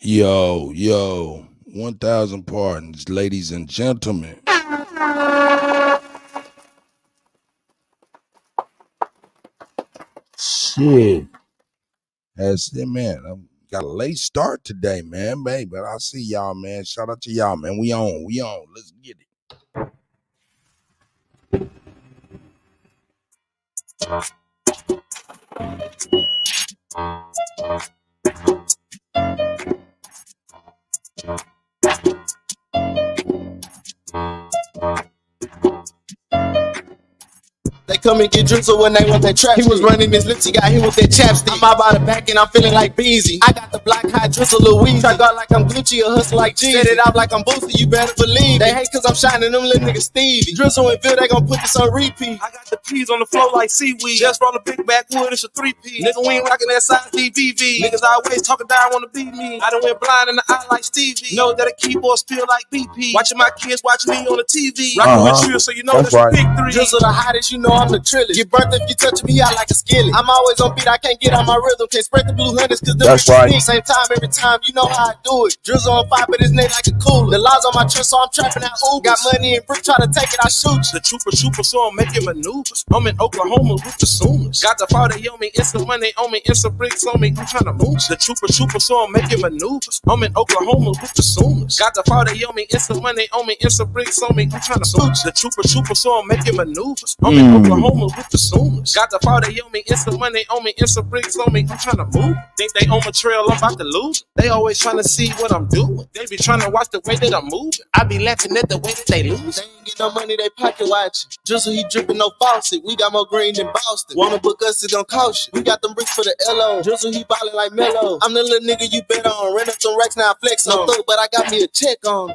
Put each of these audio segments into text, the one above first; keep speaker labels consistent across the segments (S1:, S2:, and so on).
S1: Yo, 1,000 pardons, ladies and gentlemen. Shit. That's it, man. I got a late start today, man, babe. But I see y'all, man. Shout out to y'all, man. We on. Let's get it.
S2: They come and get drizzle when they want that trap. He was running his lips, he got hit with that chapstick. I'm out by the back and I'm feeling like Beezy. I got the black hot drizzle Louise. Try guard like I'm Gucci or hustle like G. Set it out like I'm Boosie, you better believe. They hate cause I'm shining them little niggas Stevie. Drizzle and Bill, they gon' put this on repeat. I got the peas on the floor like seaweed. Just roll a big backwood, it's a 3P. Nigga, we ain't rockin' that size DVV. Niggas always talking down, wanna beat me. I done went blind in the eye like Stevie. Know that a keyboard spill like BP. Watching my kids watch me on the TV. Rockin' with you, so you know that's right. Big three. Drizzle the hottest, you know I'm the trillest. Get burnt if you touch me out like a skillet. I'm always on beat, I can't get on my rhythm. Can't spread the blue hundreds cause them
S1: that's right.
S2: Same time every time, you know how I do it. Drizzle on fire, but his neck like a cooler. The laws on my chest, so I'm trapping out Uber. Got money and brick, try to take it, I shoot you. The trooper, so I'm making maneuvers. I'm in Oklahoma with the Sooners. Got the 40 on me, instant money on me, instant bricks on me. I'm trying to move. The trooper, so I'm making maneuvers. I'm in Oklahoma with the Sooners. Got the 40 on me, instant money on me, instant bricks on me. I'm trying to move. The trooper, so I'm making maneuvers. I'm in Oklahoma with the Sooners. Got the 40 on me, instant money on me, instant bricks on me. I'm trying to move. Think they on my trail, I'm about to lose. They always trying to see what I'm doing. They be trying to watch the way that I'm moving. I be laughing at the way that they lose. They ain't get no money, they pocket watching. Just so he dripping no faucet. We got more green than Boston. Wanna book us, it gon' cost you. We got them bricks for the LO. Just so he ballin' like Mello. I'm the little nigga you bet on. Rent up some racks, now I flex on. But I got me a check on.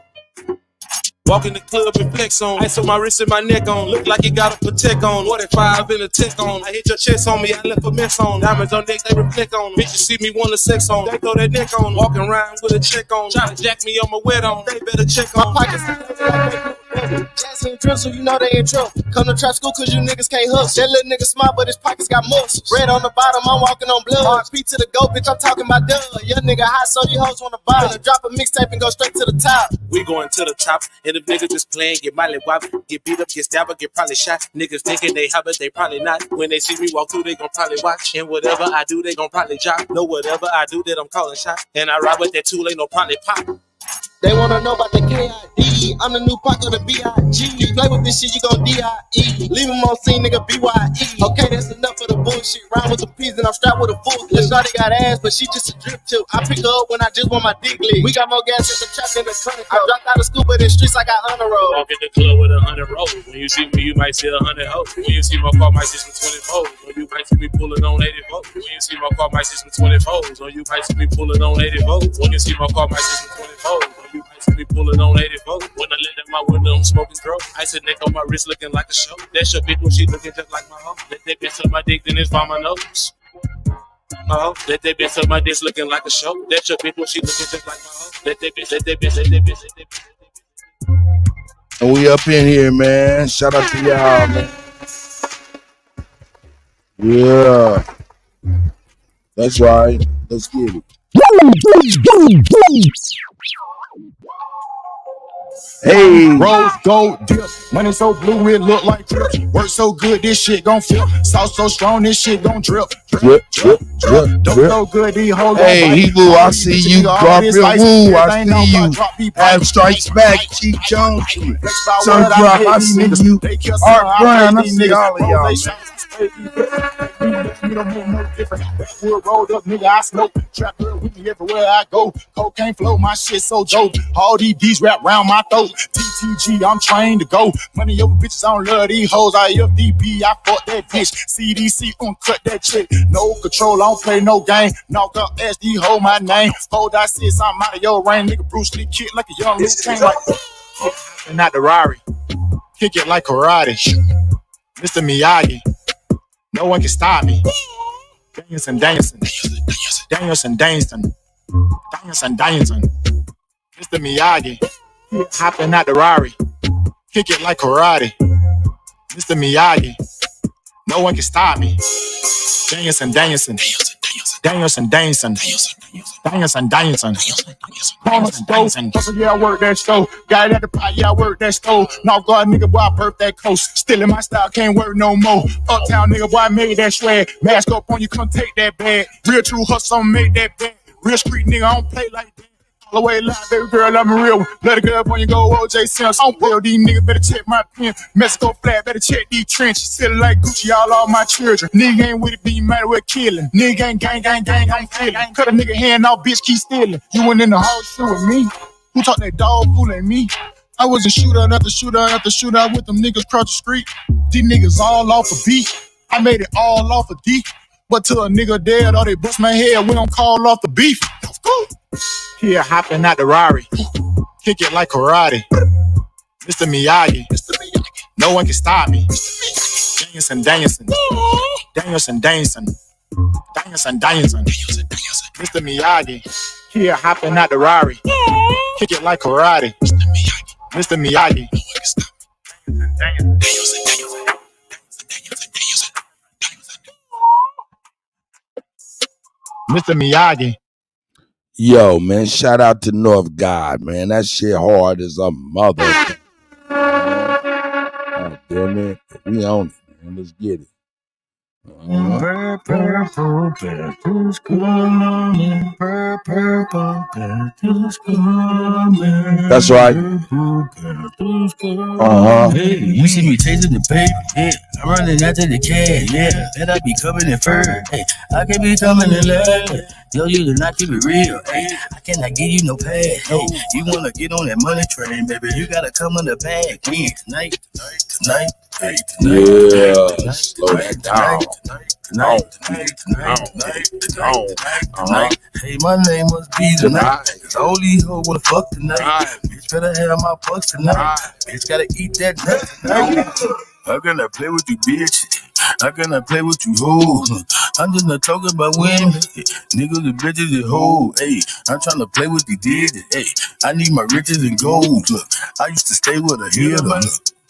S2: Walk in the club and flex on. Ice on my wrist and my neck on. Look like you got a protect on. 45 in a tech on. I hit your chest on me, I left a mess on. Diamonds on neck, they reflect on. Bitches see me wanna sex on. They throw that neck on. Walking around with a check on. Try to jack me on my wet on. They better check on. My pockets Jackson Drizzle, you know they in trouble. Come to trap school cause you niggas can't hustle. That little nigga smart but his pockets got muscles. Red on the bottom, I'm walking on blood. RP to the go, bitch, I'm talking my dub. Young nigga hot, so these hoes wanna buy. Gonna drop a mixtape and go straight to the top. We going to the top, and if niggas just playing, get molly wop, get beat up, get stabbed, get probably shot. Niggas thinking they hot, but they probably not. When they see me walk through, they gon' probably watch. And whatever I do, they gon' probably drop. Know whatever I do, that I'm calling shot. And I ride with that tool, ain't no probably pop. They wanna know about the KID. I'm the new Pac of the B.I.G. You play with this shit, you gon' D.I.E. Leave him on scene, nigga, B.Y.E. Okay, that's enough of the bullshit. Round with the peas and I'm strapped with a full clip. Shawty got ass, but she just a drip tip. I pick her up when I just want my dick lit. We got more gas at the trap than the country. I dropped out of school, but in the streets I got honor roll. Walk in the club with 100 rolls. When you see me, you might see 100 hoes. When you see my car, might see some 24s. Or you might see me pulling on 84. When you see my car, might see some 24s. Or you might see me pulling on 84. When you see my car, might see some 24s. You might see me pulling on 84. When I let them out window, I'm smoking throat. Ice a neck on my wrist looking like a show. That's your bitch when she looking just like my hoe. Let that bitch suck my dick, then it's by my nose. Let that bitch suck my dick looking like a show. That's your bitch when she looking just like my hoe. Let that bitch.
S1: And we up in here, man. Shout out to y'all, man. Yeah. That's right. Let's get it. Hey,
S3: rose gold dip, money so blue it look like drip. Work so good this shit gon' flip. Sauce so strong this shit gon' drip.
S1: Drip.
S3: Don't so good these hoes.
S1: Hey, Eagle, I see you. Drop your woo. I see you. Have strikes back, Chief Jones. Sun drop, I see you. Art Brown, I see all of y'all.
S3: We don't move no different. Wood rolled up, nigga, I smoke. Trap her with me everywhere I go. Cocaine flow, my shit so dope. All these D's wrap round my throat. TTG, I'm trained to go. Money over bitches, I don't love these hoes. I FDB, I fuck that bitch. CDC, uncut that chick. No control, I don't play no game. Knock up SD, hold my name. Fold I see something out of your rain. Nigga, Bruce Lee kid like a young Luke Kane. Like, and not the Rari. Kick it like karate. Mr. Miyagi. No one can stop me. Danielson. Mr. Miyagi. Hopping out the Rari. Kick it like karate. Mr. Miyagi. No one can stop me. Danielson. dancing. On the stove, hustle, yeah, I work that stove. Got it at the pot, yeah, I work that stove. North Guard nigga, boy, I birthed that coast. Still in my style, can't work no more. Uptown nigga, boy, I made that swag. Mask up on you, come take that bag. Real true hustle, I'ma make that bag. Real street nigga, I don't play like that. All the way live, baby girl, I'm a real one. Let it go up on you, go OJ Sims. I don't play with these niggas, better check my pen. Mexico flat, better check these trenches. Still like Gucci, all my children. Nigga ain't with it, be might as well killing. Nigga ain't gang, I'm feeling. Cut a nigga hand off, bitch, keep stealing. You went in the whole shoe with me. Who taught that dog fooling me? I was a shooter after shooter after shooter with them niggas across the street. These niggas all off a beat. I made it all off a D. But till a nigga dead or they bust my head, we don't call off the beef. Here hopping out the Rari, kick it like karate. Mr. Miyagi, no one can stop me. Dancing. Mr. Miyagi, here hopping out the Rari, kick it like karate. Mr. Miyagi, no one can stop me. Mr. Miyagi.
S1: Yo, man, shout out to North God, man. That shit hard as a mother. God damn it. We on it, man. Let's get it. That's right.
S4: Hey, you see me chasing the paper, yeah. I'm running after the cash, yeah. And I be coming in first, hey. I can be coming in last. Yo, you do not keep it real, hey. I cannot give you no pass, hey. You wanna get on that money train, baby? You gotta come in the bag, man. Tonight, hey,
S1: yeah, slow that down.
S4: Tonight. Hey, my name must be tonight. Cause all these hoes wanna fuck tonight. Bitch better have my bucks tonight. Bitch gotta eat that nut tonight. How can I play with you, bitch? How can I play with you, hoes? I'm just not talking about women. Niggas and bitches and hoes. Hey, I'm trying to play with the digits. Hey, I need my riches and gold. Look, I used to stay with a hitter. Look,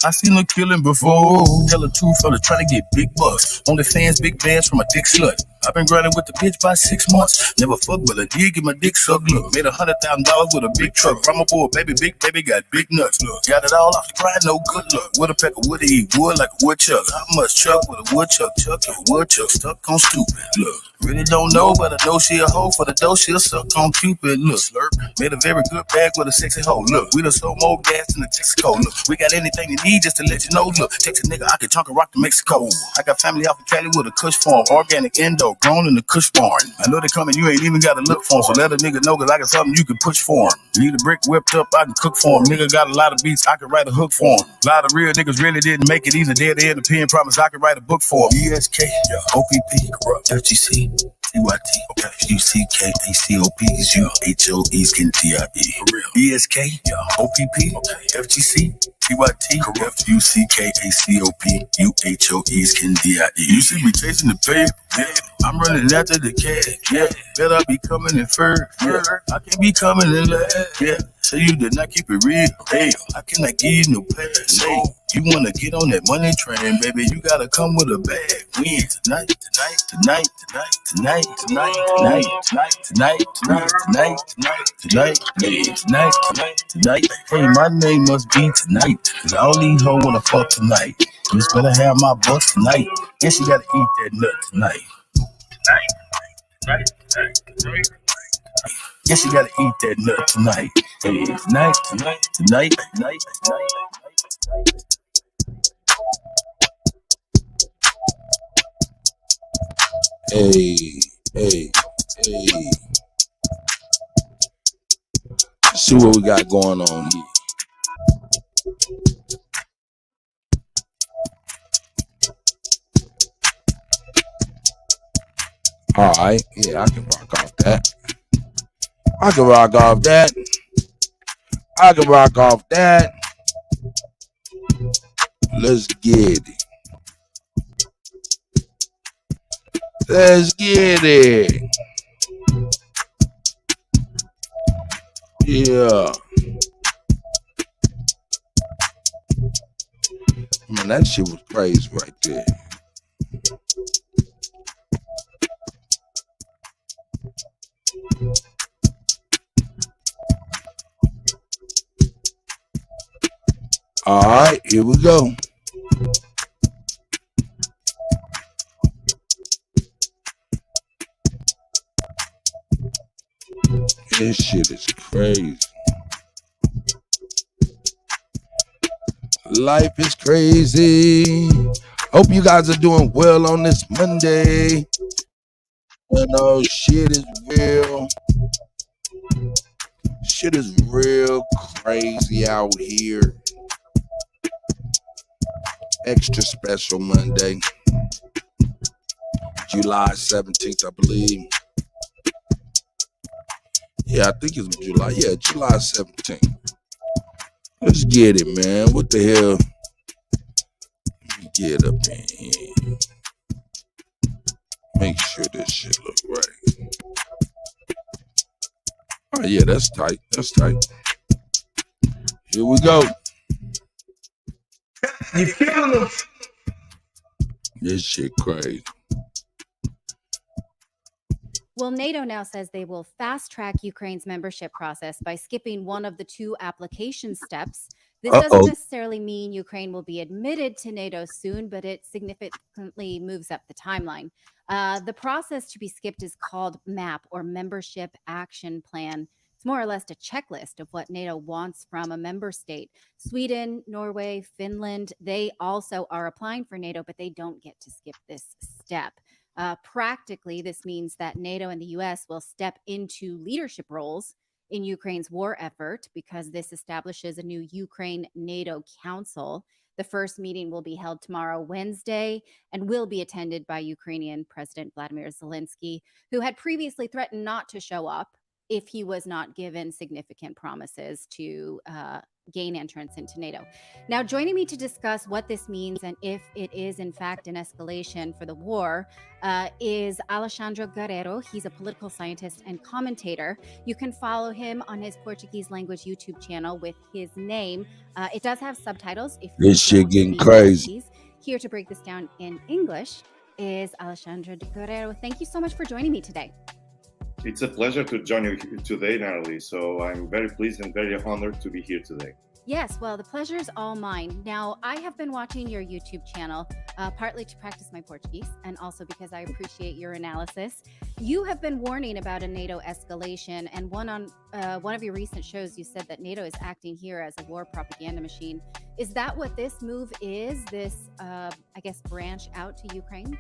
S4: I seen her killing before. Tell the truth, fella, trying to get big bucks. Only fans, big bands from a dick slut. I've been grinding with the bitch by 6 months. Never fuck, but I did get my dick sucked. Look, made $100,000 with a big truck. From a boy, baby, big baby, got big nuts. Look, got it all off the grind, no good luck. With a peck of wood to eat wood like a woodchuck. How much chuck with a woodchuck? Chuck a woodchuck stuck on stupid. Look, really don't know, but I know she a hoe. For the dough, she'll suck on Cupid. Look, slurp, made a very good bag with a sexy hoe. Look, we done sold more gas in the Texaco. Look, we got anything you need just to let you know. Look, Texas nigga, I can chunk and rock to Mexico. I got family out in Cali with a Kush farm. Organic endo, grown in the Kush barn. I know they coming, you ain't even gotta look for them. So let a nigga know, cause I got something you can push for him. Need a brick whipped up, I can cook for him. Nigga got a lot of beats, I can write a hook for him. A lot of real niggas really didn't make it either. Dead in the pen, promise I can write a book for him. BSK, OPP, FGC, TYT, UCKACOPs, UHOEs, KTIE. BSK, OPP, FGC, TYT, FUCKACOP, UHOEs, KTIE. You see me chasing the paper, yeah. I'm running after the cash, yeah. Bet I be coming in first, yeah. I can't be coming in last, yeah. So you did not keep it real, hey. I cannot give you no pass, hey. You wanna get on that money train, baby? You gotta come with a bag. Win tonight. Hey, my name must be tonight, cause all these hoes wanna fuck tonight. You just better have my bucks tonight. Guess you gotta eat that nut tonight. Guess you gotta eat that nut tonight. Hey, tonight.
S1: Hey. See what we got going on here. All right, yeah, I can rock off that. Let's get it. Yeah. Man, that shit was crazy right there. All right, here we go. This shit is crazy. Life is crazy. Hope you guys are doing well on this Monday. You know, shit is real. Shit is real crazy out here. Extra special Monday, July 17th, I believe. Yeah, I think it's July. Yeah, July 17th. Let's get it, man. What the hell? Let me get up in here. Make sure this shit look right. Oh, yeah, that's tight. That's tight. Here we go.
S4: You feeling them?
S1: This shit crazy.
S5: Well, NATO now says they will fast-track Ukraine's membership process by skipping one of the two application steps. This doesn't necessarily mean Ukraine will be admitted to NATO soon, but it significantly moves up the timeline. The process to be skipped is called MAP, or Membership Action Plan. It's more or less a checklist of what NATO wants from a member state. Sweden, Norway, Finland, they also are applying for NATO, but they don't get to skip this step. Practically, this means that NATO and the U.S. will step into leadership roles in Ukraine's war effort because this establishes a new Ukraine-NATO Council. The first meeting will be held tomorrow, Wednesday, and will be attended by Ukrainian President Vladimir Zelensky, who had previously threatened not to show up if he was not given significant promises to gain entrance into NATO. Now, joining me to discuss what this means and if it is in fact an escalation for the war is Alexandre Guerreiro. He's a political scientist and commentator. You can follow him on his Portuguese language YouTube channel with his name. It does have subtitles. If
S1: this shit getting crazy.
S5: Here to break this down in English is Alexandre Guerreiro. Thank you so much for joining me today.
S6: It's a pleasure to join you today, Natalie. So I'm very pleased and very honored to be here today.
S5: Yes, well, the pleasure is all mine. Now, I have been watching your YouTube channel, partly to practice my Portuguese and also because I appreciate your analysis. You have been warning about a NATO escalation, and one of your recent shows, you said that NATO is acting here as a war propaganda machine. Is that what this move is, this, I guess, branch out to Ukraine?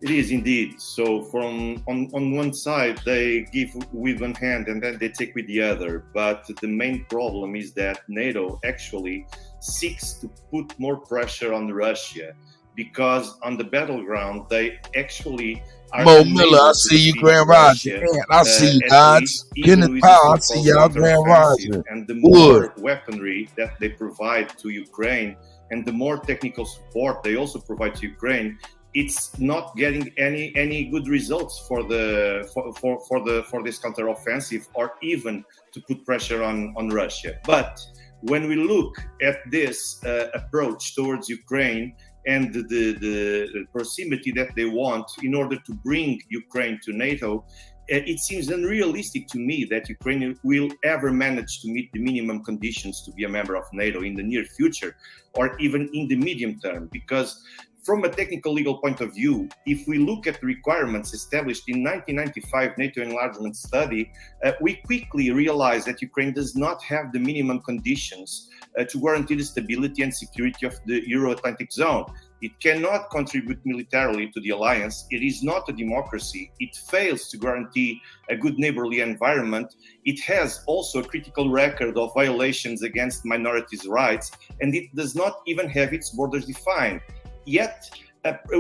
S6: It is indeed. So on one side, they give with one hand and then they take with the other. But the main problem is that NATO actually seeks to put more pressure on Russia because on the battleground, they actually are...
S1: Mo Miller, I see you, Grand Roger. I see you, guys. Kenneth Powell, I see y'all, Grand Roger.
S6: And the more weaponry that they provide to Ukraine and the more technical support they also provide to Ukraine, it's not getting any good results for this counteroffensive or even to put pressure on Russia. But when we look at this approach towards Ukraine and the proximity that they want in order to bring Ukraine to NATO, it seems unrealistic to me that Ukraine will ever manage to meet the minimum conditions to be a member of NATO in the near future or even in the medium term, because from a technical legal point of view, if we look at the requirements established in 1995 NATO enlargement study, we quickly realize that Ukraine does not have the minimum conditions to guarantee the stability and security of the Euro-Atlantic zone. It cannot contribute militarily to the alliance. It is not a democracy. It fails to guarantee a good neighborly environment. It has also a critical record of violations against minorities' rights, and it does not even have its borders defined. Yet,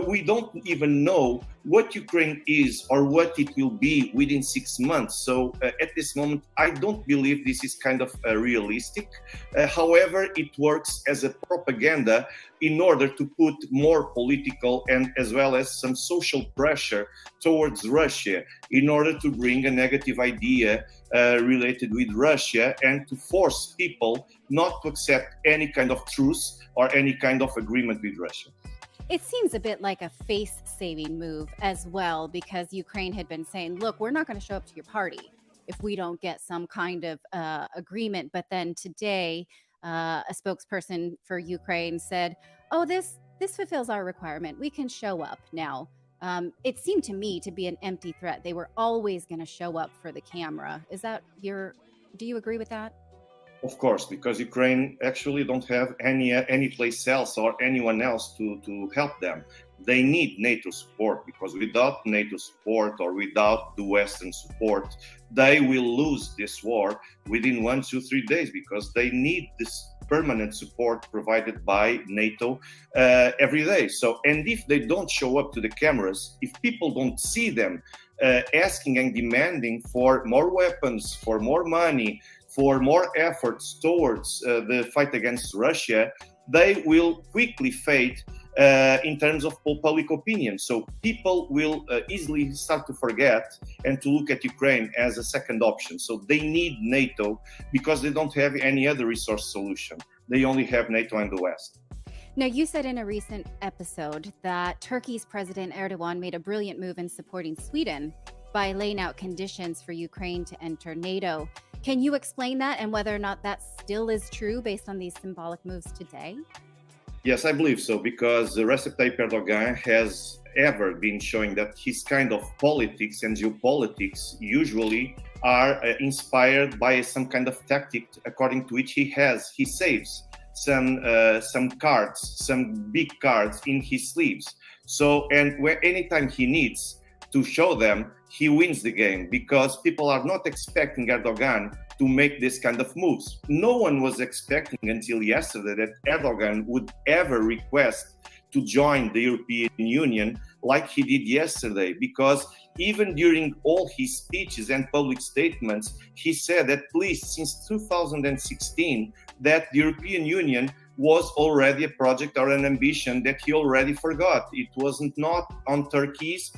S6: we don't even know what Ukraine is or what it will be within 6 months. So at this moment, I don't believe this is kind of realistic. However, it works as a propaganda in order to put more political and as well as some social pressure towards Russia in order to bring a negative idea related with Russia and to force people not to accept any kind of truce or any kind of agreement with Russia.
S5: It seems a bit like a face-saving move as well, because Ukraine had been saying, look, we're not going to show up to your party if we don't get some kind of agreement. But then today, a spokesperson for Ukraine said, oh, this fulfills our requirement. We can show up now. It seemed to me to be an empty threat. They were always going to show up for the camera. Do you agree with that?
S6: Of course, because Ukraine actually don't have any place else or anyone else to help them. They need NATO support, because without NATO support or without the Western support, they will lose this war within 1, 2, 3 days, because they need this permanent support provided by NATO every day. So, and if they don't show up to the cameras, if people don't see them asking and demanding for more weapons, for more money, for more efforts towards the fight against Russia, they will quickly fade in terms of public opinion. So people will easily start to forget and to look at Ukraine as a second option. So they need NATO because they don't have any other resource solution. They only have NATO and the West.
S5: Now, you said in a recent episode that Turkey's President Erdogan made a brilliant move in supporting Sweden by laying out conditions for Ukraine to enter NATO. Can you explain that and whether or not that still is true based on these symbolic moves today?
S6: Yes, I believe so, because Recep Tayyip Erdogan has ever been showing that his kind of politics and geopolitics usually are inspired by some kind of tactic according to which he saves some cards, some big cards in his sleeves. So, and anytime he needs to show them, he wins the game, because people are not expecting Erdogan to make this kind of moves. No one was expecting until yesterday that Erdogan would ever request to join the European Union like he did yesterday, because even during all his speeches and public statements, he said at least since 2016 that the European Union was already a project or an ambition that he already forgot. It wasn't not on Turkey's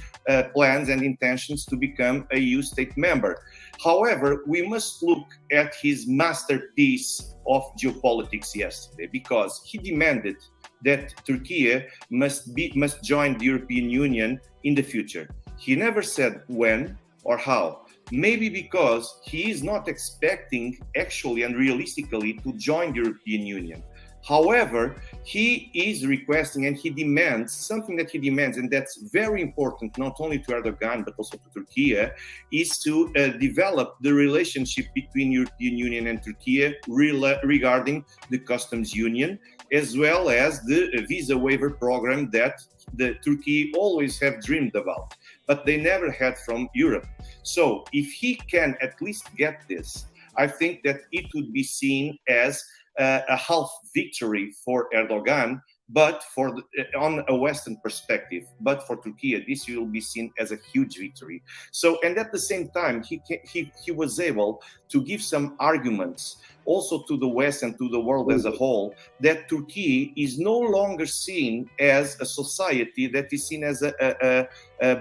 S6: plans and intentions to become a EU state member. However, we must look at his masterpiece of geopolitics yesterday, because he demanded that Turkey must join the European Union in the future. He never said when or how. Maybe because he is not expecting actually and realistically to join the European Union. However, he is requesting and he demands something that he demands, and that's very important not only to Erdogan but also to Turkey, is to develop the relationship between European Union and Turkey regarding the customs union, as well as the visa waiver program that the Turkey always have dreamed about, but they never had from Europe. So if he can at least get this, I think that it would be seen as a half victory for Erdogan, but on a Western perspective. But for Turkey, this will be seen as a huge victory. So, and at the same time, he was able to give some arguments also to the West and to the world as a whole, that Turkey is no longer seen as a society that is seen as a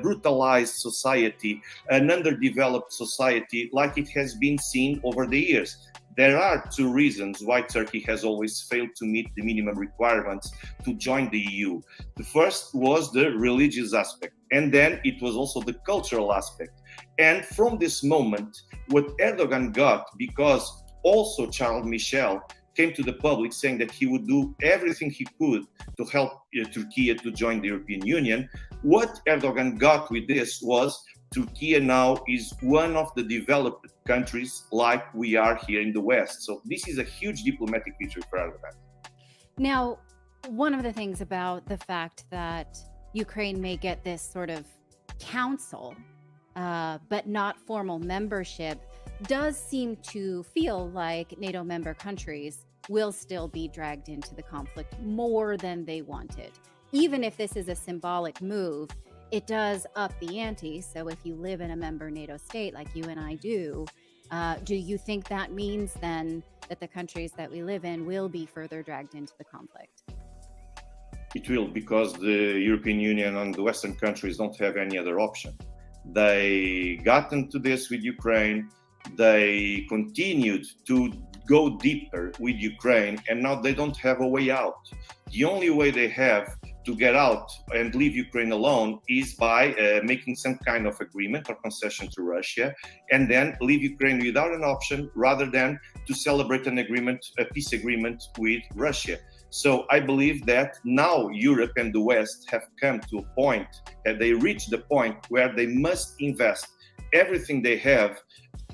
S6: brutalized society, an underdeveloped society, like it has been seen over the years. There are two reasons why Turkey has always failed to meet the minimum requirements to join the EU. The first was the religious aspect, and then it was also the cultural aspect. And from this moment, what Erdogan got, because also Charles Michel came to the public saying that he would do everything he could to help Turkey to join the European Union, what Erdogan got with this was Turkey now is one of the developed countries like we are here in the West. So this is a huge diplomatic victory for Erdogan.
S5: Now, one of the things about the fact that Ukraine may get this sort of council, but not formal membership, does seem to feel like NATO member countries will still be dragged into the conflict more than they wanted. Even if this is a symbolic move, it does up the ante. So if you live in a member NATO state like you and I do you think that means then that the countries that we live in will be further dragged into the conflict?
S6: It will, because the European Union and the Western countries don't have any other option. They got into this with Ukraine. They continued to go deeper with Ukraine, and now they don't have a way out. The only way they have to get out and leave Ukraine alone is by making some kind of agreement or concession to Russia, and then leave Ukraine without an option, rather than to celebrate an agreement, a peace agreement with Russia. So I believe that now Europe and the West have come to a point, and they reached the point where they must invest everything they have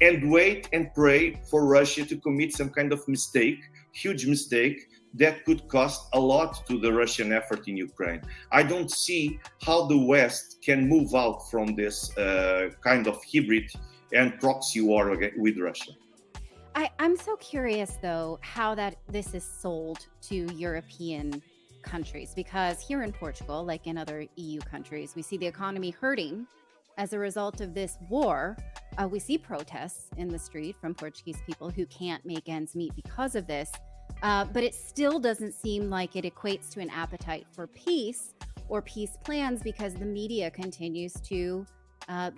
S6: and wait and pray for Russia to commit some kind of mistake, huge mistake, that could cost a lot to the Russian effort in Ukraine. I don't see how the West can move out from this kind of hybrid and proxy war with Russia.
S5: I'm so curious, though, how this is sold to European countries, because here in Portugal, like in other EU countries, we see the economy hurting as a result of this war. We see protests in the street from Portuguese people who can't make ends meet because of this. But it still doesn't seem like it equates to an appetite for peace or peace plans, because the media continues to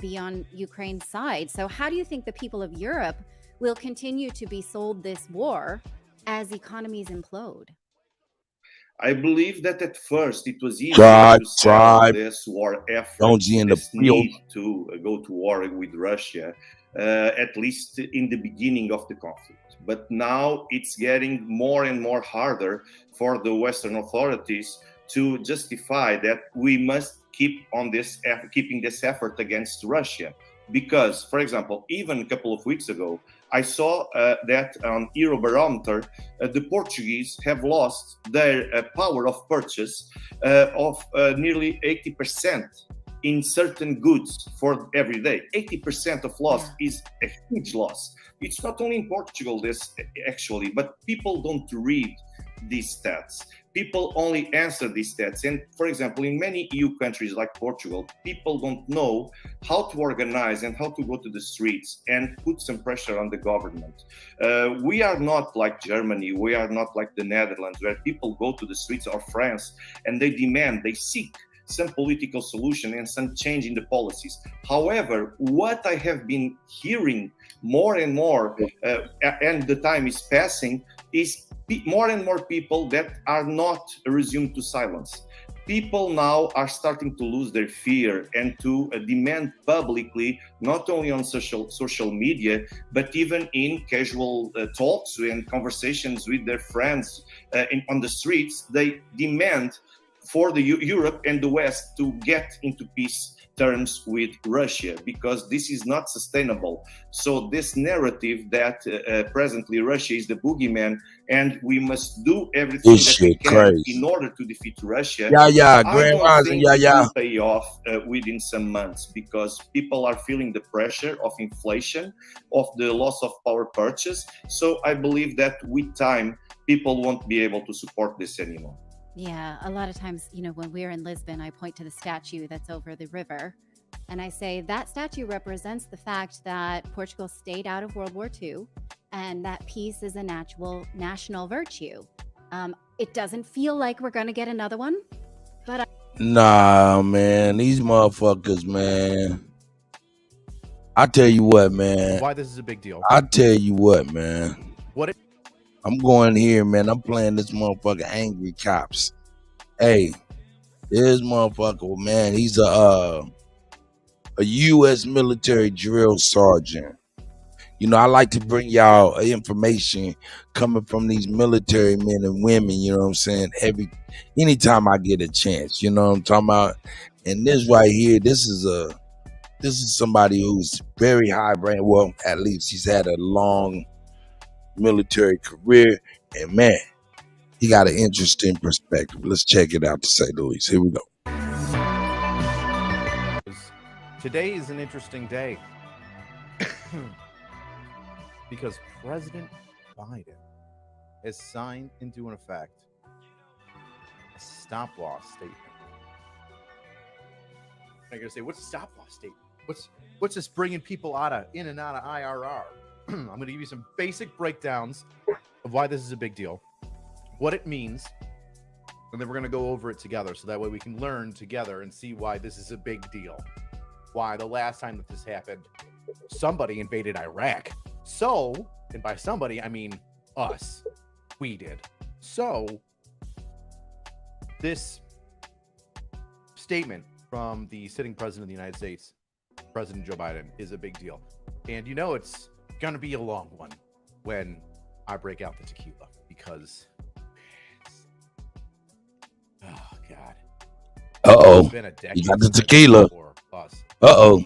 S5: be on Ukraine's side. So how do you think the people of Europe will continue to be sold this war as economies implode?
S6: I believe that at first it was easy to sell this war effort, this need to go to war with Russia, at least in the beginning of the conflict. But now it's getting more and more harder for the Western authorities to justify that we must keeping this effort against Russia. Because, for example, even a couple of weeks ago, I saw that on Eurobarometer, the Portuguese have lost their power of purchase of nearly 80% in certain goods for every day. 80% of loss is a huge loss. It's not only in Portugal, this actually, but people don't read these stats. People only answer these stats. And for example, in many EU countries like Portugal, people don't know how to organize and how to go to the streets and put some pressure on the government. We are not like Germany. We are not like the Netherlands, where people go to the streets, or France, and they seek some political solution and some change in the policies. However, what I have been hearing more and more, and the time is passing, is more and more people that are not resumed to silence. People now are starting to lose their fear and to demand publicly, not only on social media, but even in casual talks and conversations with their friends on the streets. They demand for the Europe and the West to get into peace terms with Russia, because this is not sustainable. So this narrative that presently Russia is the boogeyman and we must do everything that we can in order to defeat Russia, I don't think it will pay off within some months, because people are feeling the pressure of inflation, of the loss of power purchase. So I believe that with time, people won't be able to support this anymore.
S5: Yeah, a lot of times, when we're in Lisbon, I point to the statue that's over the river, and I say that statue represents the fact that Portugal stayed out of World War II, and that peace is a national virtue. It doesn't feel like we're going to get another one, but
S1: nah, man, these motherfuckers, man. I tell you what, man.
S2: Why this is a big deal?
S1: I tell you what, man. I'm going here, man. I'm playing this motherfucker Angry Cops. Hey, this motherfucker, man, he's a U.S. military drill sergeant. I like to bring y'all information coming from these military men and women, you know what I'm saying? Anytime I get a chance, you know what I'm talking about? And this right here, this is somebody who's very high brain. Well, at least he's had a long military career, and man, he got an interesting perspective. Let's check it out, to say the least. Here we go.
S2: Today is an interesting day because President Biden has signed into effect a stop-loss statement. I'm gonna say, what's a stop-loss statement? What's this bringing people in and out of IRR? I'm going to give you some basic breakdowns of why this is a big deal, what it means, and then we're going to go over it together so that way we can learn together and see why this is a big deal. Why the last time that this happened, somebody invaded Iraq. So, and by somebody, I mean us. We did. So, this
S7: statement from the sitting president of the United States, President Joe Biden, is a big deal. And you know it's going to be a long one when I break out the tequila because, oh, God.
S1: Uh-oh.
S7: It's been a decade.
S1: You got the tequila. Uh-oh.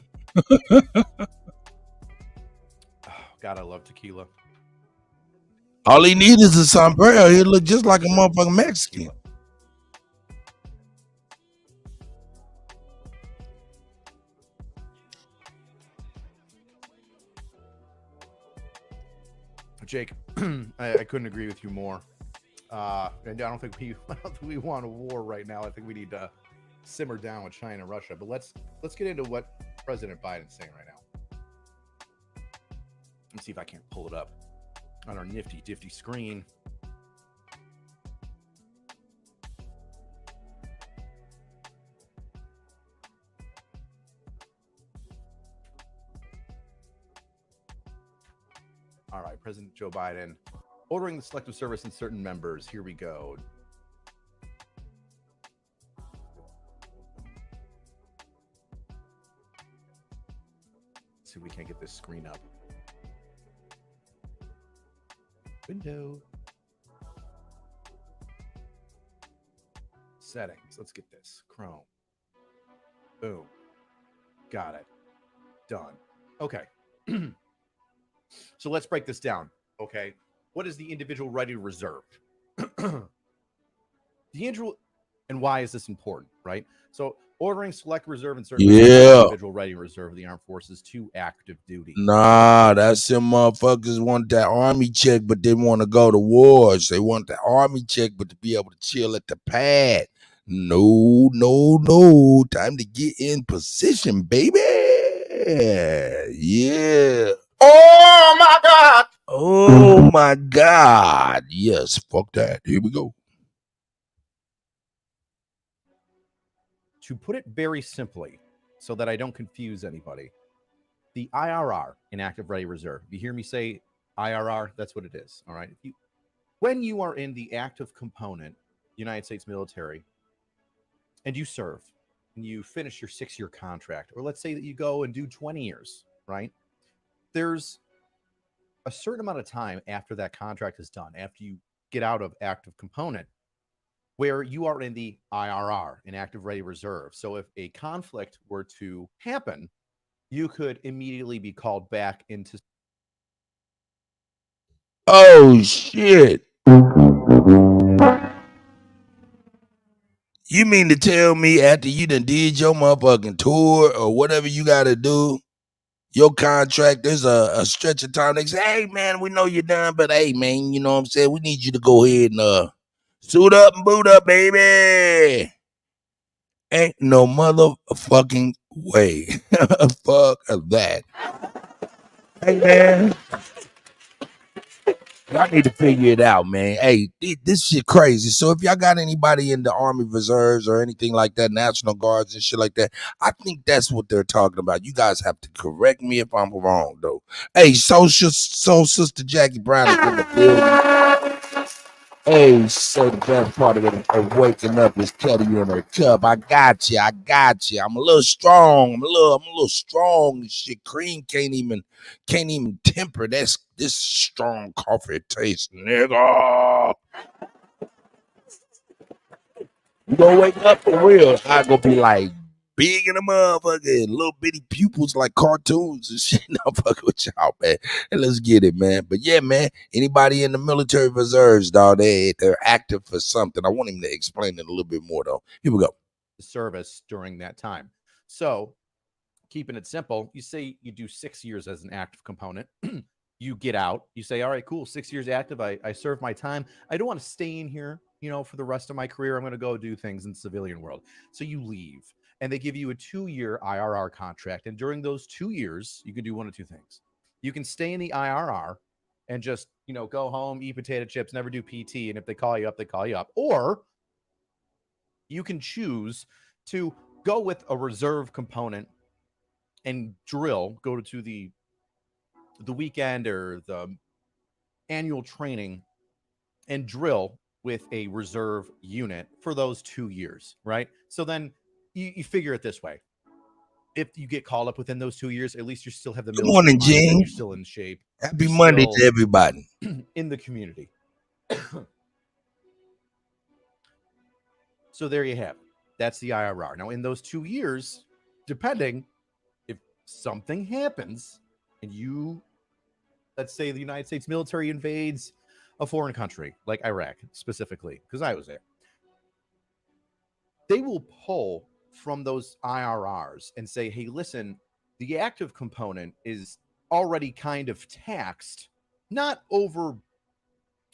S7: God, I love tequila.
S1: All he needs is a sombrero. He look just like a motherfucking Mexican.
S7: Jake, I couldn't agree with you more. And I don't think we want a war right now. I think we need to simmer down with China and Russia. But let's get into what President Biden's saying right now. Let's see if I can't pull it up on our nifty screen. All right, President Joe Biden ordering the Selective Service and certain members. Here we go. Let's see if we can't get this screen up. Window. Settings. Let's get this. Chrome. Boom. Got it. Done. Okay. So let's break this down. Okay. What is the individual ready reserve? The individual, and why is this important, right? So ordering select reserve and certain individual ready reserve of the armed forces to active duty.
S1: Nah, that's them motherfuckers want that army check, but didn't want to go to wars. They want the army check, but to be able to chill at the pad. No. Time to get in position, baby. Yeah.
S3: Oh my God.
S1: Oh my God. Yes, fuck that. Here we go.
S7: To put it very simply, so that I don't confuse anybody, the IRR, Inactive Ready Reserve. If you hear me say IRR, that's what it is. All right. When you are in the active component, United States military, and you serve, and you finish your 6-year contract, or let's say that you go and do 20 years, right? There's a certain amount of time after that contract is done, after you get out of active component, where you are in the IRR, Inactive Ready Reserve. So if a conflict were to happen, you could immediately be called back into.
S1: Oh, shit. You mean to tell me after you done did your motherfucking tour or whatever you got to do, your contract, there's a stretch of time. They say, hey, man, we know you're done, but hey, man, you know what I'm saying? We need you to go ahead and suit up and boot up, baby. Ain't no motherfucking way. Fuck that. Hey, man. Y'all need to figure it out, man. Hey, this shit crazy. So if y'all got anybody in the Army Reserves or anything like that, National Guards and shit like that, I think that's what they're talking about. You guys have to correct me if I'm wrong, though. Hey, Soul Sister Jackie Brown is in the building. Hey, so the best part of waking up is Kutty in her cup. I got you. I'm a little strong. I'm a little strong. Shit, Cream can't even temper this strong coffee taste, nigga. You gonna wake up for real? I gonna be like big in the motherfucker, little bitty pupils like cartoons and shit. I'm fucking with y'all, man. And let's get it, man. But yeah, man, anybody in the military reserves, dog, they're active for something. I want him to explain it a little bit more, though. Here we go.
S7: Service during that time. So keeping it simple, you say you do 6 years as an active component. You get out. You say, all right, cool, 6 years active. I serve my time. I don't want to stay in here, for the rest of my career. I'm going to go do things in the civilian world. So you leave. And they give you a 2-year IRR contract. And during those 2 years, you can do one of two things. You can stay in the IRR and just, go home, eat potato chips, never do PT. And if they call you up, they call you up. Or you can choose to go with a reserve component and go to the weekend or the annual training and drill with a reserve unit for those 2 years, right? So then you figure it this way. If you get called up within those 2 years, at least you still have the
S1: Good morning,
S7: mindset,
S1: Gene.
S7: you're still in shape.
S1: Happy
S7: You're
S1: Monday
S7: still
S1: to everybody.
S7: in the community. So there you have it. That's the IRR. Now, in those 2 years, depending if something happens and you, let's say the United States military invades a foreign country, like Iraq specifically, because I was there, they will pull from those IRRs and say, hey, listen, the active component is already kind of taxed, not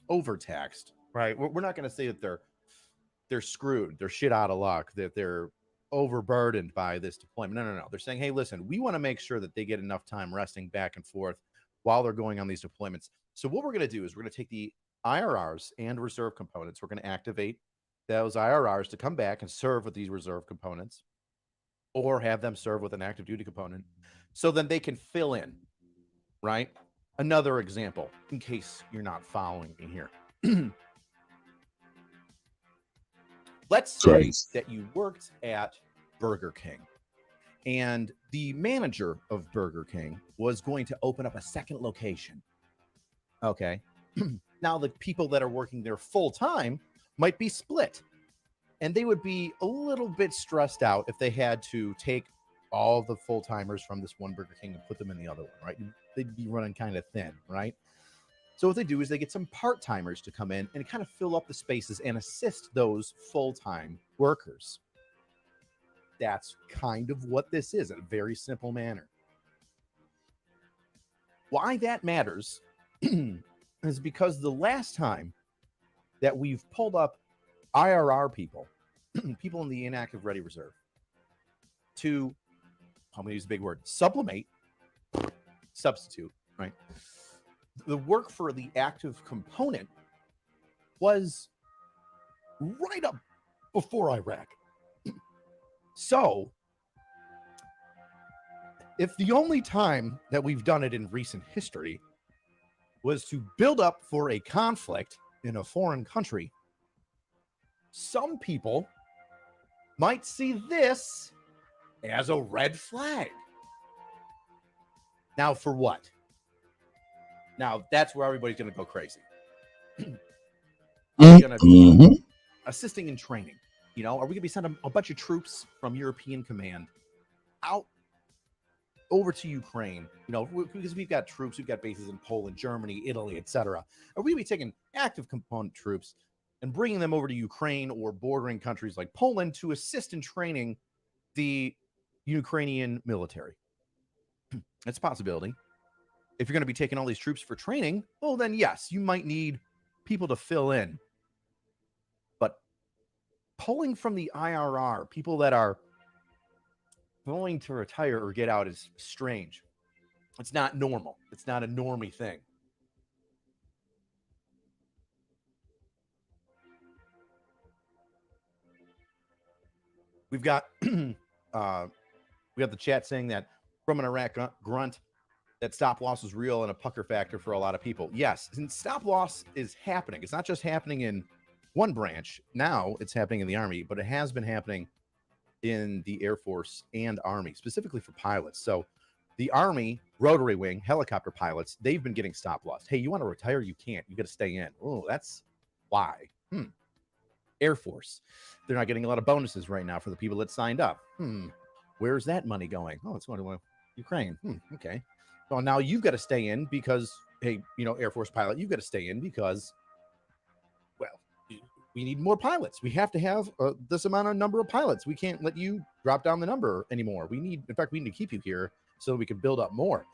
S7: overtaxed, right? We're not going to say that they're screwed, they're shit out of luck, that they're overburdened by this deployment. No. They're saying, hey, listen, we want to make sure that they get enough time resting back and forth while they're going on these deployments. So what we're going to do is we're going to take the IRRs and reserve components. We're going to activate those IRRs to come back and serve with these reserve components, or have them serve with an active duty component, so then they can fill in, right? Another example, in case you're not following me here. Let's say that you worked at Burger King, and the manager of Burger King was going to open up a second location. Okay. Now the people that are working there full time might be split, and they would be a little bit stressed out if they had to take all the full timers from this one Burger King and put them in the other one, right? They'd be running kind of thin, right? So what they do is they get some part timers to come in and kind of fill up the spaces and assist those full time workers. That's kind of what this is in a very simple manner. Why that matters is because the last time that we've pulled up IRR people, people in the inactive ready reserve, to, I'm going to use a big word, sublimate, substitute, right? The work for the active component was right up before Iraq. So, if the only time that we've done it in recent history was to build up for a conflict in a foreign country, some people might see this as a red flag. Now, for what? Now, that's where everybody's going to go crazy. Are we going to be assisting in training? You know, are we going to be sending a bunch of troops from European Command out over to Ukraine? You know, because we've got troops, we've got bases in Poland, Germany, Italy, etc. Are we going to be taking active component troops and bringing them over to Ukraine or bordering countries like Poland to assist in training the Ukrainian military? That's a possibility. If you're going to be taking all these troops for training, well, then yes, you might need people to fill in. But pulling from the IRR, people that are going to retire or get out, is strange. It's not normal. It's not a normie thing. We've got we have the chat saying that from an Iraq grunt, that stop loss is real and a pucker factor for a lot of people. Yes, and stop loss is happening. It's not just happening in one branch. Now it's happening in the Army, but it has been happening in the Air Force and Army, specifically for pilots. So the Army rotary wing helicopter pilots, they've been getting stop loss. Hey, you want to retire? You can't. You got to stay in. Oh, that's why. Air Force, they're not getting a lot of bonuses right now for the people that signed up. Where's that money going? Oh, it's going to Ukraine. Okay. Well, now you've got to stay in because, hey, you know, Air Force pilot, you've got to stay in because, well, we need more pilots. We have to have this amount of number of pilots. We can't let you drop down the number anymore. In fact, we need to keep you here so that we can build up more.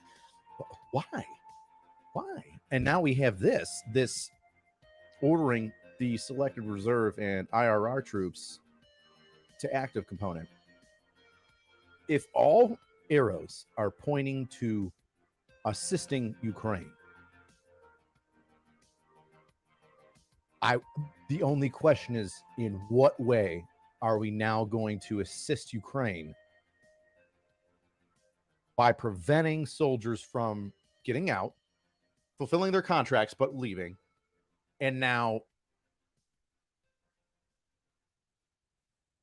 S7: Why? And now we have this ordering the selected reserve and IRR troops to active component. If all arrows are pointing to assisting Ukraine, the only question is, in what way are we now going to assist Ukraine by preventing soldiers from getting out, fulfilling their contracts, but leaving, and now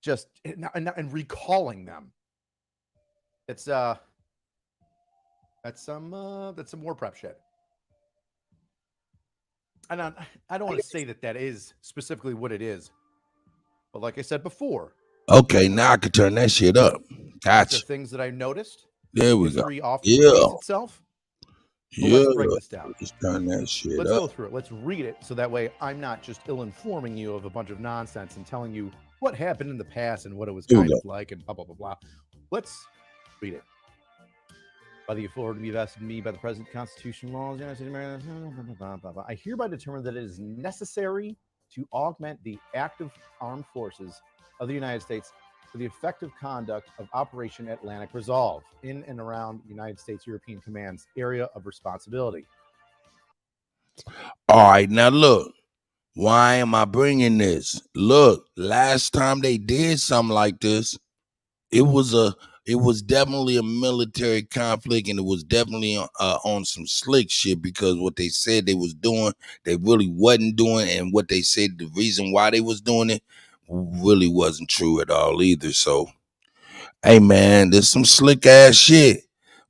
S7: just and recalling them. It's that's some war prep shit. And I don't want to say that is specifically what it is, but like I said before.
S1: Okay, now I can turn that shit up. Gotcha.
S7: The things that I noticed.
S1: There we
S7: history
S1: go.
S7: Often
S1: yeah.
S7: repeats itself. But let's break this down.
S1: Let's turn that shit
S7: Let's
S1: up.
S7: go through it. Let's read it so that way I'm not just ill-informing you of a bunch of nonsense and telling you what happened in the past and what it was kind of like and blah, blah, blah, blah. Let's read it. By the authority to be vested in me by the present constitutional laws, I hereby determine that it is necessary to augment the active armed forces of the United States for the effective conduct of Operation Atlantic Resolve in and around United States European Command's area of responsibility.
S1: All right, now look. Why am I bringing this? Look, last time they did something like this, it was definitely a military conflict, and it was definitely on some slick shit, because what they said they was doing, they really wasn't doing, and what they said the reason why they was doing it really wasn't true at all either. So, hey man, there's some slick ass shit.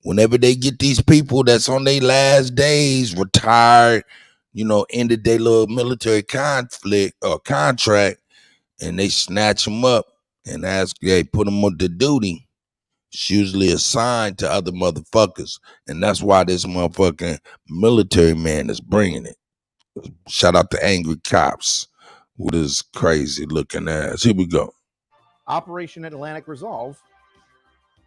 S1: Whenever they get these people that's on their last days, retired, ended their little military conflict or contract, and they snatch them up and put them on the duty. It's usually assigned to other motherfuckers, and that's why this motherfucking military man is bringing it. Shout out to Angry Cops with his crazy looking ass. Here we go.
S7: Operation Atlantic Resolve.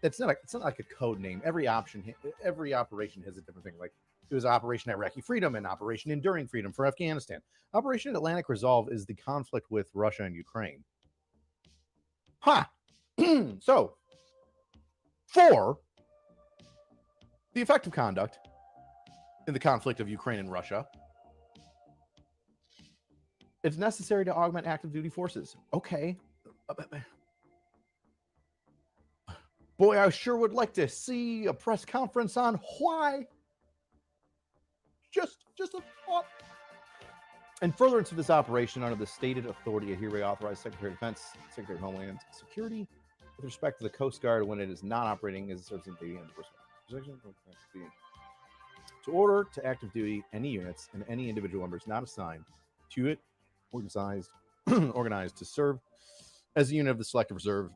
S7: It's not like a code name. Every operation has a different thing. Like it was Operation Iraqi Freedom and Operation Enduring Freedom for Afghanistan. Operation Atlantic Resolve is the conflict with Russia and Ukraine. So, for the effective conduct in the conflict of Ukraine and Russia, it's necessary to augment active duty forces. Okay. Boy, I sure would like to see a press conference on why. Just a thought. And further into this operation, under the stated authority, I hereby authorize Secretary of Defense, Secretary of Homeland Security, with respect to the Coast Guard when it is not operating as a service in duty to order to active duty any units and any individual members not assigned to it, organized to serve as a unit of the Selective Reserve,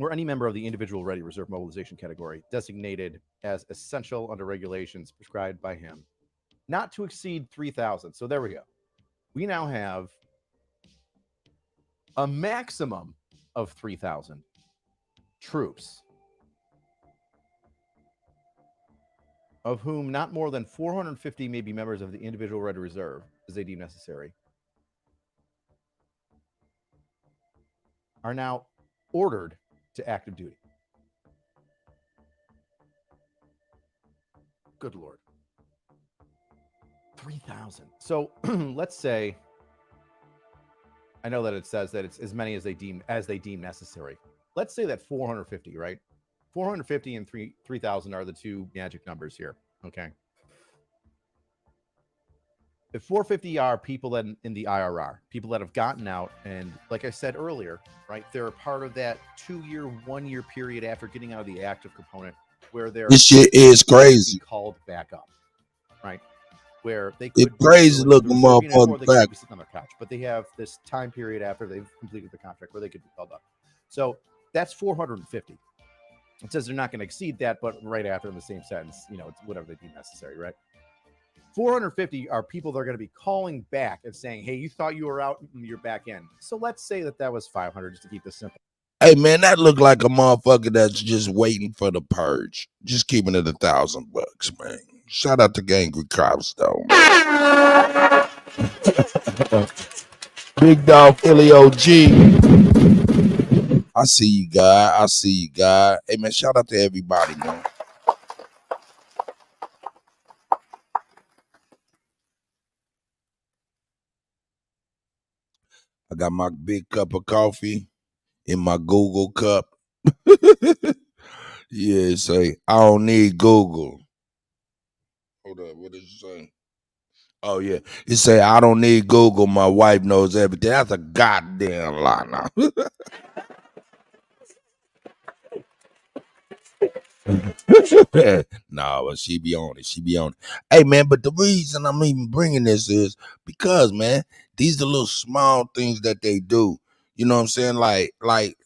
S7: or any member of the individual ready reserve mobilization category designated as essential under regulations prescribed by him, not to exceed 3,000. So there we go. We now have a maximum of 3,000 troops, of whom not more than 450 may be members of the individual ready reserve as they deem necessary, are now ordered to active duty. Good Lord. 3,000. So let's say, I know that it says that it's as many as they deem necessary. Let's say that 450, right? 450 and 3,000 are the two magic numbers here. Okay. If 450 are people that in the IRR, people that have gotten out, and like I said earlier, right, they're a part of that 2-year, 1-year period after getting out of the active component, where they're
S1: this shit is crazy.
S7: Called back up, right? Where they could
S1: crazy looking motherfucker back.
S7: Be sitting on their couch, but they have this time period after they've completed the contract where they could be called up. So that's 450. It says they're not going to exceed that, but right after in the same sentence, it's whatever they deem necessary, right? 450 are people that are going to be calling back and saying, hey, you thought you were out, you're back in. So let's say that was 500, just to keep this simple.
S1: Hey, man, that looked like a motherfucker that's just waiting for the purge. Just keeping it $1,000, man. Shout out to Angry Cops, though. Big Dog Philly OG. I see you, guy. Hey, man, shout out to everybody, man. I got my big cup of coffee in my Google cup. Yeah, say, I don't need Google. Hold up, what did you say? Oh yeah. You say I don't need Google. My wife knows everything. That's a goddamn lie now. Nah, but she be on it. She be on it. Hey man, but the reason I'm even bringing this is because man, these are little small things that they do. You know what I'm saying? Like,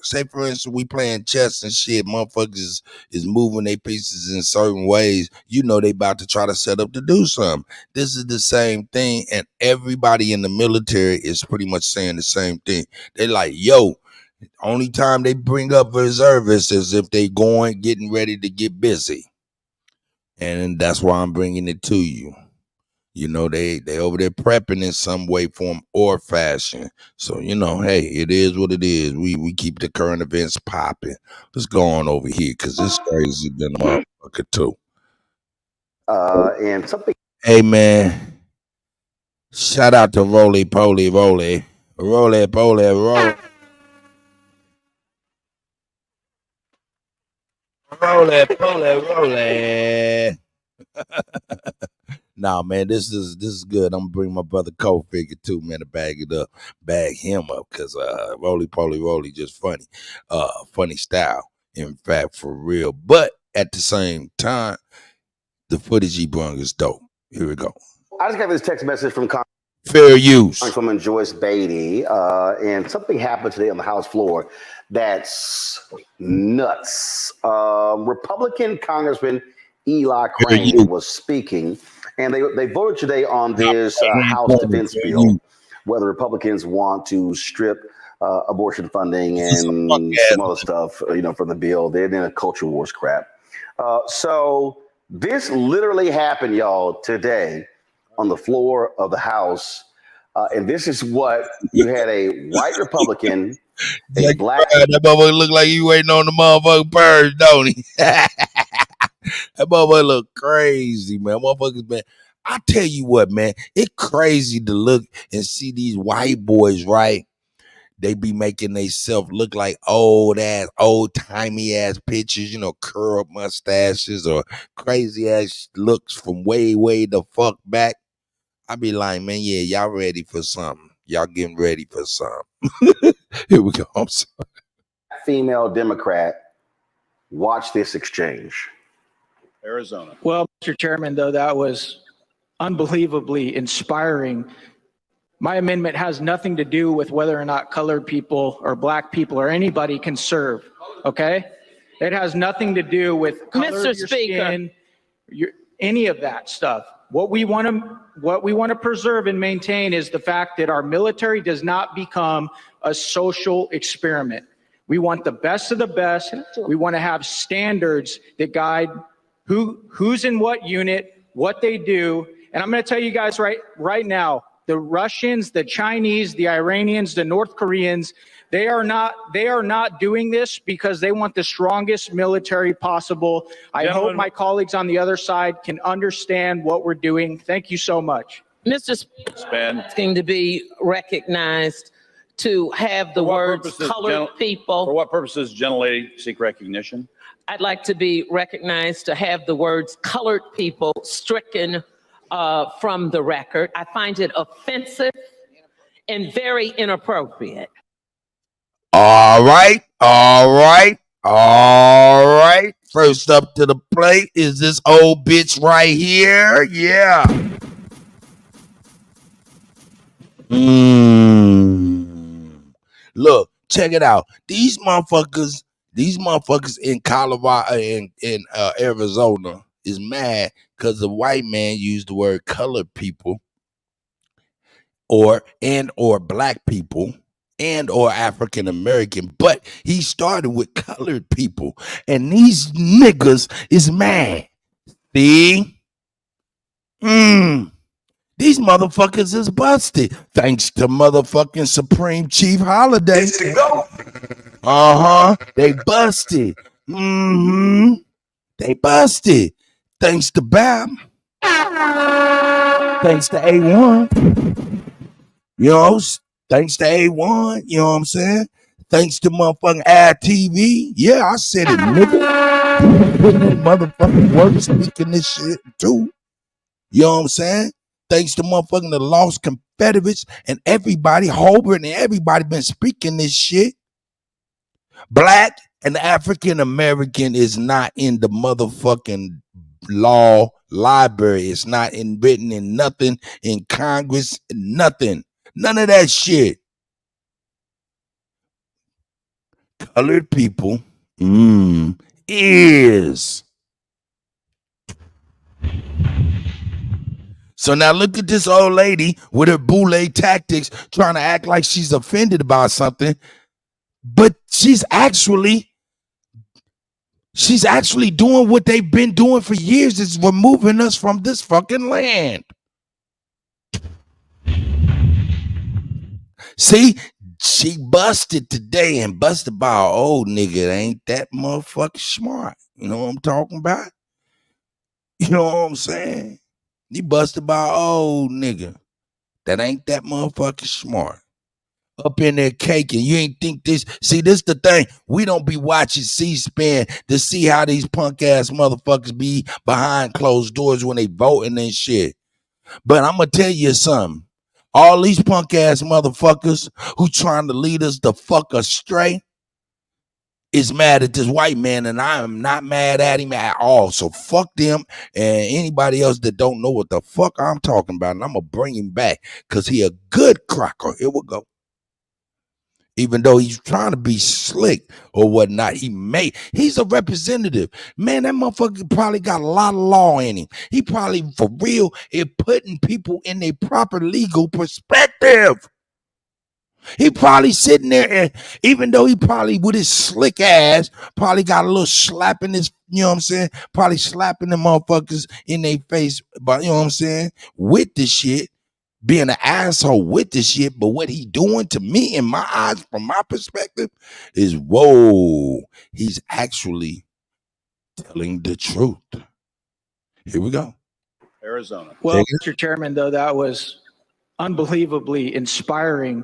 S1: say for instance, we playing chess and shit. Motherfuckers is moving their pieces in certain ways. You know they about to try to set up to do something. This is the same thing, and everybody in the military is pretty much saying the same thing. They like, yo, only time they bring up reservists is if they getting ready to get busy. And that's why I'm bringing it to you. You know, they over there prepping in some way, form, or fashion. So, you know, hey, it is what it is. We keep the current events popping. Let's go on over here, because it's crazy than a motherfucker, too.
S2: And something.
S1: Hey, man. Shout out to Roly Poly Roly. Roly Poly Roly. Roly Poly Roly. Nah, man, this is good. I'm gonna bring my brother Cole Figure too, man, to bag him up, cause Roly Poly Roly just funny, funny style. In fact, for real. But at the same time, the footage he brung is dope. Here we go.
S2: I just got this text message from
S1: Fair use.
S2: Congresswoman Joyce Beatty, and something happened today on the House floor that's nuts. Republican Congressman Eli Crane was speaking, and they voted today on this House defense bill, whether Republicans want to strip abortion funding and some other stuff, from the bill. They're in a culture wars crap. So this literally happened, y'all, today on the floor of the House. And this is what you had: a white Republican, a black.
S1: That motherfucker look like you waiting on the motherfucking purge, don't he? That motherfucker look crazy, man. Motherfuckers, man. I tell you what, man, it's crazy to look and see these white boys, right? They be making themselves look like old timey ass pictures, curl up mustaches or crazy ass looks from way the fuck back. I be like, man, yeah, y'all ready for something. Y'all getting ready for something. Here we go. I'm sorry.
S2: Female Democrat, watch this exchange.
S8: Arizona. Well, Mr. Chairman, though, that was unbelievably inspiring. My amendment has nothing to do with whether or not colored people or black people or anybody can serve, okay? It has nothing to do with color of your skin, any of that stuff. What we want to preserve and maintain is the fact that our military does not become a social experiment. We want the best of the best. We want to have standards that guide who's in what unit, what they do. And I'm going to tell you guys right now, the Russians, the Chinese, the Iranians, the North Koreans, they are not doing this because they want the strongest military possible. I hope my colleagues on the other side can understand what we're doing. Thank you so much.
S9: Mr. Speaker, asking to be recognized to have the words colored people.
S10: For what purposes, gentlelady, seek recognition?
S9: I'd like to be recognized to have the words colored people stricken from the record. I find it offensive and very inappropriate.
S1: All right. First up to the plate is this old bitch right here. Yeah. Look, check it out. These motherfuckers in Colorado, in Arizona, is mad because the white man used the word colored people or black people and or African American, but he started with colored people, and these niggas is mad. See? These motherfuckers is busted. Thanks to motherfucking Supreme Chief Holiday. They busted. They busted. Thanks to Bab. Thanks to A1. Thanks to A1. You know what I'm saying? Thanks to motherfucking Ad TV. Yeah, I said it, nigga. Putting in motherfucking work, speaking this shit too. You know what I'm saying? thanks to motherfucking the lost Confederates and everybody, Holbert and everybody been speaking this shit. Black and African American is not in the motherfucking law library. It's not written in nothing in Congress, nothing. None of that shit. Colored people is. So now look at this old lady with her boule tactics trying to act like she's offended about something, but she's actually doing what they've been doing for years, is removing us from this fucking land. See, she busted today and busted by an old nigga that ain't that motherfucking smart. You know what I'm talking about? You know what I'm saying? He busted by an old nigga that ain't that motherfucking smart. Up in there caking. You ain't think this. See, this the thing. We don't be watching C-SPAN to see how these punk ass motherfuckers be behind closed doors when they voting and shit. But I'm gonna tell you something. All these punk ass motherfuckers who trying to lead us the fuck astray is mad at this white man, and I am not mad at him at all. So fuck them and anybody else that don't know what the fuck I'm talking about. And I'm gonna bring him back because he a good cracker. Here we go. Even though he's trying to be slick or whatnot, he's a representative. Man, that motherfucker probably got a lot of law in him. He probably, for real, is putting people in their proper legal perspective. He probably sitting there, and even though he probably with his slick ass, probably got a little slap in his, you know what I'm saying? Probably slapping them motherfuckers in their face, but you know what I'm saying? With the shit. Being an asshole with this shit, but what he doing to me in my eyes, from my perspective, is whoa, he's actually telling the truth. Here we go.
S10: Arizona.
S8: Well, Mr. Chairman, though, that was unbelievably inspiring.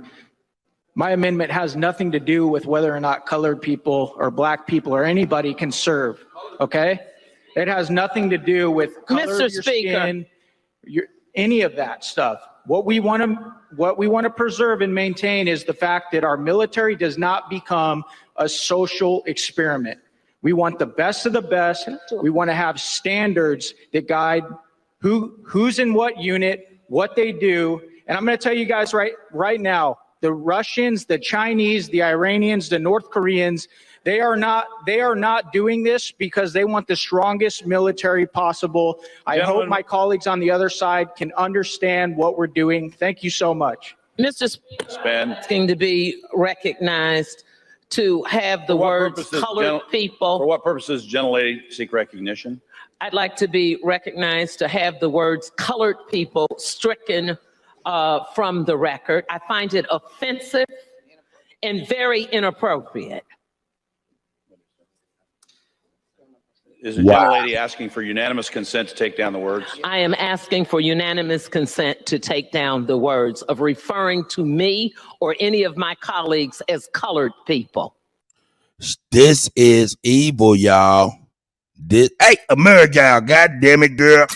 S8: My amendment has nothing to do with whether or not colored people or black people or anybody can serve, okay? It has nothing to do with color
S9: Mr.
S8: of your
S9: Speaker.
S8: skin, any of that stuff. What we want to preserve and maintain is the fact that our military does not become a social experiment. We want the best of the best. We want to have standards that guide who's in what unit, what they do. And I'm going to tell you guys right now, the Russians, the Chinese, the Iranians, the North Koreans, they are not doing this because they want the strongest military possible. I hope my colleagues on the other side can understand what we're doing. Thank you so much.
S9: Mr. Speaker, asking to be recognized to have the words colored people.
S10: For what purposes, gentlelady, seek recognition?
S9: I'd like to be recognized to have the words colored people stricken from the record. I find it offensive and very inappropriate.
S10: Is the gentlelady asking for unanimous consent to take down the words?
S9: I am asking for unanimous consent to take down the words of referring to me or any of my colleagues as colored people.
S1: This is evil, y'all. Hey, America, God damn it, girl.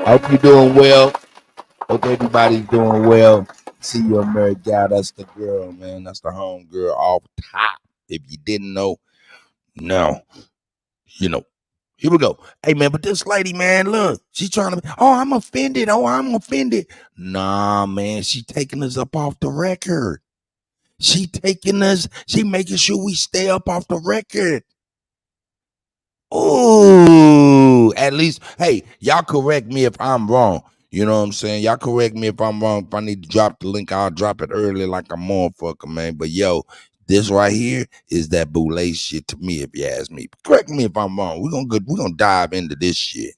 S1: Hope you're doing well. Hope everybody's doing well. See you, America. That's the girl, man. That's the home girl off top. If you didn't know, no, you know. Here we go. Hey, man, but this lady, man, look, she's trying to, I'm offended. I'm offended. Nah, man, she taking us up off the record. She making sure we stay up off the record. Oh, at least, hey, y'all correct me if I'm wrong. You know what I'm saying? Y'all correct me if I'm wrong. If I need to drop the link, I'll drop it early like a motherfucker, man. But yo, this right here is that boule shit to me, if you ask me. Correct me if I'm wrong. We're gonna dive into this shit.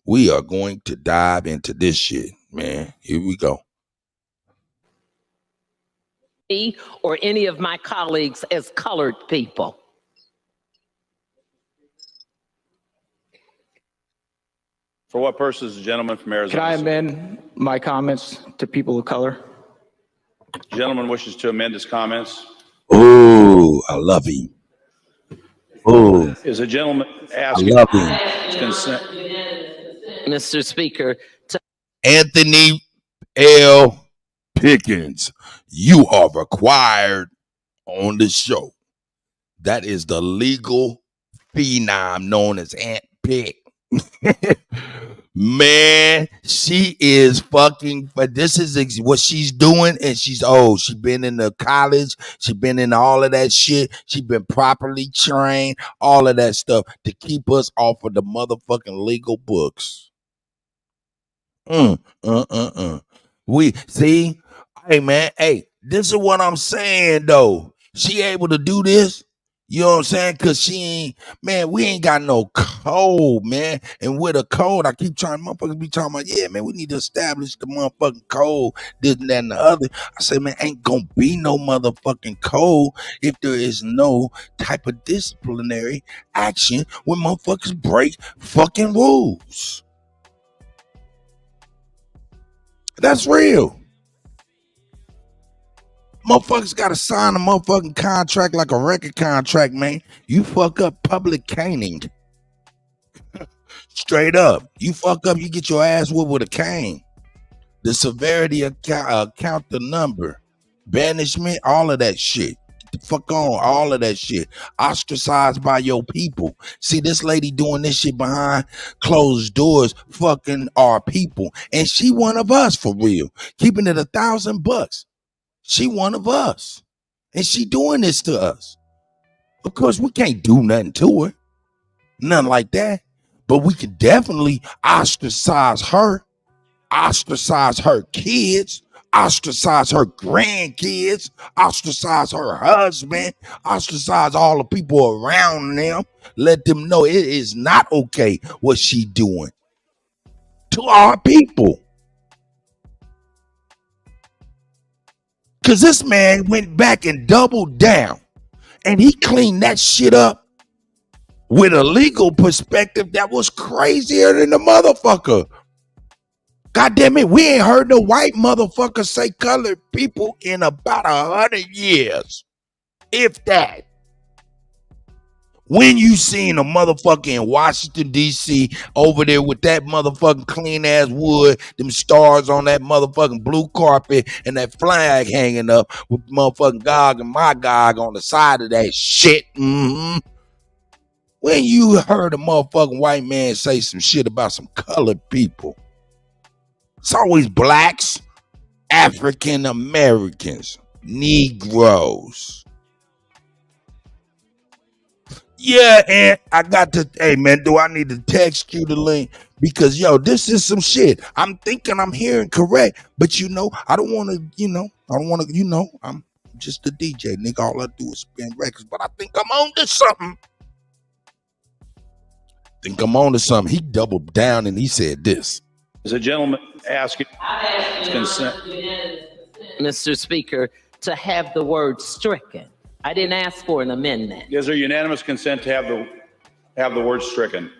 S1: We are going to dive into this shit, man. Here we go.
S9: Me or any of my colleagues as colored people.
S10: For what purposes, the gentleman from Arizona?
S8: Can I amend my comments to people of color?
S10: The gentleman wishes to amend his comments.
S1: Oh, I love him. Oh,
S10: Is the gentleman
S1: I
S10: asking
S1: love him.
S10: his consent?
S9: Mr. Speaker, to
S1: Anthony L. Pickens, you are required on the show. That is the legal phenom known as Aunt Pick. Man, she is fucking, but this is what she's doing, and she's old. She been in the college, she been in all of that shit, she been properly trained, all of that stuff to keep us off of the motherfucking legal books. We see, hey man, hey, this is what I'm saying though. She able to do this, you know what I'm saying? Cause she ain't, man, we ain't got no code, man. And with a code, I keep trying, motherfuckers be talking about, yeah, man, we need to establish the motherfucking code, this and that and the other. I say, man, ain't gonna be no motherfucking code if there is no type of disciplinary action when motherfuckers break fucking rules. That's real. Motherfuckers gotta sign a motherfucking contract like a record contract, man. You fuck up, public caning. Straight up. You fuck up, you get your ass whooped with a cane. The severity count the number. Banishment, all of that shit. Get the fuck on, all of that shit. Ostracized by your people. See, this lady doing this shit behind closed doors, fucking our people. And she one of us, for real. Keeping it $1,000. She one of us. And she doing this to us. Of course, we can't do nothing to her. Nothing like that. But we can definitely ostracize her kids, ostracize her grandkids, ostracize her husband, ostracize all the people around them. Let them know it is not okay what she doing to our people. Because this man went back and doubled down. And he cleaned that shit up with a legal perspective that was crazier than the motherfucker. God damn it, we ain't heard no white motherfucker say colored people in about 100 years. If that. When you seen a motherfucker in Washington, D.C. over there with that motherfucking clean ass wood, them stars on that motherfucking blue carpet and that flag hanging up with motherfucking Gog and Magog on the side of that shit. When you heard a motherfucking white man say some shit about some colored people, it's always blacks, African Americans, Negroes. Yeah, and I got to, hey man, do I need to text you the link? Because yo, this is some shit. I'm thinking I'm hearing correct, but I don't want to, I'm just a DJ, nigga. All I do is spin records, but I think I'm on to something. He doubled down and he said this.
S10: As a gentleman asking consent.
S9: Mr. Speaker, to have the word stricken. I didn't ask for an amendment.
S10: Is there unanimous consent to have the word stricken?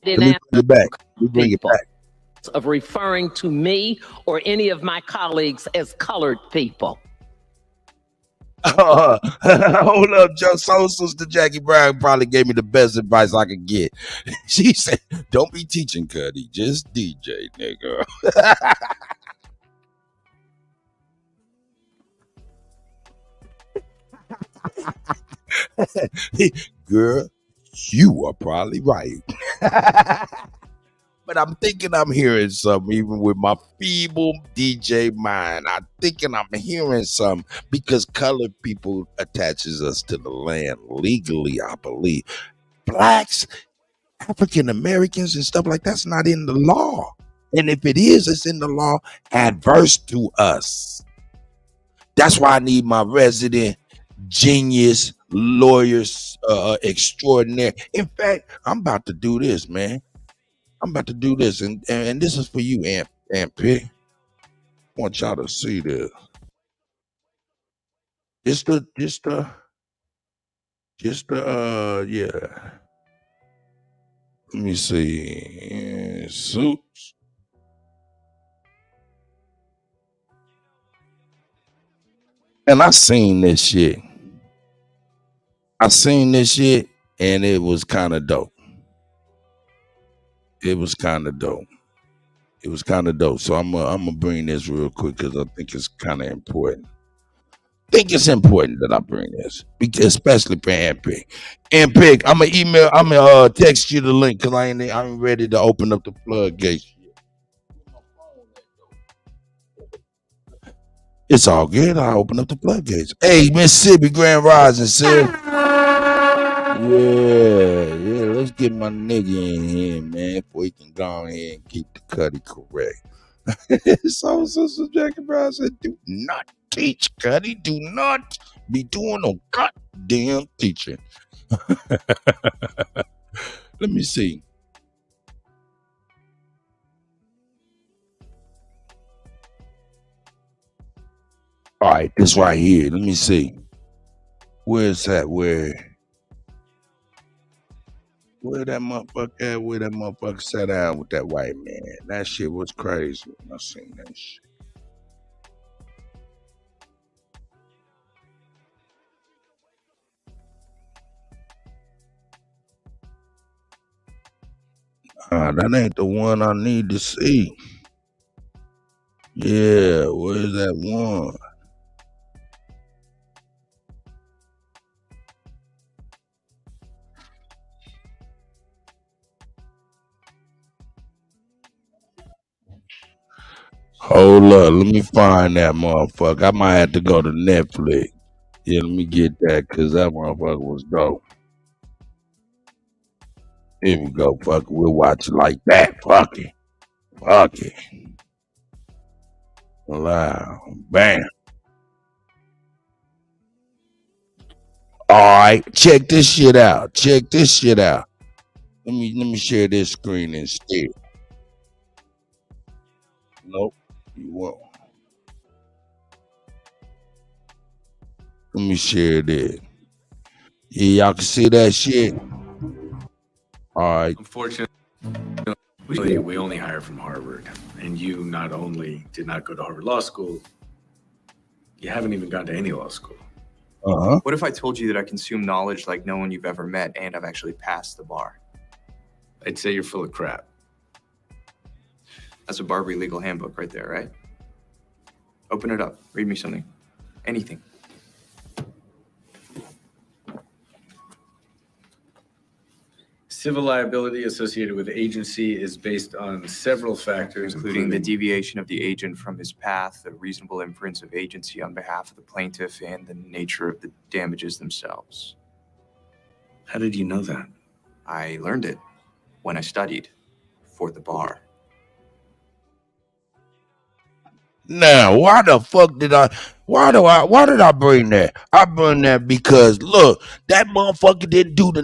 S9: I didn't
S1: Bring it back.
S9: Of referring to me or any of my colleagues as colored people.
S1: Hold up, Joe. Sister Jackie Brown probably gave me the best advice I could get. She said, "Don't be teaching, Kutty. Just DJ, nigga." Girl, you are probably right. But I'm thinking I'm hearing something, even with my feeble DJ mind. I'm thinking I'm hearing something because colored people attaches us to the land legally, I believe. Blacks, African Americans and stuff like that's not in the law. And if it is, it's in the law adverse to us. That's why I need my resident genius lawyers extraordinaire. In fact, I'm about to do this, man. I'm about to do this, and this is for you, Aunt P. I want y'all to see this. Yeah. Let me see. Suits. And I seen this shit. And it was kind of dope. It was kind of dope. So I'm gonna bring this real quick because I think it's kind of important. I think it's important that I bring this, because especially for Handpick. Handpick, I'm gonna text you the link because I'm ready to open up the floodgates. It's all good. I'll open up the floodgates. Hey, Mississippi Grand Rising, sir. Yeah. Let's get my nigga in here, man, before he can go ahead and keep the Kutty correct. So Sister Jackie Brown said, do not teach, Kutty. Do not be doing no goddamn teaching. Let me see. All right, this right here. Let me see. Where's that? Where that motherfucker at? Where that motherfucker sat down with that white man? That shit was crazy when I seen that shit. That ain't the one I need to see. Yeah, where's that one? Hold up, let me find that motherfucker. I might have to go to Netflix. Yeah, let me get that, because that motherfucker was dope. Here we go, fuck it. We'll watch it like that. Fuck it. Wow. Bam. Alright, check this shit out. Let me share this screen instead. Nope, you won't. Let me share this. Yeah, y'all can see that shit. Alright.
S11: Unfortunately, we only hire from Harvard, and you not only did not go to Harvard Law School, you haven't even gone to any law school.
S12: What if I told you that I consume knowledge like no one you've ever met, and I've actually passed the bar?
S11: I'd say you're full of crap.
S12: That's a Barbary legal handbook right there, right? Open it up. Read me something. Anything.
S11: Civil liability associated with agency is based on several factors,
S12: including the deviation of the agent from his path, the reasonable inference of agency on behalf of the plaintiff, and the nature of the damages themselves.
S11: How did you know that?
S12: I learned it when I studied for the bar.
S1: Now, why did I bring that? I bring that because look, that motherfucker didn't do the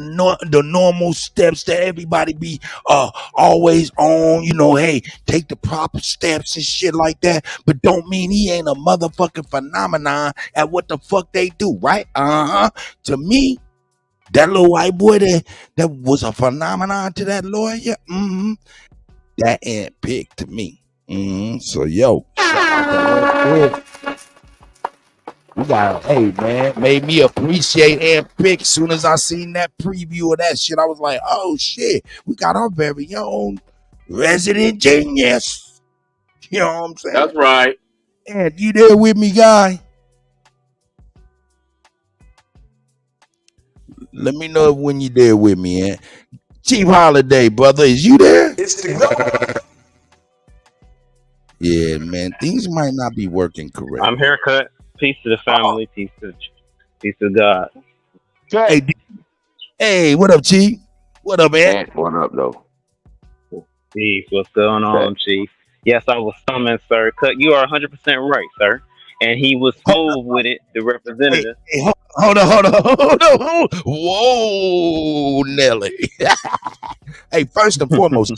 S1: normal steps that everybody be always on, hey, take the proper steps and shit like that, but don't mean he ain't a motherfucking phenomenon at what the fuck they do, right? To me, that little white boy that was a phenomenon to that lawyer, that ain't picked to me. So yo, we got, hey man, made me appreciate Handpick. Soon as I seen that preview of that shit, I was like, oh shit, we got our very own resident genius. You know what I'm saying?
S13: That's right.
S1: And you there with me, guy? Let me know when you there with me, Chief Holiday, brother, is you there?
S2: It's the go.
S1: Yeah, man, things might not be working correct.
S13: I'm Haircut. Peace to the family. Peace to God.
S1: Hey, what up, Chief? What up, man?
S14: What up, though?
S13: Chief, what's going on, Chief? Yes, I was summoned, sir. Cut, you are 100% right, sir. And he was smooth with it, the representative.
S1: Hey, hold on. Whoa, Nelly. Hey, first and foremost,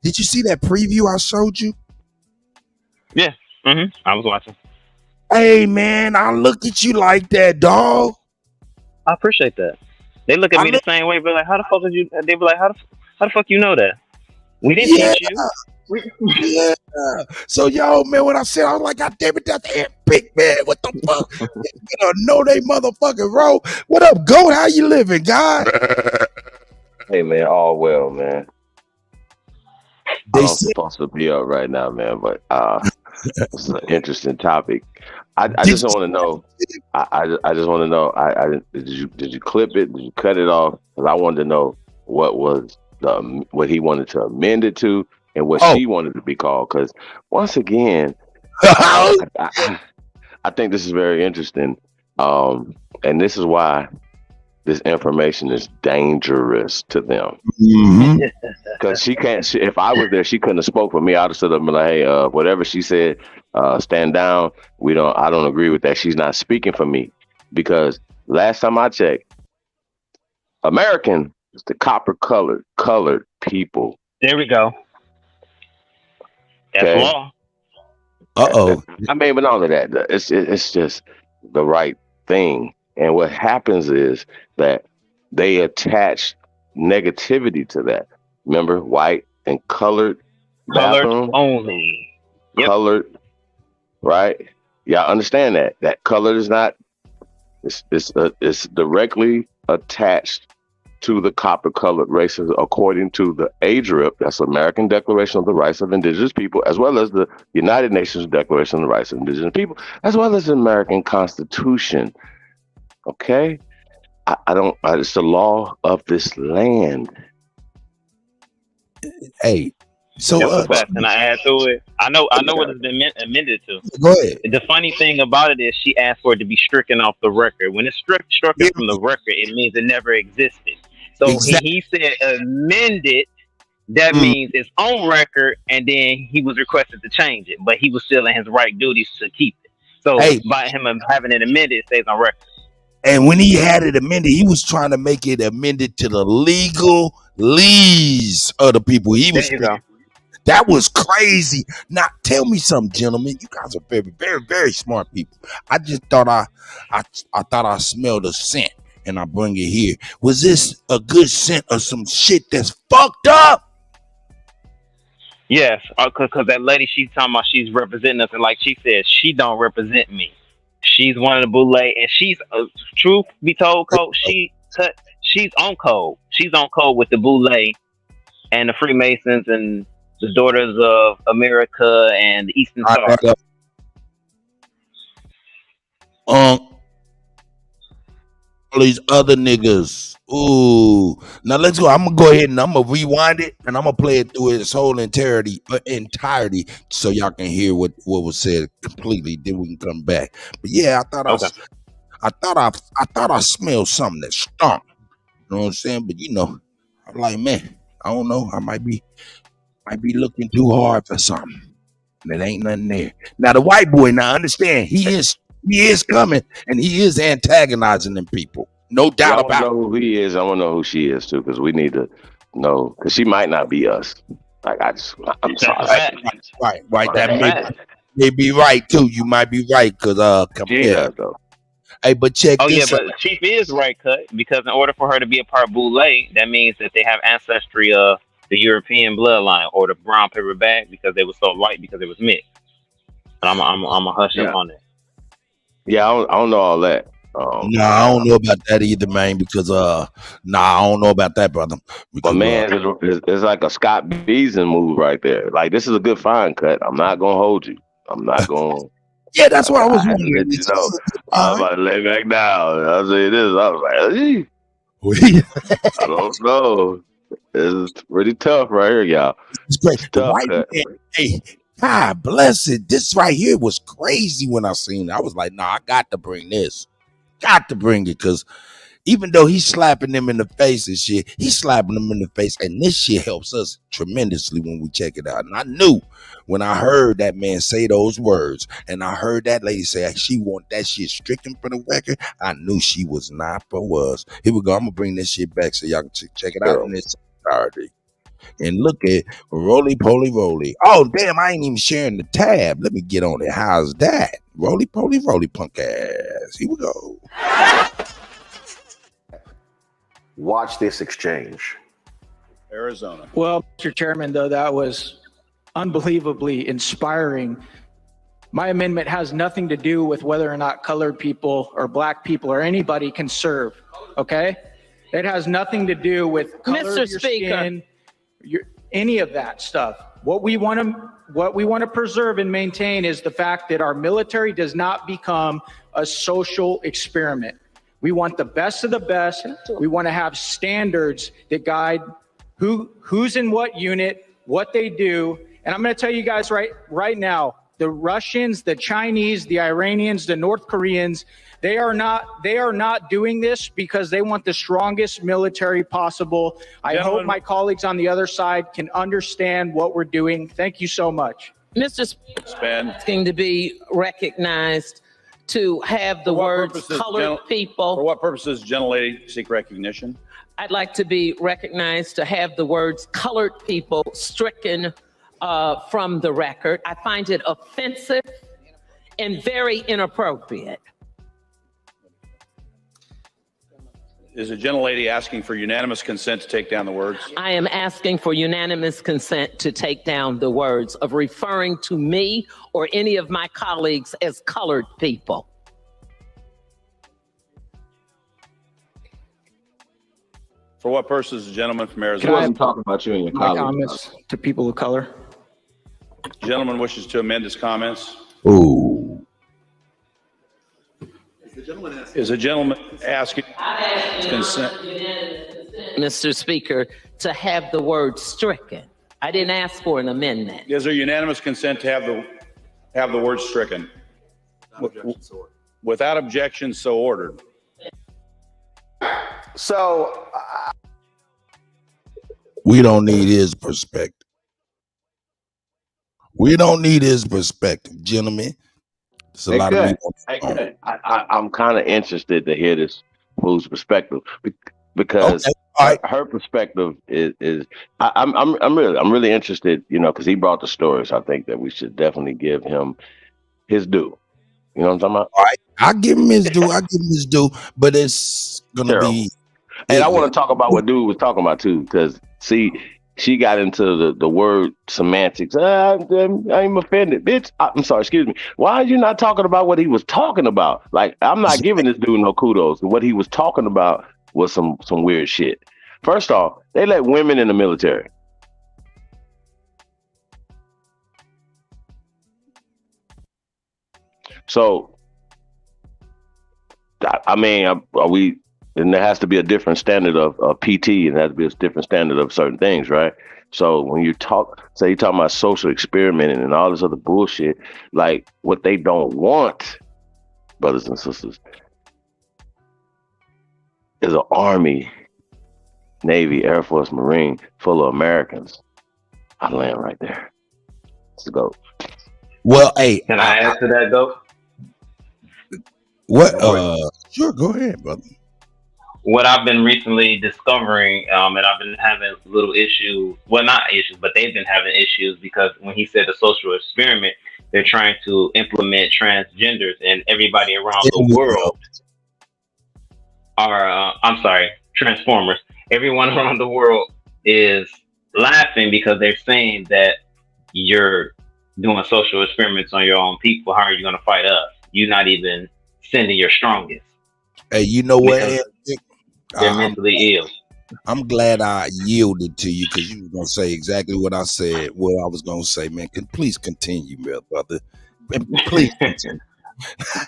S1: did you see that preview I showed you?
S13: Yeah, I was watching.
S1: Hey, man, I look at you like that, dog.
S13: I appreciate that. They look at me the same way, but like, how the fuck did you? They be like, how the fuck you know that? We didn't teach you.
S1: Yeah. So, yo, man, when I said, I was like, God damn it, that's Handpick, man. What the fuck? Know they motherfucking roll. What up, Goat? How you living, guy?
S14: Hey, man, all well, man.
S1: They
S14: I'm supposed to be up right now, man, but it's an interesting topic. I just want to know. I just want to know. Did you clip it? Did you cut it off? Because I wanted to know what he wanted to amend it to and what she wanted to be called. Because once again, I think this is very interesting, and this is why this information is dangerous to them. Because she can't. If I was there, she couldn't have spoke for me. I'd have stood up and been like, "Hey, whatever she said, stand down. I don't agree with that. She's not speaking for me." Because last time I checked, American is the colored people.
S13: There we go. That's law.
S14: I mean, but not only that, it's just the right thing. And what happens is that they attach negativity to that. Remember, white and colored bathroom
S13: only.
S14: Yep. Colored, right? Y'all understand that? That colored is not. It's directly attached to the copper-colored races, according to the ADRIP, that's American Declaration of the Rights of Indigenous People, as well as the United Nations Declaration of the Rights of Indigenous People, as well as the American Constitution. Okay, I don't. It's the law of this land.
S1: Hey, so
S13: can I add to it? I know what it's been amended to.
S1: Go ahead.
S13: The funny thing about it is she asked for it to be stricken off the record. When it's struck from the record, it means it never existed. So he said amended. That means it's on record, and then he was requested to change it, but he was still in his right duties to keep it. So by him having it amended, it stays on record.
S1: And when he had it amended, he was trying to make it amended to the legal lease of the people. He was. That was crazy. Now, tell me something, gentlemen. You guys are very, very, very smart people. I just thought I thought I smelled a scent, and I bring it here. Was this a good scent or some shit that's fucked up?
S13: Yes, because that lady she's talking about, she's representing us, and like she said, she don't represent me. She's one of the boule, and she's truth be told, Coach. She's on code. She's on code with the boule and the Freemasons and the Daughters of America and the Eastern Star.
S1: All these other niggas. Ooh. Now let's go. I'm gonna go ahead and I'm gonna rewind it and I'm gonna play it through its whole entirety so y'all can hear what was said completely. Then we can come back. But yeah, I thought I smelled something that stunk. You know what I'm saying? But I'm like, man, I don't know. I might be looking too hard for something. And it ain't nothing there. Now the white boy, now understand, he is coming and he is antagonizing them people. No doubt about it. I
S14: don't know who he is. I want to know who she is too, because we need to know, because she might not be us. Like I'm sorry.
S1: Right. That may be right too. You might be right, because come here though. Hey, but check this out.
S13: But Chief is right, Cut, because in order for her to be a part of Boule, that means that they have ancestry of the European bloodline or the brown paper bag, because they were so light because it was mixed. But I'm a hush up on that.
S14: Yeah, I don't know all that.
S1: I don't know about that either, man, because I don't know about that, brother. Because,
S14: but man, it's like a Scott Beason move right there. Like, this is a good find, Cut. I'm not gonna hold you. I'm not gonna.
S1: Yeah, that's what I was wondering.
S14: I'm about to lay back down. I'll say this. I was like, I don't know. It's pretty tough right here, y'all.
S1: It's great. Tough, hey, God bless it. This right here was crazy when I seen it. I was like, I got to bring this. Got to bring it, because even though he's slapping them in the face and shit, he's slapping them in the face, and this shit helps us tremendously when we check it out. And I knew when I heard that man say those words, and I heard that lady say she want that shit stricken for the record, I knew she was not for us. Here we go. I'm gonna bring this shit back so y'all can check it out in its entirety. And look at Roly Poly Roly. Oh, damn, I ain't even sharing the tab. Let me get on it. How's that? Roly Poly Roly, punk ass. Here we go.
S15: Watch this exchange.
S8: Arizona. Well, Mr. Chairman, though, that was unbelievably inspiring. My amendment has nothing to do with whether or not colored people or black people or anybody can serve, okay? It has nothing to do with color of your skin, any of that stuff. What we want to preserve and maintain is the fact that our military does not become a social experiment. We want the best of the best. We want to have standards that guide who's in what unit, what they do. And I'm going to tell you guys right now, the Russians, the Chinese, the Iranians, the North Koreans, they are not doing this because they want the strongest military possible. I hope my colleagues on the other side can understand what we're doing. Thank you so much.
S9: Mr. Speaker, asking to be recognized to have the words colored people.
S10: For what purposes does the gentlelady seek recognition?
S9: I'd like to be recognized to have the words colored people stricken from the record. I find it offensive and very inappropriate.
S10: Is the gentlelady asking for unanimous consent to take down the words?
S9: I am asking for unanimous consent to take down the words of referring to me or any of my colleagues as colored people.
S10: For what purposes, the gentleman from Arizona?
S14: He wasn't talking about you and your
S8: My
S14: colleagues.
S8: comments to people of color.
S10: The gentleman wishes to amend his comments.
S1: Ooh.
S10: Is the gentleman asking consent?
S9: Mr. Speaker, to have the word stricken. I didn't ask for an amendment.
S10: Is there unanimous consent to have the word stricken? Without objection, so ordered.
S15: So
S1: We don't need his perspective. We don't need his perspective, gentlemen. It's a lot of people.
S14: I'm kind of interested to hear this fool's perspective because her perspective is I'm really interested, you know, because he brought the stories. I think that we should definitely give him his due. You know what I'm talking about?
S1: All right, I give him his due. I give him his due, but it's gonna be.
S14: And I want to talk about what dude was talking about too, because see, she got into the word semantics. I'm offended, bitch. I'm sorry, excuse me. Why are you not talking about what he was talking about? Like, I'm not giving this dude no kudos. What he was talking about was some weird shit. First off, they let women in the military. So, I mean, are we? And there has to be a different standard of PT, and there has to be a different standard of certain things, right? So when you say you're talking about social experimenting and all this other bullshit, like what they don't want, brothers and sisters, is an Army, Navy, Air Force, Marine full of Americans. I land right there. Let's go.
S1: Well, hey,
S13: can I answer that though?
S1: What? Sure, go ahead, brother.
S13: What I've been recently discovering, and I've been having little issues, well, not issues, but they've been having issues because when he said a social experiment, they're trying to implement transgenders, and everybody around the world are, transformers. Everyone around the world is laughing because they're saying that you're doing social experiments on your own people. How are you going to fight us? You're not even sending your strongest.
S1: Hey, you know what?
S13: They're mentally ill.
S1: I'm glad I yielded to you because you were gonna say exactly what I said. What I was gonna say, man. Please continue, brother. Please continue.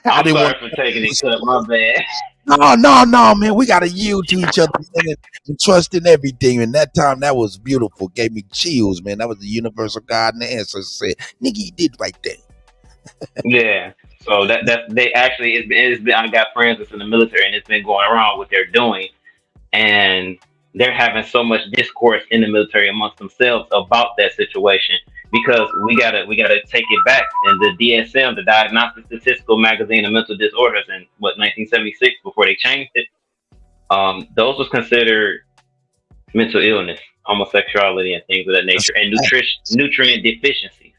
S13: I'm sorry for taking it, cut. My bad.
S1: No, man. We gotta yield to each other and trust in everything. And that time, that was beautiful. Gave me chills, man. That was the universal God and the ancestors said, "Nigga, you did right there."
S13: Yeah. So they actually it's been I got friends that's in the military and it's been going around what they're doing, and they're having so much discourse in the military amongst themselves about that situation because we gotta take it back. And the DSM, the Diagnostic Statistical Magazine of Mental Disorders, in 1976 before they changed it, those was considered mental illness, homosexuality, and things of that nature, and nutrient deficiencies.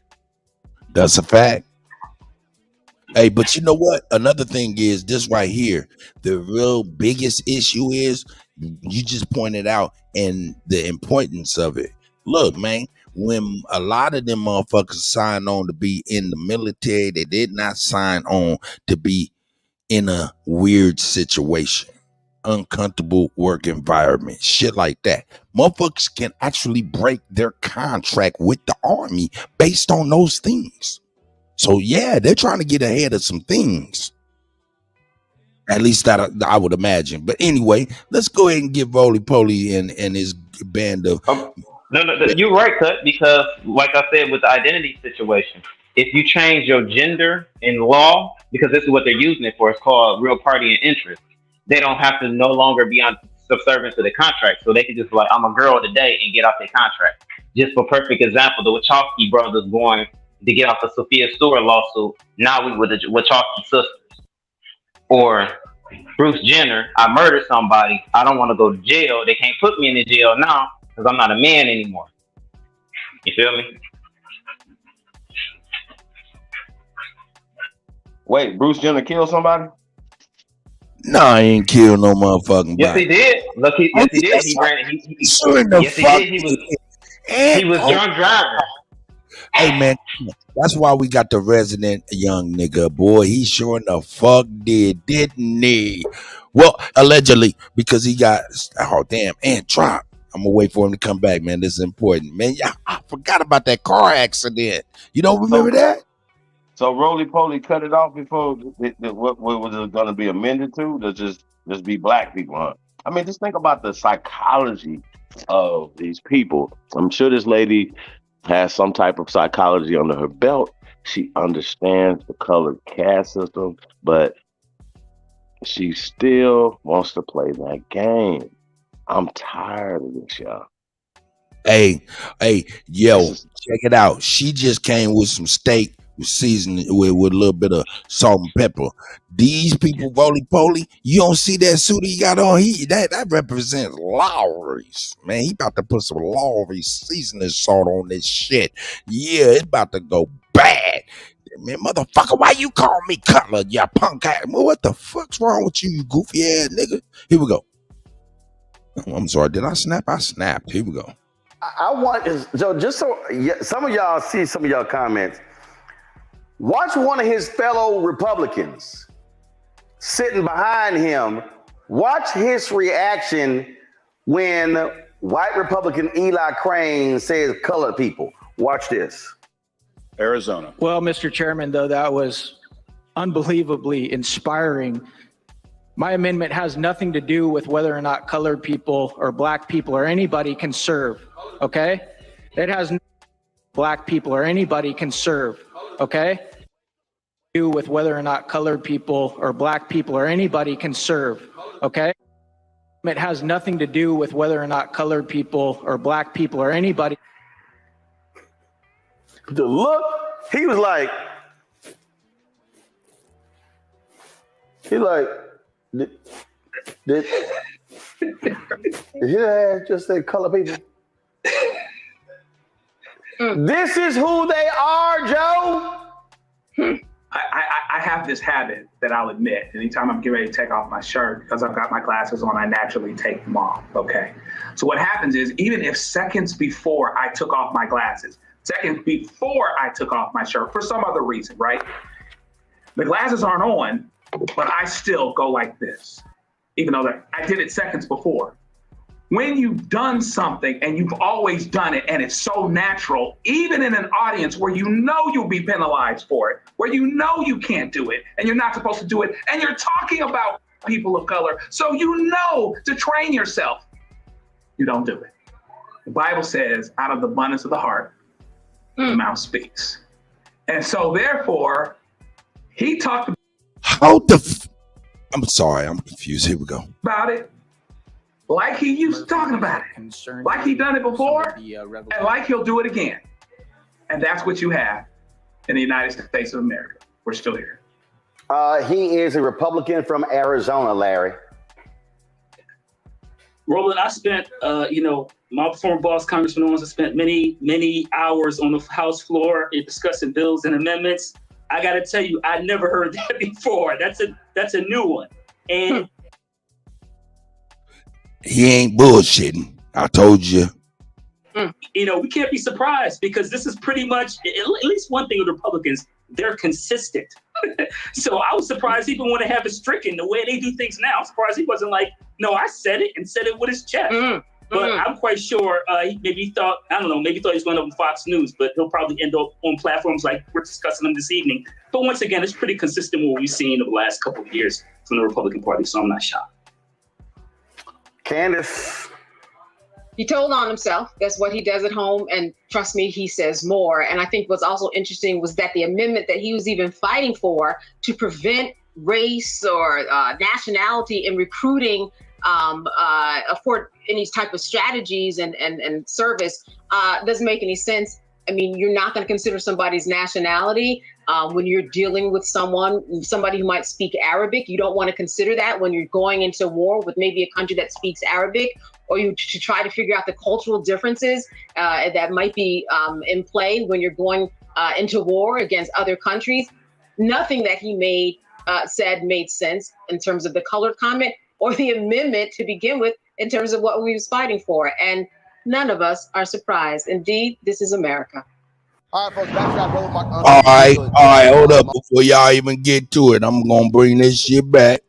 S1: That's a fact. Hey, but you know what? Another thing is this right here. The real biggest issue is you just pointed out and the importance of it. Look, man, when a lot of them motherfuckers signed on to be in the military, they did not sign on to be in a weird situation. uncomfortable work environment, shit like that. Motherfuckers can actually break their contract with the army based on those things. So yeah, they're trying to get ahead of some things. At least that I would imagine. But anyway, let's go ahead and give Roly Poly and his band of.
S13: No, you're right, Cut, because like I said with the identity situation, if you change your gender in law, because this is what they're using it for, it's called real party and interest, they don't have to no longer be on subservient to the contract. So they can just be like, I'm a girl today and get off their contract. Just for perfect example, the Wachowski brothers going to get off the Sophia Stewart lawsuit. Now we with the Wachowski sisters. Or Bruce Jenner, I murdered somebody. I don't want to go to jail. They can't put me in the jail now because I'm not a man anymore. You feel me?
S14: Wait, Bruce Jenner killed somebody?
S1: No, he ain't killed no motherfucking body.
S13: Yes, he did. Look, yes, he did. He ran.
S1: Sure the
S13: yes,
S1: fuck
S13: he did. He was drunk driving.
S1: Hey man, that's why we got the resident young nigga, boy. He sure in the fuck did, didn't he? Well, allegedly, because he got and dropped. I'm gonna wait for him to come back, man. This is important, man. Yeah, I forgot about that car accident. You don't remember that?
S14: So Roly Poly cut it off before what was it going to be amended to? To just be black people, huh? I mean, just think about the psychology of these people. I'm sure this lady has some type of psychology under her belt. She understands the colored caste system, but she still wants to play that game. I'm tired of this, y'all.
S1: Hey, yo, check it out. She just came with some steak seasoned with a little bit of salt and pepper. These people, Roly Poly, you don't see that suit he got on? That represents Lowry's. Man, he about to put some Lowry's seasoning salt on this shit. Yeah, it's about to go bad. Man, motherfucker, why you call me Cutler, you punk ass? What the fuck's wrong with you, you goofy ass nigga? Here we go. I'm sorry, did I snap? I snapped. Here we go.
S15: I want some of y'all see some of y'all comments. Watch one of his fellow Republicans sitting behind him. Watch his reaction when white Republican Eli Crane says colored people. Watch this.
S10: Arizona.
S8: Well, Mr. Chairman, though, that was unbelievably inspiring. My amendment has nothing to do with whether or not colored people or black people or anybody can serve, okay? It has black people or anybody can serve, okay? Do with whether or not colored people or black people or anybody can serve, okay? It has nothing to do with whether or not colored people or black people or anybody.
S15: The look, he was like, did you just say color people? This is who they are, Joe.
S16: I have this habit that I'll admit. Anytime I'm getting ready to take off my shirt, because I've got my glasses on, I naturally take them off, okay? So what happens is, even if seconds before I took off my glasses, seconds before I took off my shirt, for some other reason, right? The glasses aren't on, but I still go like this, even though I did it seconds before. When you've done something and you've always done it and it's so natural, even in an audience where you know you'll be penalized for it, where you know you can't do it and you're not supposed to do it, and you're talking about people of color, so you know to train yourself, you don't do it. The Bible says, out of the abundance of the heart, the mouth speaks. And so therefore, he talked
S1: I'm sorry, I'm confused. Here we go.
S16: about it like he used to talking about it, like he done it before, and like he'll do it again. And that's what you have in the United States of America. We're still here.
S15: He is a Republican from Arizona, Larry.
S17: Roland, I spent, my former boss, Congressman Owens, I spent many hours on the House floor discussing bills and amendments. I got to tell you, I never heard that before. That's a new one. And
S1: he ain't bullshitting. I told you.
S17: We can't be surprised, because this is pretty much, at least one thing with Republicans, they're consistent. So I was surprised he even want to have it stricken the way they do things now. I'm surprised he wasn't like, no, I said it and said it with his chest. But I'm quite sure maybe thought he was going up on Fox News, but he'll probably end up on platforms like we're discussing them this evening. But once again, it's pretty consistent with what we've seen over the last couple of years from the Republican Party, so I'm not shocked.
S15: Candace.
S18: He told on himself. That's what he does at home. And trust me, he says more. And I think what's also interesting was that the amendment that he was even fighting for to prevent race or nationality in recruiting for any type of strategies and service doesn't make any sense. I mean, you're not going to consider somebody's nationality when you're dealing with somebody who might speak Arabic. You don't want to consider that when you're going into war with maybe a country that speaks Arabic, or you to try to figure out the cultural differences that might be in play when you're going into war against other countries. Nothing that he said made sense in terms of the colored comment or the amendment to begin with in terms of what we was fighting for. And none of us are surprised. Indeed, this is America.
S2: All right, folks, backtrack, bro.
S1: All right, hold up before y'all even get to it. I'm gonna bring this shit back.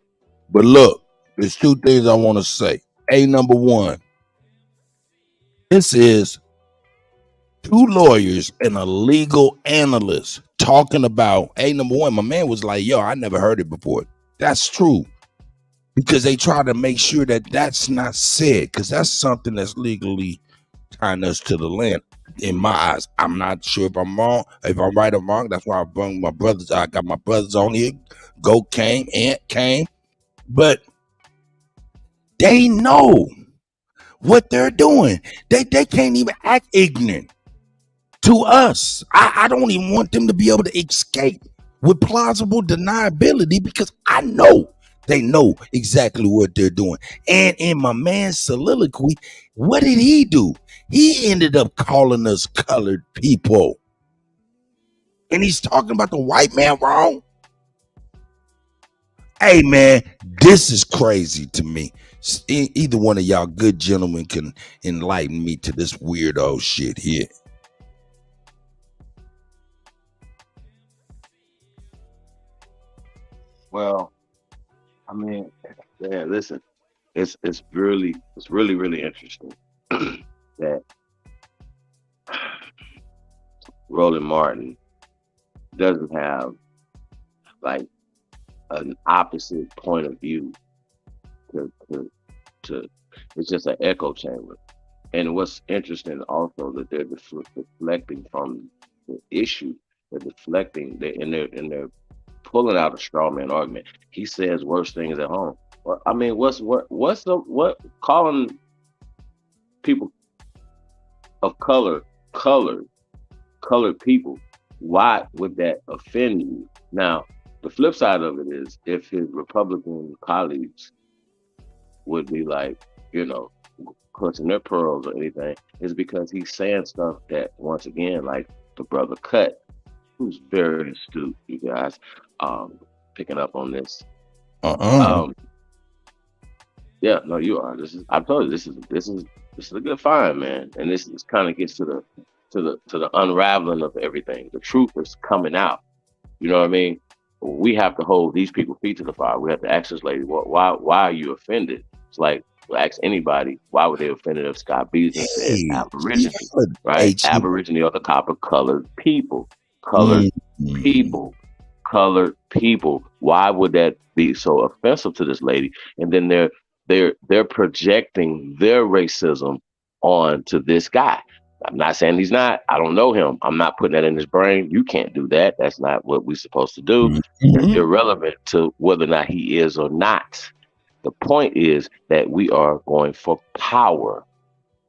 S1: But look, there's two things I want to say. Number one, this is two lawyers and a legal analyst talking about. Number one, my man was like, "Yo, I never heard it before." That's true, because they try to make sure that that's not said, because that's something that's legally tying us to the land. In my eyes, I'm not sure if I'm wrong, if I'm right or wrong. That's why I bring my brothers. I got my brothers on here. Go came, Ant came, but they know what they're doing. They can't even act ignorant to us. I don't even want them to be able to escape with plausible deniability, because I know they know exactly what they're doing. And in my man's soliloquy, what did he do? He ended up calling us colored people. And he's talking about the white man wrong. Hey, man, this is crazy to me. Either one of y'all good gentlemen can enlighten me to this weirdo shit here.
S14: Well, I mean, yeah, listen, it's really interesting that Roland Martin doesn't have like an opposite point of view to it's just an echo chamber. And what's interesting also that they're deflecting from the issue. They're deflecting, and they're pulling out a straw man argument. He says worse things at home. Well, I mean, what calling people of color colored people? Why would that offend you? Now, the flip side of it is, if his Republican colleagues would be like, clutching their pearls or anything, is because he's saying stuff that, once again, like the brother Kutt, who's very astute, you guys, picking up on this. Yeah, no, you are. I told you, this is a good find, man. And this kind of gets to the unraveling of everything. The truth is coming out. You know what I mean? We have to hold these people's feet to the fire. We have to ask this lady, why are you offended? It's like, ask anybody, why were they offended if Scott Beasley said Aborigine, right? Aborigine are the colored people. Colored people. Why would that be so offensive to this lady? And then they're projecting their racism onto this guy. I'm not saying he's not. I don't know him. I'm not putting that in his brain. You can't do that. That's not what we're supposed to do. It's irrelevant to whether or not he is or not. The point is that we are going for power,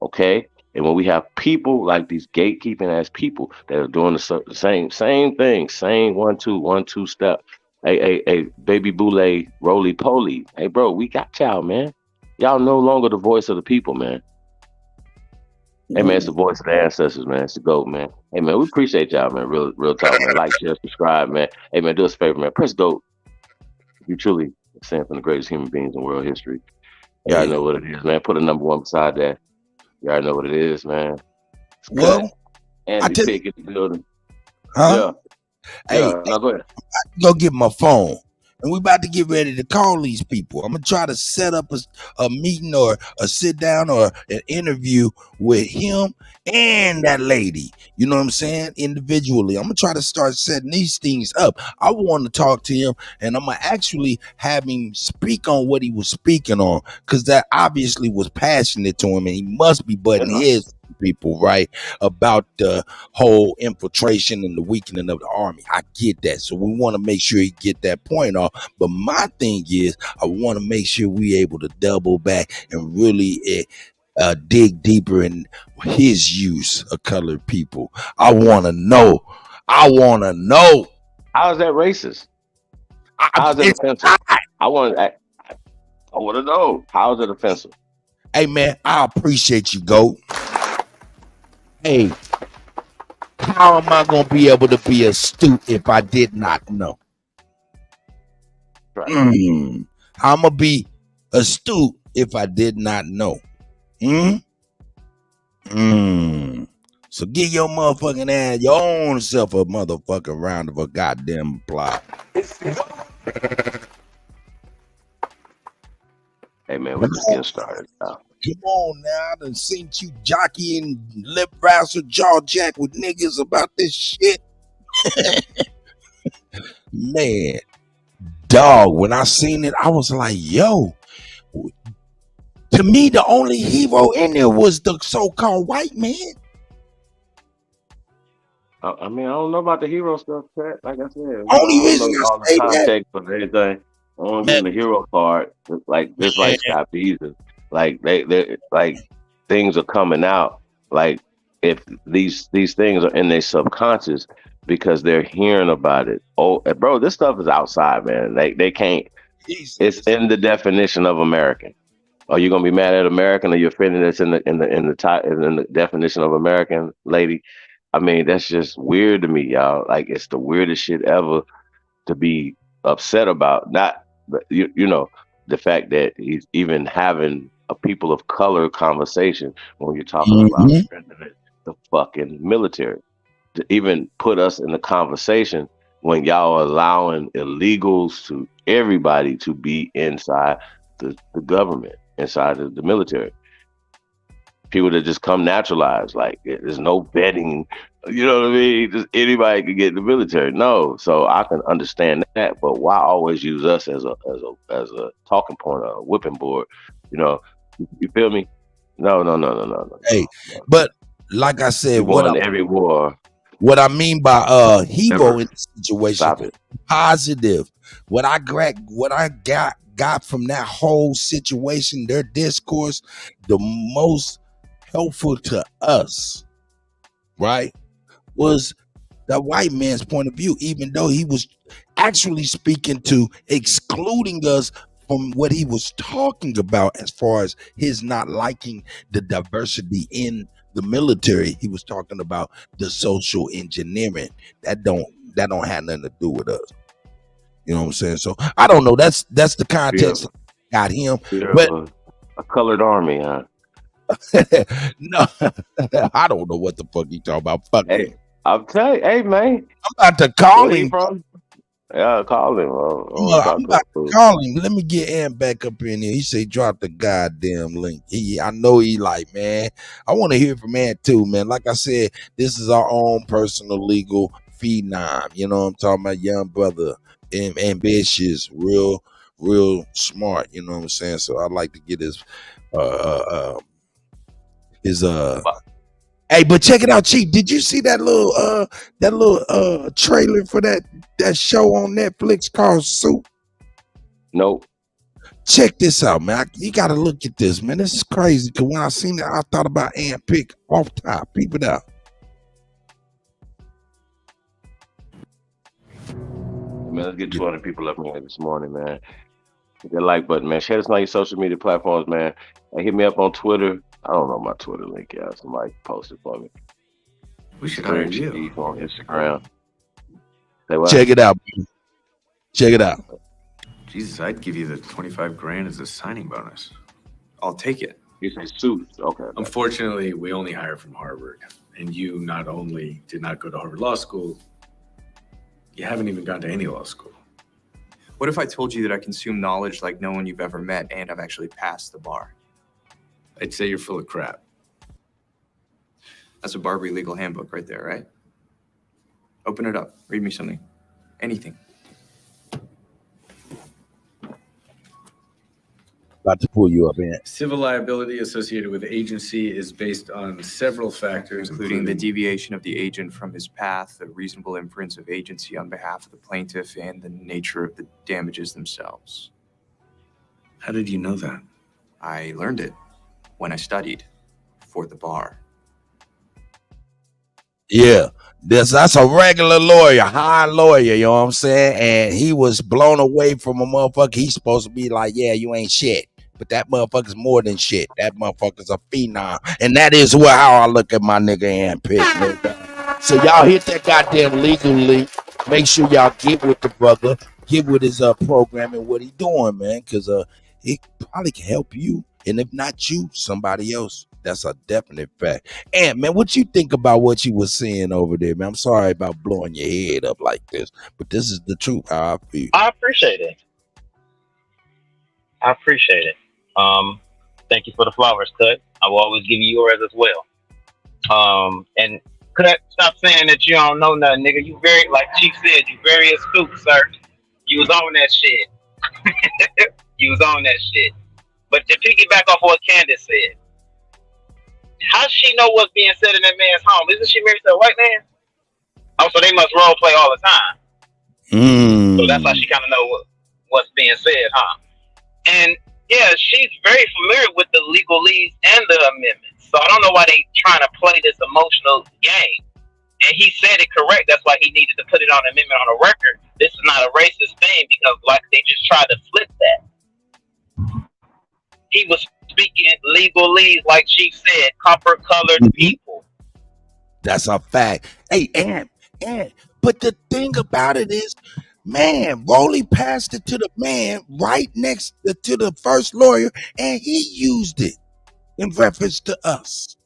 S14: okay? And when we have people like these gatekeeping ass people that are doing the same thing, same 1 2 step. Hey, baby boule, roly poly. Hey, bro, we got y'all, man. Y'all no longer the voice of the people, man. Hey, man, it's the voice of the ancestors, man. It's the GOAT, man. Hey, man, we appreciate y'all, man. Real talk, man. Like, share, subscribe, man. Hey, man, do us a favor, man. Press GOAT. You truly stand from the greatest human beings in world history. You already know what it is, man. Put a number 1 beside that. You already know what it is, man. It's
S1: well,
S14: and the pick in the building.
S1: Huh? Hey,
S14: no, go ahead.
S1: Go get my phone. And we about to get ready to call these people. I'm gonna try to set up a meeting or a sit down or an interview with him and that lady. You know what I'm saying? Individually. I'm gonna try to start setting these things up. I want to talk to him, and I'm gonna actually have him speak on what he was speaking on, because that obviously was passionate to him, and he must be butting heads with people, right? About the whole infiltration and the weakening of the army. I get that. So we want to make sure he get that point off. But my thing is, I want to make sure we able to double back and really dig deeper in his use of colored people. I want to know.
S14: How is that racist? How is that offensive? I want to know. How is it offensive?
S1: Hey, man, I appreciate you, Goat. Hey, how am I going to be able to be astute if I did not know?
S14: Right.
S1: How I'm going to be astute if I did not know? So give your motherfucking ass, your own self, a motherfucking round of a goddamn applause.
S14: Hey, man, we're just getting started now.
S1: Come on now, I done seen you jockey and lip wrestle, jaw jack with niggas about this shit. Man, dog, when I seen it, I was like, yo. To me, the only hero in there was the so-called white man.
S14: I mean, I don't know about the hero stuff, Pat. Like I said,
S1: Only reason I
S14: all the
S1: say
S14: context of everything. I don't get in the hero part. Like just like Scott Beasley. Like they like things are coming out. Like if these things are in their subconscious because they're hearing about it. Oh, bro, this stuff is outside, man. They can't. It's in the definition of American. Are you gonna be mad at American? Are you offended? That's in the definition of American, lady. I mean, that's just weird to me, y'all. Like it's the weirdest shit ever to be upset about. Not, you know, the fact that he's even having a people of color conversation when you're talking about the fucking military. To even put us in the conversation when y'all are allowing illegals to everybody to be inside the government, inside of the military. People that just come naturalized, like there's no vetting, you know what I mean? Just anybody can get in the military. No, so I can understand that, but why always use us as a talking point, a whipping board? You know, you feel me? No.
S1: Hey, but like I said,
S14: every war.
S1: What I mean by hero in the situation, positive. What I got from that whole situation, their discourse, the most helpful to us, right, was the white man's point of view, even though he was actually speaking to excluding us from what he was talking about as far as his not liking the diversity in the military. He was talking about the social engineering that don't have nothing to do with us. You know what I'm saying? So I don't know. That's the context. Got him, but
S14: a colored army, huh?
S1: No, I don't know what the fuck you talking about. Fuck
S14: hey, I'm telling you, hey man,
S1: I'm about to call him.
S14: From? Yeah, call him.
S1: I'm about to call him. Let me get Ant back up in here. He say drop the goddamn link. I know he like, man. I want to hear from Ant too, man. Like I said, this is our own personal legal phenom. You know what I'm talking about? Young brother, ambitious, real smart. You know what I'm saying? So I'd like to get his hey, but check it out, Chief. Did you see that little trailer for that show on Netflix called Soup?
S14: Nope.
S1: Check this out, man. You gotta look at this, man. This is crazy. Cause when I seen it, I thought about Ant Pick off top. Peep it out.
S14: Man, let's get 200 people up here this morning, man. Hit that like button, man. Share us on your social media platforms, man. And hit me up on Twitter. I don't know my Twitter link, y'all. Somebody post it for me.
S11: We should hire you
S14: on Instagram. Say what?
S1: Check it out. Check it out.
S11: Jesus, I'd give you the 25 grand as a signing bonus. I'll take it.
S14: You say suits. Okay.
S11: Unfortunately, we only hire from Harvard. And you not only did not go to Harvard Law School, You haven't even gone to any law school.
S12: What if I told you that I consume knowledge like no one you've ever met and I've actually passed the bar?
S11: I'd say you're full of crap.
S12: That's a Barbary legal handbook right there, right? Open it up. Read me something. Anything.
S1: About to pull you up in.
S11: Civil liability associated with agency is based on several factors,
S12: Including the deviation of the agent from his path, the reasonable inference of agency on behalf of the plaintiff, and the nature of the damages themselves.
S11: How did you know that?
S12: I learned it when I studied for the bar.
S1: Yeah, that's a regular lawyer, high lawyer, you know what I'm saying? And he was blown away from a motherfucker. He's supposed to be like, yeah, you ain't shit. But that motherfucker's more than shit. That motherfucker's a phenom. And that is how I look at my nigga handpick. So y'all hit that goddamn legal link. Make sure y'all get with the brother. Get with his program and what he doing, man. Because it probably can help you. And if not you, somebody else. That's a definite fact. And man, what you think about what you was saying over there, man? I'm sorry about blowing your head up like this, but this is the truth, how I feel.
S13: I appreciate it. I appreciate it. Thank you for the flowers, Cut. I will always give you yours as well. And Cut, stop saying that you don't know nothing, nigga. You very, like Chief said, you very astute, sir. You was on that shit. You was on that shit. But to piggyback off what Candace said, how does she know what's being said in that man's home? Isn't she married to a white man? Oh, so they must role play all the time. So that's how she kind of know what's being said, huh? And yeah, she's very familiar with the legalese and the amendments. So I don't know why they trying to play this emotional game. And he said it correct. That's why he needed to put it on amendment on a record. This is not a racist thing because like they just tried to flip that. He was speaking legalese, like Chief said, copper-colored people.
S1: That's a fact. Hey, and but the thing about it is, man, Rolly passed it to the man right next to the first lawyer, and he used it in reference to us.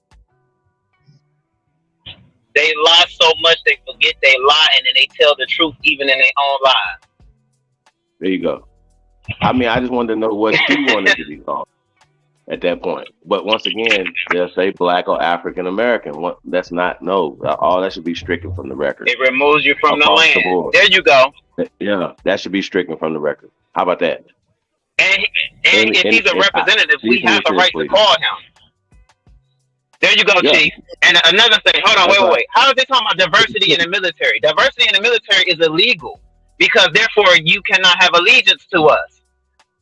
S13: They lie so much they forget they lie, and then they tell the truth even in their own lies.
S14: There you go. I mean, I just wanted to know what she wanted to be called at that point. But once again, they'll say black or African American. That's not, no. All that should be stricken from the record.
S13: It removes you from the land. There you go.
S14: Yeah, that should be stricken from the record. How about that?
S13: And if he's a representative, we have the right to call him. There you go, yeah. Chief. And another thing, hold on, wait. How is they talking about diversity in the military? Diversity in the military is illegal because therefore you cannot have allegiance to us.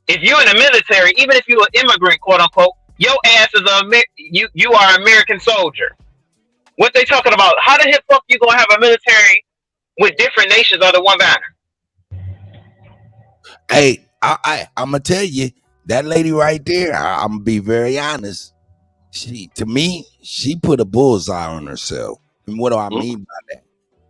S13: If you're in the military, even if you're an immigrant, quote unquote, your ass is you are an American soldier. What they talking about? How the hell fuck you gonna have a military with different nations under one banner?
S1: Hey, I'm gonna tell you that lady right there. I'm gonna be very honest. To me, she put a bullseye on herself. And what do I mean by that?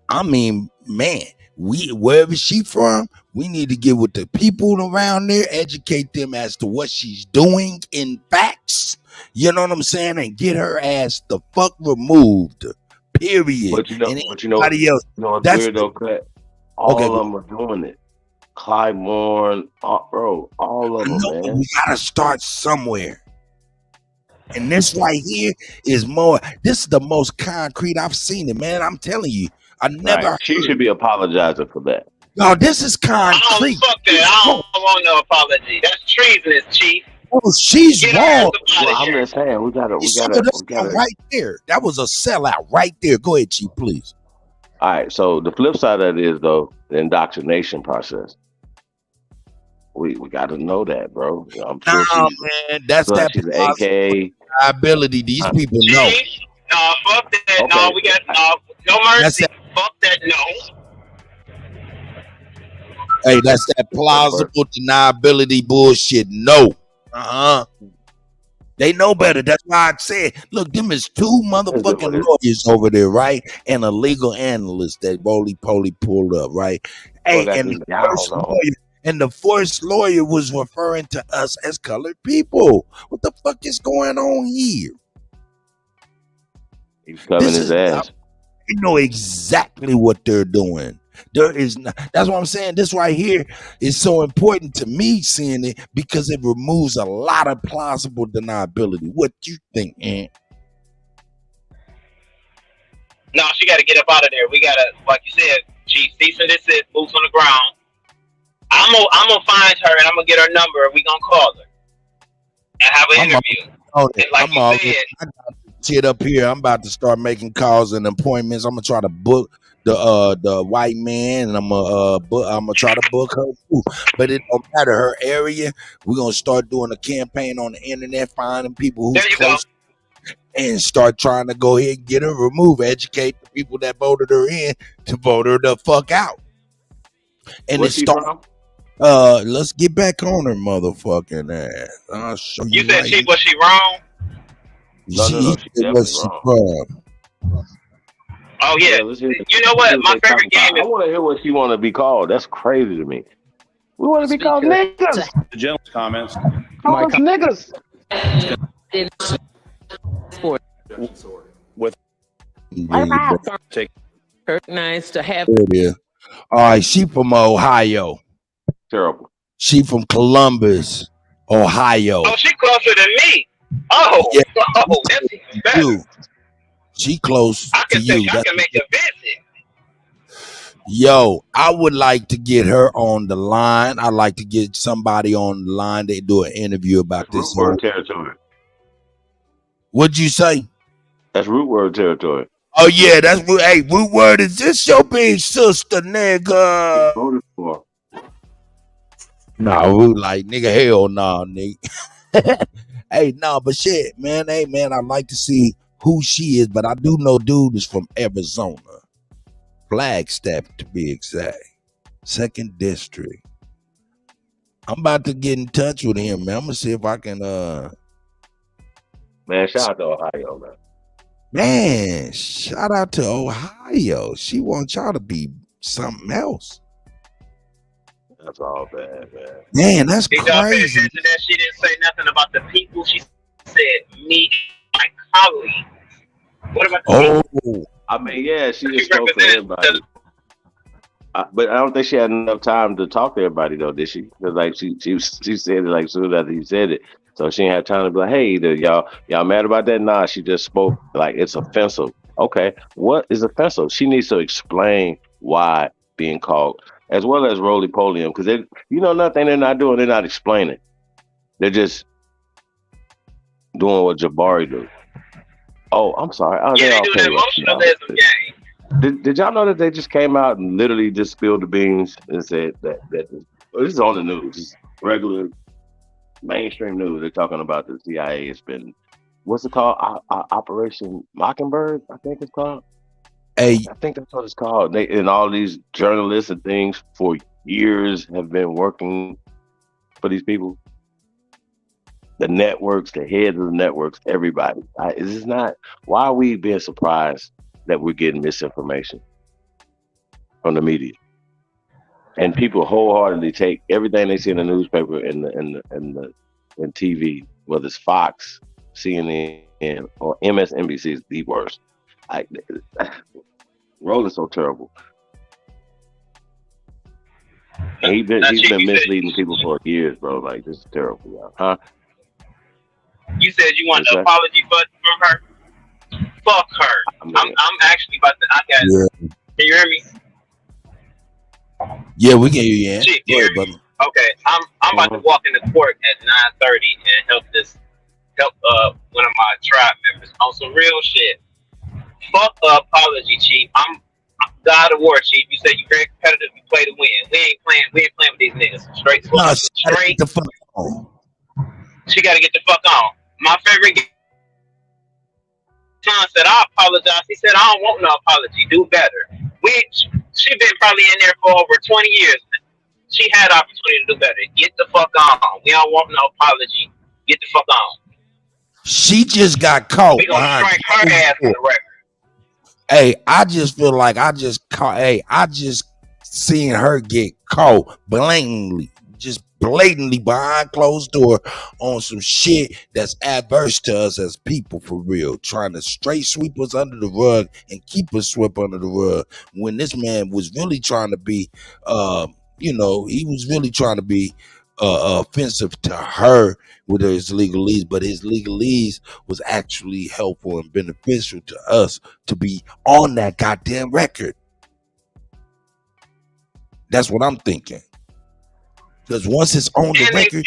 S1: I mean, man, wherever she from, we need to get with the people around there, educate them as to what she's doing in facts. You know what I'm saying? And get her ass the fuck removed. Period.
S14: But you know,
S1: else.
S14: It's weird though, Cut. All of them are doing it. Clyde Moore, bro, all of them, man.
S1: We gotta start somewhere. And this right here is more. This is the most concrete I've seen it, man. I'm telling you, I never.
S14: Right. She should be apologizing for that.
S1: No, this is concrete.
S13: Fuck that. I don't want no apology. That's treasonous, Chief.
S1: Oh, she's wrong.
S14: Well, I'm just saying, we gotta
S1: right there. That was a sellout right there. Go ahead, Chief, please.
S14: All right. So the flip side of it is though the indoctrination process. We got to know that, bro. You know, I'm sure
S1: man, that's that
S14: she's AK
S1: liability. These people know.
S13: No, fuck that. Okay. No, we got no mercy. Fuck that. No.
S1: Hey, that's that plausible deniability bullshit. No. They know better. That's why I said, look, them is two motherfucking lawyers over there, right? And a legal analyst that roly-poly pulled up, right? Hey, and the first lawyer was referring to us as colored people. What the fuck is going on here?
S14: He's covering his ass.
S1: They know exactly what they're doing. There is not. That's what I'm saying. This right here is so important to me, seeing it, because it removes a lot of plausible deniability. What you think, Aunt?
S13: No, she got to get up out of there. We got to, like you said, Chief, cease and desist, boots on the ground. I'm gonna find her and I'm gonna get her number and we gonna call her and have an interview. And like you said,
S1: I got shit up here. I'm about to start making calls and appointments. I'm gonna try to book the white man, and I'm gonna try to book her too. But it don't matter her area. We're gonna start doing a campaign on the internet, finding people who's close, and start trying to go ahead and get her removed. Educate the people that voted her in to vote her the fuck out. And it start. Let's get back on her motherfucking ass. I'll show you.
S13: You said Chief, was she wrong?
S14: No, she definitely wrong.
S13: Oh yeah. You know what? My favorite game is.
S14: I want to hear what she want to be called. That's crazy to me. We want to be called niggas.
S10: The gentleman's comments.
S14: Call us niggas.
S10: With
S9: nice to have.
S1: Yeah. All right, she from Ohio.
S14: Terrible.
S1: She from Columbus, Ohio.
S13: Oh, she closer than me. Oh,
S1: yeah.
S13: Oh, that's even better.
S1: She close
S13: I can
S1: to you.
S13: I can make a visit.
S1: Yo, I would like to get her on the line. I'd like to get somebody on the line. They do an interview about this.
S14: Root word territory.
S1: What'd you say?
S14: That's root word territory.
S1: Oh yeah, that's what. Hey, root word is this your big sister, nigga?
S14: Voted for.
S1: Nah, root like nigga, hell nah, nigga. Hey, nah, but shit, man. Hey, man, I'd like to see who she is, but I do know dude is from Arizona, Flagstaff to be exact, 2nd District. I'm about to get in touch with him, man. I'm gonna see if I can.
S14: Man, shout out to Ohio, man.
S1: Man, shout out to Ohio. She wants y'all to be something else.
S14: That's all bad, man.
S1: Man, that's
S13: Did y'all pay
S1: crazy.
S13: attention that she didn't say nothing about the people? She said me, my colleagues. What about the people?
S14: I mean, yeah, she just spoke for everybody. But I don't think she had enough time to talk to everybody, though, did she? Because like she said it like soon after he said it, so she didn't have time to be like, "Hey, y'all mad about that?" Nah, she just spoke like it's offensive. Okay, what is offensive? She needs to explain why being called, as well as roly-poly them, because nothing they're not doing, they're not explaining. They're just doing what Jabari do. Oh, I'm sorry. Oh,
S13: yeah, they do the emotionalism game.
S14: Did y'all know that they just came out and literally just spilled the beans and said that this is on the news, it's regular mainstream news. They're talking about the CIA has been, what's it called? Operation Mockingbird, I think it's called.
S1: Hey,
S14: I think that's what it's called. And all these journalists and things for years have been working for these people. The networks, the heads of the networks, everybody. Is this not? Why are we being surprised that we're getting misinformation from the media? And people wholeheartedly take everything they see in the newspaper and TV, whether it's Fox, CNN, or MSNBC is the worst. Roland's so terrible. And he's been misleading people for years, bro. Like, this is terrible, y'all. Huh?
S13: You said you want an apology from her? Fuck her. I'm actually about to.
S1: Yeah.
S13: Can you hear me?
S1: Yeah, we can hear you. Yeah.
S13: Shit,
S1: Go ahead, brother.
S13: Okay, I'm about to walk into court at 9:30 and help one of my tribe members on some real shit. Fuck the apology, Chief. I'm God of War, Chief. You said you very competitive. You play to win. We ain't playing with these niggas. Straight.
S1: The fuck on.
S13: She got to get the fuck on. My favorite game. Son said, I apologize. He said, I don't want no apology. Do better. She been probably in there for over 20 years. She had opportunity to do better. Get the fuck on. We don't want no apology. Get the fuck on.
S1: She just got caught.
S13: We gonna strike her ass on the record.
S1: Hey, I just feel like I just seen her get caught blatantly. just blatantly behind closed door on some shit that's adverse to us as people, for real, trying to straight sweep us under the rug and keep us swept under the rug, when this man was really trying to be he was really trying to be offensive to her with his legalese, but his legalese was actually helpful and beneficial to us to be on that goddamn record. That's what I'm thinking. Because once it's on the record,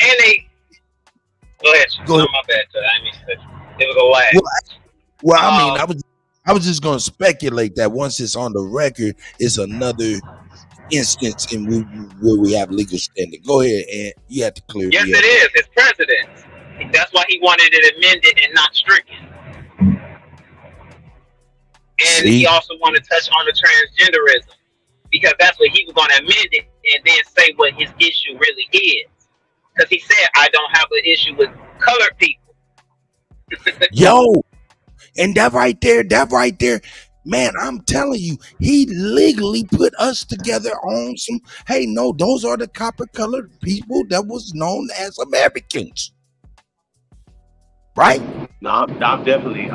S13: go ahead. No, my bad. I mean, it was a lag.
S1: Well, I mean, I was just gonna speculate that once it's on the record, it's another instance in where we have legal standing. Go ahead, and you have to clear.
S13: Yes, it is. It's precedent. That's why he wanted it amended and not stricken. And he also wanted to touch on the transgenderism, because that's what he was going to amend it and then say what his issue really is. Because he said, I don't have an issue with colored people.
S1: Yo, and that right there, man, I'm telling you, he legally put us together on some, hey, no, those are the copper colored people that was known as Americans. Right?
S14: No, I'm definitely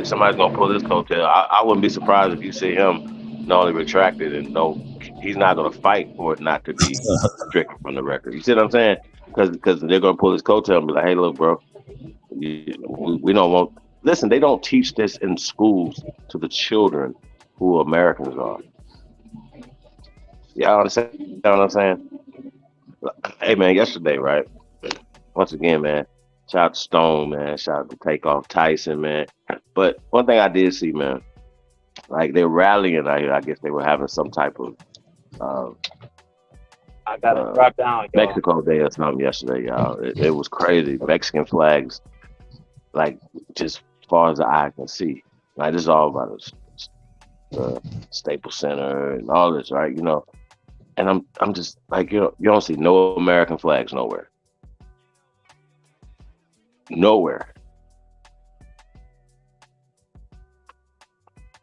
S14: somebody's gonna pull this coattail. I wouldn't be surprised if you see him not only retracted and no, he's not gonna fight for it not to be stricken from the record. You see what I'm saying? Because they're gonna pull his coattail and be like, hey, look, bro, we don't want. Listen, they don't teach this in schools to the children who Americans are. Y'all understand what I'm saying? Hey, man, yesterday, right? Once again, man, shout out to Stone, man. Shout out to Takeoff Tyson, man. But one thing I did see, man, like they're rallying out here. I guess they were having some type of
S19: I gotta drop down, y'all.
S14: Mexico Day or something yesterday, y'all. It was crazy. Mexican flags, like just as far as the eye can see. Like this is all about the Staples Center and all this, right? You know, and I'm just like, you don't see no American flags nowhere. Nowhere.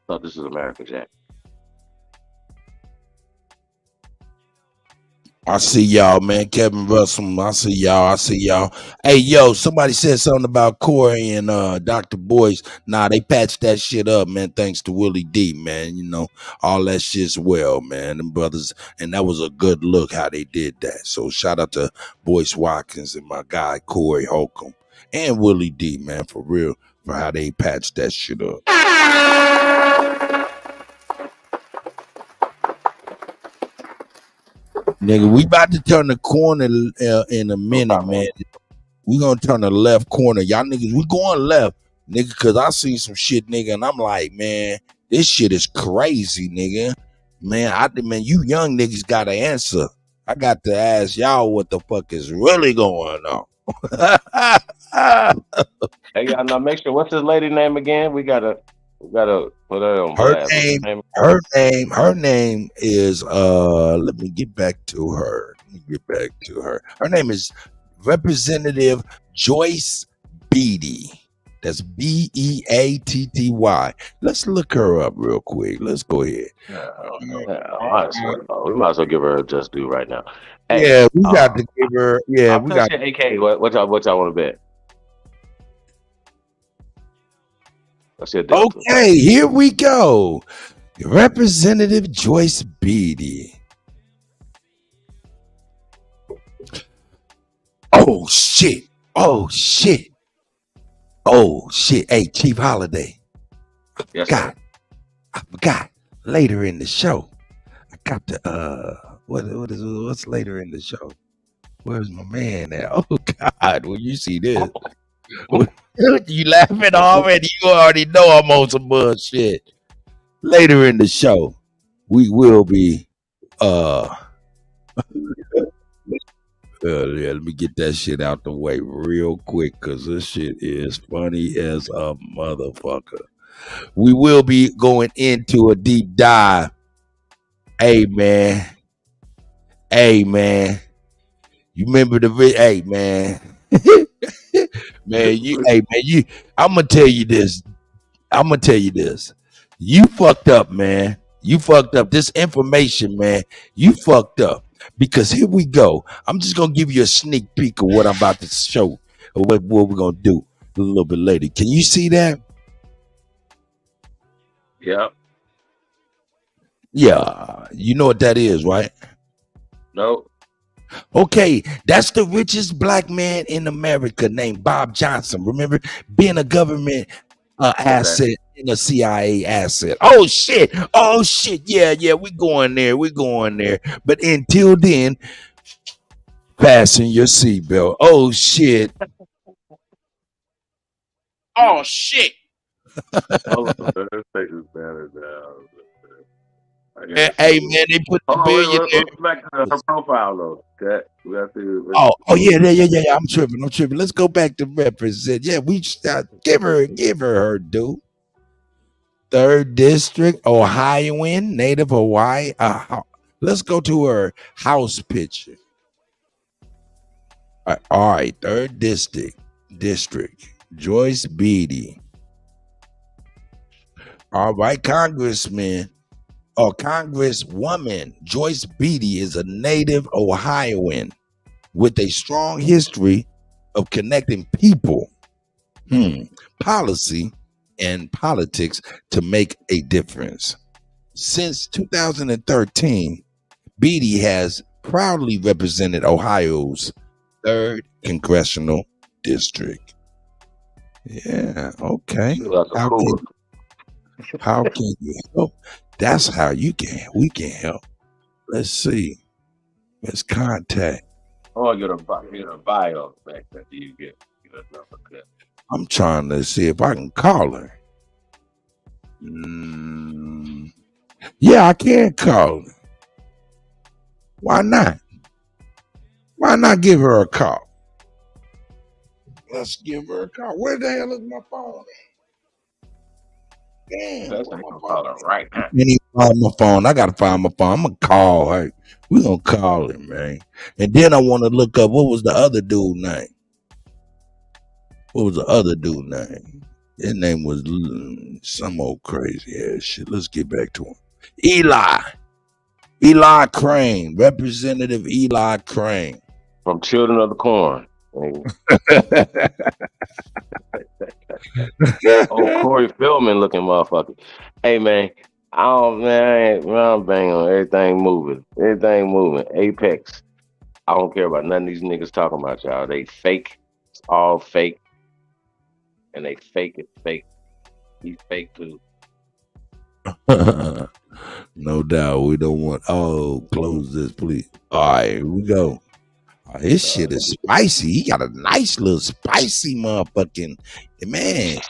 S14: Thought this was America, Jack.
S1: I see y'all, man. Kevin Russell, I see y'all. Hey, yo, somebody said something about Corey and Dr. Boyce. Nah, they patched that shit up, man, thanks to Willie D, man. You know, all that shit's well, man. Them brothers, and that was a good look how they did that. So shout out to Boyce Watkins and my guy Corey Holcomb and Willie D, man, for real, for how they patched that shit up. Nigga, we about to turn the corner in a minute, man. We gonna turn the left corner. Y'all niggas, we going left, nigga, because I seen some shit, nigga, and I'm like, man, this shit is crazy, nigga. Man, you young niggas got to answer. I got to ask y'all what the fuck is really going on.
S14: Hey, y'all, now make sure, what's this lady name again? We gotta put her on blast.
S1: Her name is let me get back to her. Her name is Representative Joyce Beatty. That's Beatty. Let's look her up real quick. Let's go ahead.
S14: We might as well give her a just due right now. Hey,
S1: yeah, we got to give her. Yeah, we got.
S14: AK, what y'all want to bet?
S1: Okay, here we go. Representative Joyce Beatty. Oh shit. Hey, Chief Holiday. I forgot. Later in the show, I got the what's later in the show? Where's my man at? Oh God, when you see this. You laughing already? You already know I'm on some bullshit. Later in the show, we will be let me get that shit out the way real quick, because this shit is funny as a motherfucker. We will be going into a deep dive. Hey man. You remember hey man. I'm gonna tell you this. You fucked up, man. You fucked up. This information, man. You fucked up. Because here we go. I'm just gonna give you a sneak peek of what I'm about to show, or what we're gonna do a little bit later. Can you see that?
S14: Yep.
S1: Yeah, you know what that is, right?
S14: Nope.
S1: Okay, that's the richest black man in America named Bob Johnson. Remember, being a government asset and a CIA asset. Oh shit! Yeah, we going there. But until then, fasten your seatbelt. Oh shit!
S2: Oh shit!
S14: Hold on, let's take this banner down.
S1: Hey man, they put the billionaire.
S14: Let's back to her profile though. Okay, we have to.
S1: Oh yeah. I'm tripping. Let's go back to represent. Yeah, we give her her due. 3rd District, Ohioan, Native Hawaii. Let's go to her house picture. All right, 3rd District, Joyce Beatty. All right, Congresswoman Joyce Beatty is a native Ohioan with a strong history of connecting people, policy, and politics to make a difference. Since 2013, Beatty has proudly represented Ohio's 3rd Congressional District. Yeah, okay. How can you help? That's how we can help. Let's see. Let's contact.
S14: Oh, get a bio back that you get a number.
S1: I'm trying to see if I can call her. Yeah, I can call her. Why not? Why not give her a call? Let's give her a call. Where the hell is my phone? Damn,
S14: that's my phone right now.
S1: I can't even find my phone. I gotta find my phone. I'm gonna call her. We're gonna call him, man. And then I want to look up what was the other dude name. His name was some old crazy ass shit. Let's get back to him. Eli Crane, Representative Eli Crane.
S14: From Children of the Corn. Corey Feldman looking motherfucker. Hey man, I'm banging on everything moving. Apex. I don't care about none of these niggas talking about y'all. They fake. It's all fake. And they fake it fake. He's fake too.
S1: No doubt. We don't want close this, please. All right, here we go. His shit is spicy. He got a nice little spicy motherfucking man.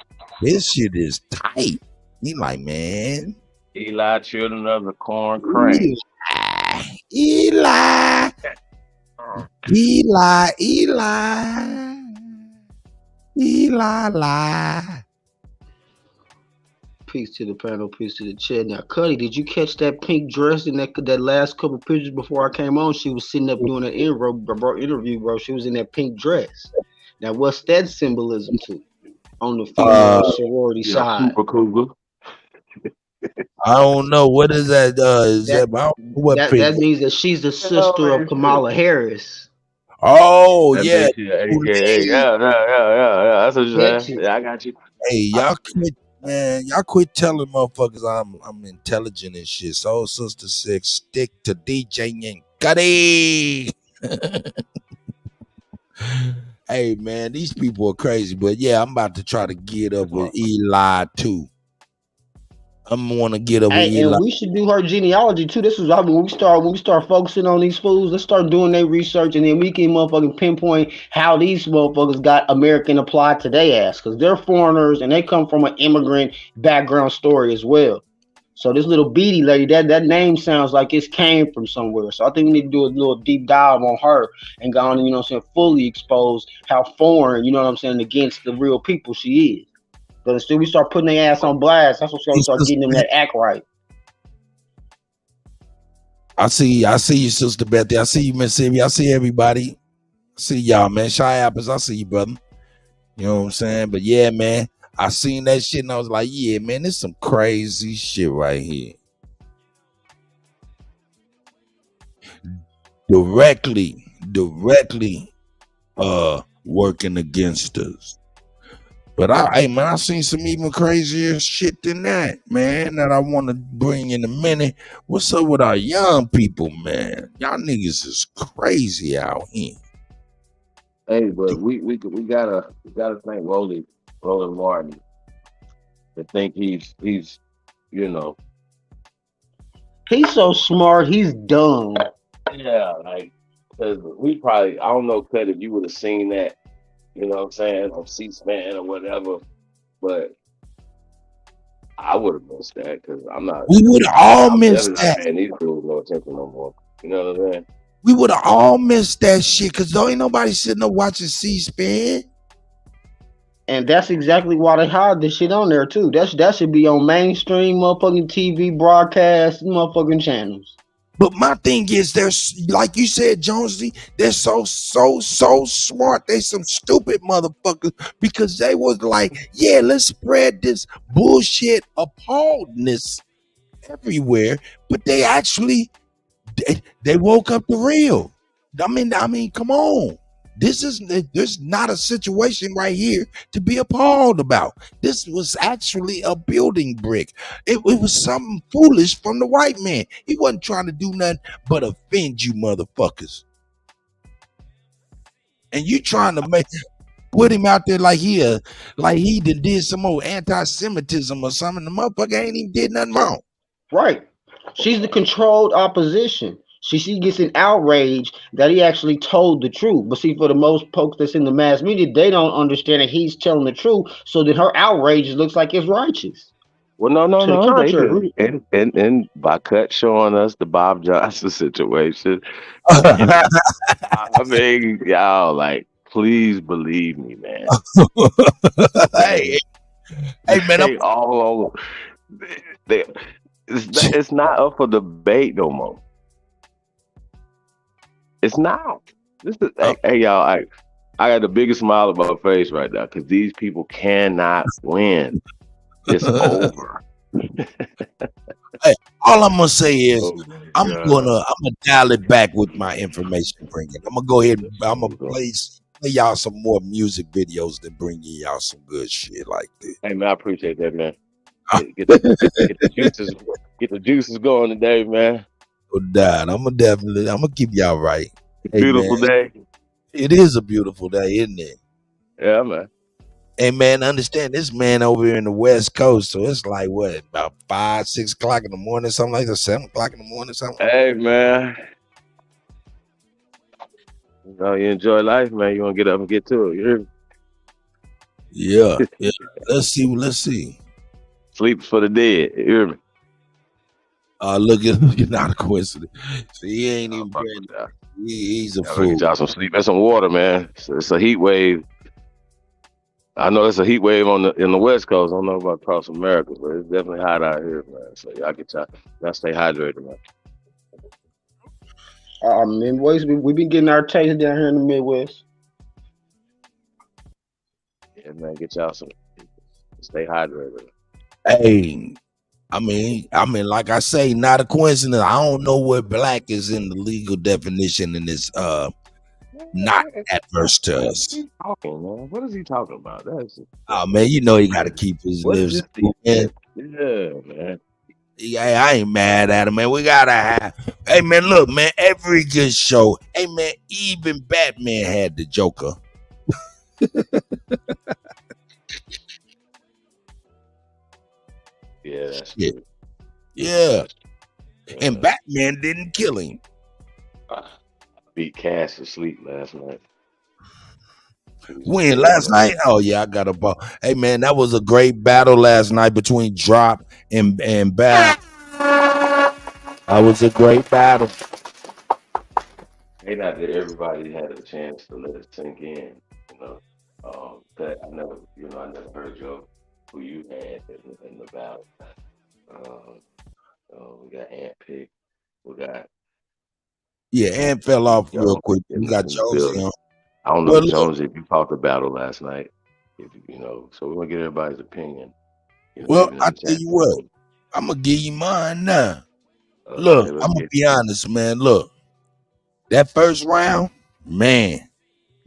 S1: His shit is tight. He like, man.
S14: Eli, Children of the Corn Crane.
S1: Eli.
S20: Peace to the panel, peace to the chat. Now, Kutty, did you catch that pink dress in that last couple pictures before I came on? She was sitting up doing an interview, bro. She was in that pink dress. Now, what's that symbolism to on the female sorority side?
S14: Super cougar.
S1: I don't know. What is that?
S20: That means that she's the sister of Kamala Harris.
S1: Oh,
S14: That's
S1: yeah.
S14: Yeah. That's what you're saying. Yeah, I got you.
S1: Hey, y'all quit telling motherfuckers I'm intelligent and shit. Soul Sister 6, stick to DJ Kutty. Hey man, these people are crazy, but yeah, I'm about to try to get up with Eli too. I'm gonna get up with Eli.
S20: And we should do her genealogy too. This is when we start focusing on these fools. Let's start doing their research, and then we can motherfucking pinpoint how these motherfuckers got American applied to their ass, because they're foreigners and they come from an immigrant background story as well. So this little Beatty lady, that name sounds like it came from somewhere. So I think we need to do a little deep dive on her and go on and, you know what I'm saying, fully expose how foreign, you know what I'm saying, against the real people she is. But until we start putting their ass on blast, that's what's gonna start getting them that act right.
S1: I see you, Sister Betty. I see you, Miss Sylvia. I see everybody. I see y'all, man. Shy Apples, I see you, brother. You know what I'm saying? But yeah, man, I seen that shit and I was like, yeah, man, this some crazy shit right here. directly working against us. But I seen some even crazier shit than that, man, that I want to bring in a minute. What's up with our young people, man? Y'all niggas is crazy out here.
S14: Hey, but we gotta thank Roland Martin to think he's
S20: He's so smart, he's dumb.
S14: Yeah, like, because I don't know, Cut, if you would have seen that, you know what I'm saying, on C-SPAN or whatever, but I would have missed that because I'm not.
S1: We would have all missed that.
S14: Man, these dudes no attention no more. You know what I'm saying?
S1: We would have all missed that shit because there ain't nobody sitting there watching C-SPAN.
S20: And that's exactly why they hide this shit on there too. That should be on mainstream motherfucking TV broadcast motherfucking channels.
S1: But my thing is, they're like you said, Jonesy, they're so smart. They some stupid motherfuckers because they was like, yeah, let's spread this bullshit appalledness everywhere. But they actually they woke up the real. I mean, come on. There's not a situation right here to be appalled about. This was actually a building brick. It was something foolish from the white man. He wasn't trying to do nothing but offend you motherfuckers. And you trying to put him out there like he did some old anti-Semitism or something. The motherfucker ain't even did nothing wrong.
S20: Right. She's the controlled opposition. She gets an outrage that he actually told the truth. But see, for the most folks that's in the mass media, they don't understand that he's telling the truth. So that her outrage looks like it's righteous.
S14: Well, no, they do. And by Cut showing us the Bob Johnson situation, I mean, y'all, like, please believe me, man.
S1: hey, man,
S14: they all over. It's not up for debate no more. It's not. This is hey y'all. I got the biggest smile on my face right now because these people cannot win. It's over.
S1: Hey, all I'm gonna say is I'm gonna dial it back with my information bringing. I'm gonna go ahead and I'm gonna play y'all some more music videos that bring y'all some good shit like this.
S14: Hey man, I appreciate that, man. Get the juices going today, man.
S1: No doubt. I'm gonna keep y'all right. Hey,
S14: beautiful day.
S1: It is a beautiful day, isn't it?
S14: Yeah, man.
S1: Hey man, understand this man over here in the West Coast, so it's like what, about 5, 6 o'clock in the morning, something like that, 7 o'clock in the morning, something.
S14: Hey man. You know, you enjoy life, man. You wanna get up and get to it. You hear me?
S1: Yeah. Let's see.
S14: Sleep's for the dead. You hear me?
S1: Look at not a coincidence. So he ain't even he's a fool.
S14: Get y'all some sleep and some water, man. It's a heat wave. I know it's a heat wave in the West Coast. I don't know about across America, but it's definitely hot out here, man. So y'all stay hydrated, man.
S20: Midwest, we've been getting our taste down here in the Midwest.
S14: Yeah, man, get y'all some. Stay hydrated.
S1: Hey, I mean, like I say, not a coincidence. I don't know where black is in the legal definition, and it's not adverse to us.
S14: Talking, man. What is he talking about?
S1: Oh man, you know he got to keep his lips.
S14: Yeah, man.
S1: Yeah, I ain't mad at him, man. We gotta have. Hey man, look, man. Every good show. Hey man, even Batman had the Joker.
S14: Yeah, that's
S1: true. Yeah. And Batman didn't kill him.
S14: Beat Cass to sleep last night.
S1: When? Last night? Oh yeah, I got a ball. Hey man, that was a great battle last night between Drop and Bat. That was a great battle.
S14: Hey, not that everybody had a chance to let it sink in, you know. That I never heard who you had in the battle. We got Ant Pick. We got
S1: Ant fell off real quick. We got Jonesy on.
S14: I don't know, Jonesy, if you fought the battle last night. So we're gonna get everybody's opinion.
S1: Well, I tell you what, I'm gonna give you mine now. Look, I'm gonna be honest, man. Look, That first round, man,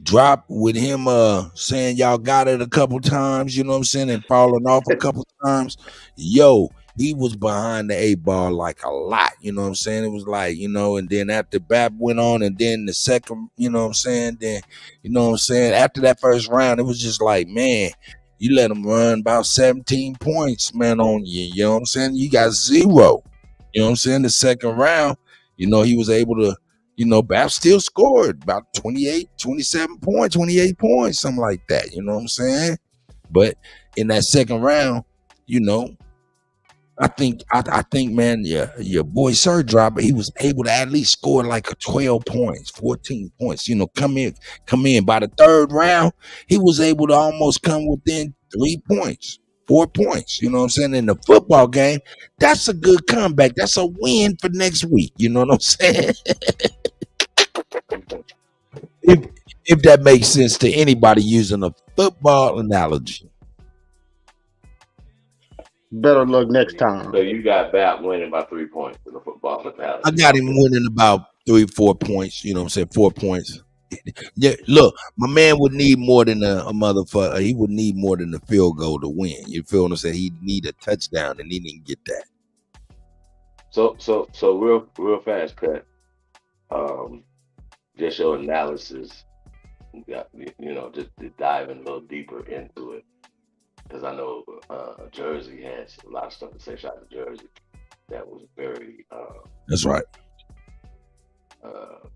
S1: drop with him saying y'all got it a couple times, you know what I'm saying, and falling off a couple times. Yo, he was behind the 8 ball like a lot, you know what I'm saying? It was like, you know, and then after BAP went on, and then the second, you know what I'm saying, then, you know what I'm saying, after that first round, it was just like, man, you let him run about 17 points, man, on you, you know what I'm saying? You got 0. You know what I'm saying? The second round, you know, he was able to, you know, BAP still scored about 28 points, something like that. You know what I'm saying? But in that second round, you know, I think, man, your boy Sir Drop, he was able to at least score like 12 points, 14 points. You know, come in. By the third round, he was able to almost come within 3 points, 4 points. You know what I'm saying? In the football game, that's a good comeback. That's a win for next week. You know what I'm saying? If that makes sense to anybody using a football analogy.
S20: Better luck next time.
S14: So you got BAP winning by 3 points in the football analogy.
S1: I got him winning about 3-4 points. You know what I'm saying? 4 points. Yeah, look, my man would need more than a motherfucker. He would need more than a field goal to win. You feel what I'm saying? He'd need a touchdown, and he didn't get that.
S14: So real fast, Cut. Just your analysis, you know, just diving a little deeper into it, because I know Jersey has a lot of stuff to say. Shout out to Jersey. That was very.
S1: That's right.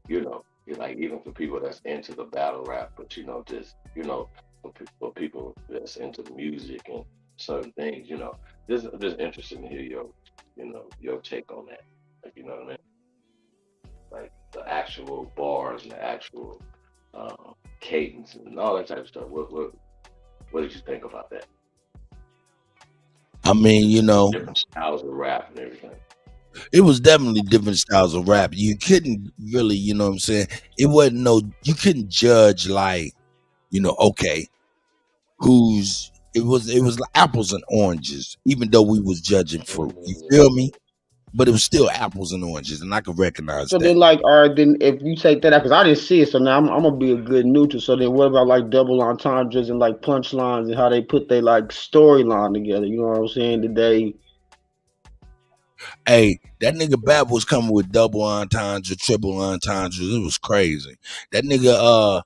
S14: You know, like even for people that's into the battle rap, but you know, just you know, for people that's into the music and certain things, you know, just interested to hear your take on that. Like, you know what I mean? Like the actual bars and the actual cadence and all that type of stuff. What did you think about that?
S1: I mean, you know,
S14: different styles of rap and everything.
S1: It was definitely different styles of rap. You couldn't really, you know what I'm saying? It wasn't you couldn't judge like, you know, okay, it was like apples and oranges, even though we was judging fruit. You feel me? But it was still apples and oranges, and I could recognize
S20: so
S1: that.
S20: Then, like, all right, then if you take that out, because I didn't see it, so now I'm gonna be a good neutral. So then, what about like double entendres and like punchlines and how they put their like storyline together? You know what I'm saying? Did they?
S1: Hey, that nigga BAP was coming with double entendres, triple entendres. It was crazy. That nigga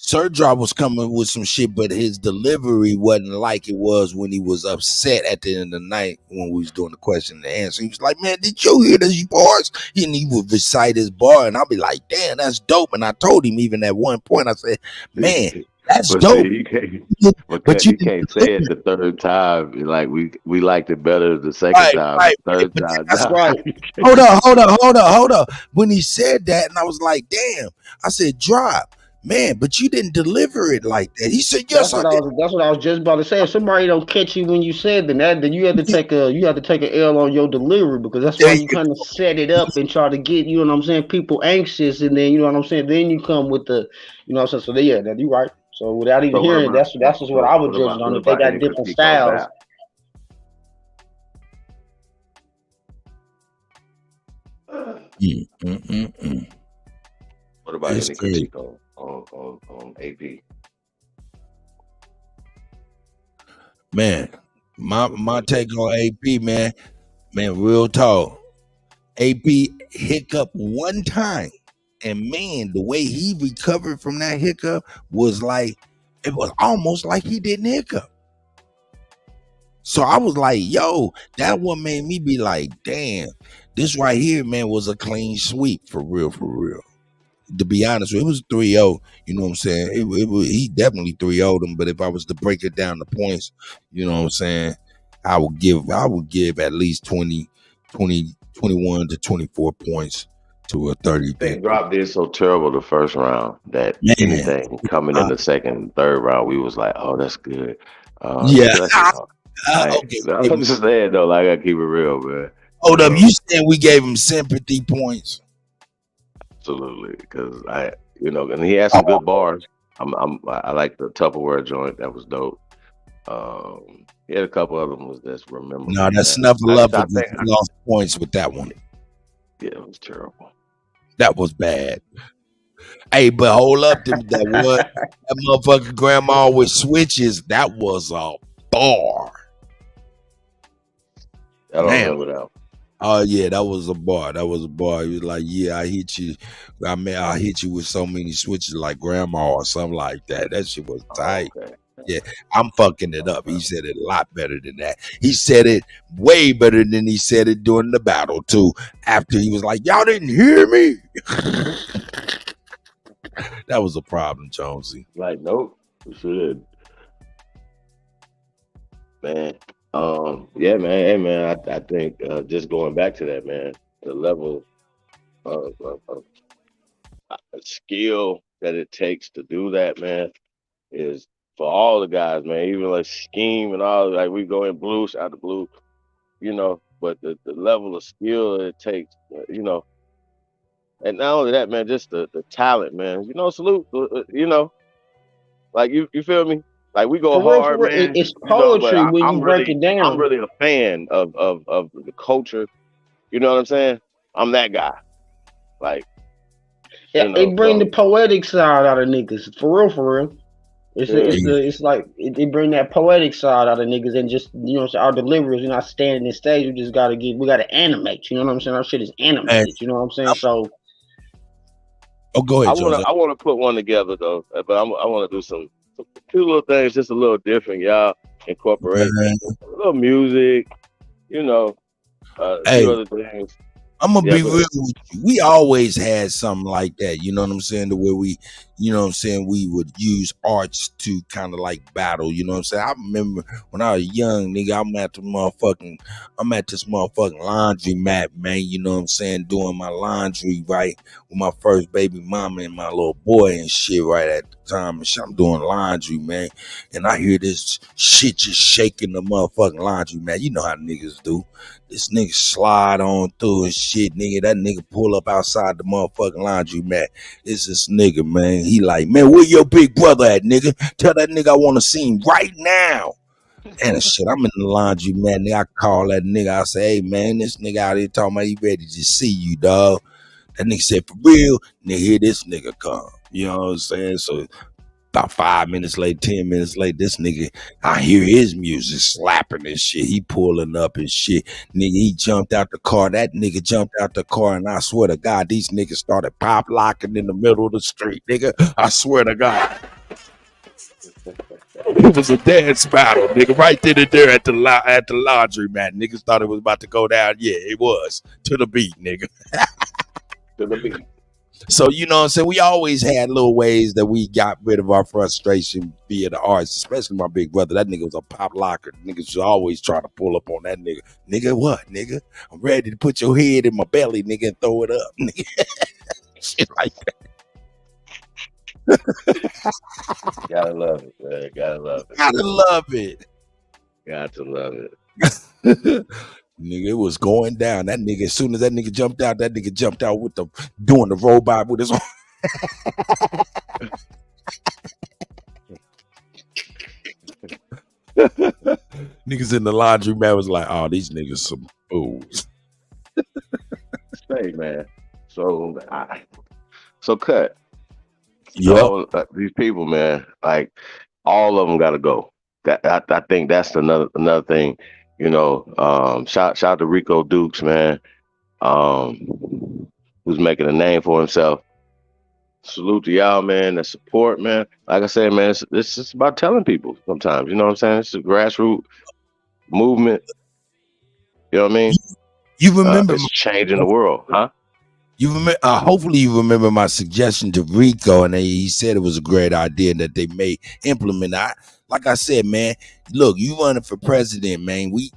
S1: Sir Drop was coming with some shit, but his delivery wasn't like it was when he was upset at the end of the night when we was doing the question and answer. He was like, man, did you hear these bars? And he would recite his bar, and I'll be like, damn, that's dope. And I told him even at one point, I said, man, that's dope.
S14: But you can't say it the third time. Like we liked it better the second time.
S1: Right.
S14: Third time.
S1: That's right. Hold up. When he said that, and I was like, damn, I said, Drop. Man, but you didn't deliver it like that. He said, "Yes, I did."
S20: That's what I was just about to say. If somebody don't catch you when you said that, then you have to take a L on your delivery, because that's why you kind of set it up and try to get, you know what I'm saying, people anxious, and then you know what I'm saying. Then you come with the, you know what I'm saying. So yeah, you're right. So without even hearing, that's just what I would judge on. If they got different styles.
S14: What about any critique on AP?
S1: Man, my take on AP, man, real talk. AP hiccup one time, and man, the way he recovered from that hiccup was like, it was almost like he didn't hiccup. So I was like, yo, that one made me be like, damn, this right here, man, was a clean sweep for real. To be honest, it was 3-0. You know what I'm saying? He definitely 3-0'd him. But if I was to break it down to points, you know what I'm saying, I would give at least 21 to 24 points to a 30.
S14: They dropped it so terrible the first round that anything coming in the second and third round, we was like, oh, that's good.
S1: Okay.
S14: I'm just saying though, like I gotta keep it real, man.
S1: Hold up, you saying we gave him sympathy points?
S14: Absolutely, because and he had some good bars. I like the Tupperware joint. That was dope. He had a couple of them was that's remember.
S1: No, that's Snuffleupagus lost points with that one.
S14: Yeah, it was terrible.
S1: That was bad. Hey, but hold up, that motherfucking grandma with switches. That was a bar.
S14: I don't remember that.
S1: Oh yeah, that was a bar. He was like, "Yeah, I hit you. I hit you with so many switches like grandma or something like that." That shit was tight.
S14: Okay.
S1: Yeah, I'm fucking it up. He said it a lot better than that. He said it way better than he said it during the battle too. After he was like, "Y'all didn't hear me." That was a problem, Jonesy.
S14: Like, nope, we should. Man, yeah, man. Hey, man, I think just going back to that, man, the level of skill that it takes to do that, man, is for all the guys, man. Even like scheme and all, like we go in blue, shout to blue, you know. But the level of skill it takes, you know, and not only that, man, just the talent, man. You know, salute, you know, like you feel me? Like we go hard,
S20: For real,
S14: man.
S20: it's
S14: You know,
S20: poetry
S14: but
S20: when
S14: I'm
S20: you break
S14: really,
S20: it down.
S14: I'm really a fan of the culture. You know what I'm saying? I'm that guy. Like,
S20: Yeah,
S14: you know,
S20: it bring
S14: so,
S20: the poetic side out of niggas. For real. It's like it bring that poetic side out of niggas, and just, you know, our deliveries. You're not standing in stage. We just we gotta animate. You know what I'm saying? Our shit is animated. You know what I'm saying? So.
S1: Oh, go ahead, Jose.
S14: I want to put one together though, but I want to do some two little things, just a little different, y'all. Incorporate a little music, you know,
S1: Hey,
S14: few other things.
S1: I'm gonna
S14: Yeah,
S1: be
S14: go
S1: real
S14: ahead.
S1: with you. We always had something like that, you know what I'm saying? The way we, you know what I'm saying, we would use arts to kind of like battle, you know what I'm saying? I remember when I was young, nigga, I'm at this motherfucking laundry mat, man, you know what I'm saying, doing my laundry, right, with my first baby mama and my little boy and shit right at the time, and shit, I'm doing laundry, man, and I hear this shit just shaking the motherfucking laundry mat. You know how niggas do. This nigga slide on through and shit, nigga. That nigga pull up outside the motherfucking laundry mat. It's this nigga, man. He like, man, where your big brother at, nigga? Tell that nigga I want to see him right now. And shit, I'm in the laundry mat, nigga. I call that nigga. I say, hey, man, this nigga out here talking about he ready to see you, dog. That nigga said, for real? Nigga, here this nigga come. You know what I'm saying? So about 5 minutes later, 10 minutes later, this nigga, I hear his music slapping and shit. He pulling up and shit. Nigga, he jumped out the car. That nigga jumped out the car, and I swear to God, these niggas started pop locking in the middle of the street, nigga. I swear to God. It was a dance battle, nigga, right then and there at the laundry mat. Niggas thought it was about to go down. Yeah, it was. To the beat, nigga.
S14: To the beat.
S1: So, you know what I'm saying? We always had little ways that we got rid of our frustration via the arts, especially my big brother. That nigga was a pop locker. Niggas was always trying to pull up on that nigga. Nigga, what, nigga? I'm ready to put your head in my belly, nigga, and throw it up, nigga. Shit like that.
S14: Gotta love it, man. Gotta love it.
S1: Gotta love it.
S14: Got to love it.
S1: Nigga, it was going down. That nigga, as soon as that nigga jumped out with doing the robot with his arm. Niggas in the laundry mat was like, oh, these niggas some fools.
S14: Say, man. So cut.
S1: Yeah.
S14: So, these people, man, like all of them got to go. I think that's another thing. You know, shout out to Rico Dukes, man, who's making a name for himself. Salute to y'all, man. The support, man. Like I said, man, it's just about telling people sometimes. You know what I'm saying? It's a grassroots movement. You know what I mean?
S1: You remember
S14: it's changing the world, huh?
S1: You remember? Hopefully, you remember my suggestion to Rico, and he said it was a great idea that they may implement. Like I said, man, look, you running for president, man. We,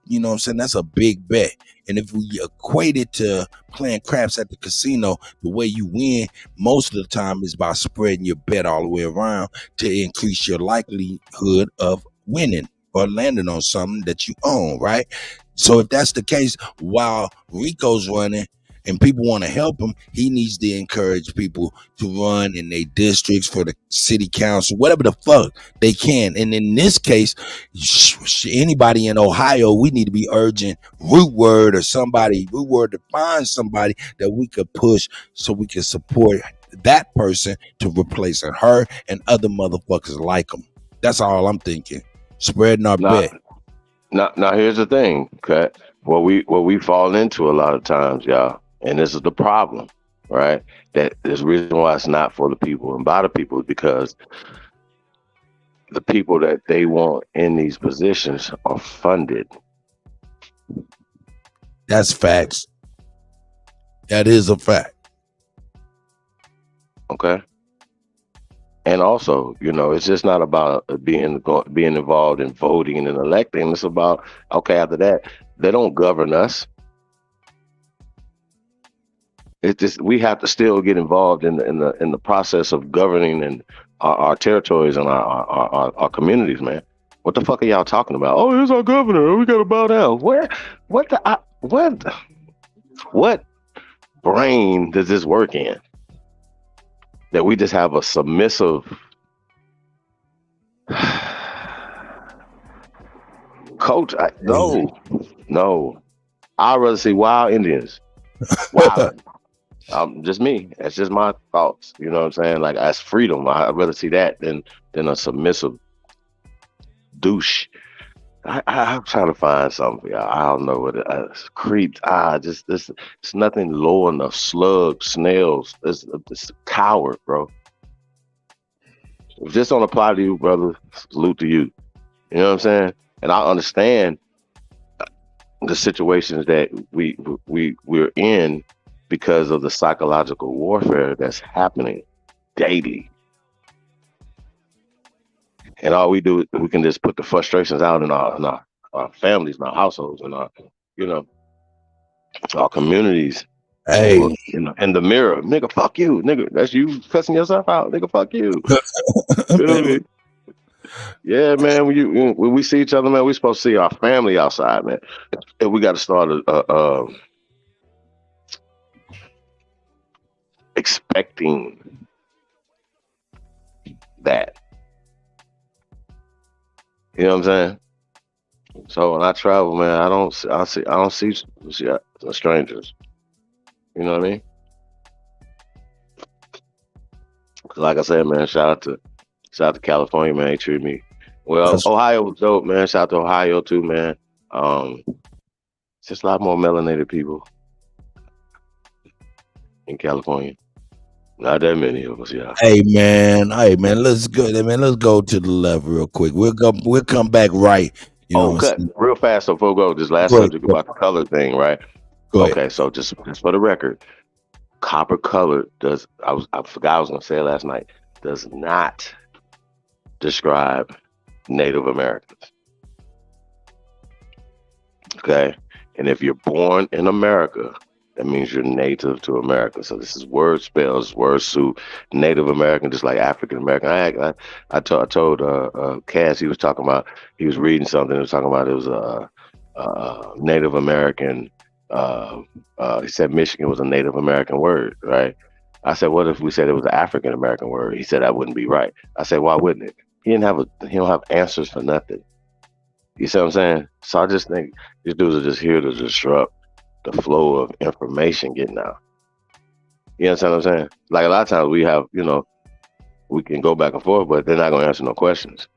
S1: you know what I'm saying? That's a big bet. And if we equate it to playing craps at the casino, the way you win most of the time is by spreading your bet all the way around to increase your likelihood of winning or landing on something that you own, right? So if that's the case, while Rico's running and people want to help him, he needs to encourage people to run in their districts for the city council, whatever the fuck they can. And in this case, anybody in Ohio, we need to be urging Root Word to find somebody that we could push so we can support that person to replace her and other motherfuckers like them. That's all I'm thinking. Spreading our bet.
S14: Now here's the thing, okay? What we fall into a lot of times, y'all, and this is the problem, right? That there's a reason why it's not for the people and by the people is because the people that they want in these positions are funded.
S1: That's facts. That is a fact.
S14: Okay. And also, you know, it's just not about being involved in voting and electing. It's about, okay, after that, they don't govern us. It's just we have to still get involved in the process of governing and our territories and our communities, man. What the fuck are y'all talking about? Oh, here's our governor. We gotta bow down. What brain does this work in? That we just have a submissive coach? No. I'd rather see wild Indians. Wild. Just me. That's just my thoughts. You know what I'm saying? Like, that's freedom. I'd rather see that than a submissive douche. I'm trying to find something for y'all. I don't know what it's creeps. It's nothing lower than a slug, snails. It's a coward, bro. If this don't apply to you, brother, salute to you. You know what I'm saying? And I understand the situations that we're in because of the psychological warfare that's happening daily. And all we do is we can just put the frustrations out in our families, in our households, in our, you know, our communities.
S1: Hey,
S14: you know, in the mirror, nigga, fuck you, nigga. That's you cussing yourself out, nigga. Fuck you. You know what I mean? Yeah, man. When we see each other, man, we supposed to see our family outside, man. And we got to start expecting that. You know what I'm saying? So when I travel, man, I don't see strangers. You know what I mean? Like I said, man, shout out to California, man. They treat me well. Ohio was dope, man. Shout out to Ohio too, man. It's just a lot more melanated people in California. Not that many of us, yeah.
S1: Hey man, let's go. Man, let's go to the left real quick. We'll come back right. You know,
S14: cut real fast before we go. This last subject about the color thing, right? Okay, so just for the record, copper colored does. I forgot I was gonna say it last night. Does not describe Native Americans. Okay, and if you're born in America, that means you're native to America. So this is word spells, word soup. Native American, just like African American. I told Cass, he was reading something. He was talking about it was a Native American. He said Michigan was a Native American word, right? I said, what if we said it was an African American word? He said that wouldn't be right. I said, why wouldn't it? He don't have answers for nothing. You see what I'm saying? So I just think these dudes are just here to disrupt the flow of information getting out. You understand what I'm saying? Like a lot of times we have, you know, we can go back and forth, but they're not going to answer no questions.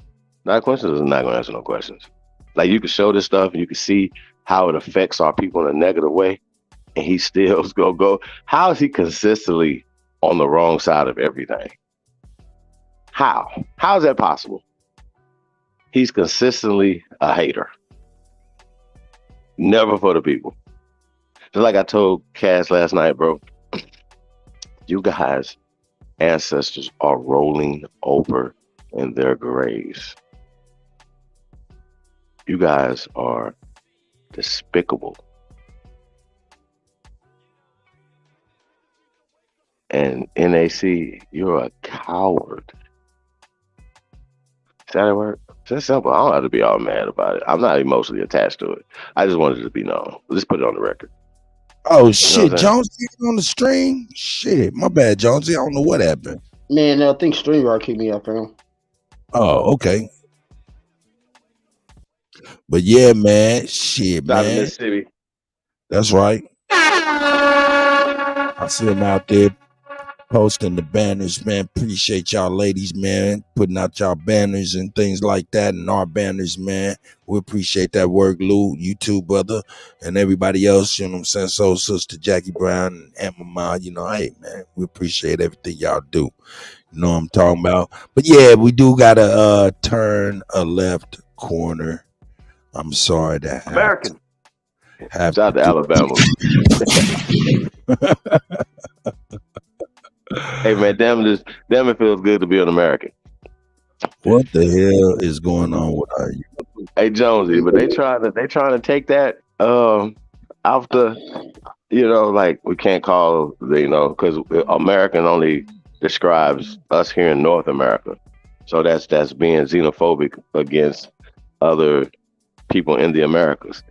S14: Not questions is not going to answer no questions. Like you can show this stuff and you can see how it affects our people in a negative way, and he still go. How is he consistently on the wrong side of everything? How is that possible? He's consistently a hater. Never for the people. Just like I told Cass last night, bro, you guys' ancestors are rolling over in their graves. You guys are despicable. And NAC, you're a coward. Is that a word? It's that simple. I don't have to be all mad about it. I'm not emotionally attached to it. I just wanted it to be known. Let's put it on the record.
S1: Oh shit, Jonesy on the stream? Shit, my bad, Jonesy. I don't know what happened.
S20: Man, I think StreamYard kicked me out, fam.
S1: Oh, okay. But yeah, man, shit, man.
S14: Mississippi.
S1: That's right. I see him out there posting the banners, man. Appreciate y'all ladies, man, putting out y'all banners and things like that, and our banners, man. We appreciate that work, Lou, you too, brother, and everybody else, you know what I'm saying? So, Sister Jackie Brown and Aunt Mama, you know, hey, man, we appreciate everything y'all do. You know what I'm talking about? But yeah, we do gotta turn a left corner. I'm sorry to have
S14: American.
S1: Have
S14: Shout out to Alabama. Hey man, damn it feels good to be an American.
S1: What the hell is going on with you?
S14: Hey Jonesy, but they trying to take that out the, you know, like we can't call, you know, because American only describes us here in North America. So that's being xenophobic against other people in the Americas.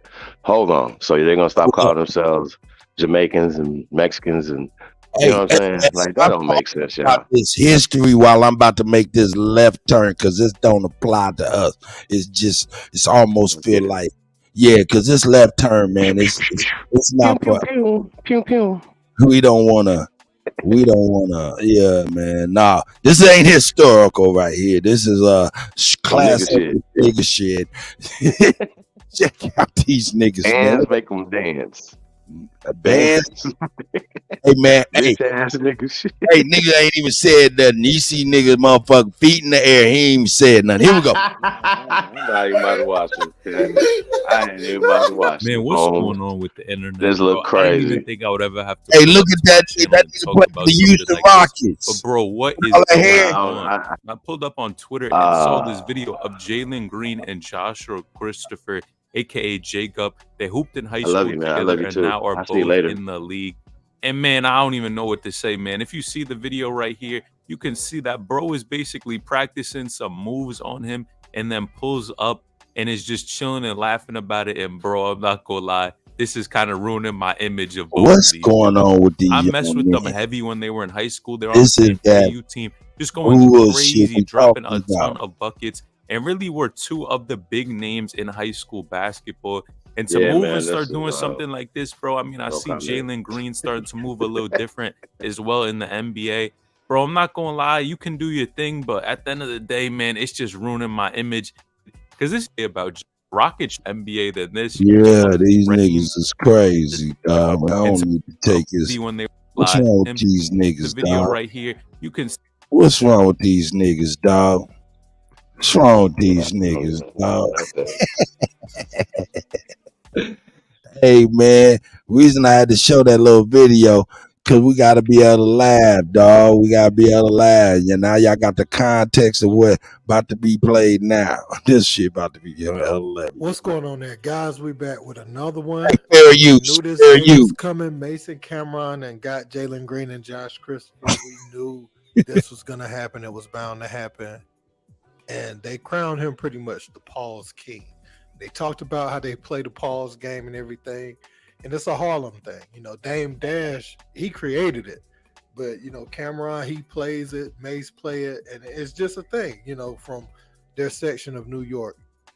S14: Hold on. So they're gonna stop calling themselves Jamaicans and Mexicans and you know what I'm saying? Like that don't make sense, y'all.
S1: This history while I'm about to make this left turn because this don't apply to us. It's almost feel like because this left turn, man, it's not for
S14: pew pew.
S1: We don't wanna man. Nah, this ain't historical right here. This is classic nigga shit. Check out these niggas,
S14: Bands
S1: man.
S14: make them dance.
S1: Bands. Hey man, hey
S14: niggas.
S1: Hey, nigga ain't even said nothing. You see niggas motherfucking feet in the air. He ain't even said nothing. Here we go.
S14: I'm not even about to watch it. I ain't even about to watch it.
S21: Man, what's going on with the internet?
S14: This look
S21: bro? I didn't
S14: crazy.
S21: even think I would ever have to.
S1: Hey, look at that nigga play the Houston Rockets.
S21: But bro, what is
S1: All that
S21: going
S1: hair.
S21: on? I pulled up on Twitter and saw this video of Jalen Green and Joshua Christopher, aka Jacob. They hooped in high school
S14: love you, man. I love
S21: together
S14: you
S21: and
S14: too.
S21: now are
S14: I'll see you
S21: both
S14: later.
S21: in the league. And man, I don't even know what to say, man. If you see the video right here, you can see that bro is basically practicing some moves on him and then pulls up and is just chilling and laughing about it. And bro, I'm not gonna lie, this is kind of ruining my image of both
S1: What's
S21: of these.
S1: going on with these
S21: I messed
S1: young
S21: with them
S1: men?
S21: heavy when they were in high school. They're on
S1: This
S21: the
S1: is that
S21: AU team, just going
S1: bullshit
S21: crazy,
S1: we
S21: dropping a
S1: talking
S21: ton
S1: about.
S21: of buckets, and really were two of the big names in high school basketball. And to
S14: Yeah,
S21: move
S14: man,
S21: and start
S14: this is,
S21: doing something like this, bro, I mean, I
S14: no
S21: see
S14: comment.
S21: Jalen Green starting to move a little different as well in the NBA. Bro, I'm not going to lie. You can do your thing, but at the end of the day, man, it's just ruining my image. Because this is about Rockets NBA than this.
S1: Yeah, these niggas is crazy, dog. I don't need to take his.
S21: When they
S1: What's wrong with these
S21: the
S1: niggas,
S21: video
S1: dog?
S21: right here, you can see
S1: What's wrong with these niggas, dog? What's wrong with these niggas, dog? Hey man, reason I had to show that little video because we gotta be able to laugh, dog. We gotta be able to laugh. You know, y'all got the context of what about to be played now. This shit about to be hilarious.
S22: What's going on there, guys? We back with another one.
S1: Fair
S22: We
S1: use,
S22: knew this
S1: fair
S22: day was
S1: use.
S22: coming. Mason Cameron and got Jalen Green and Josh Christopher. We knew this was gonna happen. It was bound to happen, and they crowned him pretty much the Paul's king. They talked about how they play the Paul's game and everything, and it's a Harlem thing. You know, Dame Dash, he created it, but you know, Cameron, he plays it, Mace play it, and it's just a thing. You know, from their section of New York,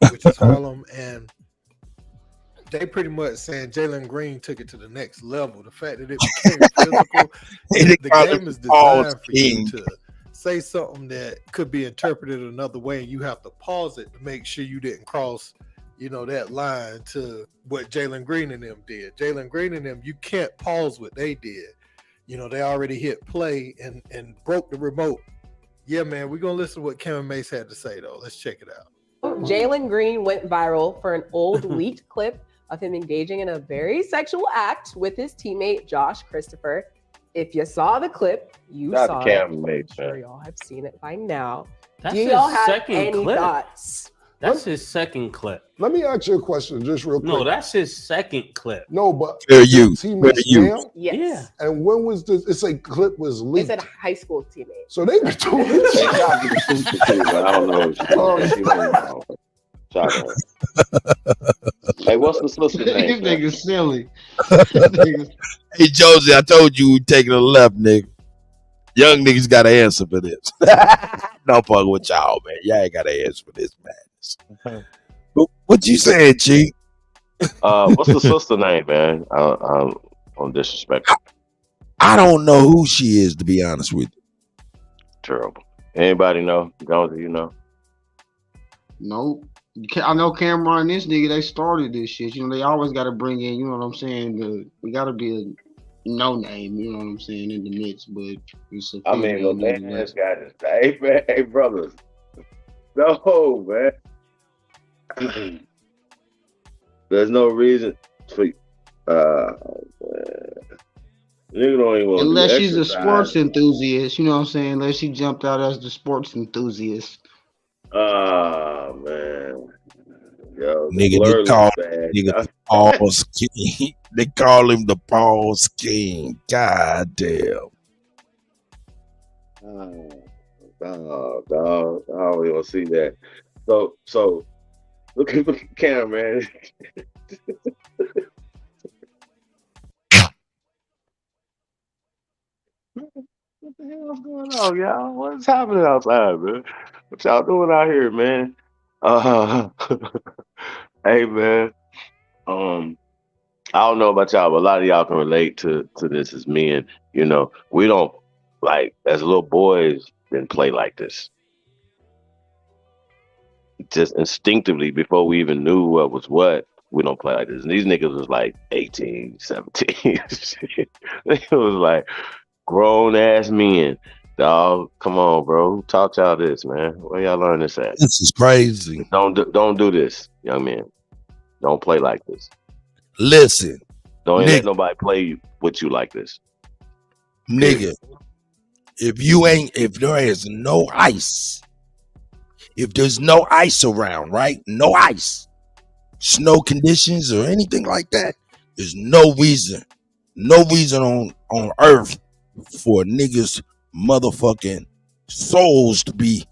S22: which is Harlem, and they pretty much saying Jalen Green took it to the next level. The fact that it became physical, the game is designed for you to say something that could be interpreted another way, and you have to pause it to make sure you didn't cross, you know, that line to what Jalen Green and them did. Jalen Green and them, you can't pause what they did. You know, they already hit play and broke the remote. Yeah, man, we're going to listen to what Kevin Mace had to say, though. Let's check it out.
S23: Jalen Green went viral for an old leaked clip of him engaging in a very sexual act with his teammate, Josh Christopher. If you saw the clip, you
S14: Shout
S23: saw
S14: out to Cam
S23: it.
S14: Mace,
S23: I'm sure
S14: man.
S23: y'all have seen it by now.
S24: That's
S23: Do
S24: his
S23: y'all have
S24: second
S23: any
S24: clip.
S23: thoughts?
S24: That's his second clip.
S25: Let me ask you a question just real quick.
S24: No, that's his second clip.
S25: No, but
S1: Fair use,
S25: teammates
S1: fair use.
S25: now?
S23: Yes.
S25: And when was this? It's a clip was
S23: It's
S25: leaked.
S23: a high school teammate.
S25: So they been doing this.
S14: Hey, shout out to the sister too, but I don't know. Shout out. Hey, what's the sister's name?
S20: This nigga's silly.
S1: Hey Josie, I told you we taking a left, nigga. Young niggas got to answer for this. No fuck with y'all, man. Y'all ain't got to answer for this madness. But what you saying, G?
S14: What's the sister name, man? I'm disrespectful.
S1: I don't know who she is, to be honest with you.
S14: Terrible. Anybody know? Don't you know?
S20: Nope. I know Cameron and this nigga, they started this shit. You know, they always got to bring in, you know what I'm saying? We got to be a no name, you know what I'm saying, in the mix. But it's a
S14: I mean, the man's got his hey brothers. No, man. There's no reason for nigga don't even want
S20: unless
S14: to
S20: she's a
S14: exercise.
S20: sports enthusiast, you know what I'm saying? Unless she jumped out as the sports enthusiast.
S14: Oh man. Yo, the
S1: Nigga,
S14: blur
S1: they call
S14: looks bad.
S1: nigga the pause king. They call him the pause king. God damn.
S14: Oh, dog. I don't even see that. So look at the camera, man. What the hell's going on, y'all? What's happening outside, man? What y'all doing out here, man? Hey, man. I don't know about y'all, but a lot of y'all can relate to this as men. You know, we don't, like, as little boys, didn't play like this. Just instinctively, before we even knew what was what, we don't play like this. And these niggas was like 18, 17. It was like grown ass men. Dog, come on, bro. Taught y'all this, man. Where y'all learn this at?
S1: This is crazy.
S14: Don't do this, young man. Don't play like this.
S1: Listen.
S14: Don't let nobody play with you like this.
S1: Nigga, if there is no ice, if there's no ice around, right? No ice, snow conditions or anything like that, there's no reason on earth for niggas motherfucking souls to be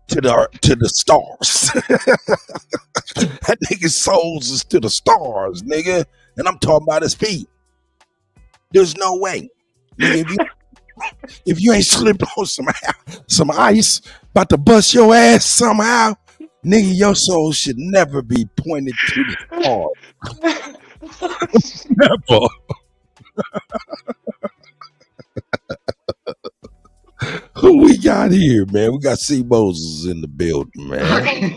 S1: to the stars. That nigga's souls is to the stars, nigga. And I'm talking about his feet. There's no way. Nigga, if you ain't slipped on some ice, about to bust your ass somehow, nigga, your soul should never be pointed to the stars. Never. Who we got here, man? We got C. Moses in the building, man.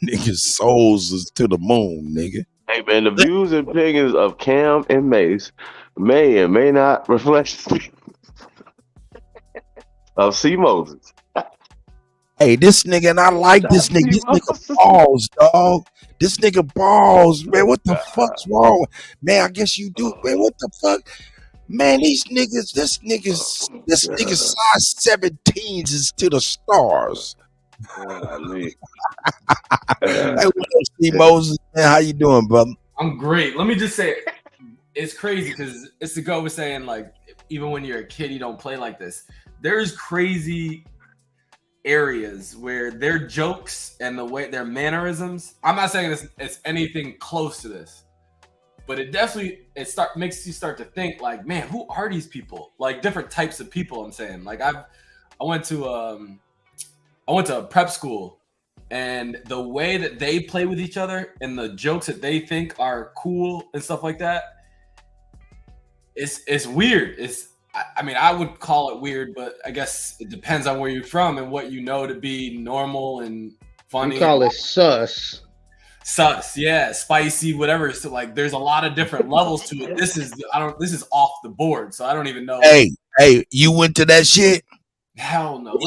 S1: Niggas' souls is to the moon, nigga.
S14: Hey, man, the views and opinions of Cam and Mace may and may not reflect of C. Moses.
S1: Hey, this nigga, and I like this nigga. This nigga balls, dog. This nigga balls, man. What the fuck's wrong? Man, I guess you do, man. What the fuck? Man, these niggas, this nigga's size 17s is to the stars. Hey, what up, Steve Moses? Man, how you doing, brother?
S3: I'm great. Let me just say, it's crazy because it's the go with saying, like, even when you're a kid, you don't play like this. There's crazy areas where their jokes and the way their mannerisms. I'm not saying it's anything close to this, but it definitely makes you start to think, like, man, who are these people? Like, different types of people. I'm saying, like, I went to a prep school, and the way that they play with each other and the jokes that they think are cool and stuff like that, it's weird. I mean, I would call it weird, but I guess it depends on where you're from and what you know to be normal and funny.
S20: You call it sus.
S3: Sus, yeah, spicy, whatever. So, like, there's a lot of different levels to it. This is off the board, so I don't even know.
S1: Hey, you went to that shit?
S3: Hell no.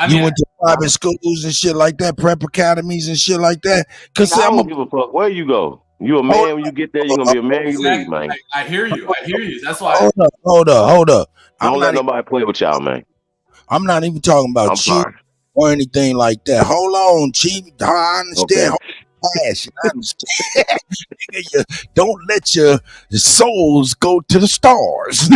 S1: You went to private schools and shit like that, prep academies and shit like that. Cause
S14: I don't give a fuck where you go. You a man when you get there. You're gonna be a man. You leave, man.
S3: I hear you. That's why.
S1: Hold up.
S14: Don't let nobody play with y'all, man.
S1: I'm not even talking about you or anything like that. Hold on, Chief. I understand. Okay. I understand. Nigga, don't let your souls go to the stars.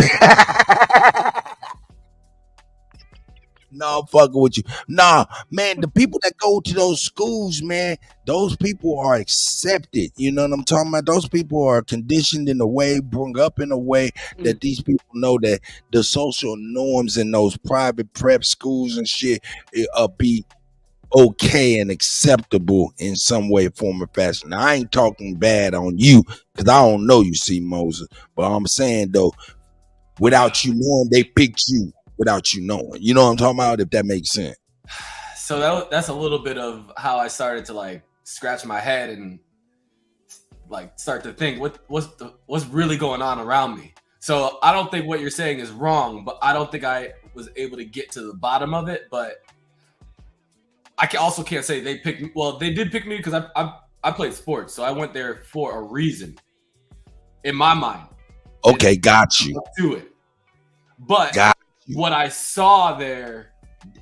S1: No, I'm fucking with you. Nah, man, the people that go to those schools, man, those people are accepted. You know what I'm talking about? Those people are conditioned in a way, brought up in a way that these people know that the social norms in those private prep schools and shit be okay and acceptable in some way, form, or fashion. Now, I ain't talking bad on you because I don't know you, C. Moses. But I'm saying though, without you knowing, they picked you without you knowing. You know what I'm talking about? If that makes sense.
S3: So that's a little bit of how I started to like scratch my head and like start to think what's really going on around me. So I don't think what you're saying is wrong, but I don't think I was able to get to the bottom of it. But I also can't say they picked me. Well, they did pick me because I played sports, so I went there for a reason. In my mind.
S1: Okay, got you.
S3: Do it. But what I saw there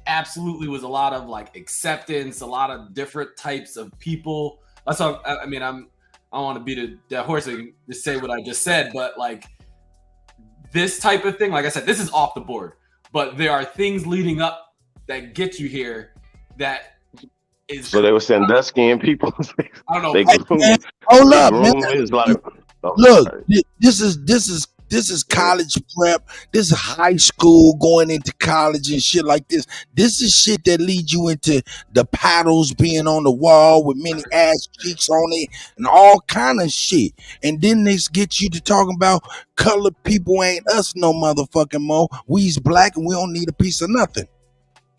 S3: absolutely was a lot of like acceptance, a lot of different types of people. That's what I mean. I don't want to beat that horse and just say what I just said, but like this type of thing, like I said, this is off the board. But there are things leading up that get you here that is.
S14: So they were Sandusky people.
S3: I don't know.
S1: Hold up, man. Look, this is college prep. This is high school going into college and shit like this. This is shit that leads you into the paddles being on the wall with many ass cheeks on it and all kind of shit. And then this gets you to talking about colored people ain't us no motherfucking more. We's black and we don't need a piece of nothing.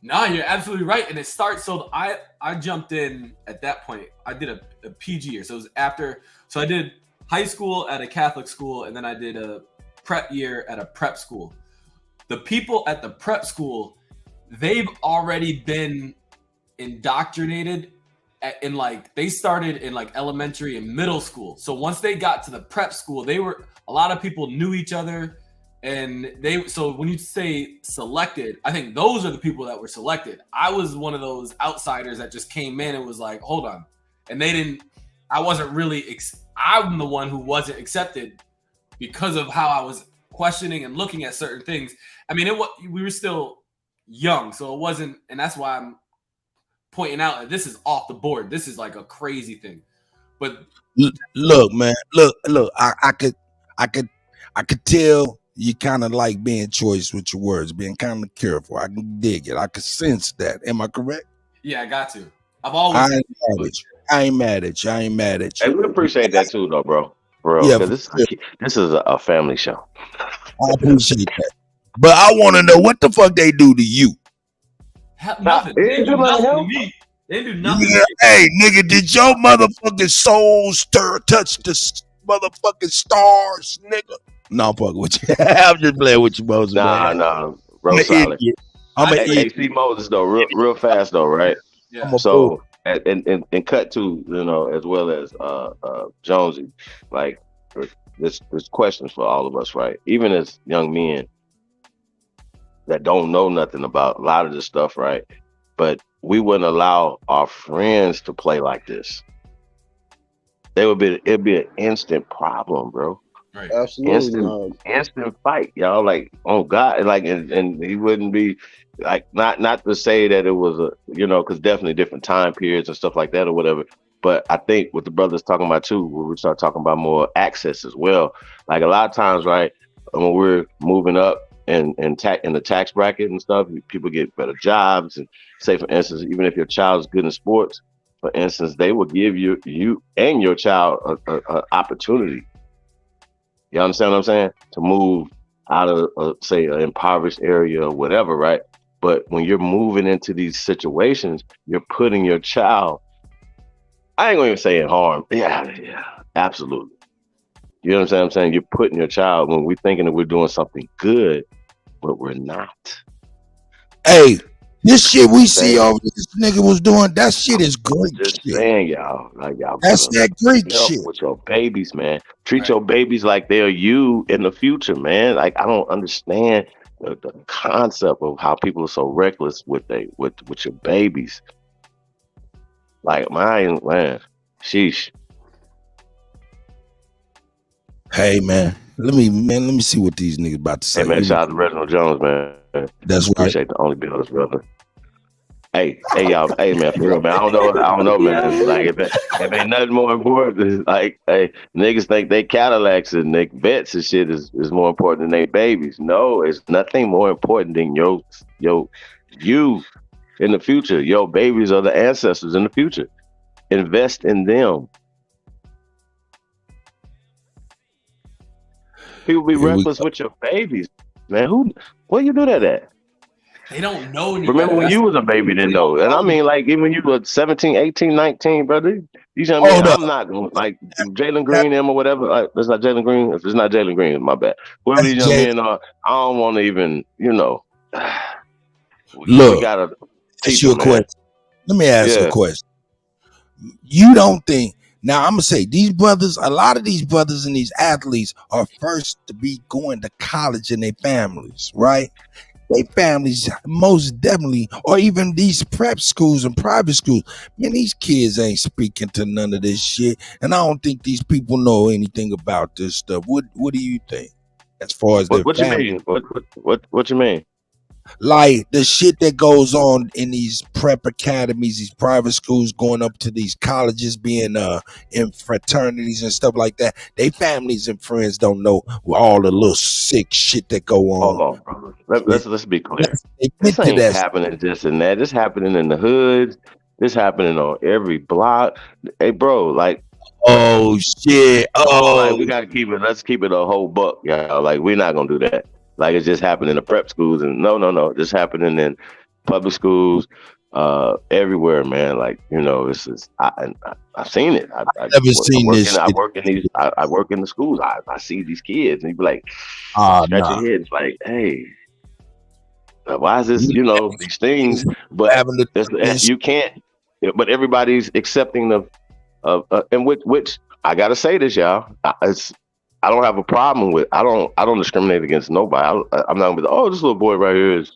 S3: No, you're absolutely right. And it starts, so I jumped in at that point. I did a PG year. So it was after, so I did high school at a Catholic school, and then I did a prep year at a prep school. The people at the prep school, they've already been indoctrinated in like, they started in like elementary and middle school. So once they got to the prep school, a lot of people knew each other. And so when you say selected, I think those are the people that were selected. I was one of those outsiders that just came in and was like, hold on. And I wasn't really, I'm the one who wasn't accepted because of how I was questioning and looking at certain things. I mean, we were still young, so it wasn't, and that's why I'm pointing out that this is off the board. This is like a crazy thing. But
S1: look, man, look, I could tell you kind of like being choice with your words, being kind of careful. I can dig it. I could sense that. Am I correct?
S3: Yeah, I got to. I've always.
S1: I ain't mad at you.
S14: Hey, we appreciate that too, though, bro. Yeah, because this is a family show.
S1: I appreciate that. But I want to know what the fuck they do to you.
S3: Nothing. They do nothing to me. They do nothing.
S1: Yeah, hey, nigga, did your motherfucking soul touch the motherfucking stars, nigga? No, I'm fucking with you. I'm just playing with you, Moses.
S14: Nah, bro, solid. I'm an idiot. See Moses though, real fast though, right?
S3: Yeah.
S14: So and cut to, you know, as well as Jonesy, like this questions for all of us, right? Even as young men that don't know nothing about a lot of this stuff, right? But we wouldn't allow our friends to play like this. It'd be an instant problem, bro.
S3: Right.
S20: Absolutely.
S14: Instant fight, y'all. Like, oh God, like, and he wouldn't be like, not to say that it was a, you know, because definitely different time periods and stuff like that or whatever. But I think what the brother's talking about too, when we start talking about more access as well. Like a lot of times, right, when we're moving up in the tax bracket and stuff, people get better jobs. And say, for instance, even if your child is good in sports, for instance, they will give you and your child an opportunity. You understand what I'm saying? To move out of, say, an impoverished area or whatever, right? But when you're moving into these situations, you're putting your child, I ain't gonna even say in harm. Yeah, absolutely. You know what I'm saying? You're putting your child, when we're thinking that we're doing something good, but we're not.
S1: Hey, this shit we see over this nigga was doing, that shit is great.
S14: Just saying, y'all, like y'all.
S1: That's that Greek shit.
S14: With your babies, man. Treat your babies like they're you in the future, man. Like, I don't understand the concept of how people are so reckless with your babies. Like, man, sheesh.
S1: Hey, man, let me see what these niggas about to say.
S14: Hey, man, shout out to Reginald Jones, man.
S1: That's right.
S14: Appreciate the only builders, brother. Hey, y'all. Hey, man, for real, man. I don't know, man. Like, if ain't nothing more important. It's like, hey, niggas think they Cadillacs and they bets and shit is more important than they babies. No, it's nothing more important than you in the future. Your babies are the ancestors in the future. Invest in them. People be reckless with your babies, man. Where you do that at?
S3: They don't know any
S14: Remember
S3: better.
S14: when you was a baby, didn't know. And I mean, like, even when you were 17, 18, 19, brother. You know what I mean? I'm not going like Jalen Green them or whatever. Like, that's not Jalen Green. If it's not Jalen Green, it's my bad. Whoever these young men are, I don't want to even, we gotta teach
S1: you a
S14: them, man.
S1: question. Let me ask you a question. You don't think now? I'm gonna say these brothers. A lot of these brothers and these athletes are first to be going to college in their families, right? They families most definitely, or even these prep schools and private schools. Man, these kids ain't speaking to none of this shit, and I don't think these people know anything about this stuff. What do you think, as far as
S14: What you mean? What you mean?
S1: Like the shit that goes on in these prep academies, these private schools, going up to these colleges, being in fraternities and stuff like that. They families and friends don't know all the little sick shit that go on.
S14: Hold on, brother. Let's be clear.
S1: They
S14: This
S1: get to
S14: ain't
S1: that.
S14: happening just in that. This happening in the hoods. This happening on every block. Hey, bro, like,
S1: oh shit,
S14: like we gotta keep it. Let's keep it a whole buck, y'all. Like, we're not gonna do that. Like, it's just happening in the prep schools, and no, this happening in public schools, everywhere, man. Like, it's just I've seen it. I've
S1: never seen this.
S14: I work in the schools. I see these kids, and you be like, scratch your head. It's like, hey, why is this? These things, but you can't. But everybody's accepting of and which I gotta say this, y'all. I don't have a problem with. I don't discriminate against nobody. I'm not gonna be like, this little boy right here is,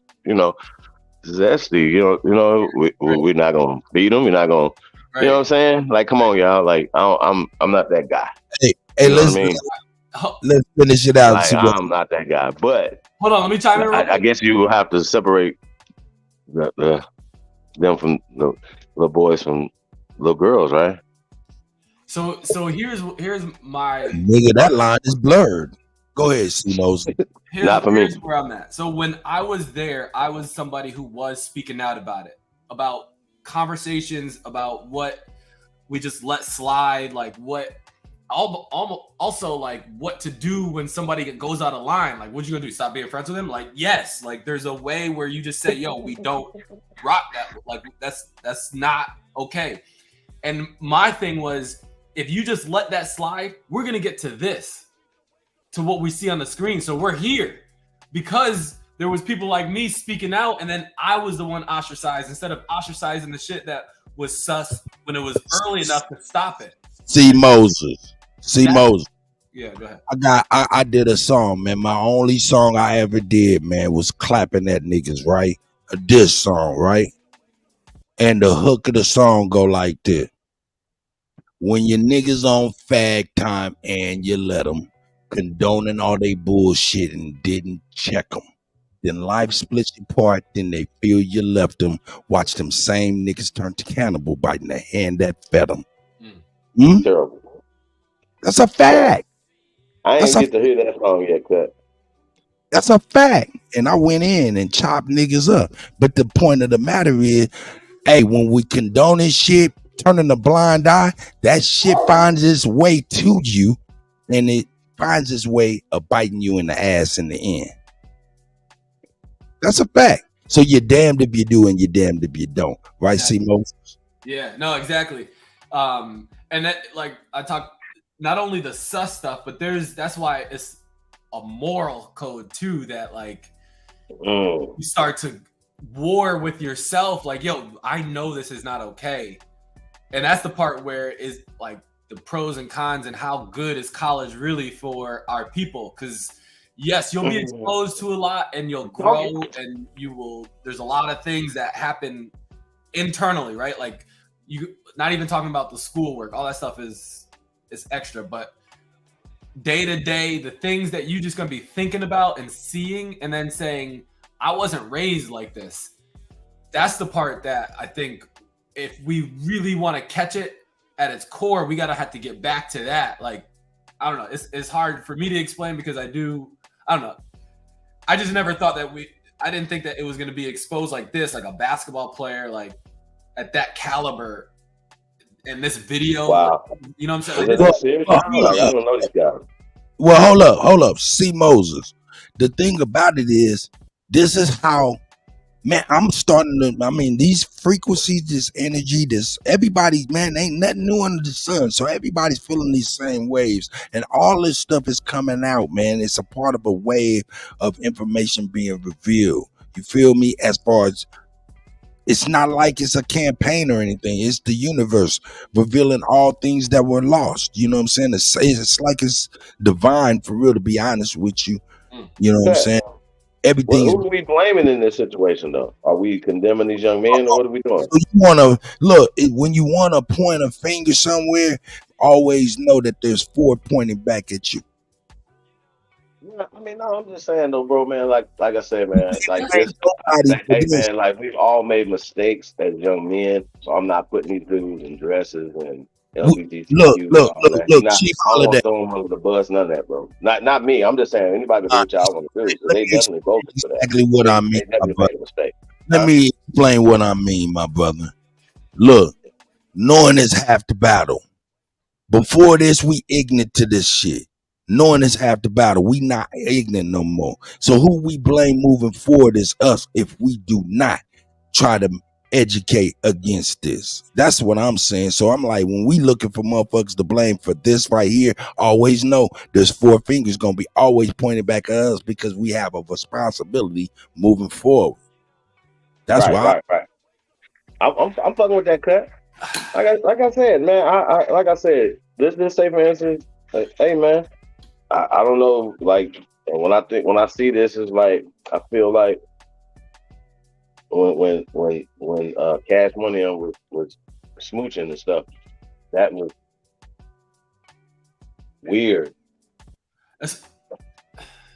S14: zesty. We're not gonna beat him. We're not gonna. You know what I'm saying? Like, come on, y'all. Like, I'm not that guy.
S1: Hey,
S14: let's
S1: finish it out.
S14: Like, I'm not that guy. But
S3: hold on, let me chime in.
S14: I guess you will have to separate them from the little boys from little girls, right?
S3: So here's my
S1: nigga. That line is blurred. Go ahead, C-Mose.
S14: Not for me.
S3: Here's where I'm at. So when I was there, I was somebody who was speaking out about it, about conversations about what we just let slide, like what, also like what to do when somebody goes out of line. Like, what you gonna do? Stop being friends with him? Like, yes. Like, there's a way where you just say, "Yo, we don't rock that." Like, that's not okay. And my thing was, if you just let that slide, we're going to get to what we see on the screen. So we're here because there was people like me speaking out, and then I was the one ostracized instead of ostracizing the shit that was sus when it was early enough to stop it.
S1: C-Moses.
S3: Yeah, go ahead.
S1: I did a song, man. My only song I ever did, man, was clapping at niggas, right? A diss song, right? And the hook of the song go like this. When your niggas on fag time and you let them, condoning all they bullshit and didn't check them. Then life splits you apart, then they feel you left them. Watch them same niggas turn to cannibal, biting the hand that fed them.
S14: Terrible.
S1: That's a fact.
S14: I ain't get to hear that song yet, Cut.
S1: That's a fact. And I went in and chopped niggas up. But the point of the matter is, hey, when we condone this shit, turning a blind eye, that shit finds its way to you, and it finds its way of biting you in the ass in the end. That's a fact. So you're damned if you do and you're damned if you don't. Right, C-Mose?
S3: Yeah, no, exactly. And that, like, I talk not only the sus stuff, but that's why it's a moral code too, that like you start to war with yourself. Like, yo, I know this is not okay. And that's the part where is like the pros and cons and how good is college really for our people. Because yes, you'll be exposed to a lot and you'll grow and there's a lot of things that happen internally, right? Like, you not even talking about the schoolwork, all that stuff is extra, but day to day, the things that you just gonna be thinking about and seeing and then saying, I wasn't raised like this. That's the part that I think if we really want to catch it at its core, we gotta have to get back to that. Like, I don't know, it's hard for me to explain because I don't know. I just never thought that I didn't think that it was going to be exposed like this, like a basketball player, like at that caliber, in this video.
S14: Wow.
S3: Like, you know what I'm saying?
S14: Is it that serious? Like, I don't know these guys.
S1: Well, hold up. See, Moses. The thing about it is, this is how, man, I'm starting to, I mean, these frequencies, this energy, this, everybody, man, ain't nothing new under the sun. So everybody's feeling these same waves. And all this stuff is coming out, man. It's a part of a wave of information being revealed. You feel me? As far as, it's not like it's a campaign or anything. It's the universe revealing all things that were lost. You know what I'm saying? It's like it's divine, for real, to be honest with you. You know what I'm saying? Everything.
S14: Well, who are we blaming in this situation, though? Are we condemning these young men, or what are we doing?
S1: So you want to look, when you want to point a finger somewhere, always know that there's 4 pointing back at you.
S14: Yeah, I mean, no, I'm just saying though, bro, man. Like I said, man, like this. Hey, man, like we've all made mistakes as young men. So I'm not putting these dudes in dresses and LGBTQ.
S1: Look,
S14: Chief Holiday. I don't want to throw them under the bus, none of that, bro. Not me. I'm just saying anybody can do what y'all want to do. So they definitely voted for that.
S1: Exactly what I mean.
S14: They definitely made a mistake.
S1: Let me explain what I mean, my brother. Look, knowing is half the battle. Before this, we ignorant to this shit. Knowing is half the battle. We not ignorant no more. So who we blame moving forward is us if we do not try to educate against this. That's what I'm saying. So I'm like, when we looking for motherfuckers to blame for this right here, always know there's 4 fingers gonna be always pointed back at us because we have a responsibility moving forward. That's why.
S14: Right. I'm fucking with that cut. Like I said, man. I like I said, this safe answer. Like, hey, man. I don't know, like when I see this, it's like I feel like when Cash Money was smooching and stuff, that was weird.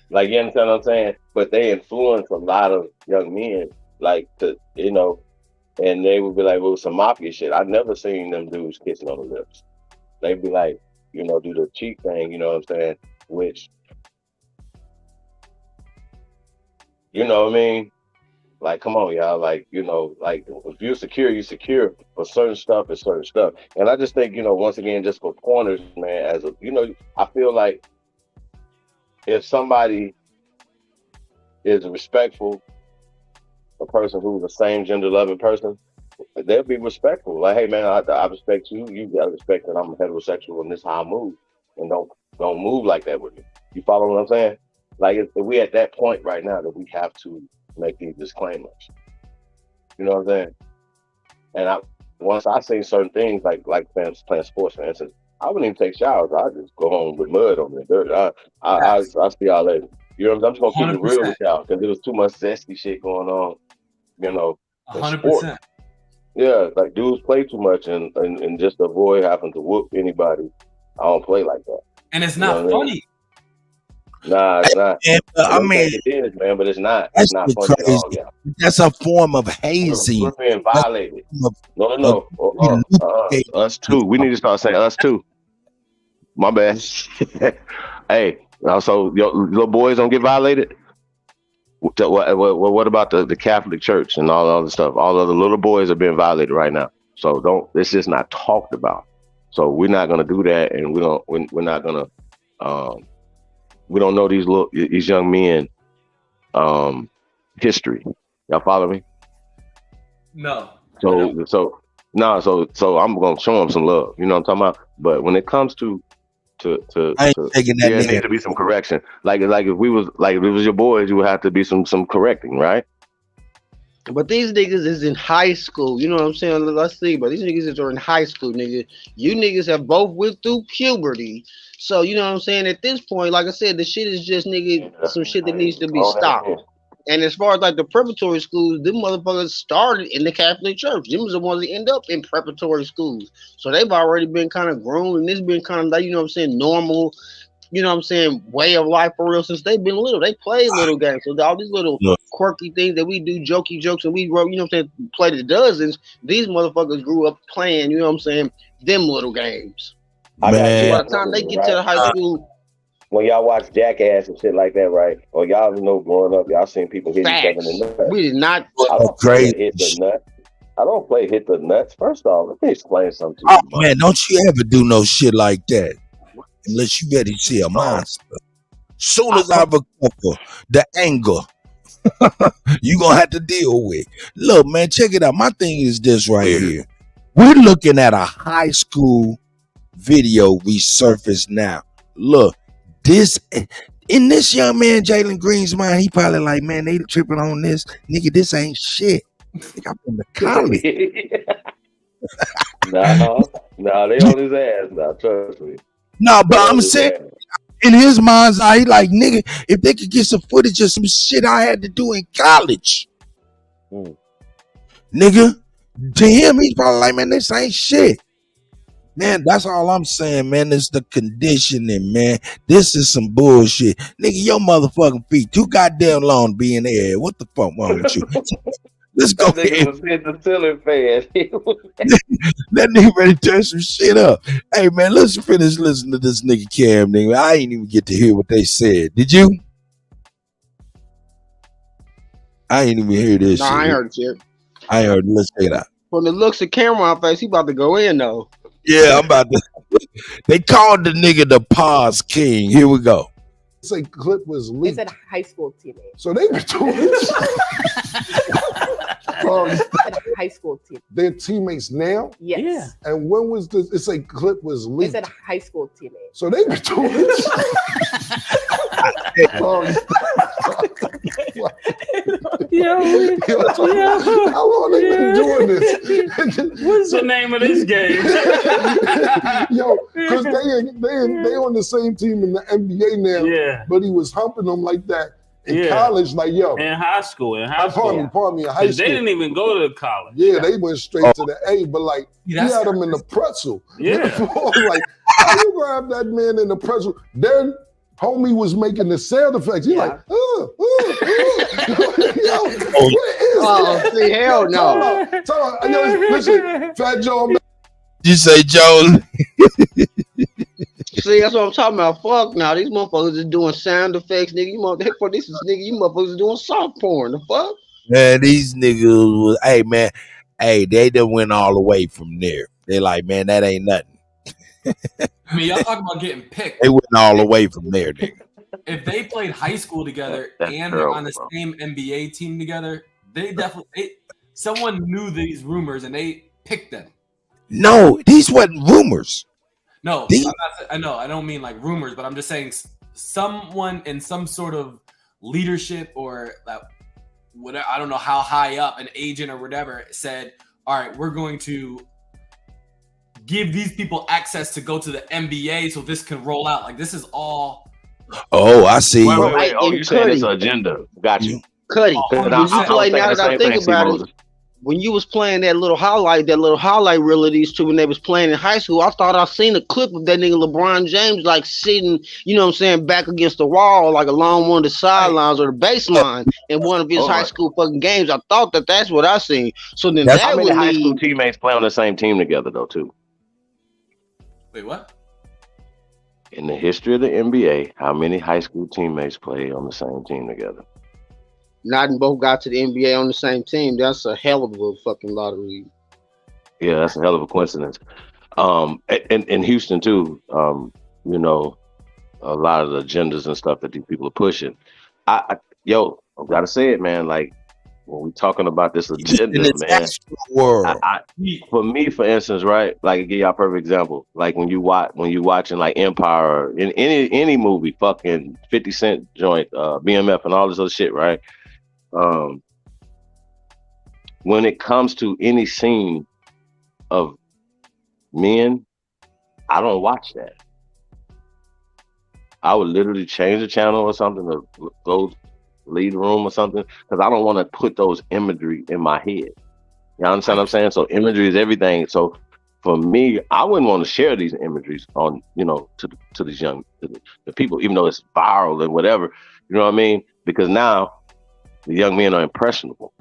S14: Like, you understand what I'm saying? But they influence a lot of young men, like, to, you know, and they would be like, well, some mafia shit. I've never seen them dudes kissing on the lips. They'd be like, you know, do the cheek thing, you know what I'm saying? Which, you know what I mean? Like, come on, y'all. Like, you know, like, if you're secure, you're secure. But certain stuff is certain stuff. And I just think, you know, once again, just for pointers, man, as a, you know, I feel like if somebody is respectful, a person who's the same gender loving person, they'll be respectful. Like, hey, man, I respect you. You got to respect that I'm heterosexual and this is how I move. And don't move like that with me. You follow what I'm saying? Like, if we at that point right now that we have to make these disclaimers. You know what I'm saying? And once I say certain things, like playing sports, for instance, I wouldn't even take showers. I just go home with mud on me. I see y'all later. You know what I'm saying? I'm just gonna keep it real with y'all because there was too much zesty shit going on. You know,
S3: 100%.
S14: Yeah, like dudes play too much and just avoid having to whoop anybody. I don't play like that.
S3: And it's not funny.
S14: Nah, it's not.
S1: I mean,
S14: it is, man, but it's not. It's not funny at all, yeah.
S1: That's a form of hazing.
S14: We're being violated. No. Us too. We need to start saying us too. My bad. Hey, so your little boys don't get violated? What about the Catholic Church and all the other stuff? All of the little boys are being violated right now. So it's just not talked about. So we're not gonna do that, and we're not gonna we don't know these young men history. Y'all follow me?
S3: No.
S14: So I'm gonna show them some love. You know what I'm talking about? But when it comes to there needs to be some correction. Like if it was your boys, you would have to be some correcting, right?
S20: But these niggas is in high school. You know what I'm saying? Let's see. But these niggas are in high school, nigga. You niggas have both went through puberty. So, you know what I'm saying? At this point, like I said, the shit is just, nigga, some shit that needs to be stopped. And as far as like the preparatory schools, them motherfuckers started in the Catholic Church. Them was the ones that end up in preparatory schools. So they've already been kind of groomed, and this been kind of like, you know what I'm saying, normal, you know what I'm saying, way of life for real since they've been little. They play little games. So all these little quirky things that we do, jokey jokes, and we wrote, you know what I'm saying, played the dozens. These motherfuckers grew up playing, you know what I'm saying, them little games. So by the time they get to the high school,
S14: when y'all watch Jackass and shit like that, right? Or y'all know growing up, y'all seen people hit each other in the nuts.
S20: We did not.
S14: I don't play hit the nuts. I don't play hit the nuts. First off, let me explain something to you.
S1: Oh man, don't you ever do no shit like that unless you ready to see a monster. Soon as I recover the anger, you gonna have to deal with. Look, man, check it out. My thing is this right here. We're looking at a high school video resurfaced now. Look, this in this young man Jalen Green's mind, he probably like, man, they tripping on this. Nigga, this ain't shit. Nigga, I'm in the college.
S14: No, they on his ass now, trust me.
S1: No, but I'm saying in his mind's eye, he like, nigga, if they could get some footage of some shit I had to do in college. Nigga, to him, he's probably like, man, this ain't shit. Man, that's all I'm saying, man. It's the conditioning, man. This is some bullshit. Nigga, your motherfucking feet too goddamn long to be in the air. What the fuck wrong with you? Let's go.
S14: That nigga was hitting the ceiling fan.
S1: That nigga ready to turn some shit up. Hey, man, let's finish listening to this nigga Cam, nigga. I ain't even get to hear what they said. Did you? I ain't even hear this shit.
S20: I ain't heard it.
S1: I ain't heard it. Let's check it out.
S20: From the looks of Cameron face, he about to go in though.
S1: Yeah, I'm about to. They called the nigga the pause king. Here we go.
S25: Say clip was
S23: They
S25: leaked.
S23: said high school teammate.
S25: So they were doing this.
S23: High school teammate.
S25: They're teammates now?
S23: Yes. Yeah.
S25: And when was this? It's a clip was
S23: They
S25: leaked.
S23: said high school teammate.
S25: So they were doing this. How long they been doing this?
S17: What's the name of this game?
S25: Yo, because they on the same team in the NBA now.
S17: Yeah.
S25: But he was humping them like that in
S17: Yeah.
S25: college, like yo.
S17: In high school. In high school.
S25: Pardon me, in high
S17: 'Cause
S25: school.
S17: they didn't even go to college.
S25: Yeah, they went straight to the A, but like he
S17: that's
S25: had him in the pretzel.
S17: Yeah.
S25: Like, how you grab that man in the pretzel? Then homie was making the sound effects. He like, yo,
S20: Oh, see, hell no.
S25: Yo, listen, Fat Joe.
S1: You say Joe?
S20: See, that's what I'm talking about. Fuck now, these motherfuckers is doing sound effects, nigga. You motherfuckers is doing soft porn. The fuck?
S1: Man, these niggas was, hey man, hey, they done went all the way from there. They like, man, that ain't nothing.
S3: I mean, y'all talking about getting picked.
S1: They went all the way from there, nigga.
S3: If they played high school together and they're on the same NBA team together, they definitely someone knew these rumors and they picked them.
S1: No, these wasn't rumors.
S3: No, I know. I don't mean like rumors, but I'm just saying someone in some sort of leadership or whatever. I don't know how high up, an agent or whatever, said, "All right, we're going to give these people access to go to the NBA so this can roll out." Like this is all.
S1: Oh, I see.
S14: Wait. Oh, you saying it's an agenda? Got you.
S20: Cutty, when you play, now that I think about it, when you was playing that little highlight reel of these two when they was playing in high school, I thought I seen a clip of that nigga LeBron James like sitting, you know what I'm saying, back against the wall, like along one of the sidelines or the baseline in one of his high school fucking games. I thought that's what I seen. So then
S14: That's
S20: that
S14: how
S20: would
S14: many high
S20: lead.
S14: school teammates play on the same team together though too.
S3: Wait, what?
S14: In the history of the NBA, how many high school teammates play on the same team together?
S20: Not and both got to the NBA on the same team. That's a hell of a fucking lottery.
S14: Yeah, that's a hell of a coincidence. And in Houston too, you know, a lot of the agendas and stuff that these people are pushing. I gotta say it, man. Like when we talking about this agenda, man. For me, for instance, right? Like, give y'all a perfect example. Like when you watching like Empire or in any movie, fucking 50 Cent joint, BMF, and all this other shit, right? When it comes to any scene of men, I don't watch that. I would literally change the channel or something, or go leave the room or something, because I don't want to put those imagery in my head. You understand what I'm saying? So imagery is everything. So for me, I wouldn't want to share these imageries on, you know, to these young the people, even though it's viral and whatever. You know what I mean? Because now the young men are impressionable.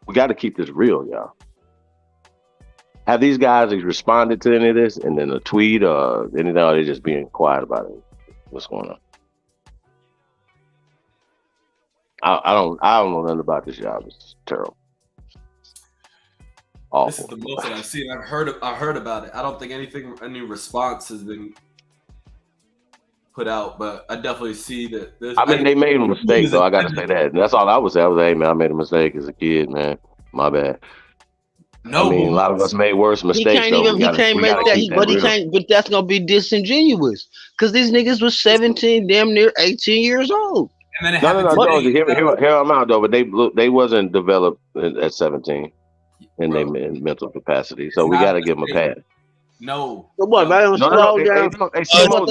S14: We got to keep this real, y'all. Have these guys responded to any of this, and then a tweet or anything? Or they just being quiet about it? What's going on? I don't know nothing about this job. It's terrible. Awful.
S3: This is the most that I've seen. I've heard about it. I don't think any response has been put out, but I definitely see that.
S14: I mean, they made a mistake, though. I got to say that. That's all I would say. I was like, hey, man, I made a mistake as a kid, man. My bad.
S3: No,
S14: I mean, a lot of us made worse mistakes.
S20: He can't make that. But that's gonna be disingenuous because these niggas was 17, damn near 18 years old.
S3: And then
S14: no. Hear them out though, but they wasn't developed at 17 in their mental capacity, so we got to give them a pass.
S3: No.
S20: So what? They slow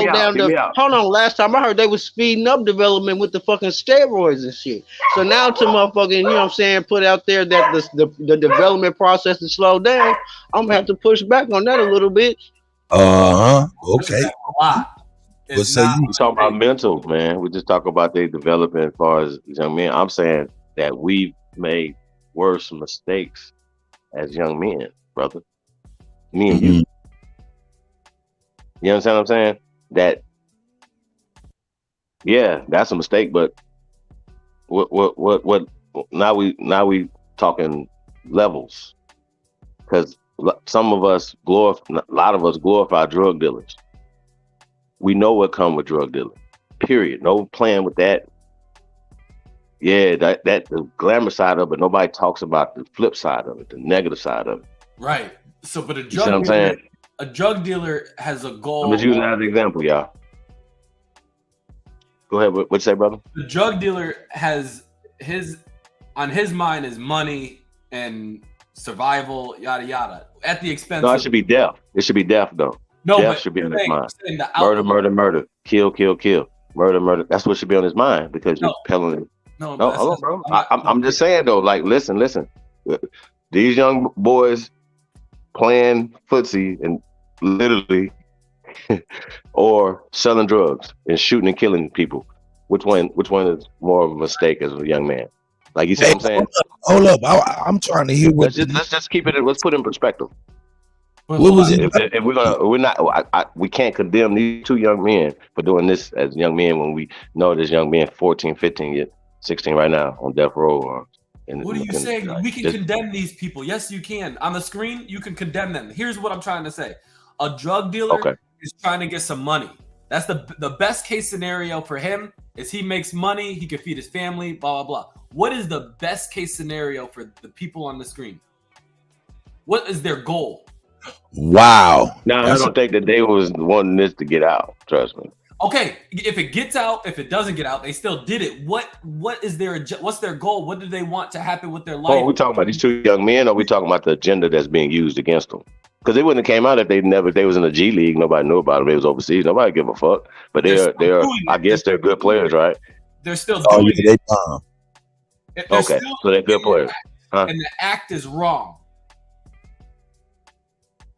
S20: down.
S14: Hold
S20: on. Last time I heard they was speeding up development with the fucking steroids and shit. So now to motherfucking, you know what I'm saying, put out there that the development process is slowed down. I'm gonna have to push back on that a little bit.
S1: Okay.
S3: A lot.
S14: We talking about mental, man. We just talk about their development as far as young men. I'm saying that we've made worse mistakes as young men, brother. Me and you. You understand what I'm saying? That, yeah, that's a mistake. But what? Now we talking levels, because some of us a lot of us glorify drug dealers. We know what come with drug dealing. Period. No playing with that. Yeah, that the glamour side of it. Nobody talks about the flip side of it, the negative side of it.
S3: Right. So, but a drug dealer has a goal.
S14: I'm just using that as an example, y'all. Go ahead. What you say, brother?
S3: The drug dealer has on his mind is money and survival, yada yada, at the expense.
S14: No, it should be death. It should be death, though.
S3: No,
S14: death should be on his mind. Murder, kill, murder. That's what should be on his mind because you're telling him. No, hold on, bro. I'm just saying though. Like, listen. These young boys playing footsie and literally, or selling drugs and shooting and killing people. Which one is more of a mistake as a young man? Like you see what I'm saying?
S1: Hold up, I'm trying to hear what.
S14: Let's just keep it. Let's put it in perspective.
S1: What was it?
S14: If we can't condemn these two young men for doing this as young men when we know this young man 14, 15, 16 right now on death row.
S3: What are you saying? We can condemn these people. Yes, you can. On the screen, you can condemn them. Here's what I'm trying to say. A drug dealer is trying to get some money. That's the best case scenario for him is he makes money, he can feed his family, blah, blah, blah. What is the best case scenario for the people on the screen? What is their goal?
S1: Wow.
S14: Now, I don't think that they was wanting this to get out. Trust me.
S3: Okay, if it gets out, if it doesn't get out, they still did it. What's their goal? What do they want to happen with their life?
S14: Oh, we talking about these two young men, or we talking about the agenda that's being used against them? Because they wouldn't have came out if they was in the G League. Nobody knew about them. They was overseas. Nobody give a fuck. But they're I guess they're good players, right?
S3: They're still doing it.
S14: Okay, so they're good players.
S3: And the act is wrong.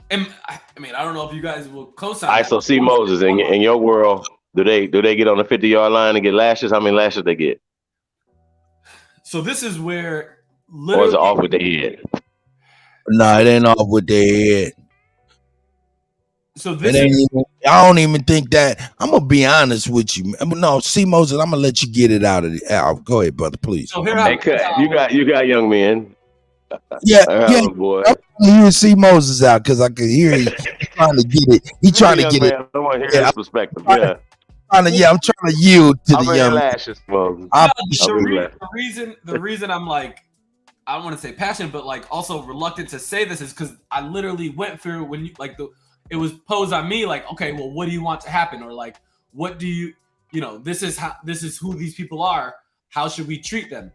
S3: And I mean, I don't know if you guys will co-sign.
S14: All right, so see Moses in your world, do they get on the 50-yard line and get lashes? How many lashes they get?
S3: So this is where
S14: or is it off with their head?
S1: No, it ain't off with their head.
S3: So
S1: I don't even think that. I'm gonna be honest with you. No, see Moses, I'm gonna let you get it out. Go ahead, brother, please.
S3: So
S14: you got young men.
S1: Yeah,
S14: boy.
S1: You see Moses out because I could hear he trying to get it. He trying to get it.
S14: I don't want to hear his perspective. Yeah.
S1: I'm trying to yield to the young.
S14: Lashes,
S3: the reason I'm like, I don't want to say passionate, but like also reluctant to say this is because I literally went through when you like it was posed on me like, okay, well, what do you want to happen, or like, what do you this is who these people are. How should we treat them?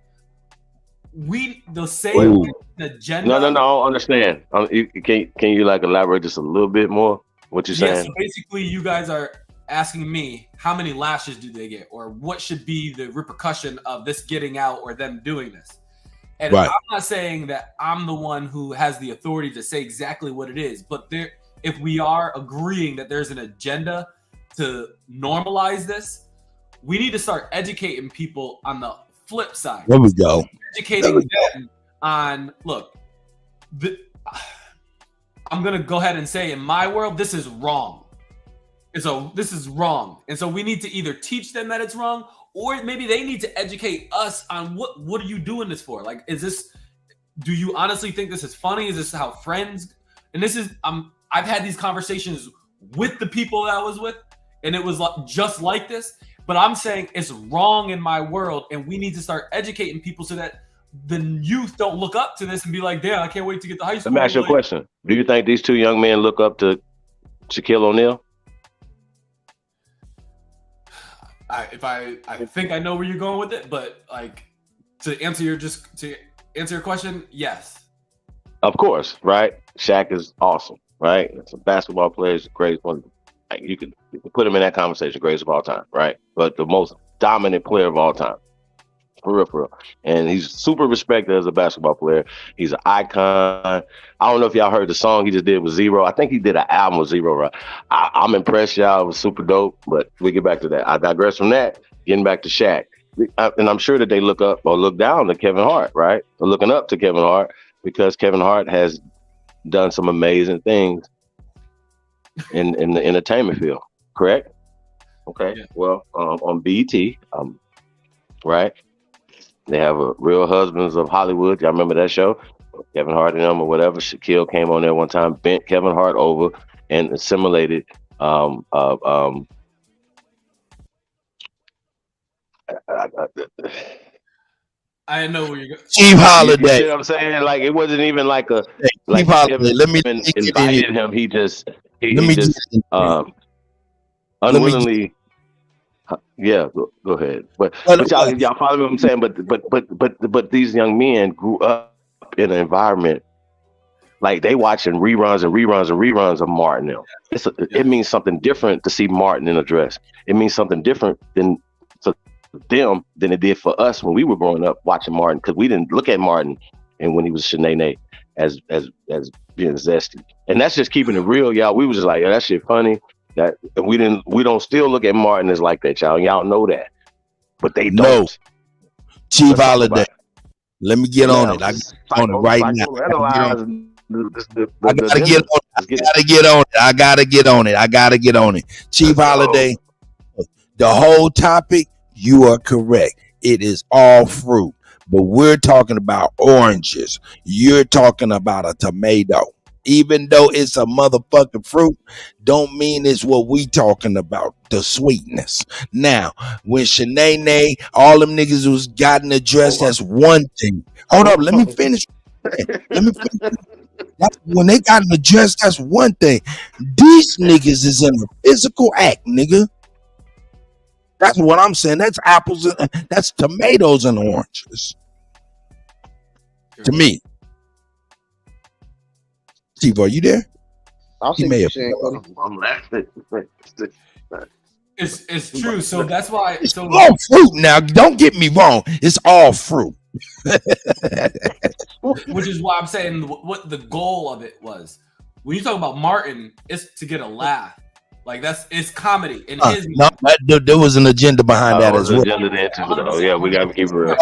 S3: The same agenda.
S14: No, I don't understand. Can you like elaborate just a little bit more? What you're saying?
S3: So basically, you guys are asking me how many lashes do they get, or what should be the repercussion of this getting out or them doing this. And I'm not saying that I'm the one who has the authority to say exactly what it is, but if we are agreeing that there's an agenda to normalize this, we need to start educating people on the flip side.
S1: There we go.
S3: Educating them on, look, I'm gonna go ahead and say, in my world, this is wrong. And so this is wrong. And so we need to either teach them that it's wrong, or maybe they need to educate us on what are you doing this for? Like, do you honestly think this is funny? Is this how friends? And this is, I've had these conversations with the people that I was with, and it was just like this. But I'm saying it's wrong in my world, and we need to start educating people so that the youth don't look up to this and be like, damn, I can't wait to get to high school.
S14: Let me ask you a question. Do you think these two young men look up to Shaquille O'Neal?
S3: I think I know where you're going with it, but like to answer your question, yes.
S14: Of course, right? Shaq is awesome, right? It's a basketball player, he's a great one. Like, you could put him in that conversation, greatest of all time, right? But the most dominant player of all time. For real. And he's super respected as a basketball player. He's an icon. I don't know if y'all heard the song he just did with Zero. I think he did an album with Zero, right? I'm impressed, y'all. It was super dope, but we get back to that. I digress from that, getting back to Shaq. And I'm sure that they look up or look down to Kevin Hart, right? They're looking up to Kevin Hart because Kevin Hart has done some amazing things in the entertainment field, correct? Okay. Yeah. Well, on BET, right? They have a Real Husbands of Hollywood. Y'all remember that show? Kevin Hart and them or whatever. Shaquille came on there one time, bent Kevin Hart over and assimilated I
S3: know where you're going.
S14: Chief Holiday. You know what I'm saying? Like, it wasn't even like a like Holiday. Let me invited him. He just unwillingly. Yeah, go ahead. But y'all follow what I'm saying. But these young men grew up in an environment like they watching reruns of Martin. It means something different to see Martin in a dress. It means something different than for them than it did for us when we were growing up watching Martin, because we didn't look at Martin and when he was Shanae as being zesty. And that's just keeping it real, y'all. We was just like, yeah, that shit funny. That we don't still look at Martin as like that, y'all. Y'all know that, but they don't.
S1: No. Chief Holiday. Let me get on it. I get on it right now. I gotta get on it. Chief Holiday. The whole topic, you are correct. It is all fruit, but we're talking about oranges. You're talking about a tomato. Even though it's a motherfucking fruit, don't mean it's what we talking about, the sweetness. Now, when Shanae, all them niggas was got in the dress, that's one thing. Hold up, let me finish. When they got in the dress, that's one thing. These niggas is in a physical act, nigga. That's what I'm saying. That's apples, that's tomatoes and oranges. To me. Steve, are you there?
S4: I'll see what you're saying, Cody.
S14: I'm laughing.
S3: It's true. So that's why.
S1: It's all fruit now. Don't get me wrong. It's all fruit.
S3: Which is why I'm saying what the goal of it was. When you talk about Martin, it's to get a laugh. Like it's comedy. And
S1: there was an agenda behind that as well.
S14: Yeah, we gotta keep it real.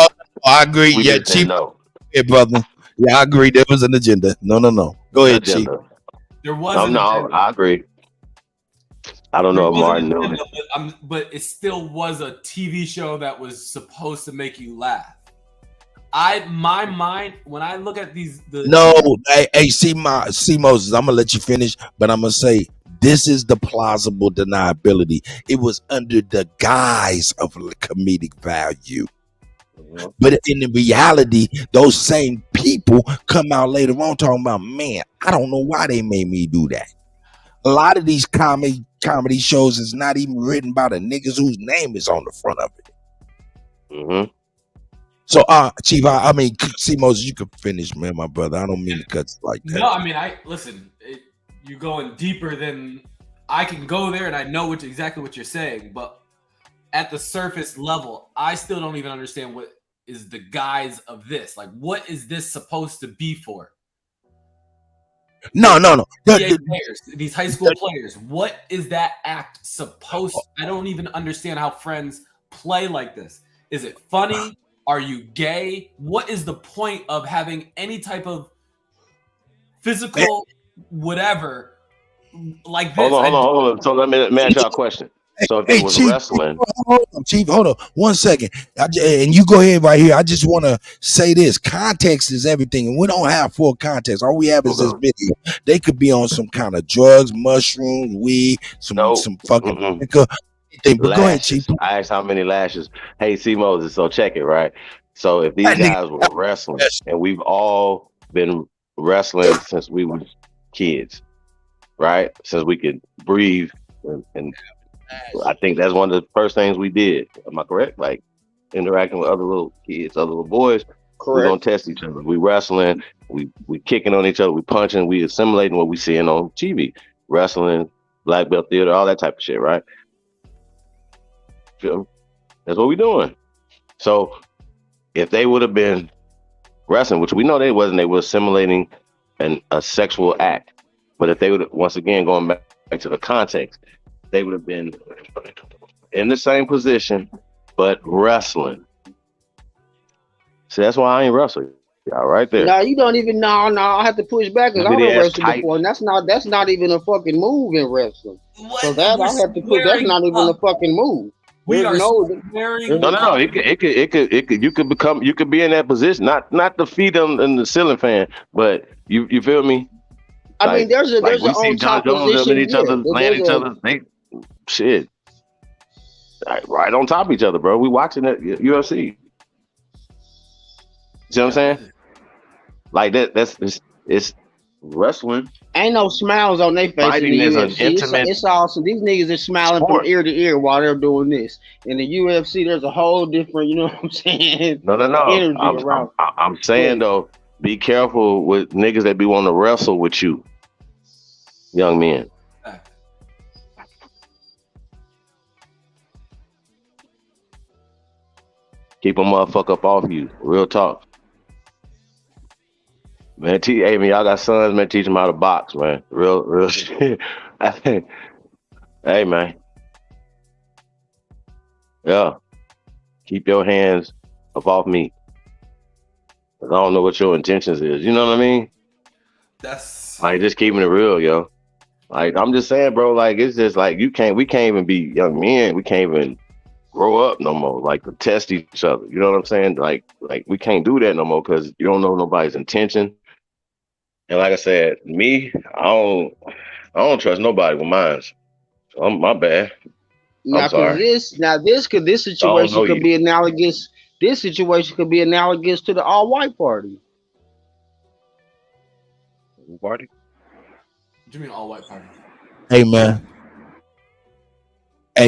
S1: I agree. Yeah, Chief. Yeah, brother. Yeah, I agree. There was an agenda. No. Go ahead, Chief.
S3: There was
S14: no, I agree. I don't know if Martin knew it.
S3: But it still was a TV show that was supposed to make you laugh. My mind, when I look at these...
S1: see Moses, I'm going to let you finish, but I'm going to say, this is the plausible deniability. It was under the guise of comedic value. But in the reality, those same people come out later on talking about, man, I don't know why they made me do that. A lot of these comedy shows is not even written by the niggas whose name is on the front of it.
S14: Mm-hmm.
S1: So, Chief, I mean, see, Moses, you could finish, man, my brother. I don't mean to cut like that.
S3: No, I mean, you're going deeper than I can go there, and I know exactly what you're saying, but at the surface level, I still don't even understand what is the guise of this. Like, what is this supposed to be for?
S1: No.
S3: These high school players, what is that act supposed to? I don't even understand how friends play like this. Is it funny? Are you gay? What is the point of having any type of physical whatever like this.
S14: Hold on. So let me ask y'all a question. So if it was
S1: Chief,
S14: wrestling,
S1: Chief, hold on 1 second. And you go ahead right here. I just want to say this: context is everything, and we don't have full context. All we have is this video. They could be on some kind of drugs, mushrooms, weed, some fucking liquor. But go ahead, Chief.
S14: I asked how many lashes. Hey, C Moses. So check it, right? So if these guys were wrestling, and we've all been wrestling since we were kids, right? Since we could breathe and I think that's one of the first things we did. Am I correct? Like interacting with other little kids, other little boys. Correct. We're gonna test each other. We wrestling, we kicking on each other, we punching, we assimilating what we seeing on TV. Wrestling, black belt theater, all that type of shit, right? Feel me? That's what we doing. So if they would have been wrestling, which we know they wasn't, they were assimilating a sexual act. But if they would, once again, going back to the context, they would have been in the same position, but wrestling. See, that's why I ain't wrestling. Y'all right there.
S20: No, you don't even know. No, I have to push back because I don't wrestle before, and that's not even a fucking move in wrestling. So that I have to put. That's not even a fucking move.
S3: We are
S14: No. It could. You could be in that position. Not the feet in the ceiling fan, but you feel me?
S20: I mean, there's an on top position.
S14: Each other, laying each other. Shit, right on top of each other, bro. We watching that UFC. See what I'm saying? Like that. It's wrestling.
S20: Ain't no smiles on their face.
S14: Fighting is an intimate.
S20: It's awesome. These niggas are smiling
S14: sport
S20: from ear to ear while they're doing this. In the UFC, there's a whole different, you know what I'm saying?
S14: No.
S20: Energy around.
S14: I'm saying though, be careful with niggas that be wanting to wrestle with you, young men. Keep a motherfucker up off you. Real talk. Man, hey man, y'all got sons, man, teach them how to box, man. Real shit. Hey man. Yeah. Keep your hands up off me. I don't know what your intentions is. You know what I mean?
S3: That's
S14: like just keeping it real, yo. Like I'm just saying, bro, like it's just like we can't even be young men. We can't even grow up no more, like to test each other. You know what I'm saying? Like we can't do that no more because you don't know nobody's intention. And like I said, me, I don't trust nobody with mine. So my bad.
S20: Now, this situation could be analogous. This situation could be analogous to the all-white party.
S14: Party?
S3: What do you mean all-white party?
S1: Hey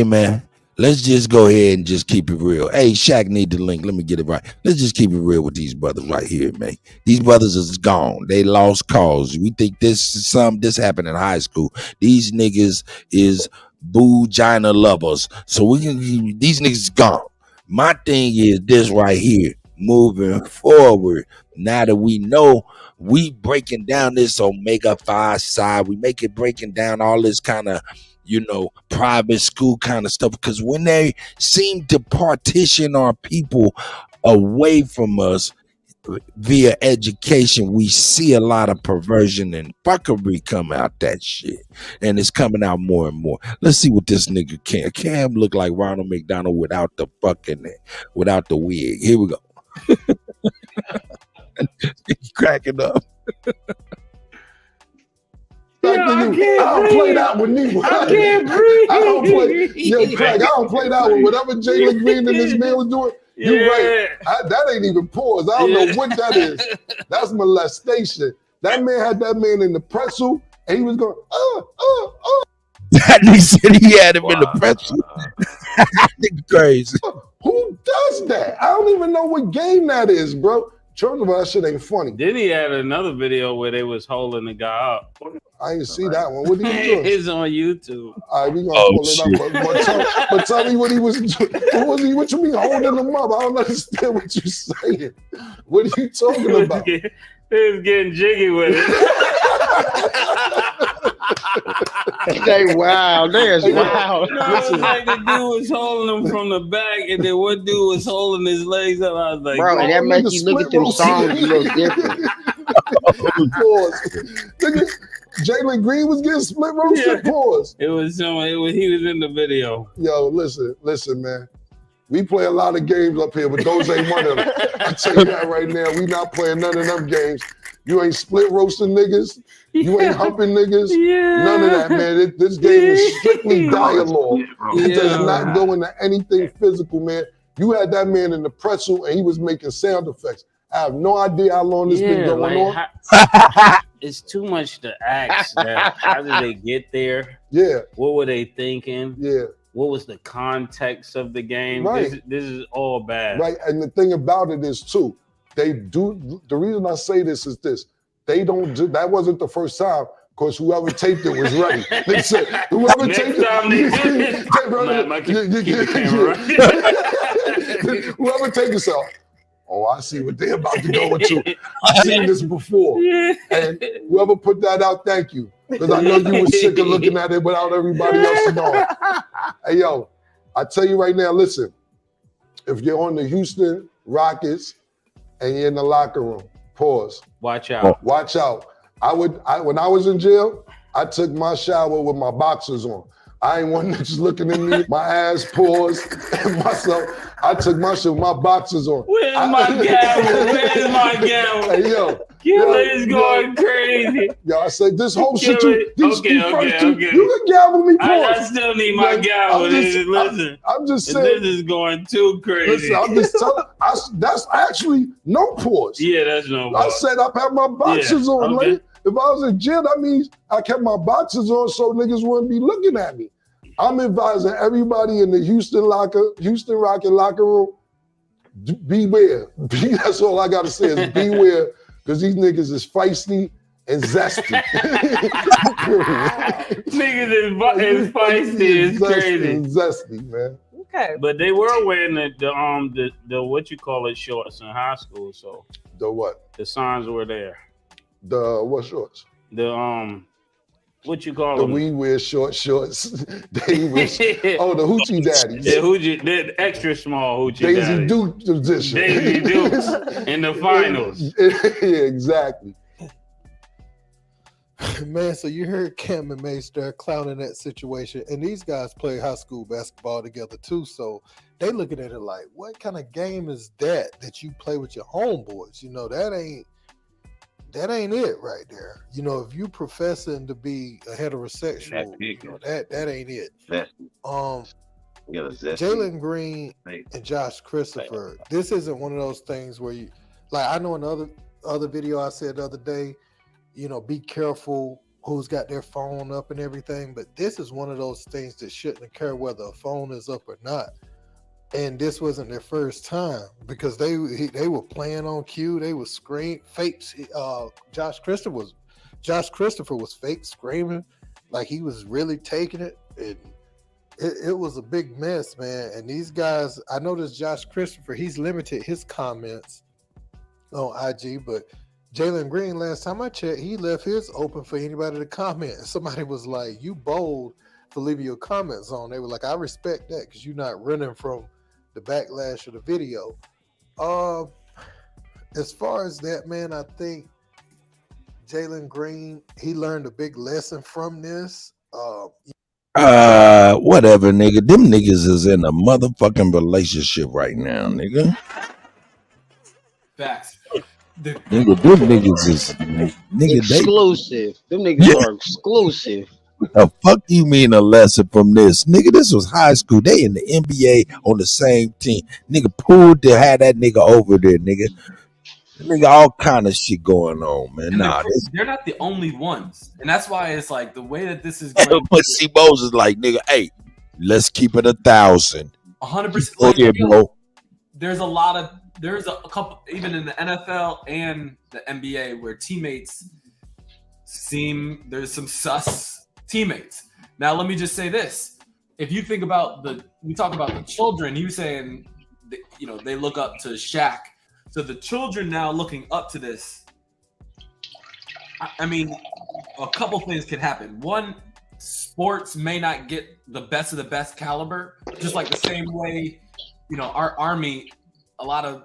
S1: man. Let's just go ahead and just keep it real. Hey, Shaq need the link. Let me get it right. Let's just keep it real with these brothers right here, man. These brothers is gone. They lost cause. We think this happened in high school. These niggas is boo-gina lovers. So these niggas is gone. My thing is this right here. Moving forward, now that we know we breaking down this Omega 5 side, we make it breaking down all this kind of, private school kind of stuff, because when they seem to partition our people away from us via education, we see a lot of perversion and fuckery come out that shit, and it's coming out more and more. Let's see what this nigga Cam look like Ronald McDonald without the wig. Here we go. Cracking up.
S25: I don't play that with me. I can't breathe. I don't play. Yo, Craig, I don't play that with whatever Jalen Green and this man was doing. You're right. That ain't even pause. I don't know what that is. That's molestation. That man had that man in the pretzel, and he was going,
S1: That nigga said he had him in the pretzel. Nigga crazy.
S25: Who does that? I don't even know what game that is, bro. First of all, that shit ain't funny.
S24: Then he had another video where they was holding the guy up.
S25: I didn't see that one. What did he do?
S24: It's on YouTube.
S25: All right, we gonna pull it up. But tell me what he was doing. What you mean holding him up? I don't understand what you're saying. What are you talking about?
S24: He was getting jiggy with it.
S20: They wild. There's wild.
S24: No, it was like the dude was holding him from the back, and then one dude was holding his legs up. I was like,
S20: bro, and that makes you look at them songs a little different.
S25: Jalen Green was getting split roasted. Pause.
S24: It was someone. He was in the video.
S25: Yo, listen, man. We play a lot of games up here, but those ain't one of them. I tell you that right now. We not playing none of them games. You ain't split roasting niggas. You ain't humping niggas. None of that, man. This game is strictly dialogue. It does not go into anything physical, man. You had that man in the pretzel and he was making sound effects. I have no idea how long this been going on.
S24: It's too much to ask. How did they get there?
S25: Yeah.
S24: What were they thinking?
S25: Yeah.
S24: What was the context of the game?
S25: Right.
S24: This is all bad.
S25: Right. And the thing about it is, too, they do. The reason I say this is this. They don't do, that wasn't the first time. Of course, whoever taped it was ready. They said, whoever taped it. Whoever taped this out. Oh, I see what they're about to go into. I've seen this before. And whoever put that out, thank you. Because I know you were sick of looking at it without everybody else knowing. Hey, yo, I tell you right now, listen, if you're on the Houston Rockets and you're in the locker room, pause.
S24: Watch out.
S25: Watch out. When I was in jail, I took my shower with my boxers on. I ain't one that's looking at me, my ass paused, and myself. I took my shit with my boxers on.
S24: Where's my gavel? Where's my gavel?
S25: Hey, yo.
S24: Killer is going crazy.
S25: Yo, I say this whole shit too.
S24: Okay.
S25: You can gavel me, pause.
S24: I still need my gavel. Listen,
S25: I'm just saying.
S24: This is going too crazy.
S25: Listen, I'm just telling. That's actually no pause.
S24: Yeah, that's no
S25: I
S24: pause.
S25: said I had my boxers on.
S24: Okay.
S25: Like, if I was in jail, that means I kept my boxers on so niggas wouldn't be looking at me. I'm advising everybody in the Houston Rocket locker room, beware. That's all I gotta say is beware, because these niggas is feisty and zesty.
S24: Niggas is feisty. It's crazy.
S25: And zesty, man.
S23: Okay.
S24: But they were wearing the what you call it shorts in high school. So
S25: the what?
S24: The signs were there.
S25: The what shorts?
S24: The what you call
S25: the
S24: them?
S25: We wear shorts. They wear, oh, the hoochie daddies.
S24: The extra small hoochie
S25: Daisy
S24: daddies.
S25: Duke position.
S24: Daisy Dukes in the finals.
S25: Yeah, exactly.
S22: Man, so you heard Cam and May start clowning that situation, and these guys play high school basketball together too, so they looking at it like, what kind of game is that you play with your homeboys? You know, that ain't it right there. You know, if you professing to be a heterosexual, you know, that ain't it. Jalen Green and Josh Christopher, this isn't one of those things where you, like, I know in other video I said the other day, you know, be careful who's got their phone up and everything, but this is one of those things that shouldn't occur whether a phone is up or not. And this wasn't their first time, because they were playing on cue. They were screaming, fake. Josh Christopher was fake screaming, like he was really taking it. It was a big mess, man. And these guys, I noticed Josh Christopher, he's limited his comments on IG, but Jalen Green, last time I checked, he left his open for anybody to comment. Somebody was like, "You bold for leaving your comments on." They were like, "I respect that because you're not running from the backlash of the video." As far as that, man, I think Jalen Green, he learned a big lesson from this.
S1: Whatever, nigga. Them niggas is in a motherfucking relationship right now, nigga.
S3: Facts.
S1: Nigga, them niggas is nigga
S20: exclusive. Them niggas are exclusive.
S1: The fuck you mean a lesson from this? Nigga, this was high school. They in the NBA on the same team. Nigga pulled to have that nigga over there, nigga. Nigga, all kind of shit going on, man.
S3: And
S1: Nah,
S3: they're not the only ones. And that's why it's like the way that this is going.
S1: but C. Moses like, nigga, hey, let's keep it 1,000.
S3: 100%.
S1: Oh, yeah, bro.
S3: There's a couple, even in the NFL and the NBA, where teammates there's some sus teammates. Now, let me just say this. If you think about we talk about the children, you saying, you know, they look up to Shaq. So the children now looking up to this, I mean, a couple things can happen. One, sports may not get the best of the best caliber, just like the same way, you know, our Army, a lot of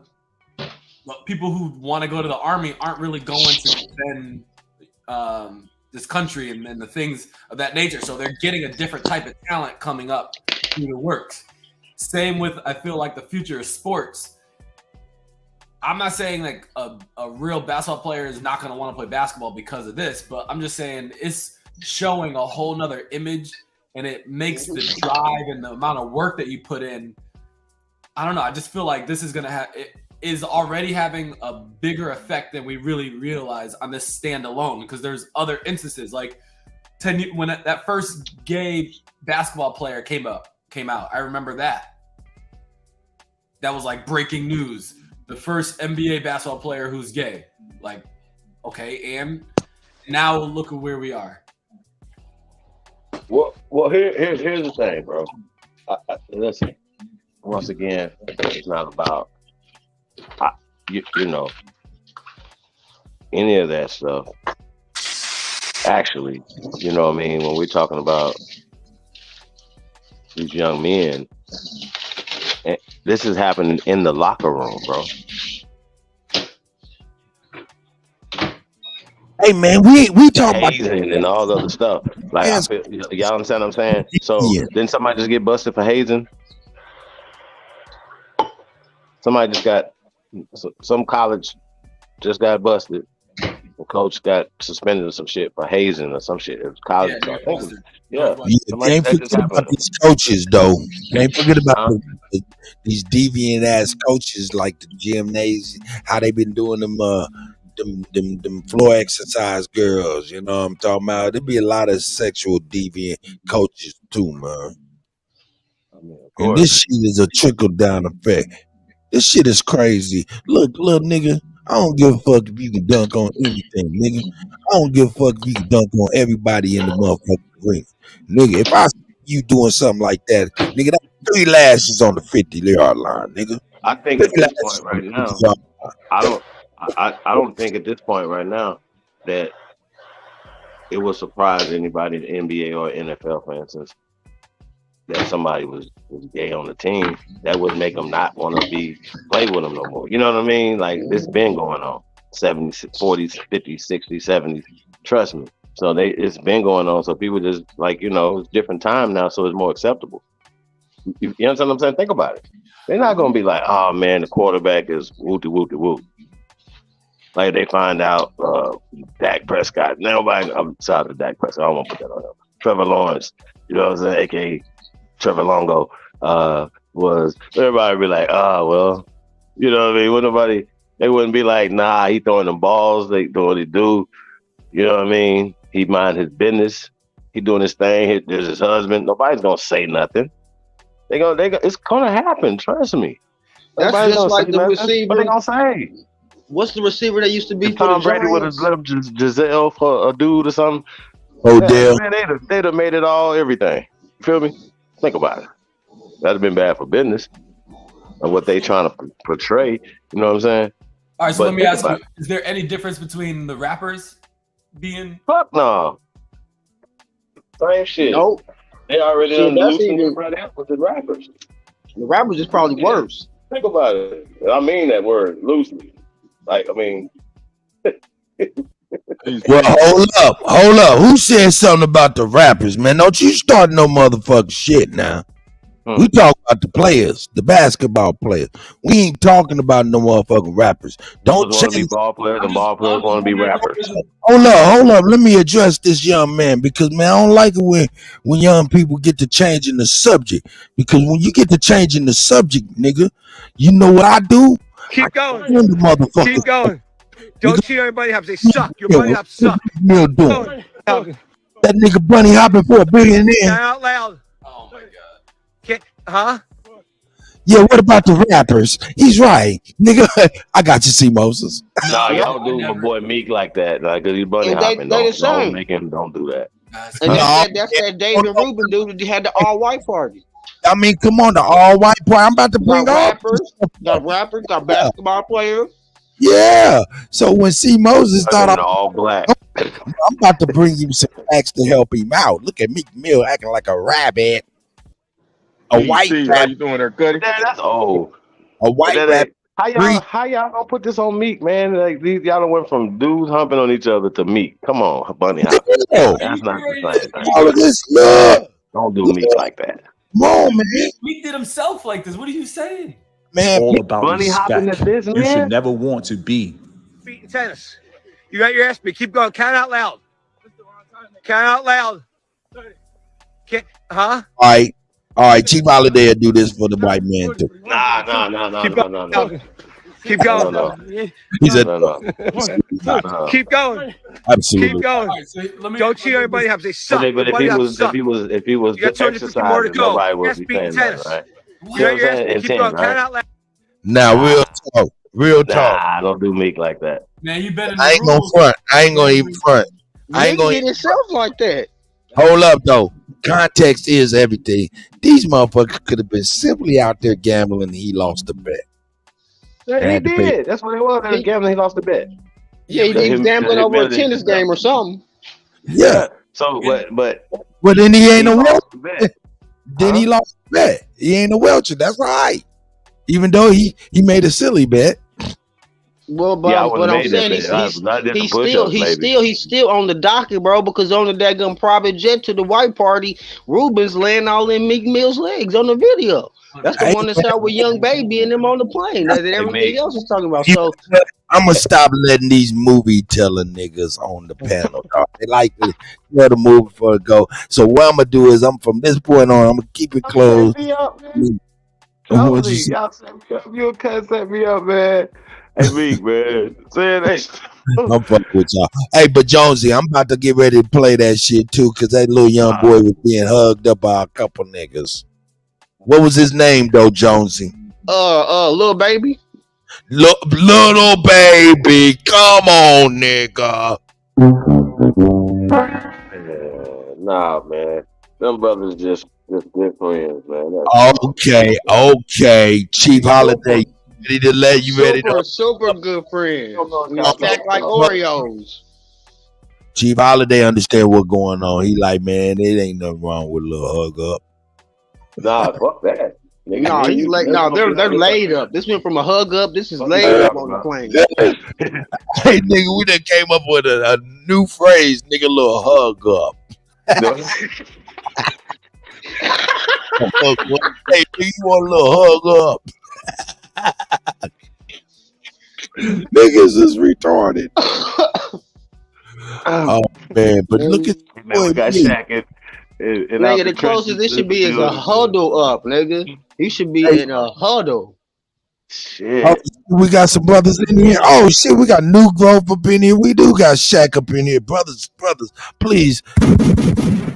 S3: people who want to go to the Army aren't really going to spend this country and the things of that nature. So they're getting a different type of talent coming up through the works. Same with, I feel like, the future of sports. I'm not saying like a real basketball player is not going to want to play basketball because of this, but I'm just saying it's showing a whole nother image, and it makes the drive and the amount of work that you put in. I don't know. I just feel like this is going to have, it is already having a bigger effect than we really realize on this standalone, because there's other instances like when that first gay basketball player came out. I remember that. That was like breaking news. The first NBA basketball player who's gay. Like, okay, and now look at where we are.
S14: Well, here's the thing, bro. Listen, once again, it's not about you know, any of that stuff. Actually, you know what I mean? When we're talking about these young men, and this is happening in the locker room, bro.
S1: Hey man, we talk about
S14: hazing and all the other stuff. Like,
S1: yes.
S14: Y'all understand what I'm saying? So Didn't somebody just get busted for hazing? Somebody just got, some college just got busted. The coach got suspended or some shit for hazing or some shit. It was college.
S1: You can't forget about these coaches, though. Can't forget about these deviant ass coaches like the gymnasium. How they been doing them floor exercise girls. You know what I'm talking about? There be a lot of sexual deviant coaches too, man. And this shit is a trickle down effect. This shit is crazy. Look, little nigga, I don't give a fuck if you can dunk on anything, nigga. I don't give a fuck if you can dunk on everybody in the motherfucking ring. Nigga, if I see you doing something like that, nigga, that's 3 lashes on the 50-yard line, nigga.
S14: I think at this point right now, I don't think at this point right now that it will surprise anybody in the NBA or NFL, for instance, that somebody was gay on the team. That would make them not want to play with them no more. You know what I mean? Like, this been going on 70s, 40s, 50s, 60s, 70s. Trust me. So it's been going on. So people just, like, you know, it's different time now, so it's more acceptable. You understand what I'm saying? Think about it. They're not going to be like, oh man, the quarterback is whoop-de-whoop-de-whoop. Like, they find out Dak Prescott. Nobody, I'm sorry to Dak Prescott. I don't want to put that on him. Trevor Lawrence, you know what I'm saying? AKA Trevor Longo, was, everybody be like, oh, well, you know what I mean? They wouldn't be like, nah, he throwing them balls. They do what he do. You know what I mean? He mind his business. He doing his thing. There's his husband. Nobody's going to say nothing. It's going to happen. Trust me.
S20: That's
S14: Nobody's
S20: just like
S14: say
S20: the
S14: nothing.
S20: receiver.
S14: What they going to say?
S20: What's the receiver that used to be
S14: If
S20: for
S14: Tom
S20: the
S14: Brady would have
S20: Giants?
S14: let him Giselle for a dude or something.
S1: Odell.
S14: Man, they'd have made it all everything. You feel me? Think about it. That'd have been bad for business and what they trying to portray. You know what I'm saying?
S3: All right, so let me ask you: is there any difference between the rappers being?
S14: Fuck no. Same shit.
S20: Nope.
S14: They already
S20: Shit, that's
S14: loosened
S20: even-
S14: right out with the rappers.
S20: The rappers is probably worse.
S14: Think about it. I mean that word loosely. Like, I mean.
S1: Well, hold up. Who said something about the rappers, man? Don't you start no motherfucking shit now. We talk about the players, the basketball players. We ain't talking about no motherfucking rappers. Don't
S14: want to be ball players and ball players want to be rappers.
S1: Hold up. Let me address this young man, because man, I don't like it when young people get to changing the subject. Because when you get to changing the subject, nigga, you know what I do?
S5: Keep going.
S1: The motherfucker.
S5: Keep going. Don't cheat on your bunny hops. They suck. Your bunny hops suck.
S1: Mill doing? That nigga bunny hopping for $1 billion.
S5: Out loud.
S3: Oh my god.
S5: Huh?
S1: Yeah, what about the rappers? He's right, nigga. I got you, C. Moses.
S14: Nah, y'all do my boy Meek like that. Like, cause he's bunny
S20: And
S14: hopping.
S20: they the
S14: Don't
S20: same.
S14: make him. Don't do that.
S20: And that's that David Rubin dude that had the all-white party.
S1: I mean, come on, the all-white party. I'm about to bring
S20: Got
S1: up.
S20: rappers, got basketball players.
S1: Yeah. So when C. Moses thought I'm
S14: all black,
S1: I'm about to bring you some facts to help him out. Look at Meek Mill acting like a rabbit. A white
S6: How
S1: rabbit.
S6: you doing there, Kutty?
S14: Yeah, that's old.
S1: A white
S14: That
S1: rabbit
S14: How y'all gonna put this on Meek, man? Like y'all done went from dudes humping on each other to Meek. Come on, bunny hop. That's not the same thing.
S1: All of this love.
S14: Don't do Meek like that.
S1: Come on, man.
S3: Meek did himself like this. What are you saying?
S1: Man,
S6: all about
S14: bunny hopping
S6: respect.
S14: at this,
S6: You
S14: man.
S6: should never want to be.
S5: Feet in tennis. You got your ass beat. Keep going. Count out loud. Count out loud. Huh?
S1: All right. Chief Holiday will do this for the white man too.
S14: Nah.
S5: Keep going.
S14: No.
S1: He said,
S5: Keep going.
S1: Absolutely.
S5: Keep going.
S3: All right, so let me,
S5: Don't cheat everybody up. They suck.
S14: But if he was
S5: You got 250 more to
S14: exercising,
S5: go.
S14: nobody would
S5: Yes,
S14: be
S5: beat
S14: saying
S5: tennis.
S14: that, right?
S5: You got your ass beat. Keep going. Count out loud.
S1: Now, real talk.
S14: Nah, don't do Meek like that.
S3: Man, you better.
S1: I ain't gonna front. I ain't gonna even front. I ain't gonna
S20: get himself like that.
S1: hold up though. Context is everything. These motherfuckers could have been simply out there gambling and he lost the bet.
S14: Yeah, he did. That's what it was. He was gambling. He lost the bet.
S20: Yeah, he was gambling over a tennis game or something.
S1: Yeah.
S14: So, but
S1: then he ain't a
S14: lost the
S1: Welcher.
S14: bet.
S1: Then he lost the bet. He ain't a Welcher. That's right. Even though he made a silly bet.
S20: Well, but
S14: Yeah, I
S20: what I'm
S14: would've made
S20: saying
S14: that
S20: is
S14: bet.
S20: he's still on the docket, bro, because on the daggum private jet to the white party, Ruben's laying all in Meek Mill's legs on the video. That's the one that's out with Young Baby and them on the plane that everything else is talking about. So
S1: I'm gonna stop letting these movie telling niggas on the panel. Dog. They like to tell the movie before it go. So what I'm gonna do is from this point on, I'm gonna keep it closed.
S14: Totally. Y'all set me up. You can't set me up, man. Hey, Meek, man. Say it.
S1: I'm fucking with y'all. Hey, but Jonesy, I'm about to get ready to play that shit too, cause that little young boy was being hugged up by a couple niggas. What was his name though, Jonesy?
S20: Little Baby.
S1: Little Baby, come on, nigga.
S14: Nah, man. Them brothers just good friends, man.
S1: Okay. Chief Holiday, ready to let you ready to
S20: super good friends. We stack like Oreos.
S1: Chief Holiday understand what's going on. He like, man, it ain't nothing wrong with a little hug up.
S14: Nah, fuck that.
S20: No, he's like, they're laid up. This went from a hug up. This is laid up on the plane.
S1: Hey, nigga, we done came up with a new phrase, nigga, little hug up. Hey, you want a little hug up? Niggas is retarded. Oh man, but look at
S14: we got Shaq
S20: nigga, the closest this should be is a huddle up, nigga. You should be in a huddle.
S14: Shit.
S1: Oh, we got some brothers in here. Oh shit, we got New Grove up in here. We do got Shaq up in here. Brothers, please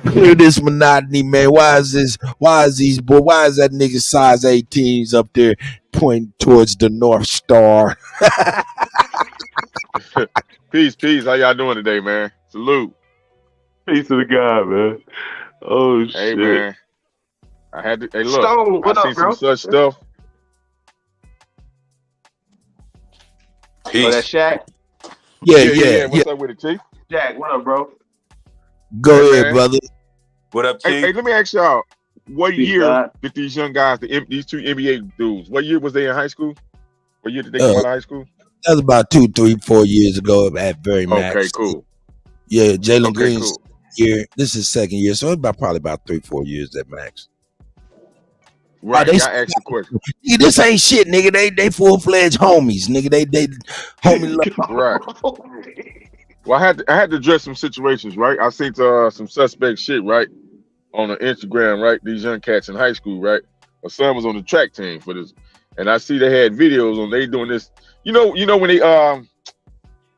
S1: clear this monotony, man. Why is that nigga size 18s up there pointing towards the North Star?
S7: Peace. How y'all doing today, man? Salute.
S14: Peace to the guy, man. Oh shit.
S7: Hey man. I had to look.
S14: Stone, what
S7: I
S14: up,
S7: seen
S14: bro?
S7: some such stuff.
S14: Peace. Oh, that Shaq?
S1: Yeah.
S7: What's up with it, Chief?
S14: Jack, what up, bro?
S1: Go ahead, brother.
S7: What up, Chief? Hey, let me ask y'all, what year did these young guys, these two NBA dudes, what year was they in high school? What year did they come out of high school?
S1: That was about 2, 3, 4 years ago at very max.
S7: Okay, cool.
S1: Yeah, Jalen Green's
S7: cool.
S1: year. This is second year, so it's probably about 3, 4 years at max.
S7: Right, I asked a question.
S1: This ain't shit, nigga. They full-fledged homies, nigga. They homie love.
S7: Right. Well, I had to address some situations, right? I seen some suspect shit, right, on the Instagram, right? These young cats in high school, right? My son was on the track team for this, and I see they had videos on they doing this. You know when they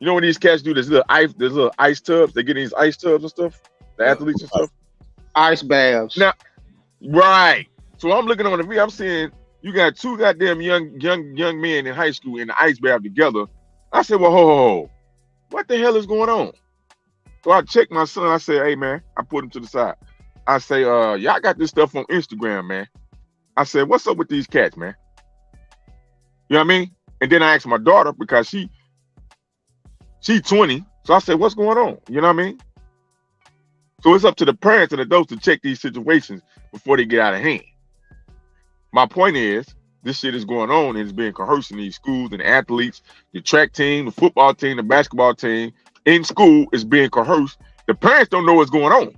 S7: when these cats do this little ice tubs, they get these ice tubs and stuff, the athletes and stuff,
S20: ice baths.
S7: Now, right. So I'm looking on the video, I'm seeing you got two goddamn young men in high school in the ice bath together. I said, well, ho, what the hell is going on? So I checked my son. I said, hey man, I put him to the side. I say, y'all got this stuff on Instagram, man. I said, what's up with these cats, man? You know what I mean? And then I asked my daughter because she's 20. So I said, what's going on? You know what I mean? So it's up to the parents and adults to check these situations before they get out of hand. My point is, this shit is going on and it's being coerced in these schools, and the athletes, the track team, the football team, the basketball team in school is being coerced. The parents don't know what's going on,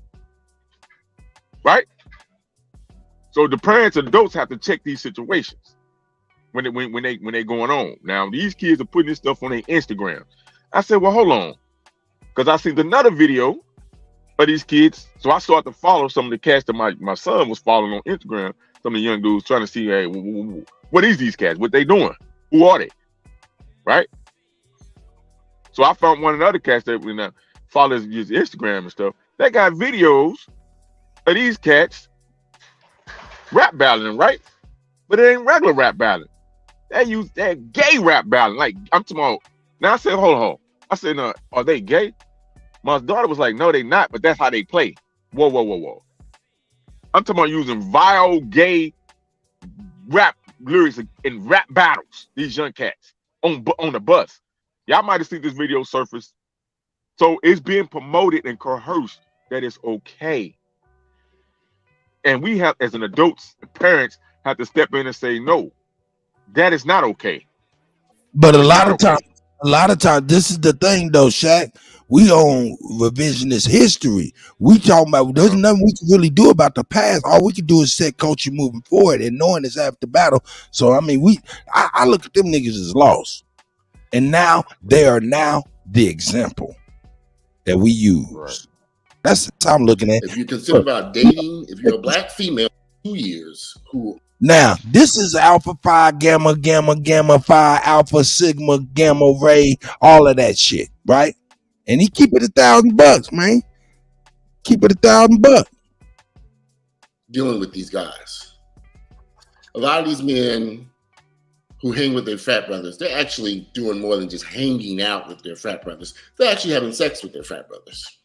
S7: right? So the parents, adults have to check these situations when they going on. Now these kids are putting this stuff on their Instagram. I said, well, hold on, because I seen another video of these kids. So I started to follow some of the cats that my son was following on Instagram. Some of the young dudes trying to see, hey, what is these cats? What they doing? Who are they? Right? So I found one of the other cats that follows his Instagram and stuff. They got videos of these cats rap battling, right? But it ain't regular rap battling. They use that gay rap battling. Like, I'm talking about. Now I said, hold on. I said, no, are they gay? My daughter was like, no, they not, but that's how they play. Whoa. I'm talking about using vile gay rap lyrics in rap battles. These young cats on the bus. Y'all might have seen this video surface. So it's being promoted and coerced that it's okay. And we have, as an adults, parents, have to step in and say, no, that is not okay.
S1: But a lot of times, this is the thing though, Shaq. We on revisionist history. We talking about there's nothing we can really do about the past. All we can do is set culture moving forward and knowing it's after battle. So I mean, I look at them niggas as lost. And now they are now the example that we use. Right. That's how I'm looking at.
S6: If you're concerned about dating, if you're a black female, 2 years, who
S1: now this is Alpha Phi, Gamma, Phi, Alpha, Sigma, Gamma, Ray, all of that shit, right? And he keep it $1,000, man. Keep it $1,000.
S6: Dealing with these guys. A lot of these men who hang with their frat brothers, they're actually doing more than just hanging out with their frat brothers. They're actually having sex with their frat brothers.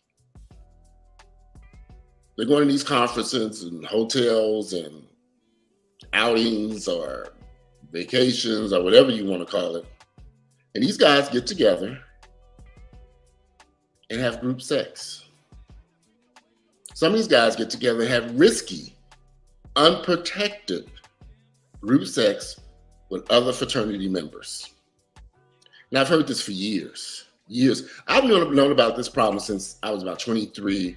S6: They're going to these conferences and hotels and outings or vacations or whatever you want to call it. And these guys get together and have group sex. Some of these guys get together and have risky, unprotected group sex with other fraternity members. And I've heard this for years. I've known about this problem since I was about 23,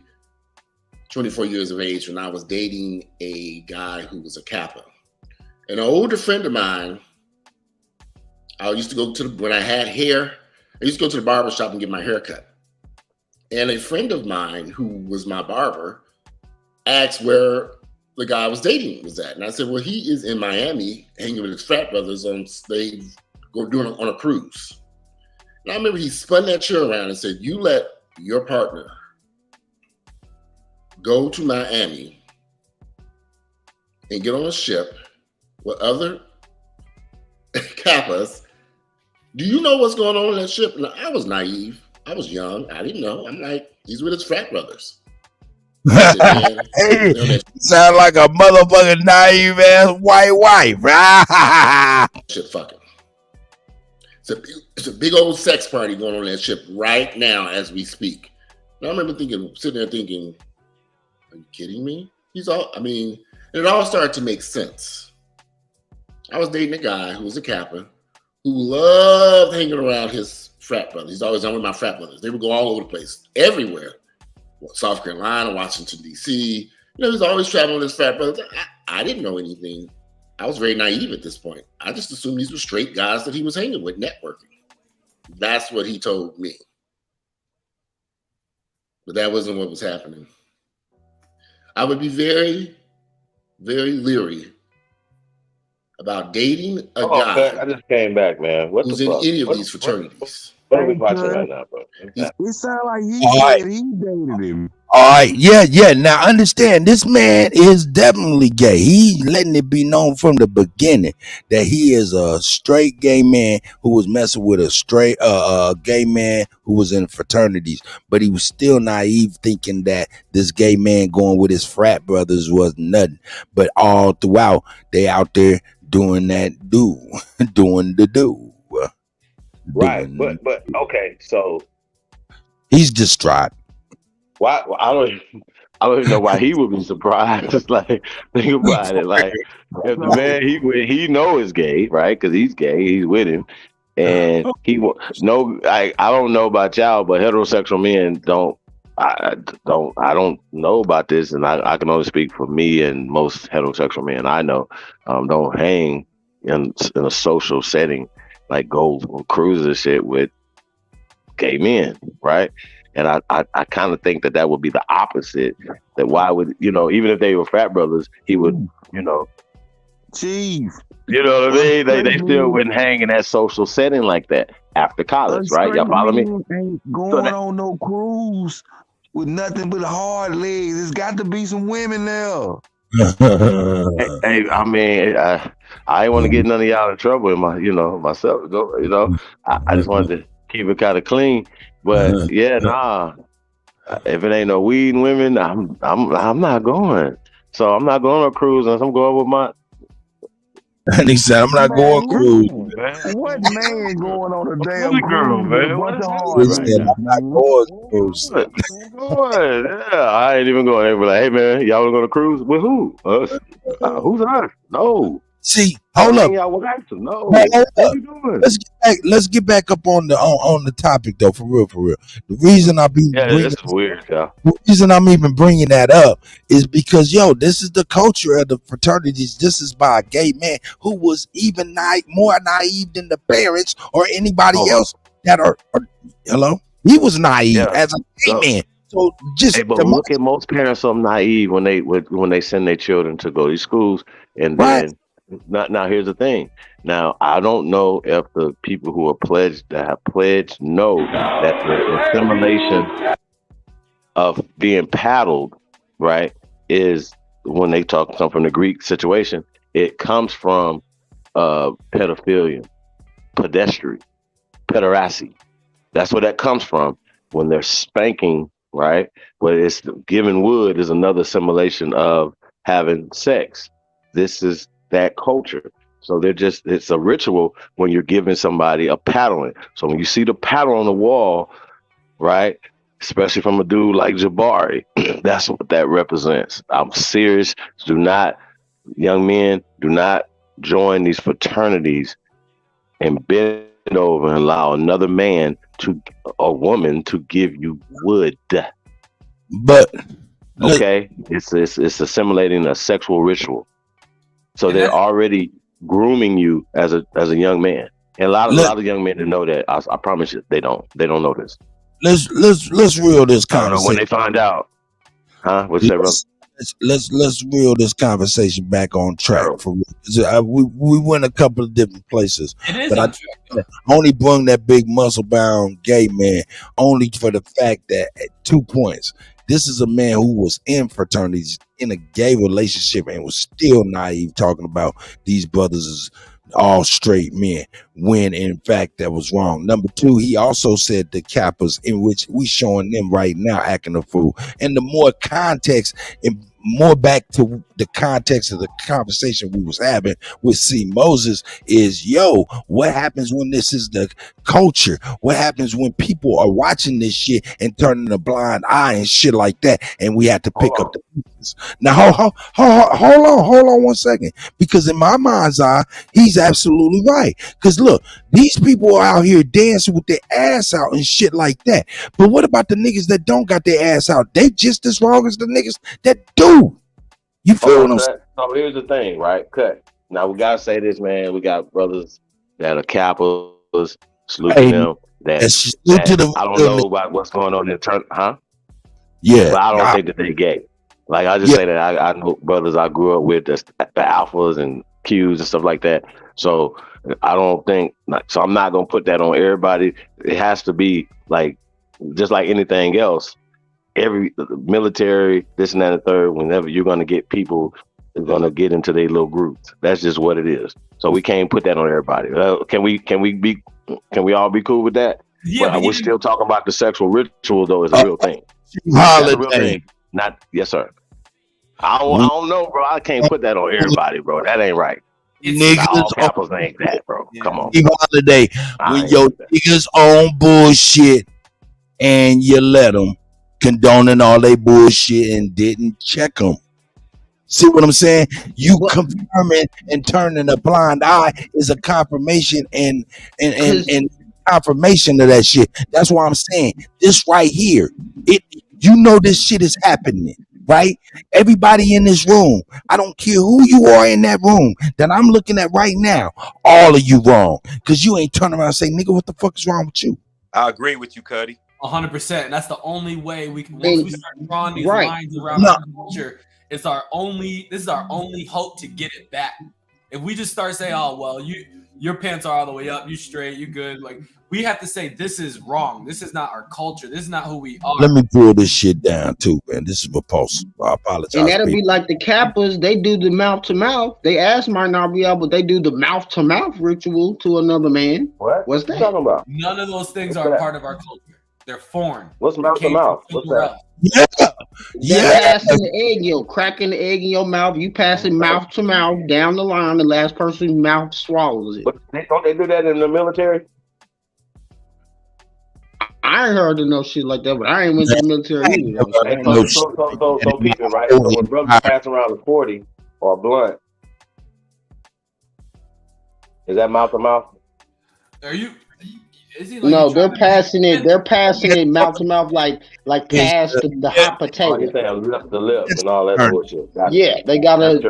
S6: 24 years of age, when I was dating a guy who was a Kappa. An older friend of mine, I used to go to, when I had hair, I used to go to the barber shop and get my hair cut. And a friend of mine who was my barber asked where the guy I was dating was at. And I said, well, he is in Miami hanging with his frat brothers on a cruise. And I remember he spun that chair around and said, you let your partner go to Miami and get on a ship with other Kappas. Do you know what's going on in that ship? And I was naive. I was young. I didn't know. I'm like, he's with his frat brothers. Said,
S1: hey, sound like a motherfucking naive ass white wife.
S6: Shit, fucking. It's a big old sex party going on that ship right now as we speak. And I remember sitting there thinking, are you kidding me? And it all started to make sense. I was dating a guy who was a Kappa who loved hanging around his frat brothers. He's always on with my frat brothers. They would go all over the place, everywhere. South Carolina, Washington, D.C. He's always traveling with his frat brothers. I didn't know anything. I was very naive at this point. I just assumed these were straight guys that he was hanging with, networking. That's what he told me. But that wasn't what was happening. I would be very, very leery about dating a guy.
S14: Man, I just came back, man.
S6: Who's in any of these fraternities.
S14: What are we watching right now, bro?
S8: It sounds like he dated him.
S1: All right, yeah. Now understand, this man is definitely gay. He letting it be known from the beginning that he is a straight gay man who was messing with a straight gay man who was in fraternities, but he was still naive, thinking that this gay man going with his frat brothers was nothing. But all throughout, they out there doing that doing the do.
S14: Right, but okay, so
S1: he's distraught.
S14: Why? I don't even know why he would be surprised. Like, think about it. Like, if the man he know is gay, right? Because he's gay, he's with him, and no. I don't know about y'all, but heterosexual men don't. I don't know about this, and I can only speak for me and most heterosexual men I know. Don't hang in a social setting, like go on cruises and shit with gay men, right? And I kind of think that would be the opposite. That why would, even if they were frat brothers, he would,
S8: Chief.
S14: You know what I mean? They still wouldn't hang in that social setting like that after college, right? Y'all follow me?
S8: Ain't going on no cruise with nothing but hard legs. There's got to be some women there.
S14: Hey, I mean, I ain't want to get none of y'all in trouble in myself. I just wanted to keep it kind of clean. But yeah, nah. If it ain't no weed and women, I'm not going. So I'm not going on a cruise unless I'm going with my.
S1: And he said, I'm not going cruise.
S8: What man going on a damn
S14: girl,
S8: cruise?
S14: man?
S8: What the
S1: He said, I'm not going cruise.
S14: Yeah, I ain't even going. They were like, hey man, y'all want to go to cruise? With who? Us? Who's us? No.
S1: See, hold up.
S14: Y'all no.
S1: Hold up.
S14: What you doing?
S1: Let's get back up on the topic though, for real. The reason I be
S14: this is weird, y'all.
S1: The reason I'm even bringing that up is because this is the culture of the fraternities. This is by a gay man who was even more naive than the parents or anybody else that are. Hello, he was naive as a gay man. So
S14: but look at most parents are naive when they send their children to go to these schools, and then now here's the thing. Now I don't know if the people who are have pledged know that the assimilation of being paddled, right, is when they come from the Greek situation. It comes from pedophilia, pederasty. That's where that comes from. When they're spanking. Right, but it's giving wood is another assimilation of having sex. This is that culture. So it's a ritual when you're giving somebody a paddling. So when you see the paddle on the wall, right, especially from a dude like Jabari, that's what that represents. I'm serious. Young men, do not join these fraternities and bend over and allow another man a woman to give you wood.
S1: But
S14: okay, it's assimilating a sexual ritual. So they're already grooming you as a young man. And a lot of young men that know that. I promise you, they don't know this.
S1: Let's reel this conversation.
S14: When they find out, What's that, brother?
S1: Let's reel this conversation back on track for real. We went a couple of different places, but I only bring that big muscle bound gay man only for the fact that at 2 points. This is a man who was in fraternities in a gay relationship and was still naive, talking about these brothers is all straight men, when in fact that was wrong. Number two, he also said the Kappas, in which we showing them right now acting a fool. And the more context and more back to the context of the conversation we was having with C. Moses is, what happens when this is the culture? What happens when people are watching this shit and turning a blind eye and shit like that? And we had to pick up the pieces. Now, hold on 1 second. Because in my mind's eye, he's absolutely right. Because look, these people are out here dancing with their ass out and shit like that. But what about the niggas that don't got their ass out? They just as wrong as the niggas that do. You feel what I'm saying?
S14: So here's the thing, right? Now we gotta say this, man. We got brothers that are Kappas, saluting them. I don't know about what's going on in turn,
S1: Yeah,
S14: but I don't think that they're gay. Like I just say that I know brothers I grew up with, the alphas and Qs and stuff like that. So I don't think. So I'm not gonna put that on everybody. It has to be like just like anything else. Every military, this and that and the third, whenever you're going to get people, they're going to get into their little groups. That's just what it is. So we can't put that on everybody. Can we all be cool with that? Yeah, but we're still talking about the sexual ritual though is a real thing. That's a real thing. Yes, sir. I don't know, bro. I can't put that on everybody, bro. That ain't right. All Kappas ain't that, bro. Yeah. Come on.
S1: Holiday, when your niggas on bullshit and you let them condoning all they bullshit and didn't check them. See what I'm saying? You confirming and turning a blind eye is a confirmation and confirmation of that shit. That's why I'm saying this right here. You know this shit is happening, right? Everybody in this room, I don't care who you are in that room that I'm looking at right now, all of you wrong. Because you ain't turning around and say, nigga, what the fuck is wrong with you?
S11: I agree with you, Kutty.
S3: 100%. And that's the only way we can, once we start drawing these
S20: Right.
S3: lines around our culture, this is our only hope to get it back. If we just start saying, oh, well, your pants are all the way up, you straight, you good. Like, we have to say this is wrong. This is not our culture. This is not who we are.
S1: Let me pull this shit down too, man. This is repulsive. I apologize.
S20: And that'll
S1: people.
S20: be like the Kappas. They do the mouth to mouth. They ass might not be able, but they do the mouth to mouth ritual to another man.
S14: What?
S20: What's that?
S14: What you talking about?
S3: None of those things
S14: What's
S3: are
S14: that?
S3: part of our culture. They're foreign.
S14: What's mouth to mouth? What's that?
S1: Yeah.
S20: They're passing the egg yolk, cracking the egg in your mouth. You pass it mouth to mouth down the line. The last person's mouth swallows it.
S14: But don't they do that in the military?
S20: I ain't heard of no shit like that, but I ain't went to the military either.
S14: So people, right? So when brothers pass around a 40 or a blunt, is that mouth to mouth?
S3: Are you? Is he like
S20: No, they're passing it. They're passing it mouth to mouth, like past the hot potato.
S14: Oh, you saying lip to lip and all that bullshit.
S20: Yeah, they gotta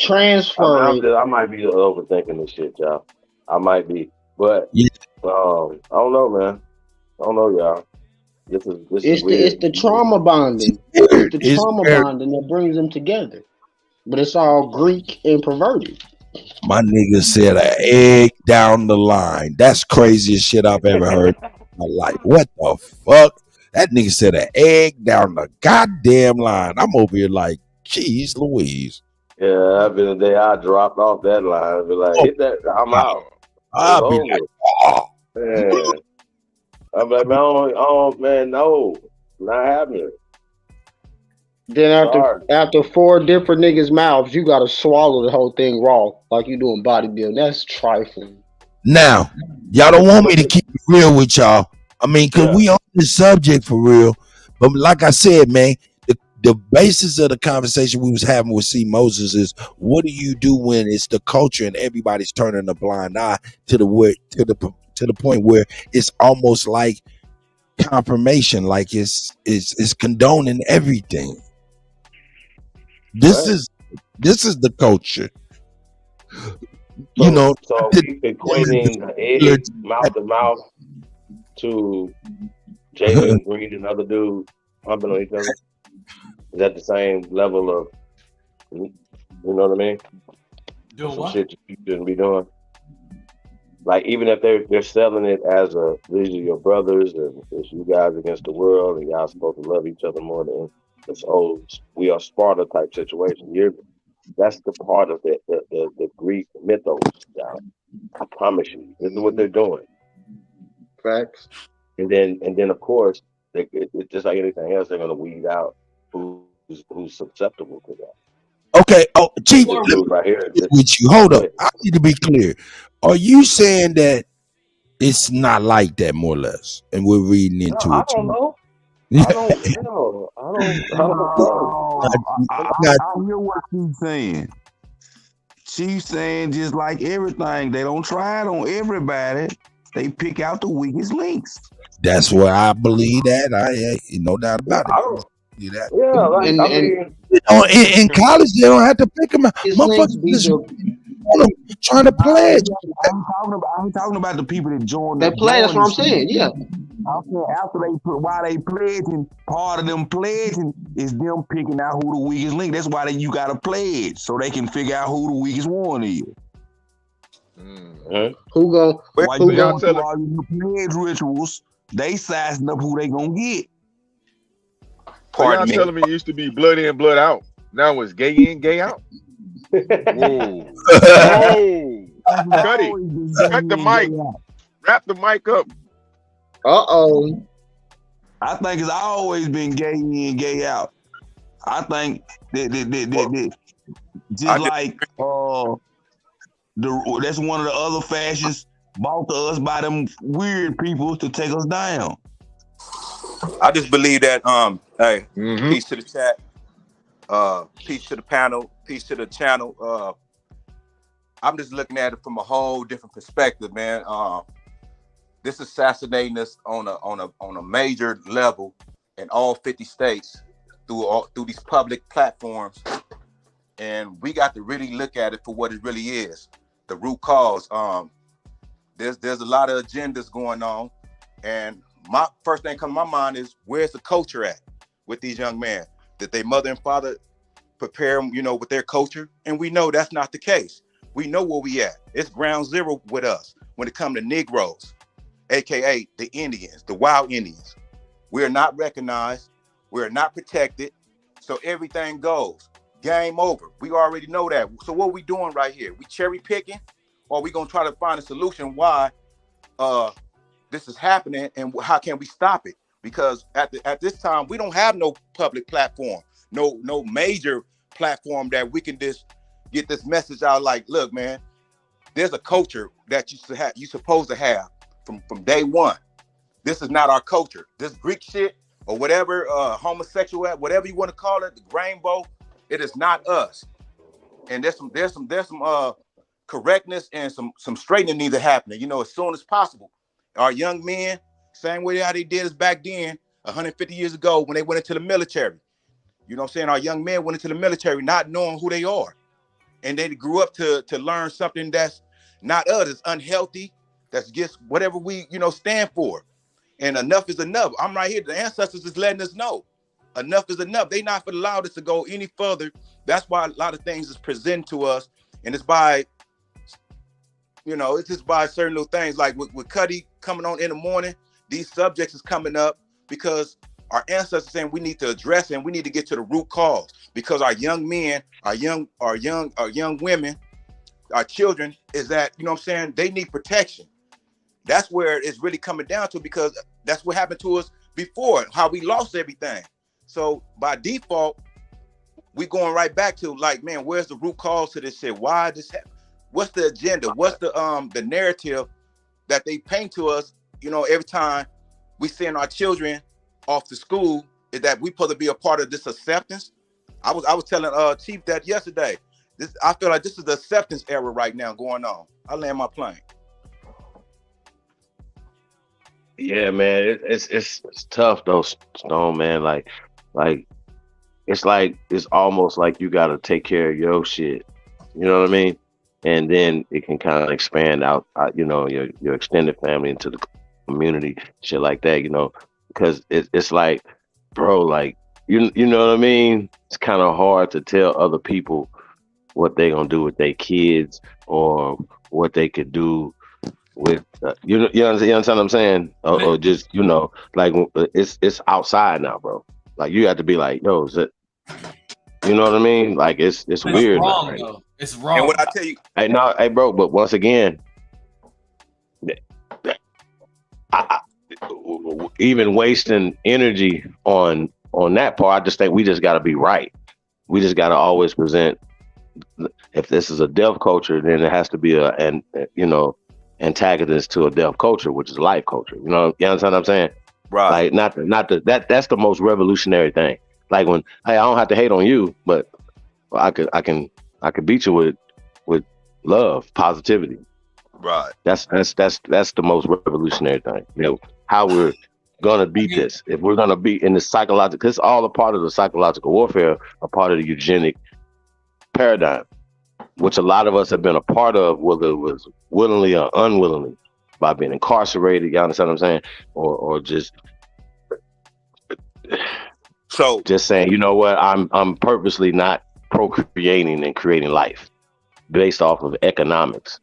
S20: transfer it.
S14: I might be overthinking this shit, y'all. I might be, but I don't know, man. I don't know, y'all. This is weird.
S20: It's the trauma bonding. It's the trauma bonding that brings them together. But it's all Greek and perverted.
S1: My nigga said an egg down the line. That's craziest shit I've ever heard in my life. What the fuck? That nigga said an egg down the goddamn line. I'm over here like, geez Louise.
S14: Yeah, I've been the day I dropped off that line. I'd be like, hit that, I'm out.
S1: I'll be like, oh.
S14: Man. I'm like, man, no, not happening.
S20: Then after 4 different niggas' mouths, you gotta swallow the whole thing raw, like you doing bodybuilding. That's trifling.
S1: Now, y'all don't want me to keep it real with y'all. I mean, cause we on this subject for real. But like I said, man, the basis of the conversation we was having with C. Moses is, what do you do when it's the culture and everybody's turning a blind eye to the point where it's almost like confirmation, like it's condoning everything. This is the culture.
S14: So equating the egg mouth to mouth to Jalen Green and other dude humping on each other. Is that the same level of, you know what I mean?
S3: Doing
S14: what? Shit you shouldn't be doing. Like, even if they're selling it as these are your brothers and it's you guys against the world and y'all supposed to love each other more than this old we are Sparta type situation. That's the part of the Greek mythos, y'all. I promise you, this is what they're doing.
S20: Facts.
S14: And then of course, it's just like anything else, they're gonna weed out who's susceptible to that.
S1: Okay. Oh, Chief,
S14: right here.
S1: With you, hold up. I need to be clear. Are you saying that it's not like that, more or less, and we're reading into it?
S14: I don't know. I don't know.
S8: I hear what she's saying. She's saying just like everything, they don't try it on everybody. They pick out the weakest links.
S1: That's what I believe. That I no doubt about it. Do that.
S14: Yeah, like,
S1: in college they don't have to pick them out. Motherfuckers just trying to pledge.
S8: I ain't talking about the people that join.
S20: They pledge. That's what I'm saying. Yeah.
S8: After while they pledging, part of them pledging is them picking out who the weakest link. That's why you got to pledge so they can figure out who the weakest one is.
S20: Who go?
S8: While you going through all your pledge rituals, they sizing up who they gonna get.
S7: So y'all telling me it used to be blood in, blood out. Now it's gay in, gay out. Whoa. Whoa. Kutty, cut the mic. Wrap the mic up.
S8: I think it's always been gay in, gay out. I think that just like that's one of the other fashions bought to us by them weird people to take us down.
S11: I just believe that, hey, peace to the chat. Peace to the panel, peace to the channel. I'm just looking at it from a whole different perspective, man. This is assassinating us on a major level in all 50 states through these public platforms, and we got to really look at it for what it really is, the root cause. There's a lot of agendas going on, and my first thing comes to my mind is, where's the culture at with these young men? Did their mother and father prepare them, with their culture? And we know that's not the case. We know where we at. It's ground zero with us when it comes to Negroes, AKA the Indians, the wild Indians. We're not recognized. We're not protected. So everything goes. Game over. We already know that. So what are we doing right here? We cherry picking, or are we gonna try to find a solution why this is happening, and how can we stop it? Because at this time, we don't have no public platform, no major platform that we can just get this message out. Like, look, man, there's a culture that you're supposed to have from day one. This is not our culture. This Greek shit or whatever, homosexual, whatever you want to call it, the rainbow, it is not us. And there's some correctness and some straightening needs to happen, as soon as possible. Our young men, same way how they did us back then, 150 years ago when they went into the military. You know what I'm saying? Our young men went into the military not knowing who they are. And they grew up to learn something that's not us, it's unhealthy, that's just whatever we, stand for. And enough is enough. I'm right here. The ancestors is letting us know. Enough is enough. They not allowed us to go any further. That's why a lot of things is presented to us. And it's by, it's just by certain little things. Like with Kutty coming on in the morning, these subjects is coming up because our ancestors saying we need to address it, and we need to get to the root cause, because our young men, our young women, our children is that, they need protection. That's where it's really coming down to, because that's what happened to us before, how we lost everything. So by default, we going right back to like, man, where's the root cause to this shit? Why this happen? What's the agenda? What's the narrative that they paint to us? Every time we send our children off to school, is that we supposed to be a part of this acceptance. I was telling Chief that yesterday. I feel like this is the acceptance era right now going on. I land my plane.
S14: Yeah, man, it's tough though, Stone, man. Like it's almost like you gotta take care of your shit. You know what I mean? And then it can kind of expand out, your extended family into the community, shit like that. Because it's like, bro, like you know what I mean? It's kind of hard to tell other people what they gonna do with their kids or what they could do with you understand what I'm saying, or just like it's outside now, bro. Like you have to be like, yo, is it, you know what I mean? Like it's weird.
S3: Wrong,
S14: right?
S3: though. It's wrong.
S11: And what I tell you,
S14: hey, bro, but once again, even wasting energy on that part, I just think we just got to be right. We just got to always present. If this is a deaf culture, then it has to be antagonist to a deaf culture, which is life culture. You understand what I'm saying?
S11: Right.
S14: Like that's the most revolutionary thing. Like when, hey, I don't have to hate on you, but I can beat you with love, positivity.
S11: Right.
S14: That's the most revolutionary thing. How we're gonna beat this. If we're gonna be in the psychological, it's all a part of the psychological warfare, a part of the eugenic paradigm, which a lot of us have been a part of, whether it was willingly or unwillingly, by being incarcerated. You understand what I'm saying? Or just saying, you know what, I'm purposely not procreating and creating life based off of economics.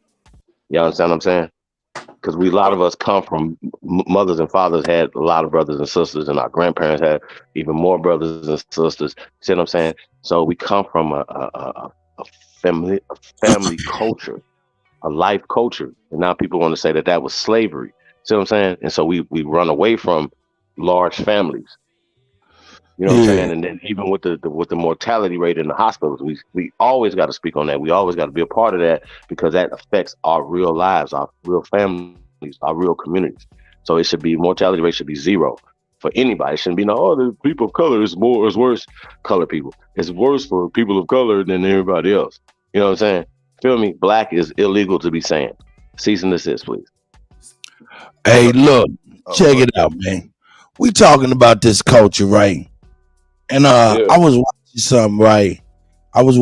S14: You understand what I'm saying? Because a lot of us come from mothers and fathers had a lot of brothers and sisters, and our grandparents had even more brothers and sisters. See what I'm saying? So we come from a family culture, a life culture, and now people want to say that was slavery. See what I'm saying? And so we run away from large families. You know what I'm saying? And then even with the mortality rate in the hospitals, we always got to speak on that. We always got to be a part of that, because that affects our real lives, our real families, our real communities. So mortality rate should be zero for anybody. It shouldn't be the people of color is worse. Colored people. It's worse for people of color than everybody else. You know what I'm saying? Feel me? Black is illegal to be saying. Cease and desist, please.
S1: Hey, look, check it out, man. We talking about this culture, right? And I was watching something, right? It was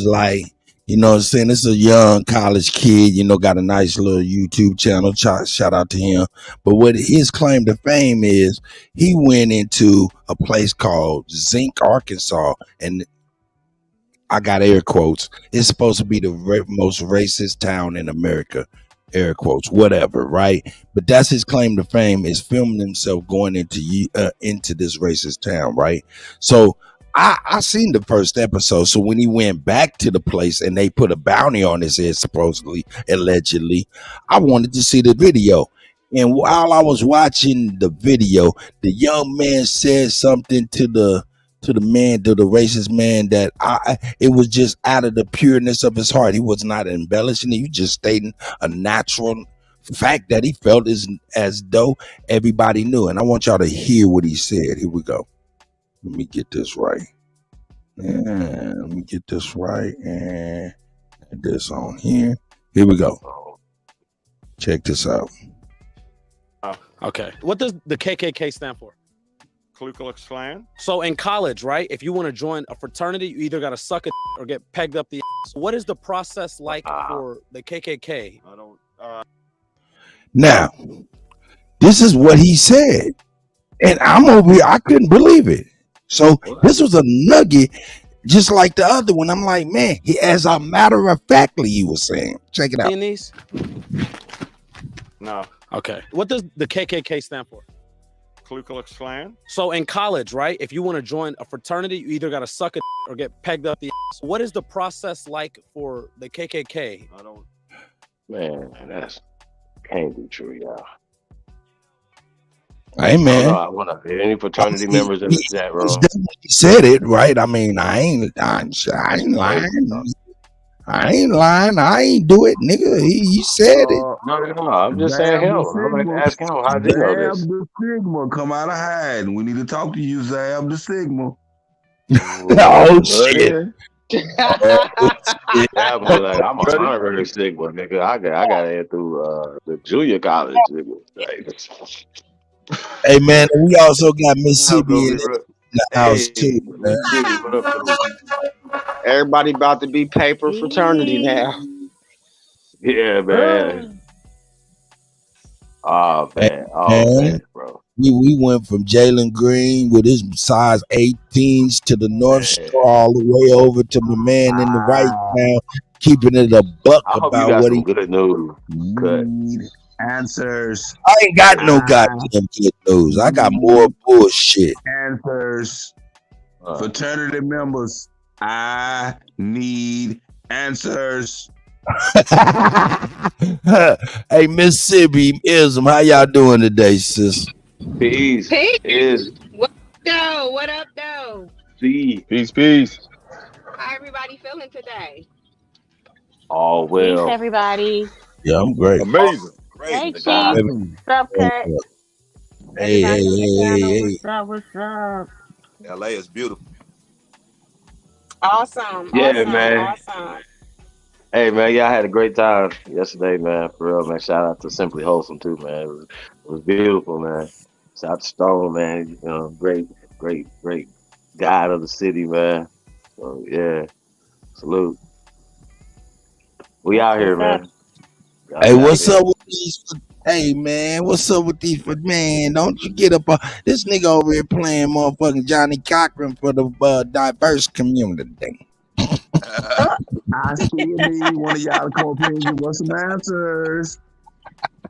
S1: like, you know what I'm saying? It's a young college kid, got a nice little YouTube channel. Shout out to him. But what his claim to fame is, he went into a place called Zinc, Arkansas, and I got air quotes. It's supposed to be the most racist town in America. Air quotes, whatever, right? But that's his claim to fame, is filming himself going into this racist town, right? So I seen the first episode. So when he went back to the place and they put a bounty on his head, supposedly, allegedly, I wanted to see the video. And while I was watching the video, the young man said something to the racist man that it was just out of the pureness of his heart. He was not embellishing it. He was just stating a natural fact that he felt as though everybody knew. And I want y'all to hear what he said. Here we go. Let me get this right. And this on here. Here we go. Check this out.
S10: Okay. What does the KKK stand for?
S7: Ku Klux Klan.
S10: So in college, right? If you want to join a fraternity, you either got to suck it or get pegged up the ass. What is the process like for the KKK?
S7: I don't.
S1: Now, this is what he said, and I'm over here. I couldn't believe it. So this was a nugget, just like the other one. I'm like, man, as a matter of factly, he was saying. Check it out.
S10: No. Okay. What does the KKK stand for?
S7: Ku Klux Klan.
S10: So in college, right? If you want to join a fraternity, you either got to suck it or get pegged up the ass. What is the process like for the KKK?
S7: I don't.
S14: Man, that's can't be true, y'all.
S1: Hey, man.
S14: I want to hear any fraternity members in the chat room.
S1: He said it, right? I mean, I ain't lying. I ain't do it, nigga. He said it.
S14: No. I'm just saying him. I'm like to ask him how did he know this.
S8: Zab the Sigma, come out of hiding. We need to talk to you, Zab the Sigma.
S1: Oh shit.
S14: Yeah, but like, I'm a honorary Sigma, nigga. I got in through the junior college.
S1: Hey man, we also got Mississippi in the house too, man.
S4: Everybody about to be paper fraternity now.
S14: Yeah, man. Oh man, bro.
S1: We went from Jalen Green with his size 18s to the North Star all the way over to my man in the right now, keeping it a buck about what he
S14: good news.
S8: Answers.
S1: I ain't got no goddamn good news. I got more bullshit.
S8: Answers. Fraternity members, I need answers.
S1: Hey, Mississippi Ism, how y'all doing today, sis?
S14: Peace.
S12: What up, though?
S7: Peace.
S12: How everybody feeling today?
S14: All well.
S12: Peace, everybody.
S1: Yeah, I'm great.
S7: Amazing.
S12: Hey, Chief. What's up, Kurt?
S1: Hey.
S12: What's up?
S11: LA is beautiful.
S12: Awesome.
S14: Yeah, man.
S12: Awesome.
S14: Hey, man, I had a great time yesterday, man. For real, man. Shout out to Simply Wholesome, too, man. It was beautiful, man. Shout out to Stone, man. You know, great guide of the city, man. So, yeah. Salute. We out here, man.
S1: Hey, what's up with these? Hey, man, what's up with these? Man, don't you get up on this nigga over here playing motherfucking Johnny Cochran for the diverse community.
S8: I still need one of y'all to come up here and give us some answers.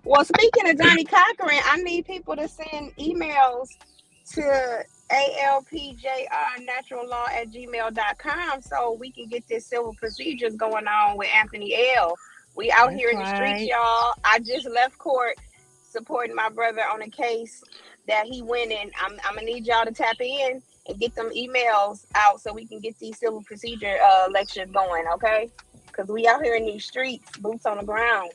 S12: Well, speaking of Johnny Cochran, I need people to send emails to alpjrnaturallaw@gmail.com so we can get this civil procedures going on with Anthony L. We out here in the streets, y'all. I just left court supporting my brother on a case that he went in. I'm gonna need y'all to tap in and get them emails out so we can get these civil procedure lectures going, okay? Because we out here in these streets, boots on the ground.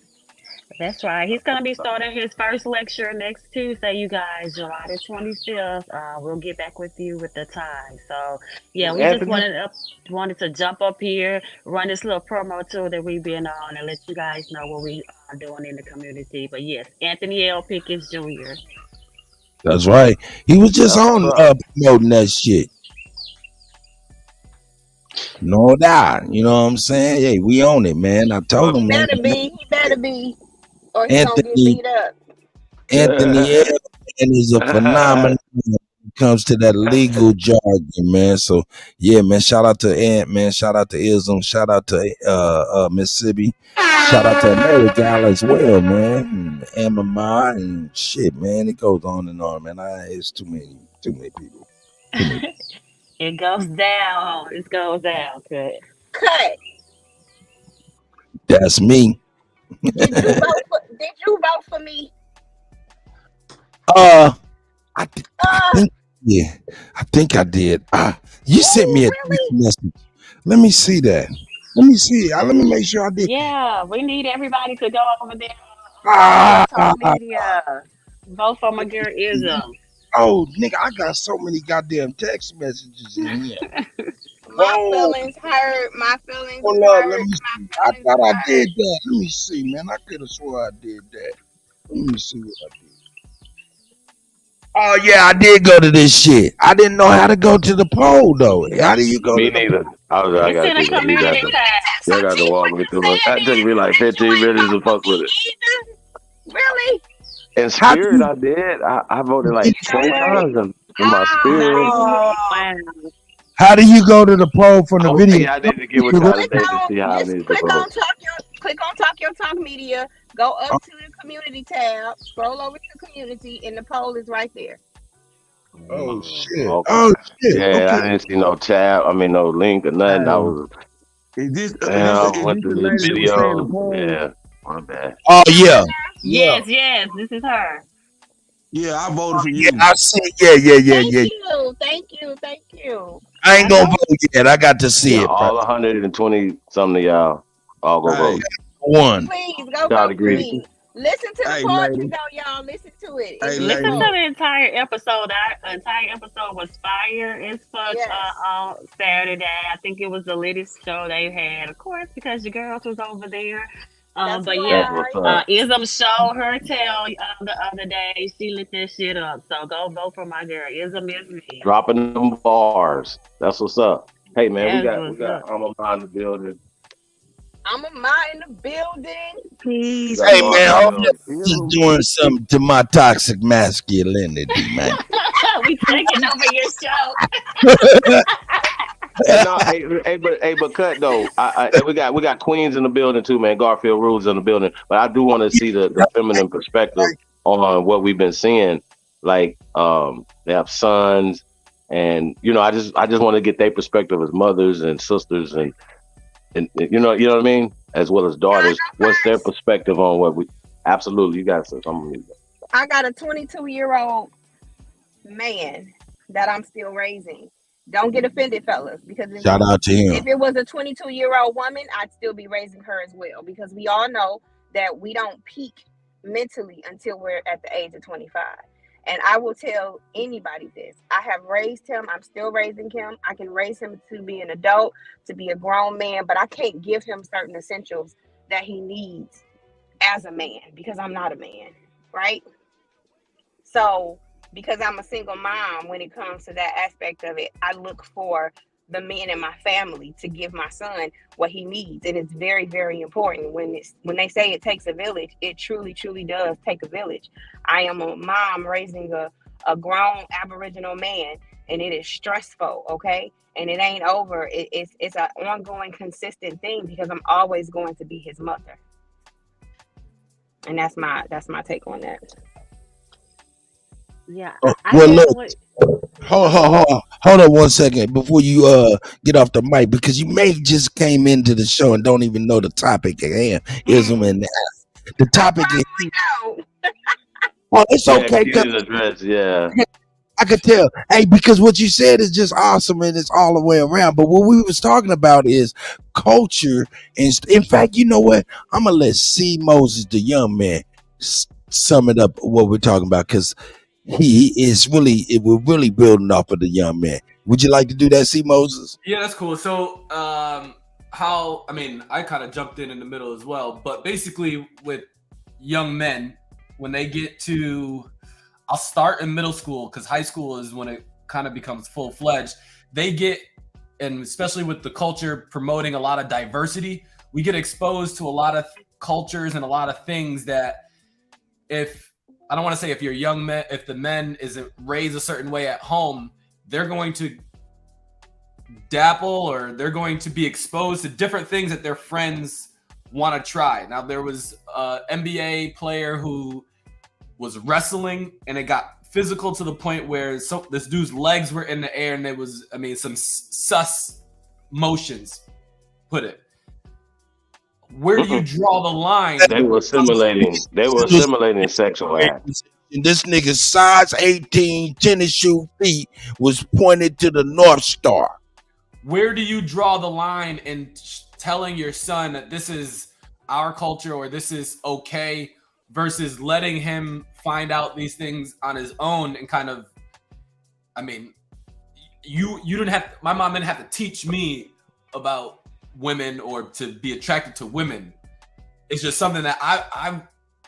S9: That's right. He's going to be starting his first lecture next Tuesday, you guys, July the 25th. We'll get back with you with the time. So, yeah, we just wanted to jump up here, run this little promo tour that we've been on, and let you guys know what we are doing in the community. But yes, Anthony L. Pickens Jr.
S1: That's right. He was just on promoting that shit. No doubt. You know what I'm saying? Hey, we own it, man. I told him, man.
S12: He better be. Or he's going to get beat up.
S1: Anthony L. is a phenomenon when it comes to that legal jargon, man. So, yeah, man, shout out to Ant, man. Shout out to Ism. Shout out to Mississippi. Shout out to America as well, man. And Amamar and shit, man. It goes on and on, man. It's too many people.
S9: It goes down. It goes down.
S12: Cut.
S1: That's me.
S12: Did you vote for me?
S1: I think I did. You sent me a text message. Let me see that. Let me see. Let me make sure I did.
S9: Yeah, we need everybody to go over there. Social media. Vote for my girl Ism.
S1: Oh, nigga, I got so many goddamn text messages in here.
S12: My feelings hurt. My feelings
S1: Hold up,
S12: hurt.
S1: let me see. I thought I did that. Let me see, man. I could have swore I did that. Let me see what I did. Oh, yeah, I did go to this shit. I didn't know how to go to the poll, though. How do you go
S14: Me
S1: to the
S14: neither. I got to do that. You got to walk me through it. That took me like 15 minutes to fuck with it.
S12: Really?
S14: In spirit, I did. I voted like 20 times in my spirit.
S1: How do you go to the poll from the video?
S14: Yeah, I didn't get with y'all today to see how I need to
S12: Click
S14: vote.
S12: on Talk Your Talk Media. Go up to the community tab. Scroll over to community, and the poll is right there.
S1: Oh shit!
S14: Okay.
S1: Oh shit!
S14: Yeah,
S1: Okay.
S14: I didn't see no tab. I mean, no link or nothing. I was.
S8: Is this?
S14: I went through the video. Yeah, my bad.
S1: Oh yeah.
S9: Yes, this is her.
S8: Yeah, I voted for you.
S1: Yeah, I see. Yeah.
S12: Thank you.
S1: I ain't gonna vote yet. I got to see it.
S14: All 120 something of y'all all go vote.
S1: One.
S12: Please go
S14: Shout out
S12: vote
S14: to
S12: for
S14: Greedy.
S12: me. Listen to the
S8: Hey,
S12: poetry
S8: lady.
S12: though, y'all. Listen to it.
S9: Listen to the entire episode. Our entire episode was fire as fuck on Saturday. I think it was the latest show they had, of course, because your girls was over there. But yeah, Ism showed her tail the other day. She lit that shit up. So go vote for my girl. Ism is me.
S14: Dropping them bars. That's what's up. Hey man,
S9: That's
S14: we got I'm in the building.
S12: I'm a mind in the building.
S9: Please.
S1: Hey man, I'm just doing something to my toxic masculinity, man.
S9: We taking over your show.
S14: No, but cut though. We got queens in the building too, man. Garfield Rules in the building, but I do want to see the feminine perspective on what we've been seeing. Like, they have sons, and I just want to get their perspective as mothers and sisters, and you know what I mean, as well as daughters. What's their perspective on what we? Absolutely, you got something.
S12: I got a 22-year-old man that I'm still raising. Don't get offended, fellas, because
S1: Shout out to him.
S12: If it was a 22-year-old woman, I'd still be raising her as well, because we all know that we don't peak mentally until we're at the age of 25. And I will tell anybody this. I have raised him. I'm still raising him. I can raise him to be an adult, to be a grown man, but I can't give him certain essentials that he needs as a man, because I'm not a man, right? So because I'm a single mom, when it comes to that aspect of it, I look for the men in my family to give my son what he needs. And it's very, very important. When they say it takes a village, it truly, truly does take a village. I am a mom raising a grown Aboriginal man, and it is stressful, okay? And it ain't over. It's an ongoing, consistent thing, because I'm always going to be his mother. And that's my take on that.
S9: Yeah.
S1: Well, look, hold on 1 second before you get off the mic, because you may just came into the show and don't even know the topic at hand. Ism and the topic is. Oh, it's okay.
S14: Yeah.
S1: I could tell. Hey, because what you said is just awesome and it's all the way around. But what we was talking about is culture. And in fact, you know what? I'm going to let C. Moses, the young man, sum it up what we're talking about, because we're really building off of the young man. Would you like to do that, C. Moses?
S3: Yeah, that's cool. So, I kind of jumped in the middle as well, but basically with young men, when they get to, I'll start in middle school because high school is when it kind of becomes full-fledged. They get, and especially with the culture promoting a lot of diversity, we get exposed to a lot of cultures and a lot of things that if you're young men, if the men isn't raised a certain way at home, they're going to dabble or they're going to be exposed to different things that their friends want to try. Now, there was an NBA player who was wrestling and it got physical to the point where this dude's legs were in the air and there was, some sus motions, put it. Where do you draw the line?
S14: They were simulating sexual acts.
S1: And this nigga's size 18 tennis shoe feet was pointed to the North Star.
S3: Where do you draw the line in telling your son that this is our culture or this is okay versus letting him find out these things on his own and kind of, you didn't have, my mom didn't have to teach me about women or to be attracted to women. It's just something that I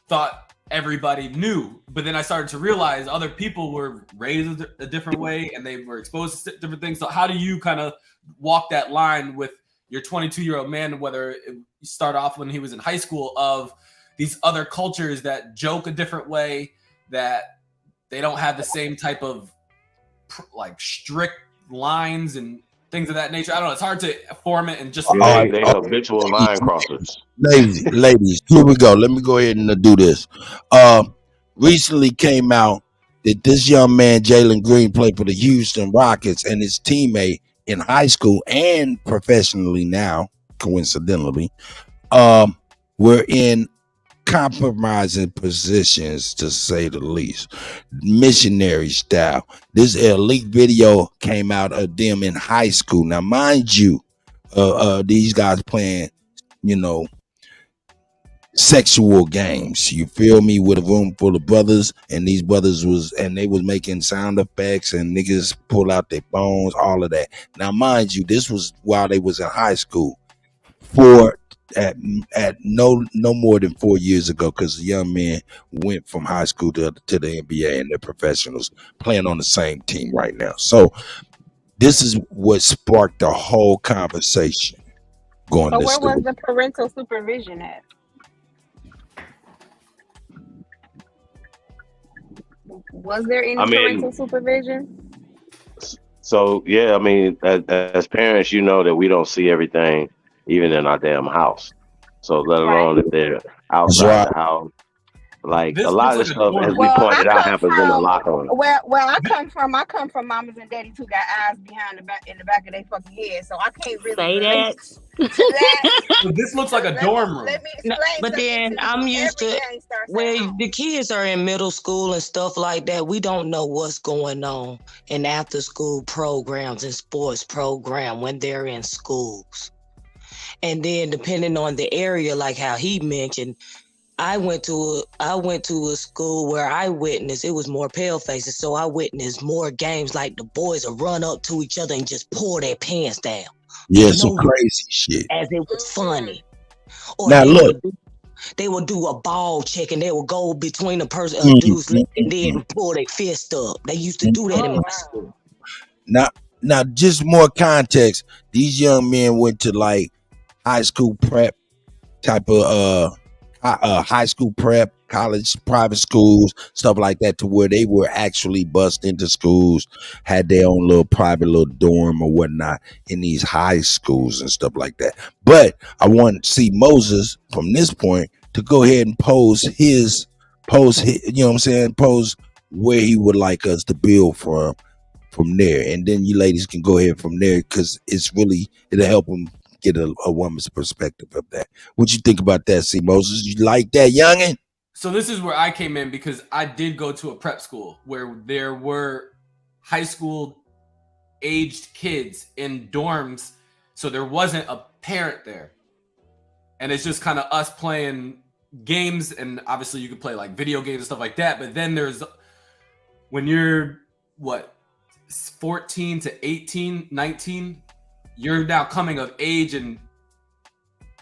S3: thought everybody knew, but then I started to realize other people were raised a different way and they were exposed to different things. So how do you kind of walk that line with your 22-year-old man, whether you start off when he was in high school, of these other cultures that joke a different way, that they don't have the same type of strict lines and things of that nature? I don't know. It's hard to form it and just.
S14: They habitual line crossers.
S1: Ladies, here we go. Let me go ahead and do this. Recently came out that this young man, Jalen Green, played for the Houston Rockets, and his teammate in high school and professionally now, coincidentally, were in compromising positions, to say the least, missionary style. This elite video came out of them in high school. Now, mind you, these guys playing, sexual games, you feel me, with a room full of brothers, and these brothers was making sound effects and niggas pull out their phones, all of that. Now, mind you, this was while they was in high school. At no more than 4 years ago, because the young men went from high school to the NBA and they're professionals playing on the same team right now. So this is what sparked the whole conversation going to school.
S12: Where was the parental supervision at? Was there any parental supervision?
S14: So yeah, as parents, you know that we don't see everything even in our damn house. So let alone if they're outside the house. Like a lot of this stuff, as we pointed out, happens in the locker room.
S12: Well, I come from mamas and daddies who got eyes behind the back of their fucking head, so I can't really
S9: say that.
S3: So this looks like a dorm room.
S12: Let me explain.
S13: But then I'm used to where the kids are in middle school and stuff like that. We don't know what's going on in after school programs and sports program when they're in schools. And then depending on the area, like how he mentioned, I went to a school where I witnessed, it was more pale faces, so I witnessed more games like the boys would run up to each other and just pull their pants down.
S1: Yeah, some crazy shit.
S13: As it was funny. Or
S1: now look.
S13: They would do a ball check and they would go between the person dude's leg and then pull their fist up. They used to do that in my school.
S1: Now, just more context. These young men went to like high school prep type of high school prep, college, private schools, stuff like that, to where they were actually bust into schools, had their own little private little dorm or whatnot in these high schools and stuff like that. But I want to see Moses from this point to go ahead and pose where he would like us to build from there, and then you ladies can go ahead from there, because it'll help them get a woman's perspective of that. What you think about that, C. Moses? You like that, youngin'?
S3: So this is where I came in, because I did go to a prep school where there were high school aged kids in dorms, so there wasn't a parent there. And it's just kind of us playing games, and obviously you could play like video games and stuff like that, but then there's when you're 14 to 18, 19, you're now coming of age. And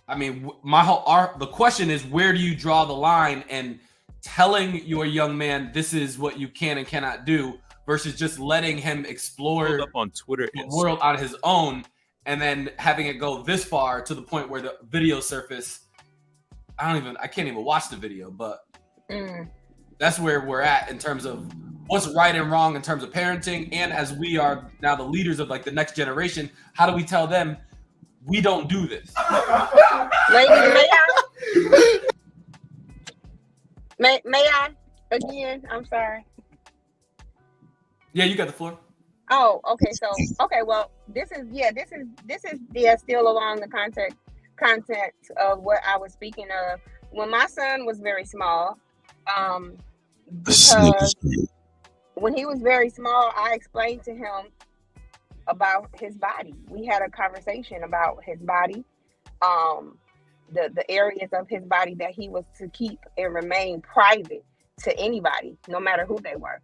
S3: I mean, the question is, where do you draw the line and telling your young man this is what you can and cannot do versus just letting him explore
S21: up on Twitter
S3: the world on his own, and then having it go this far to the point where the video surface, I can't even watch the video, but that's where we're at in terms of what's right and wrong in terms of parenting. And as we are now the leaders of like the next generation, how do we tell them we don't do this?
S12: May I again? I'm sorry.
S3: Yeah, you got the floor.
S12: Oh, okay. So, okay. Well, this is still along the context of what I was speaking of. When my son was very small, because when he was very small, I explained to him about his body. We had a conversation about his body, the areas of his body that he was to keep and remain private to anybody, no matter who they were,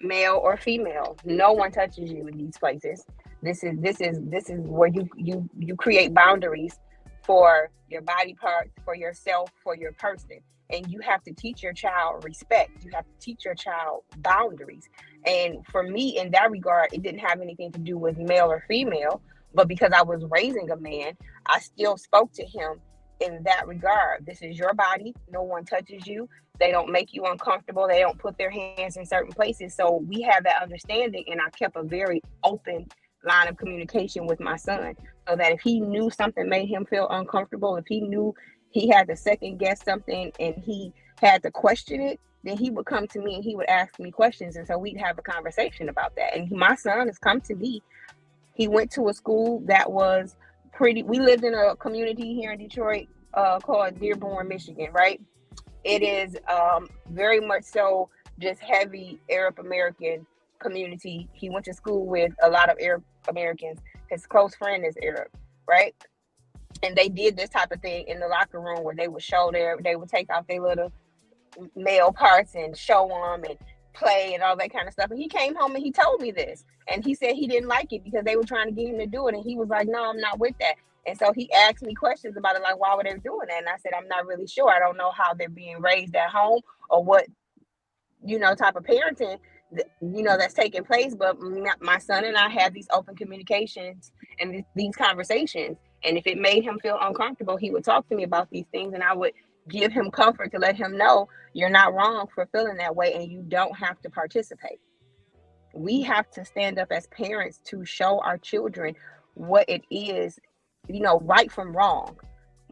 S12: male or female. No one touches you in these places. This is where you create boundaries for your body parts, for yourself, for your person. And you have to teach your child respect. You have to teach your child boundaries. And for me, in that regard, it didn't have anything to do with male or female, but because I was raising a man, I still spoke to him in that regard. This is your body. No one touches you. They don't make you uncomfortable. They don't put their hands in certain places. So we have that understanding, and I kept a very open line of communication with my son, so that if he knew something made him feel uncomfortable, if he knew he had to second guess something and he had to question it, then he would come to me and he would ask me questions. And so we'd have a conversation about that. And my son has come to me. He went to a school that was we lived in a community here in Detroit called Dearborn, Michigan, right? It is very much so just heavy Arab American community. He went to school with a lot of Arab Americans. His close friend is Arab, right? And they did this type of thing in the locker room where they would they would take off their little male parts and show them and play and all that kind of stuff. And he came home and he told me this. And he said he didn't like it because they were trying to get him to do it. And he was like, no, I'm not with that. And so he asked me questions about it, like, why were they doing that? And I said, I'm not really sure. I don't know how they're being raised at home or what, type of parenting, that's taking place. But my son and I have these open communications and these conversations. And if it made him feel uncomfortable, he would talk to me about these things, and I would give him comfort to let him know you're not wrong for feeling that way and you don't have to participate. We have to stand up as parents to show our children what it is, right from wrong,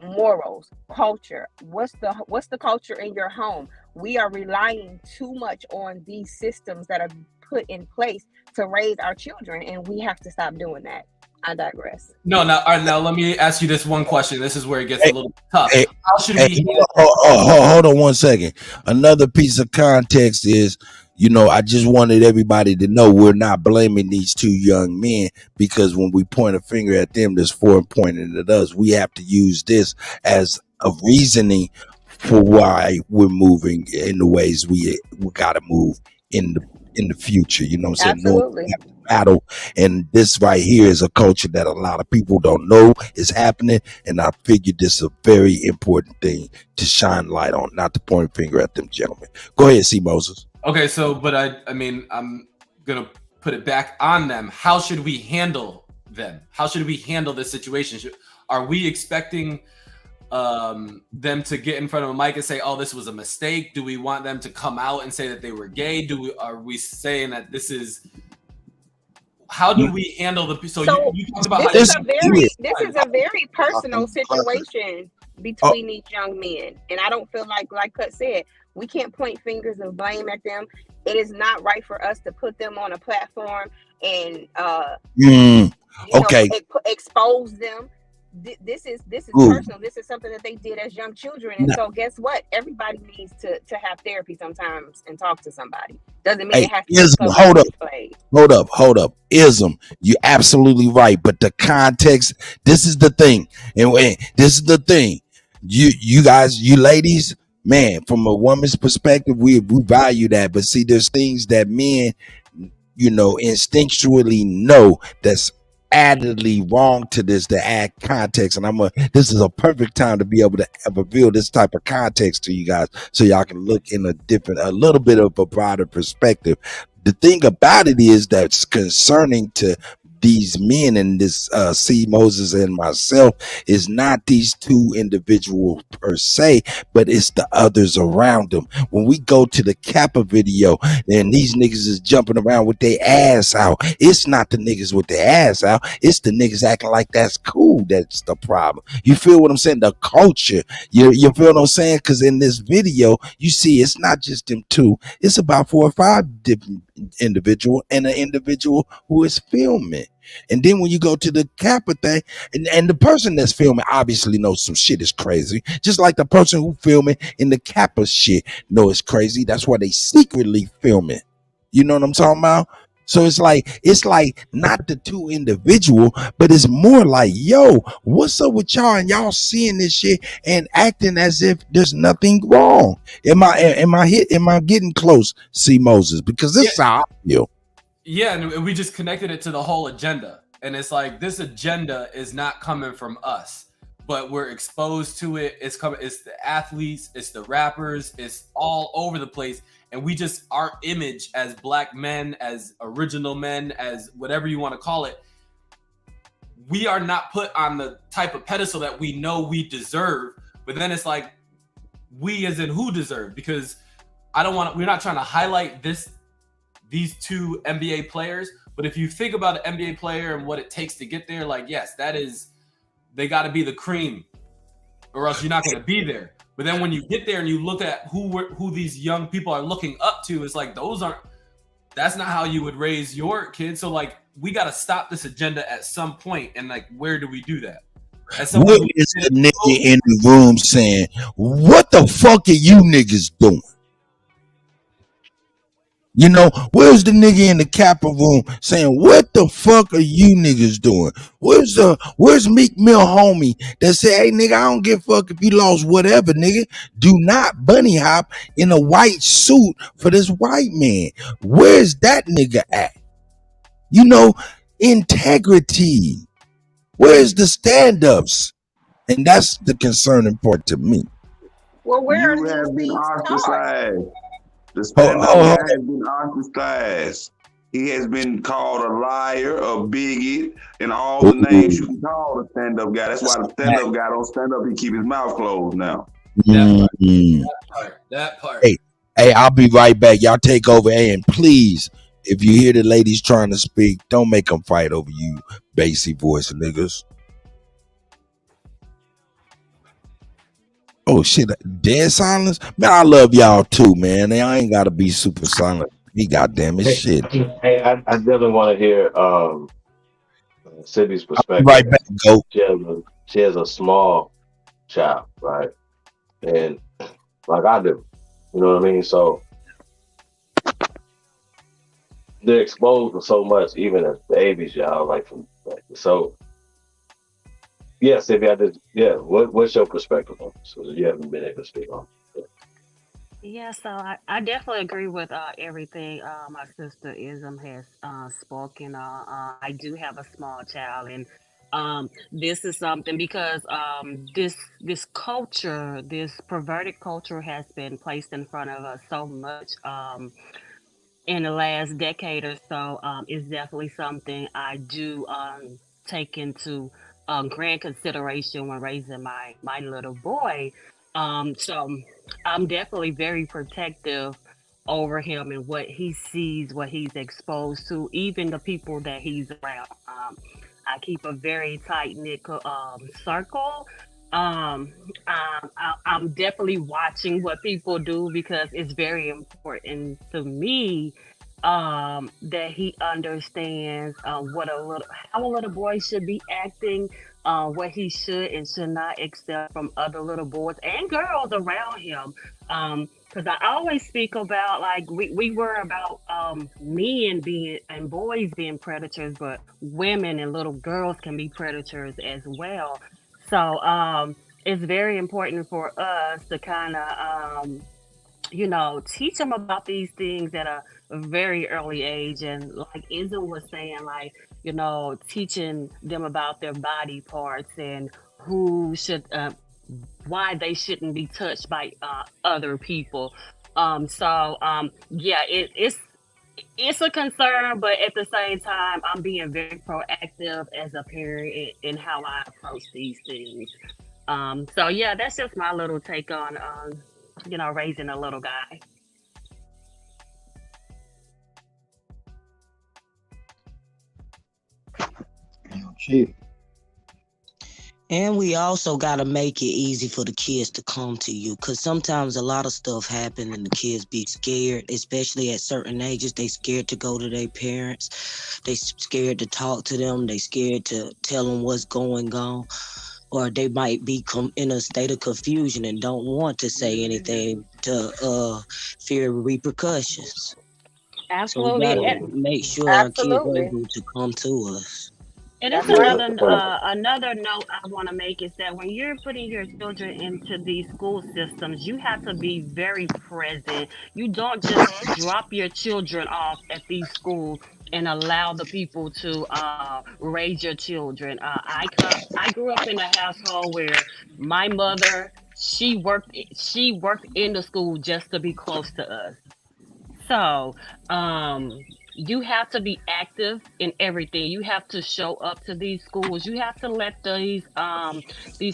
S12: morals, culture. What's the culture in your home? We are relying too much on these systems that are put in place to raise our children, and we have to stop doing that. I digress.
S3: No, now let me ask you this one question. This is where it gets a little tough. How should we?
S1: Hold on one second. Another piece of context is, I just wanted everybody to know we're not blaming these two young men, because when we point a finger at them, there's four pointing at us. We have to use this as a reasoning for why we're moving in the ways we got to move in the future. You know what I'm saying?
S12: Absolutely.
S1: No, we have to battle, and this right here is a culture that a lot of people don't know is happening, and I figured this is a very important thing to shine light on, not to point a finger at them gentlemen. Go ahead, C. Moses.
S3: Okay, so but I mean I'm gonna put it back on them. How should we handle them? How should we handle this situation? Are we expecting them to get in front of a mic and say, oh, this was a mistake? Do we want them to come out and say that they were gay? Are we saying that this is, how do we handle the, so you talked about
S12: this is a very personal situation between these young men, and I don't feel like Kutt said, we can't point fingers of blame at them. It is not right for us to put them on a platform and expose them. this is
S1: Ooh.
S12: personal. This is something that they did as young children. And so guess what? Everybody needs to have therapy sometimes and talk to somebody. Doesn't mean it has to be
S1: Ism,
S12: publicly displayed.
S1: hold up. Ism, you're absolutely right. But the context, this is the thing. And this is the thing. You guys, you ladies, man, from a woman's perspective, we value that. But see, there's things that men, instinctually know that's addedly wrong to this to add context. And this is a perfect time to be able to reveal this type of context to you guys so y'all can look in a little bit of a broader perspective. The thing about it is that's concerning to these men and this C. Moses and myself is not these two individuals per se, but it's the others around them. When we go to the Kappa video and these niggas is jumping around with their ass out, it's not the niggas with their ass out, it's the niggas acting like that's cool that's the problem. You feel what I'm saying? The culture. You feel what I'm saying? Because in this video, you see it's not just them two, it's about 4 or 5 different individual and an individual who is filming. And then when you go to the Kappa thing, and the person that's filming obviously knows some shit is crazy, just like the person who filming in the Kappa shit know it's crazy. That's why they secretly filming. You know what I'm talking about? So it's like not the two individual, but it's more like, yo, what's up with y'all and y'all seeing this shit and acting as if there's nothing wrong. Am I getting close, C. Moses? Because this is how I feel.
S3: Yeah, and we just connected it to the whole agenda. And it's like this agenda is not coming from us, but we're exposed to it. It's the athletes, it's the rappers, it's all over the place. And we just, our image as black men, as original men, as whatever you want to call it, we are not put on the type of pedestal that we know we deserve. But then it's like, we as in who deserve? Because we're not trying to highlight these two NBA players, but if you think about an NBA player and what it takes to get there, like, yes, they got to be the cream or else you're not going to be there. But then when you get there and you look at who these young people are looking up to, it's like, that's not how you would raise your kids. So like, we got to stop this agenda at some point. And like, where do we do that?
S1: What is the nigga in the room saying, what the fuck are you niggas doing? Where's the nigga in the Kappa room saying, what the fuck are you niggas doing? Where's Meek Mill homie that say, hey nigga, I don't give a fuck if you lost whatever, nigga. Do not bunny hop in a white suit for this white man. Where's that nigga at? Integrity. Where's the stand-ups? And that's the concerning part to me.
S12: Well, where
S8: you have been ostracized. The stand-up guy has been ostracized. He has been called a liar, a bigot, and all the names you can call the stand-up guy. That's why the stand-up guy don't stand up. He keep his mouth closed now.
S3: That part.
S1: Hey, I'll be right back. Y'all take over. Hey, and please, if you hear the ladies trying to speak, don't make them fight over you, bassy voice niggas. Oh shit, dead silence? Man, I love y'all too, man. I ain't gotta be super silent. He goddamn it, shit.
S14: Hey, I definitely want to hear Sydney's perspective.
S1: Right back, go.
S14: She has a small child, right? And like I do, you know what I mean? So they're exposed to so much, even as babies, y'all. Yes, if you had to, what's your perspective on this? So you haven't been able to speak on it.
S9: Yeah, so I definitely agree with everything my sister Ism has spoken. I do have a small child, and this is something because this culture, this perverted culture, has been placed in front of us so much in the last decade or so. It's definitely something I do take into grand consideration when raising my little boy. So I'm definitely very protective over him and what he sees, what he's exposed to, even the people that he's around. I keep a very tight knit circle. I'm definitely watching what people do because it's very important to me that he understands how a little boy should be acting, what he should and should not accept from other little boys and girls around him. Because I always speak about, like, we worry about men being and boys being predators, but women and little girls can be predators as well. So it's very important for us to kind of teach them about these things at a very early age. And like Ism was saying, like, teaching them about their body parts and who should, why they shouldn't be touched by other people. Yeah, it's a concern, but at the same time, I'm being very proactive as a parent in how I approach these things. Yeah, that's just my little take on raising a little guy.
S20: Chief.
S13: And we also got to make it easy for the kids to come to you, because sometimes a lot of stuff happen and the kids be scared, especially at certain ages. They scared to go to their parents. They scared to talk to them. They scared to tell them what's going on. Or they might be in a state of confusion and don't want to say anything to fear repercussions.
S9: Absolutely.
S13: So we got to make sure our kids are able to come to us.
S9: And that's another note I want to make is that when you're putting your children into these school systems, you have to be very present. You don't just drop your children off at these schools and allow the people to raise your children. I grew up in a household where my mother, she worked in the school just to be close to us. So, you have to be active in everything. You have to show up to these schools. You have to let these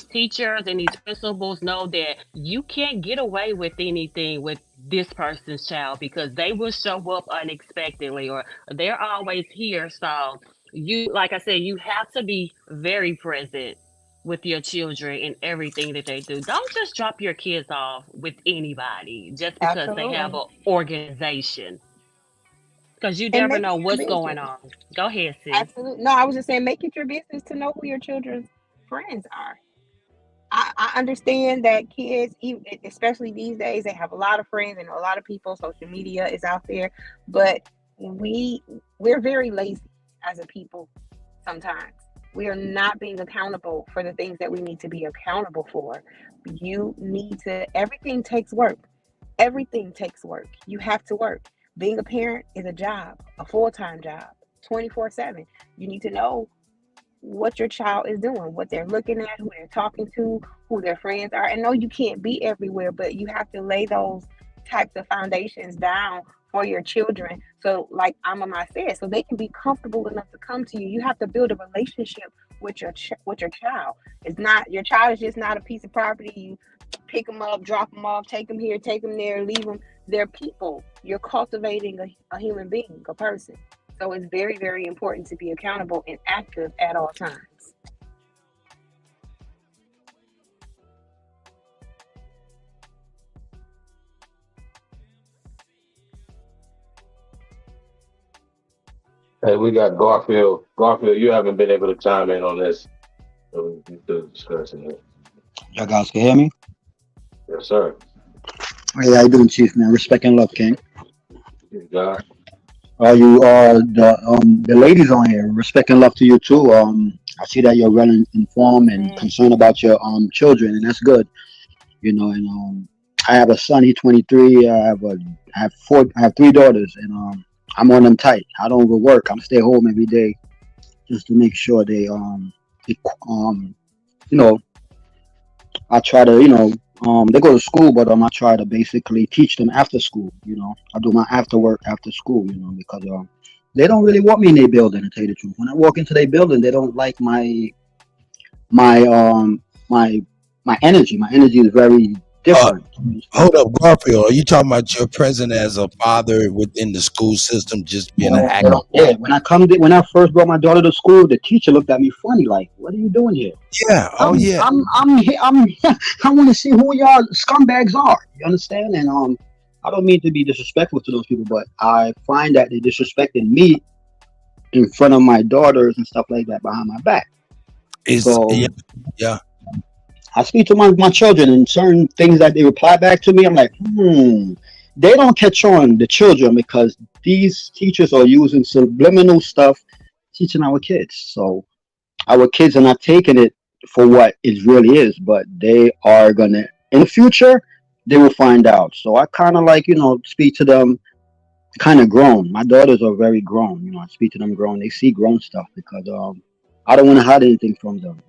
S9: teachers and these principals know that you can't get away with anything with this person's child, because they will show up unexpectedly or they're always here. So like I said, you have to be very present with your children in everything that they do. Don't just drop your kids off with anybody just because they have an organization. Because you never know what's going on. Go ahead, sis.
S12: Absolutely. No, I was just saying, make it your business to know who your children's friends are. I understand that kids, especially these days, they have a lot of friends and a lot of people. Social media is out there, but we're very lazy as a people. Sometimes we are not being accountable for the things that we need to be accountable for. Everything takes work. Everything takes work. You have to work. Being a parent is a job, a full-time job, 24/7. You need to know what your child is doing, what they're looking at, who they're talking to, who their friends are. And no, you can't be everywhere, but you have to lay those types of foundations down for your children. So like Amama said, so they can be comfortable enough to come to you. You have to build a relationship with your child. Your child is just not a piece of property. You pick them up, drop them off, take them here, take them there, leave them. They're people. You're cultivating a human being, a person. So it's very, very important to be accountable and active at all times.
S14: Hey, we got Garfield. Garfield, you haven't been able to chime in on this. So we're still discussing it.
S2: Y'all guys can hear me?
S14: Yes, sir.
S2: Hey, how you doing, Chief, man? Respect and love, King.
S14: Yes, God.
S2: You the ladies on here, respect and love to you too. I see that you're well informed and concerned about your children, and that's good. And I have a son, he's 23. I have 3 daughters, and I'm on them tight. I don't go work. I'm stay home every day just to make sure they I try to they go to school, but I try to basically teach them after school. I do my after work after school. Because they don't really want me in their building, to tell you the truth. When I walk into their building, they don't like my energy. My energy is very different.
S1: Hold up, Garfield. Are you talking about your presence as a father within the school system, just being an actor?
S2: Yeah. When I first brought my daughter to school, the teacher looked at me funny, like, "What are you doing here?"
S1: Yeah. Oh, yeah.
S2: I want to see who y'all scumbags are. You understand? And I don't mean to be disrespectful to those people, but I find that they're disrespecting me in front of my daughters and stuff like that behind my back. So
S1: yeah.
S2: I speak to my children and certain things that they reply back to me. I'm like, they don't catch on, the children, because these teachers are using subliminal stuff teaching our kids. So our kids are not taking it for what it really is, but they are gonna, in the future, they will find out. So I kind of like, speak to them kind of grown. My daughters are very grown. I speak to them grown. They see grown stuff because I don't want to hide anything from them.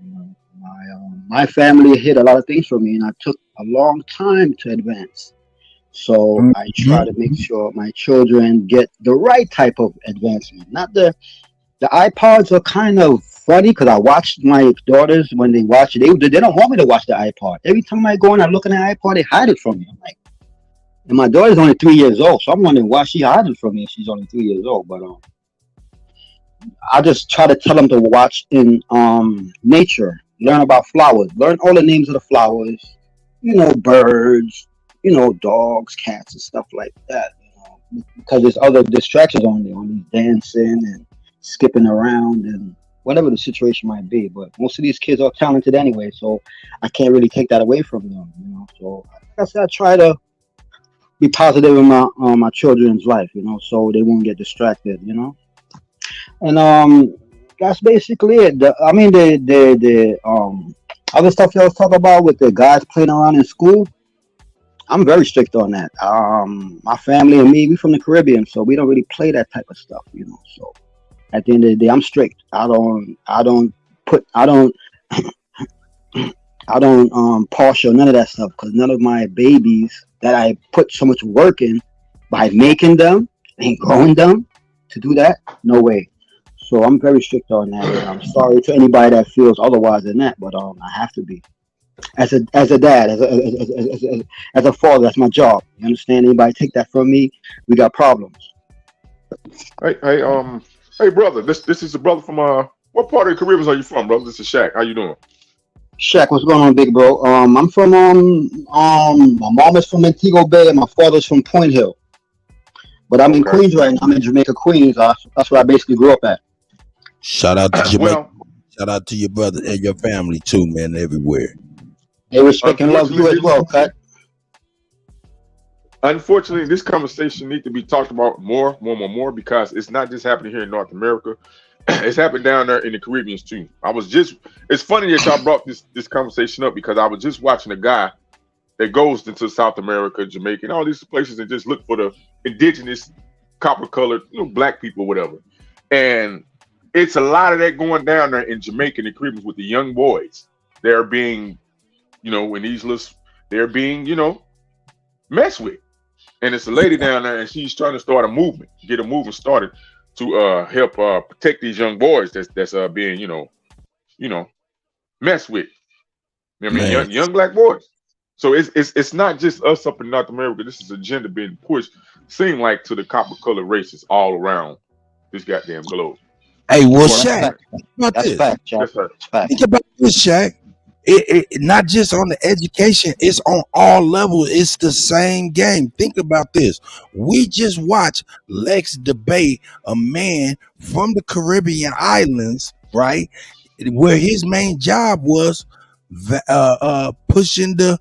S2: My family hid a lot of things from me, and I took a long time to advance. So I try to make sure my children get the right type of advancement. Not the iPods are kind of funny because I watched my daughters when they watch it. They don't want me to watch the iPod. Every time I go and I look at the iPod, they hide it from me. I'm like, and my daughter's only 3 years old, so I'm wondering why she hides it from me if she's only 3 years old. But I just try to tell them to watch in nature, learn about flowers, learn all the names of the flowers, birds, dogs, cats, and stuff like that. Because there's other distractions on there, dancing and skipping around and whatever the situation might be. But most of these kids are talented anyway, so I can't really take that away from them. So like I said, I try to be positive in my children's life, so they won't get distracted, and that's basically it. The other stuff y'all talk about with the guys playing around in school, I'm very strict on that. My family and me, we from the Caribbean, so we don't really play that type of stuff, so at the end of the day, I'm strict. I don't partial none of that stuff, because none of my babies that I put so much work in by making them and growing them to do that, no way. So I'm very strict on that. And I'm sorry to anybody that feels otherwise than that, but I have to be. As a dad, as a father, that's my job. You understand? Anybody take that from me, we got problems.
S7: Hey, brother. This is a brother from what part of the Caribbean are you from, brother? This is Shaq. How you doing?
S2: Shaq, what's going on, big bro? I'm from my mom is from Montego Bay and my father's from Point Hill. But I'm in Queens right now. I'm in Jamaica, Queens. That's where I basically grew up at.
S1: Shout out to Jamaica. Shout out to your brother and your family too, man, everywhere.
S2: They respect and love you as well, Cut.
S7: Unfortunately, this conversation needs to be talked about more, because it's not just happening here in North America. It's happened down there in the Caribbean too. It's funny that y'all brought this conversation up, because I was just watching a guy that goes into South America, Jamaica, and all these places and just look for the indigenous copper-colored, black people, whatever. And it's a lot of that going down there in Jamaica and the Caribbean with the young boys. They're being, in these lists, they're being, messed with. And it's a lady down there, and she's trying to start a movement, get a movement started to help protect these young boys that's being, messed with. Young black boys. So it's not just us up in North America. This is a agenda being pushed, seem like, to the copper colored races all around this goddamn globe.
S1: Hey, well, Shaq, think about this, Shaq. It not just on the education, it's on all levels. It's the same game. Think about this. We just watched Lex debate a man from the Caribbean islands, right? Where his main job was pushing the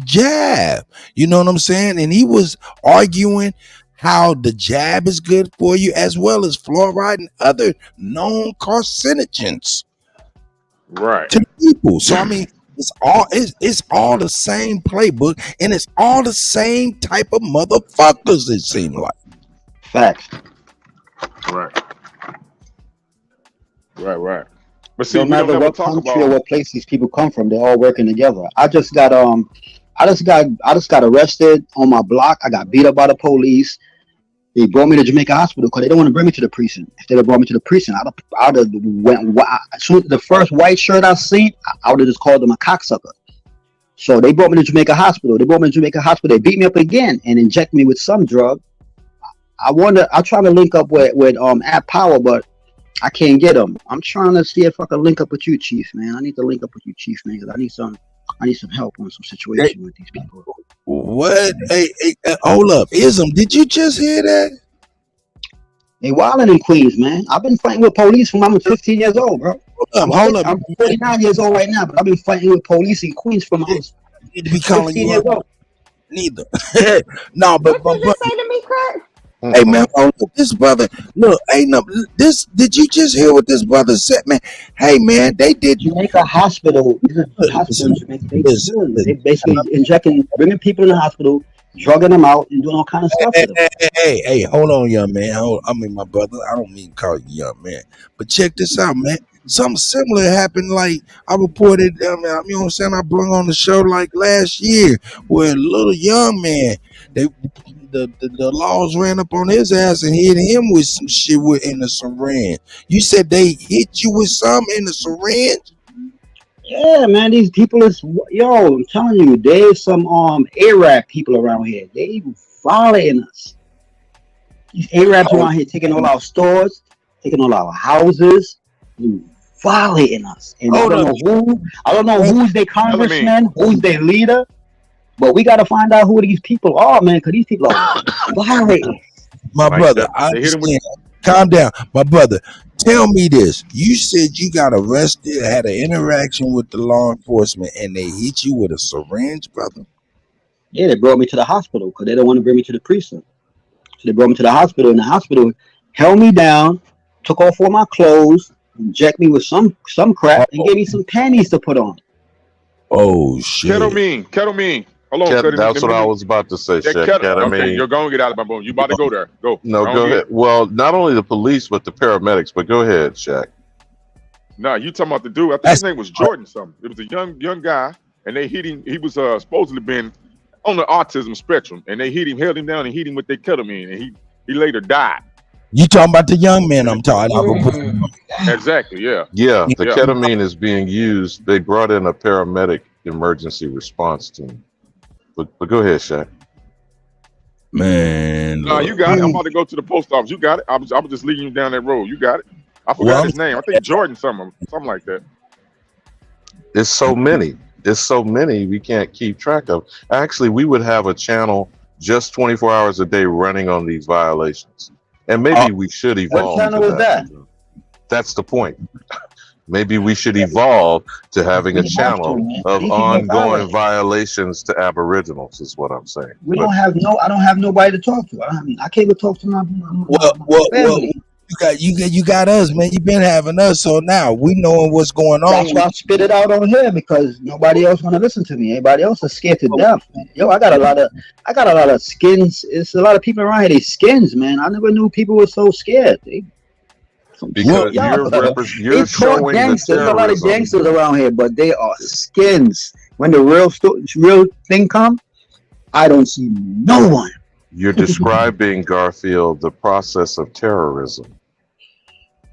S1: jab. You know what I'm saying? And he was arguing how the jab is good for you, as well as fluoride and other known carcinogens.
S7: Right.
S1: To people. So I mean, it's all the same playbook, and it's all the same type of motherfuckers, it seems like.
S2: Facts.
S7: Right. But see,
S2: no matter what country or what place these people come from, they're all working together. I just got arrested on my block. I got beat up by the police. They brought me to Jamaica Hospital because they don't want to bring me to the precinct. If they had brought me to the precinct, I'd have went. The first white shirt I seen, I would have just called them a cocksucker. So they brought me to Jamaica Hospital. They They beat me up again and injected me with some drug. I try to link up with App Power, but I can't get them. I'm trying to see if I can link up with you, Chief, man. I need to link up with you, Chief, man, because I need some help on some situation with these people.
S1: What? Hey, hold up. Ism, did you just hear that?
S2: They wilding in Queens, man. I've been fighting with police from I was 15 years old, bro.
S1: Hold up.
S2: I'm 49 years old right now, but I've been fighting with police in Queens from I was
S1: Need to be calling
S2: 15
S1: you
S2: years
S1: up.
S2: old.
S1: Neither. No, but
S12: What did you say to me, Kurt?
S1: hey man, hold up. This brother, look, ain't no this. Did you just hear what this brother said, man? Hey man, they did
S2: Jamaica Hospital. Hospital in Jamaica. They basically injecting, bringing people in the hospital, drugging them out, and doing all kind of stuff to them.
S1: Hey, hold on, young man. I mean, my brother. I don't mean to call you young man, but check this out, man. Something similar happened. Like I reported, you know what I'm saying? I brought on the show like last year, where a little young man, the laws ran up on his ass and hit him with some shit in the syringe. You said they hit you with some in the syringe?
S2: Yeah, man, these people is I'm telling you, there's some Arab people around here. They violating us. These Arabs around here taking all our stores, taking all our houses, violating us. And I don't know who's their congressman, who's their leader, but we gotta find out who these people are, man, because these people are violating.
S1: My brother, I understand. Calm down, my brother. Tell me this. You said you got arrested, had an interaction with the law enforcement, and they hit you with a syringe, brother?
S2: Yeah, they brought me to the hospital because they don't want to bring me to the precinct. So they brought me to the hospital, and the hospital held me down, took off all my clothes, inject me with some crap, and gave me some panties to put on.
S1: Oh shit!
S7: Ketamine. Hold on,
S15: that's what I was about to say. Ketamine.
S7: Okay, you're going to get out of my bones. You about to go there? Go.
S15: No, go ahead. Well, not only the police but the paramedics. But go ahead, Shaq.
S7: No, you talking about the dude? I think his name was Jordan. Something. It was a young guy, and they hit him. He was supposedly been on the autism spectrum, and they held him down and hit him with their ketamine, and he later died.
S1: You talking about the young man? I'm talking.
S7: Exactly. Yeah.
S15: Yeah. The ketamine is being used. They brought in a paramedic emergency response team. But go ahead, Shaq.
S1: Man.
S7: No, you got it. I'm about to go to the post office. You got it. I was just leading you down that road. You got it. I forgot his name. I think Jordan something like that.
S15: It's so many. We can't keep track of. Actually, we would have a channel just 24 hours a day running on these violations. And maybe we should evolve.
S2: What channel is that?
S15: That's the point. Maybe we should evolve to having a channel of ongoing violations to Aboriginals. Is what I'm saying.
S2: I don't have nobody to talk to. I can't even talk to my family.
S1: You got us, man. You've been having us, so now we knowing what's going on.
S2: That's why I spit it out on here because nobody else want to listen to me. Everybody else is scared to death, man. Yo, I got a lot of skins. It's a lot of people around here. They skins, man. I never knew people were so scared.
S15: Because you're showing
S2: gangsters. There's a lot of gangsters around here, but they are skins. When the real thing come, I don't see no one.
S15: You're describing, Garfield, the process of terrorism.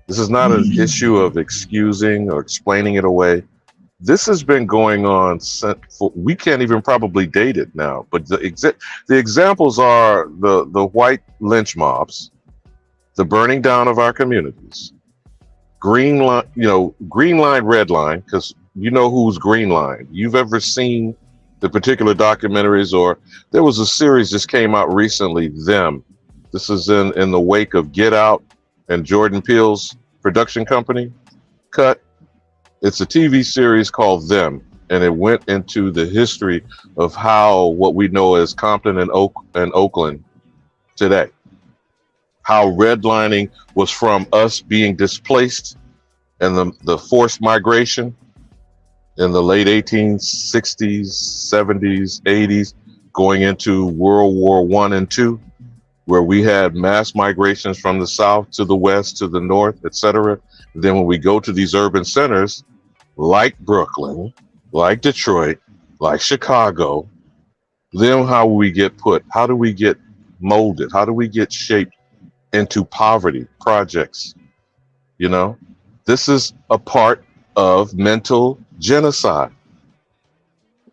S15: This is not an issue of excusing or explaining it away. This has been going on we can't even probably date it now. But the examples are the white lynch mobs, the burning down of our communities, green line, red line, because you know who's green line. You've ever seen the particular documentaries, or there was a series just came out recently, Them. This is in the wake of Get Out and Jordan Peele's production company, Cut. It's a TV series called Them, and it went into the history of how what we know as Compton and Oakland today. How redlining was from us being displaced and the forced migration in the late 1860s, 70s, 80s, going into World War I and II, where we had mass migrations from the South to the West to the North, etc. Then when we go to these urban centers, like Brooklyn, like Detroit, like Chicago, then how do we get molded? How do we get shaped into poverty projects? This is a part of mental genocide.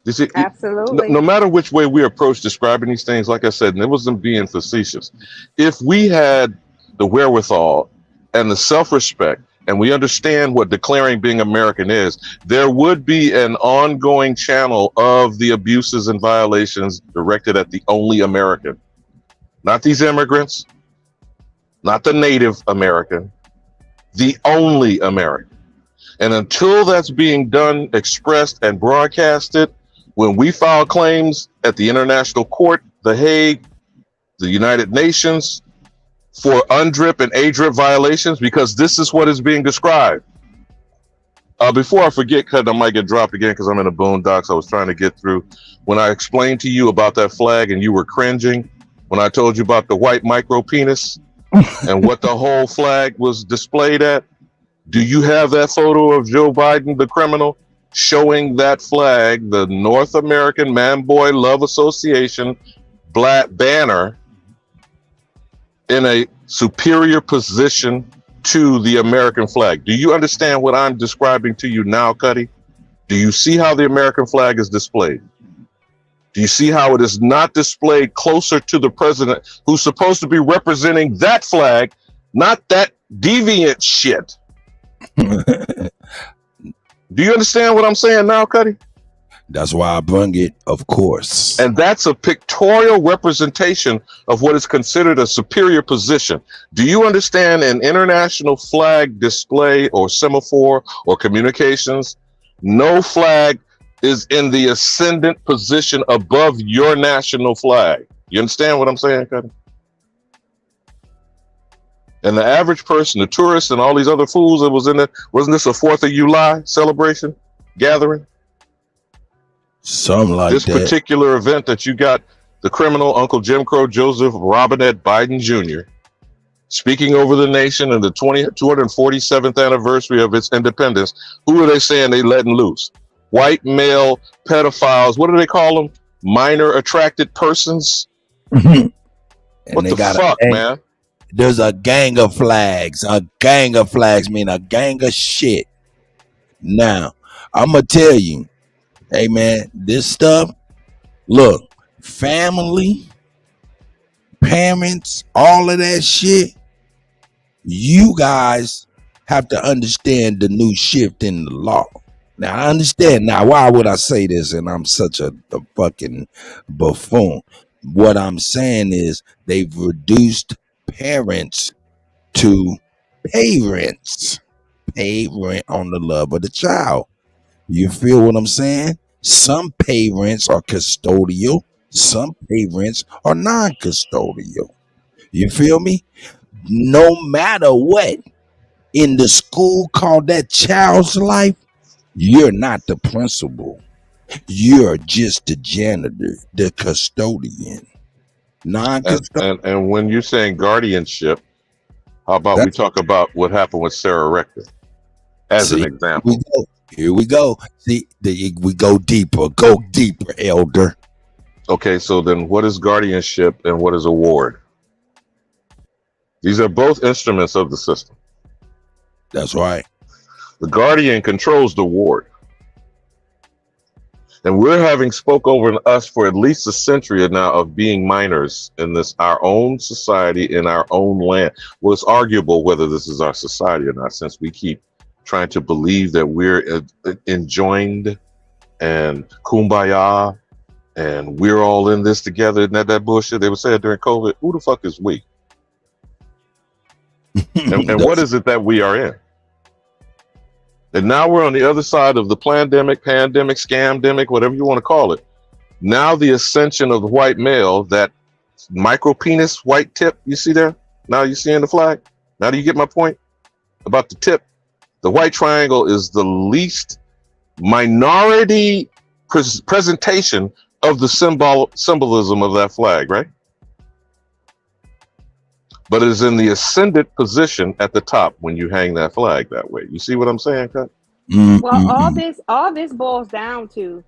S15: You see,
S12: absolutely.
S15: No matter which way we approach describing these things, like I said, and it wasn't being facetious, if we had the wherewithal and the self-respect and we understand what declaring being American is, there would be an ongoing channel of the abuses and violations directed at the only American. Not these immigrants, not the Native American, the only American. And until that's being done, expressed, and broadcasted, when we file claims at the International Court, The Hague, the United Nations, for UNDRIP and ADRIP violations, because this is what is being described. Before I forget, because I might get dropped again because I'm in the boondocks I was trying to get through. When I explained to you about that flag and you were cringing, when I told you about the white micro penis and what the whole flag was displayed at, do you have that photo of Joe Biden, the criminal, showing that flag, the North American Man-Boy Love Association black banner, in a superior position to the American flag? Do you understand what I'm describing to you now, Kutty? Do you see how the American flag is displayed? Do you see how it is not displayed closer to the president, who's supposed to be representing that flag, not that deviant shit? Do you understand what I'm saying now, Kutty?
S1: That's why I brung it, of course.
S15: And that's a pictorial representation of what is considered a superior position. Do you understand an international flag display or semaphore or communications? No flag is in the ascendant position above your national flag. You understand what I'm saying, Kutty? And the average person, the tourists and all these other fools that was in it, wasn't this a 4th of July celebration, gathering?
S1: Something like
S15: this
S1: that.
S15: Particular event that you got the criminal Uncle Jim Crow Joseph Robinette Biden Jr. speaking over the nation in the 247th anniversary of its independence. Who are they saying they letting loose? White male pedophiles. What do they call them? Minor attracted persons?
S1: And
S15: what
S1: they
S15: the
S1: got
S15: fuck, man?
S1: There's a gang of flags. A gang of flags mean a gang of shit. Now, I'm going to tell you, hey, man, this stuff, look, family, parents, all of that shit, you guys have to understand the new shift in the law. Now, I understand. Now, why would I say this and I'm such a fucking buffoon? What I'm saying is they've reduced parents to parents. Pay rent on the love of the child. You feel what I'm saying? Some parents are custodial. Some parents are non-custodial. You feel me? No matter what, in the school called that child's life, you're not the principal. You're just the janitor, the custodian.
S15: And when you're saying guardianship, how about we talk about what happened with Sarah Rector as an example?
S1: Here we go. See, we go deeper. Go deeper, elder.
S15: Okay, so then what is guardianship and what is a ward? These are both instruments of the system.
S1: That's right.
S15: The guardian controls the ward. And we're having spoke over us for at least a century now of being minors in this, our own society, in our own land. Well, it's arguable whether this is our society or not, since we keep trying to believe that we're enjoined and kumbaya and we're all in this together. Isn't that bullshit they were saying during COVID? Who the fuck is we? and what is it that we are in? And now we're on the other side of the pandemic, scamdemic, whatever you want to call it. Now the ascension of the white male, that micro penis white tip, you see there? Now you seeing the flag? Now do you get my point about the tip? The white triangle is the least minority presentation of the symbolism of that flag, right? But it is in the ascendant position at the top when you hang that flag that way. You see what I'm saying, Cut?
S12: Well, all this boils down to,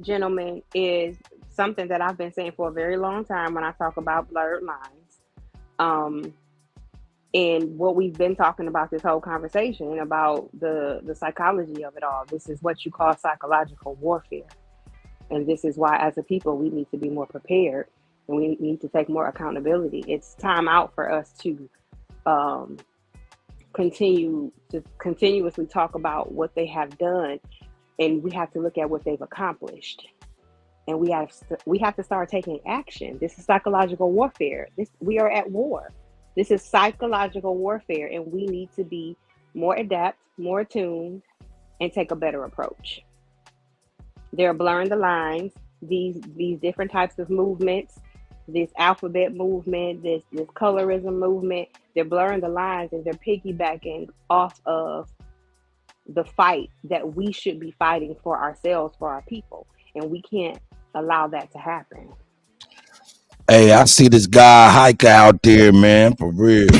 S12: gentlemen, is something that I've been saying for a very long time when I talk about blurred lines. And what we've been talking about this whole conversation about the psychology of it all. This is what you call psychological warfare. And this is why, as a people, we need to be more prepared and we need to take more accountability. It's time out for us to continuously talk about what they have done, and we have to look at what they've accomplished, and we have to start taking action. This is psychological warfare. We are at war. This is psychological warfare, and we need to be more adept, more attuned, and take a better approach. They're blurring the lines. These different types of movements, this alphabet movement, this colorism movement, they're blurring the lines, and they're piggybacking off of the fight that we should be fighting for ourselves, for our people. And we can't allow that to happen.
S1: Hey, I see this guy hiker out there, man, for real.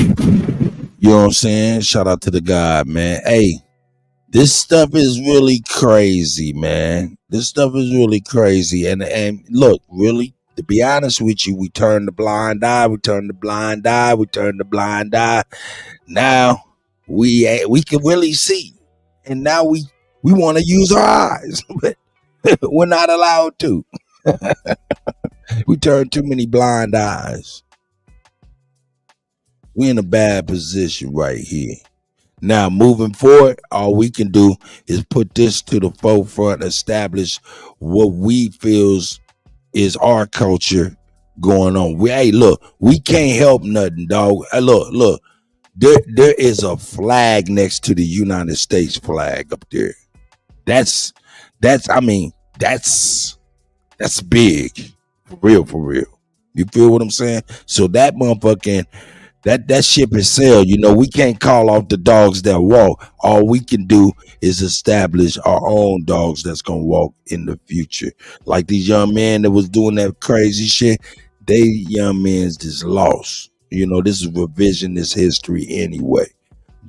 S1: You know what I'm saying? Shout out to the guy, man. Hey, this stuff is really crazy, man. This stuff is really crazy. And look, really, to be honest with you, we turn the blind eye, we turn the blind eye, we turn the blind eye. Now we can really see. And now we want to use our eyes, but we're not allowed to. We turn too many blind eyes. We're in a bad position right here. Now, moving forward, all we can do is put this to the forefront, establish what we feels is our culture going on. Look, we can't help nothing, dog. Look, there is a flag next to the United States flag up there. That's big. For real. You feel what I'm saying? So that motherfucking that ship is sailed. You know, we can't call off the dogs that walk. All we can do is establish our own dogs that's gonna walk in the future. Like these young men that was doing that crazy shit, they young men's just lost. You know, this is revisionist history anyway.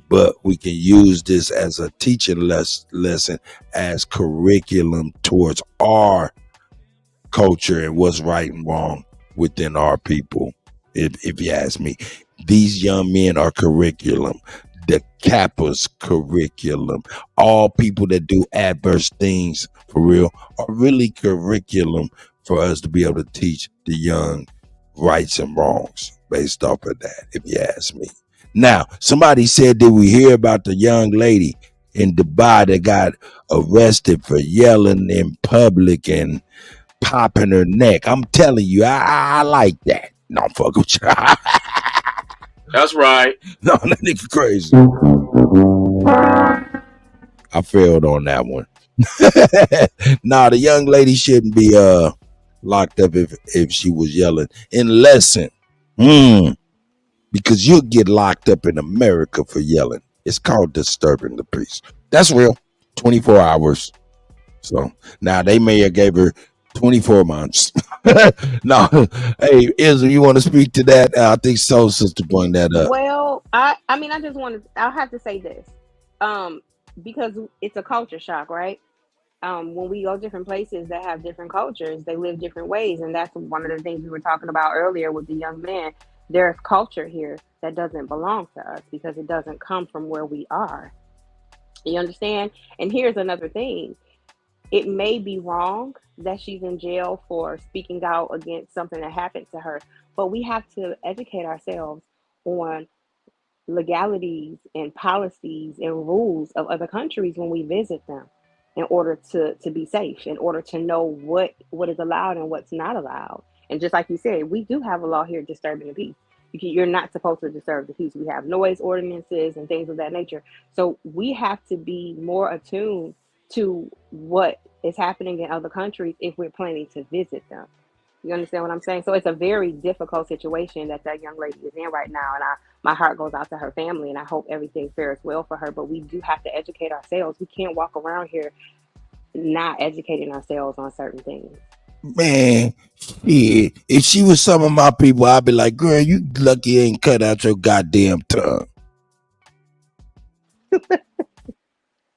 S1: But we can use this as a teaching lesson, as curriculum towards our culture and what's right and wrong within our people. If you ask me, these young men are curriculum. The Kappa's curriculum. All people that do adverse things for real are really curriculum for us to be able to teach the young rights and wrongs based off of that, if you ask me. Now, somebody said, did we hear about the young lady in Dubai that got arrested for yelling in public and popping her neck? I'm telling you, I like that. No, fuck with you.
S21: That's right.
S1: No, that nigga crazy. I failed on that one. Nah, the young lady shouldn't be locked up if she was yelling in lesson. Because you'll get locked up in America for yelling. It's called disturbing the peace. That's real. 24 hours. So now they may have gave her 24 months. No, hey, Izzy, you want to speak to that? I think Soul Sister bring that up.
S12: Well, I mean, I just want to. I'll have to say this, because it's a culture shock, right? When we go different places that have different cultures, they live different ways, and that's one of the things we were talking about earlier with the young man. There's culture here that doesn't belong to us because it doesn't come from where we are. You understand? And here's another thing. It may be wrong that she's in jail for speaking out against something that happened to her, but we have to educate ourselves on legalities and policies and rules of other countries when we visit them in order to be safe, in order to know what is allowed and what's not allowed. And just like you said, we do have a law here disturbing the peace. You're not supposed to disturb the peace. We have noise ordinances and things of that nature. So we have to be more attuned to what is happening in other countries if we're planning to visit them. You understand what I'm saying? So it's a very difficult situation that young lady is in right now. And my heart goes out to her family, and I hope everything fares well for her. But we do have to educate ourselves. We can't walk around here not educating ourselves on certain things.
S1: Man, shit. If she was some of my people, I'd be like, girl, you lucky you ain't cut out your goddamn tongue.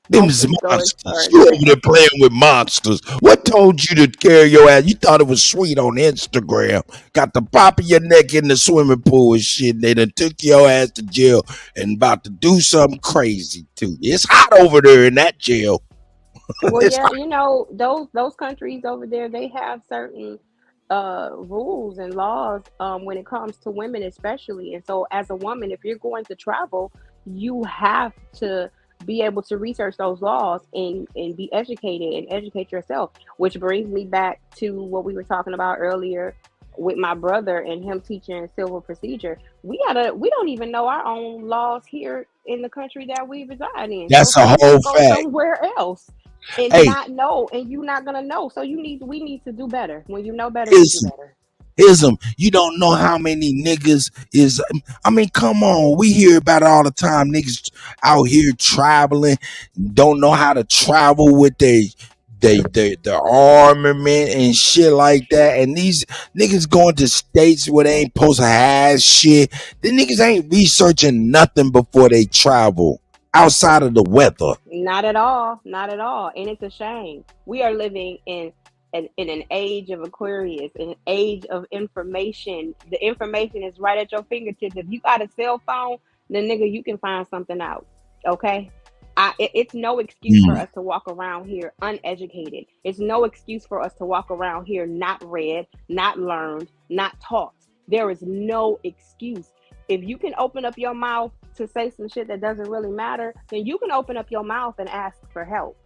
S1: Them is monsters. You over there playing with monsters. What told you to carry your ass? You thought it was sweet on Instagram. Got the pop of your neck in the swimming pool and shit. They done took your ass to jail and about to do something crazy too. It's hot over there in that jail.
S12: Well, yeah, you know, those countries over there, they have certain rules and laws when it comes to women especially. And so as a woman, if you're going to travel, you have to be able to research those laws and be educated and educate yourself. Which brings me back to what we were talking about earlier with my brother and him teaching civil procedure. We don't even know our own laws here in the country that we reside in.
S1: That's
S12: So
S1: a
S12: how you
S1: whole
S12: gonna go
S1: fact.
S12: somewhere else and
S1: Hey,
S12: not know, and you're not gonna know? So we need to do better. When you know better, you do
S1: listen.
S12: better.
S1: Ism, you don't know how many niggas is. I mean, come on, we hear about it all the time. Niggas out here traveling, don't know how to travel with their armament and shit like that. And these niggas going to states where they ain't supposed to have shit. The niggas ain't researching nothing before they travel outside of the weather.
S12: Not at all. Not at all. And it's a shame. We are living in an age of Aquarius, an age of information. The information is right at your fingertips. If you got a cell phone, then nigga, you can find something out. Okay? It's no excuse for us to walk around here uneducated. It's no excuse for us to walk around here not read, not learned, not taught. There is no excuse. If you can open up your mouth to say some shit that doesn't really matter, then you can open up your mouth and ask for help.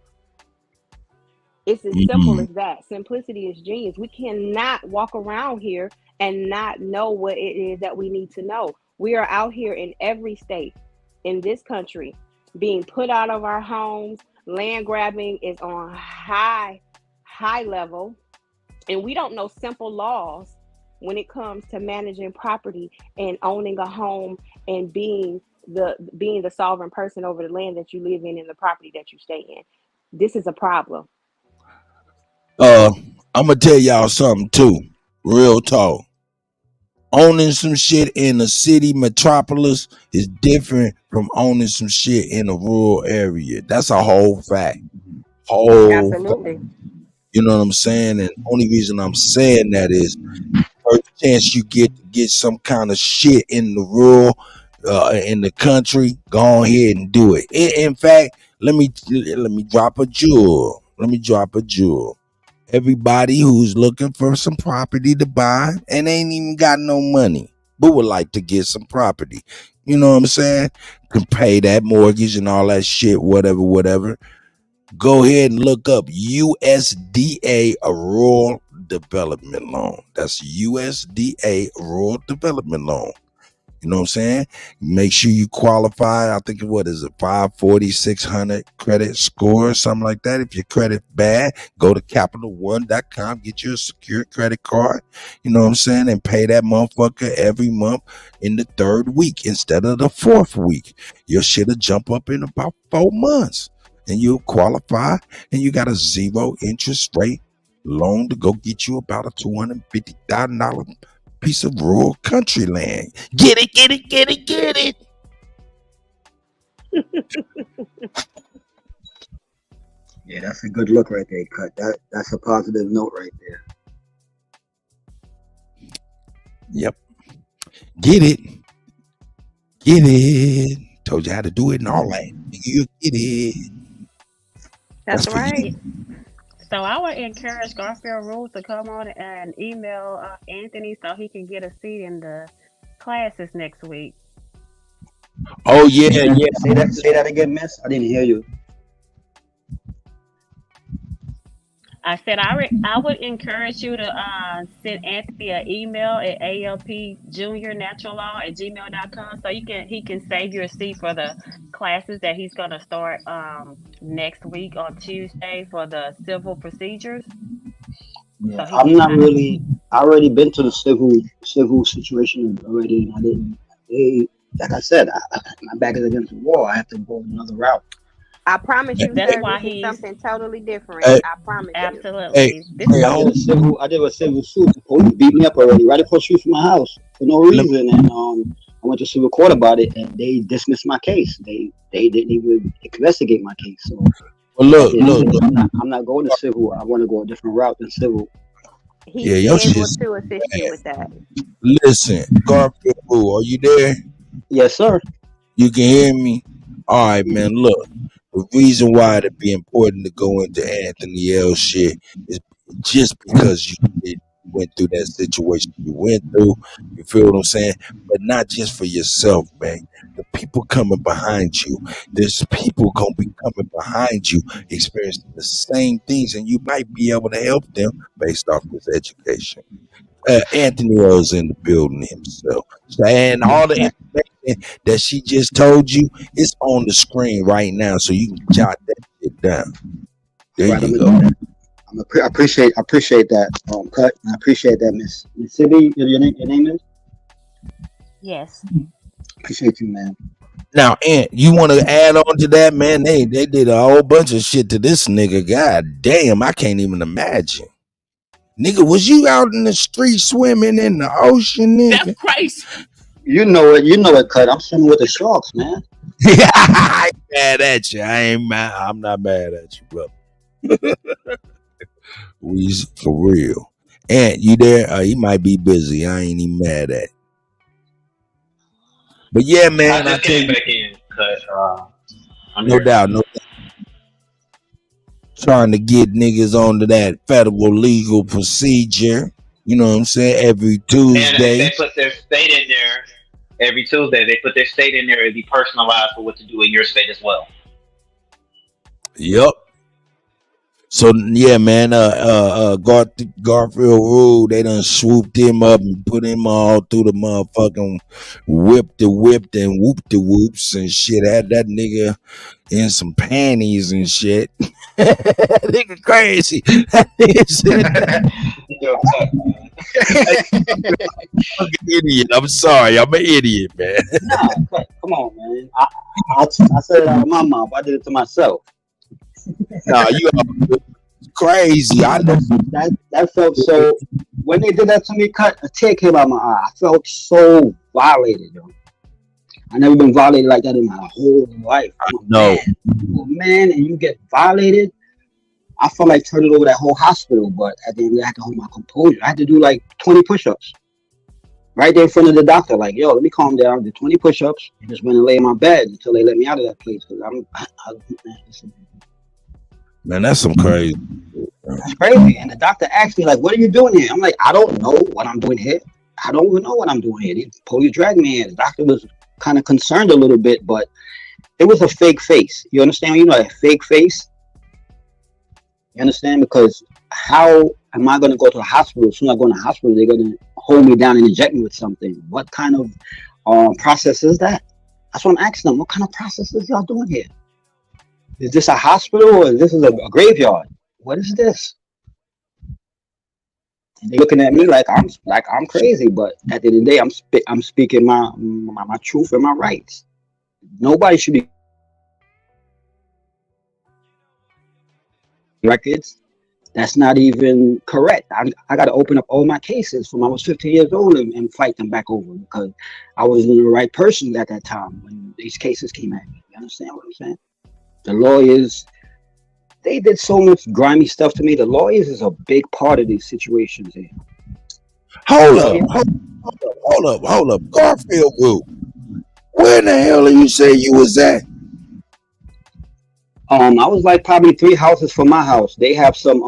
S12: It's as simple as that. Simplicity is genius. We cannot walk around here and not know what it is that we need to know. We are out here in every state in this country being put out of our homes. Land grabbing is on high level, and we don't know simple laws when it comes to managing property and owning a home and being the sovereign person over the land that you live in and the property that you stay in. This is a problem.
S1: I'm gonna tell y'all something too. Real talk. Owning some shit in a city metropolis is different from owning some shit in a rural area. That's a whole fact.
S12: Absolutely.
S1: You know what I'm saying? And only reason I'm saying that is first chance you get to get some kind of shit in the rural, in the country, go ahead and do it. In fact, let me drop a jewel. Everybody who's looking for some property to buy and ain't even got no money, but would like to get some property, you know what I'm saying? Can pay that mortgage and all that shit, whatever. Go ahead and look up USDA, a rural development loan. That's USDA, a rural development loan. You know what I'm saying? Make sure you qualify. I think what is it, 540, 600 credit score, something like that. If your credit bad, go to CapitalOne.com, get you a secure credit card. You know what I'm saying? And pay that motherfucker every month in the third week instead of the fourth week. Your shit'll jump up in about 4 months, and you'll qualify, and you got a zero interest rate loan to go get you about a $250,000 piece of rural country land. Get it.
S2: Yeah, that's a good look right there, Cut. That's a positive note right there.
S1: Yep. Get it. Told you how to do it and all that. You get it.
S12: That's right.
S9: So I would encourage Garfield Rules to come on and email Anthony so he can get a seat in the classes next week.
S1: Oh yeah.
S2: Say that again, miss. I didn't hear you.
S9: I said I would encourage you to send Anthony an email at alpjuniornaturalaw@gmail.com so he can save you a seat for the classes that he's going to start next week on Tuesday for the civil procedures.
S2: Yeah, so I'm not really. I already been to the civil situation already, and I didn't. Like I said, my back is against the wall. I have to go another route.
S12: I promise you,
S9: that's
S12: sir,
S9: why
S12: this is something totally different.
S1: Hey,
S12: I promise
S9: absolutely.
S12: you.
S2: I did a civil suit. The police beat me up already right across the street from my house for no reason, and I went to civil court about it, and they dismissed my case. They didn't even investigate my case. So,
S1: well, look.
S2: I'm not going to civil. I want to go a different route than civil.
S12: He's able to assist you with that.
S1: Listen, Garfield, are you there?
S2: Yes, sir.
S1: You can hear me? All right, man. Look, the reason why it'd be important to go into Anthony L shit is just because you went through that situation you went through. You feel what I'm saying? But not just for yourself, man. The people coming behind you. There's people gonna be coming behind you, experiencing the same things, and you might be able to help them based off this education. Anthony is in the building himself, and all the information that she just told you is on the screen right now, so you can jot that shit down. There
S2: Right,
S1: you go.
S2: I appreciate that, Cut. I appreciate that, Miss Sibby. Your name is?
S9: Yes.
S2: Appreciate you, man.
S1: Now, Ant, you want to add on to that, man? They did a whole bunch of shit to this nigga. God damn, I can't even imagine. Nigga, was you out in the street swimming in the ocean, nigga?
S16: That's crazy.
S2: You know it, Cut. I'm swimming with the sharks, man.
S1: I ain't mad at you. I ain't mad. I'm not mad at you, brother. We for real. Ant, you there? He might be busy. I ain't even mad at. But yeah, man,
S16: I just came back in.
S1: No doubt. Trying to get niggas onto that federal legal procedure. You know what I'm saying? Every Tuesday.
S16: They put their state in there every Tuesday. They put their state in there. It'd be personalized for what to do in your state as well.
S1: Yep. So yeah, man, Garfield Rule, they done swooped him up and put him all through the motherfucking whipped and whoop-de-whoops and shit. Had that nigga in some panties and shit. Nigga crazy. That nigga said fucking idiot. I'm sorry, I'm an idiot, man.
S2: Nah, come on, man. I said it out of my mouth. I did it to myself.
S1: Nah, you are crazy. I know
S2: that felt so. When they did that to me, Cut, a tear came out of my eye. I felt so violated, yo. I never been violated like that in my whole life.
S1: No,
S2: man, and you get violated. I felt like turning over that whole hospital, but at the end, I had to hold my composure. I had to do like 20 push-ups right there in front of the doctor. Like, yo, let me calm down. Did 20 push-ups. I just went and lay in my bed until they let me out of that place. Cause
S1: man, that's some crazy.
S2: That's crazy. And the doctor asked me, like, what are you doing here? I'm like, I don't know what I'm doing here. I don't even know what I'm doing here. The police dragged me in. The doctor was kind of concerned a little bit, but it was a fake face. You understand? You know, a fake face. You understand? Because how am I going to go to a hospital? As soon as I go to the hospital, they're going to hold me down and inject me with something. What kind of process is that? That's what I'm asking them. What kind of process is y'all doing here? Is this a hospital or is this a graveyard? What is this? And they're looking at me like I'm crazy, but at the end of the day, I'm speaking my truth and my rights. Nobody should be records. That's not even correct. I got to open up all my cases from I was 15 years old and fight them back over because I wasn't the right person at that time when these cases came at me. You understand what I'm saying? The lawyers, they did so much grimy stuff to me. The lawyers is a big part of these situations here.
S1: Hold up. Garfield Group. Where in the hell did you say you was at?
S2: I was like probably 3 houses from my house. They have some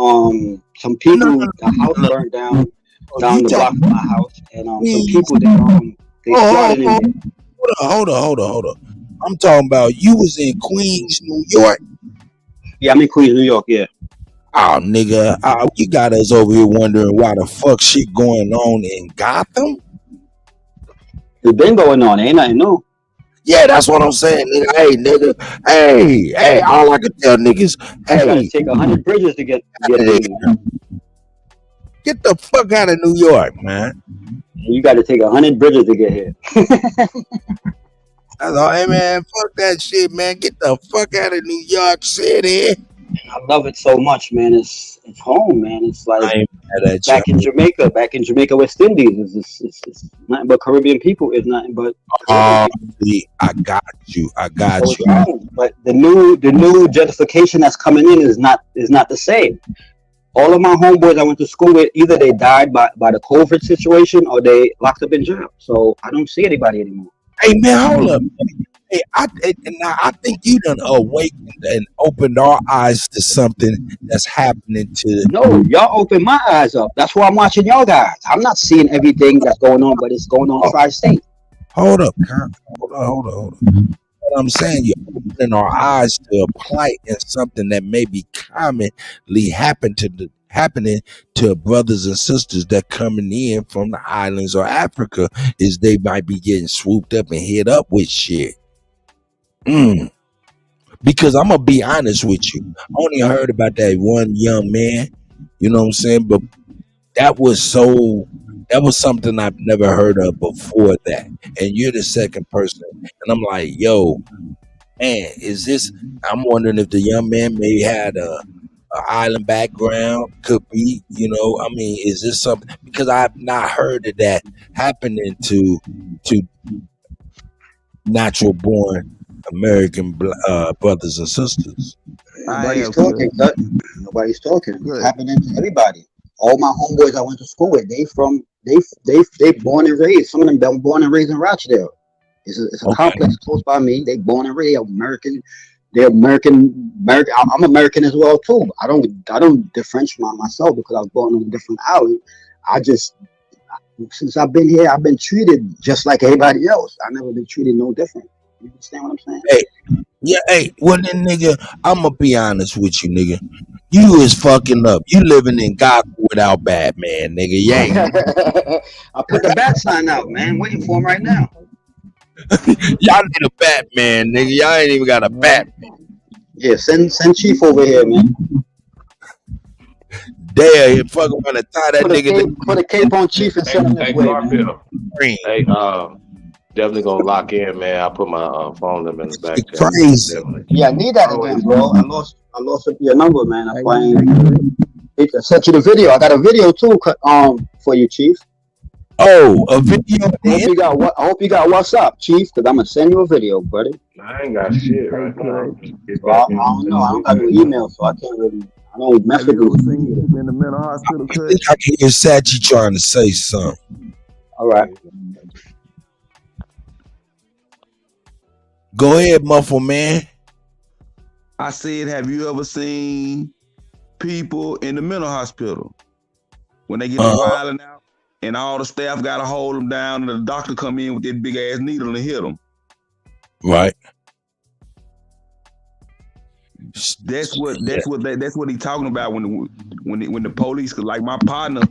S2: people. The house burned down the block from my house, and some people they started in there.
S1: Hold on. I'm talking about you was in Queens, New York.
S2: Yeah, I'm in Queens, New York. Yeah.
S1: Oh, nigga, you got us over here wondering why the fuck shit going on in Gotham.
S2: It's been going on. Ain't nothing new.
S1: Yeah, that's what I'm saying, nigga. Hey, nigga. Hey, all I can tell niggas,
S2: You gotta take 100 bridges to get there.
S1: Get the fuck out of New York, man.
S2: You got to take 100 bridges to get here.
S1: That's all. Hey, man, fuck that shit, man. Get the fuck out of New York City.
S2: I love it so much, man. It's home, man. It's like back in Jamaica, West Indies. It's nothing but Caribbean people. It's nothing but.
S1: I got you.
S2: But the new gentrification that's coming in is not the same. All of my homeboys I went to school with, either they died by the COVID situation or they locked up in jail. So I don't see anybody anymore.
S1: Hey, man, hold up. Hey, I think you done awakened and opened our eyes to something that's happening to.
S2: No, y'all opened my eyes up. That's why I'm watching y'all guys. I'm not seeing everything that's going on, but it's going on tri-state.
S1: Hold up, Kurt. Hold on. What I'm saying, you're opening our eyes to a plight and something that may be commonly happening to brothers and sisters that coming in from the islands or Africa, is they might be getting swooped up and hit up with shit. Because I'm gonna be honest with you, I only heard about that one young man, you know what I'm saying? But that was something I've never heard of before that. And you're the second person. And I'm like, yo, man, I'm wondering if the young man may had a island background, could be, I mean, is this something, because I've not heard of that happening to natural born American brothers and sisters.
S2: Nobody's talking, Cut. Nobody's talking. It's happening to everybody. All my homeboys I went to school with, they born and raised. Some of them been born and raised in Rochdale. It's a complex close by me. They born and raised American. They're American. I'm American as well too. I don't differentiate myself because I was born on a different island. Since I've been here, I've been treated just like everybody else. I've never been treated no different. You understand what I'm saying?
S1: Hey, well then, nigga, I'm gonna be honest with you, nigga. You is fucking up. You living in God without Batman, nigga. Yeah.
S2: I put the bat sign out, man. Waiting for him right now.
S1: Y'all need a Batman, nigga. Y'all ain't even got a Batman.
S2: Yeah, send Chief over here, man.
S1: Damn, he fucking wanna tie that nigga.
S2: Put a cape on Chief and send him this way, man.
S14: Hey, definitely gonna lock in, man. I'll put my phone number in the back.
S1: Crazy.
S2: Yeah, I need that again, bro. I lost your number, man. I sent you the video. I got a video too, for you, Chief.
S1: Oh, a video.
S2: I hope you got WhatsApp, Chief, because I'm gonna send you a video, buddy.
S14: I ain't got shit right now.
S2: I don't know. I don't got your email, so I can't really. I don't mess with you.
S25: In the mental hospital,
S1: I think I can hear Sachi trying to say something.
S2: All right.
S1: Go ahead, Muffle Man.
S25: I said, have you ever seen people in the mental hospital when they get wilding out and all the staff got to hold them down and the doctor come in with that big ass needle and hit them?
S1: Right.
S25: That's what he's talking about when the police, cause like my partner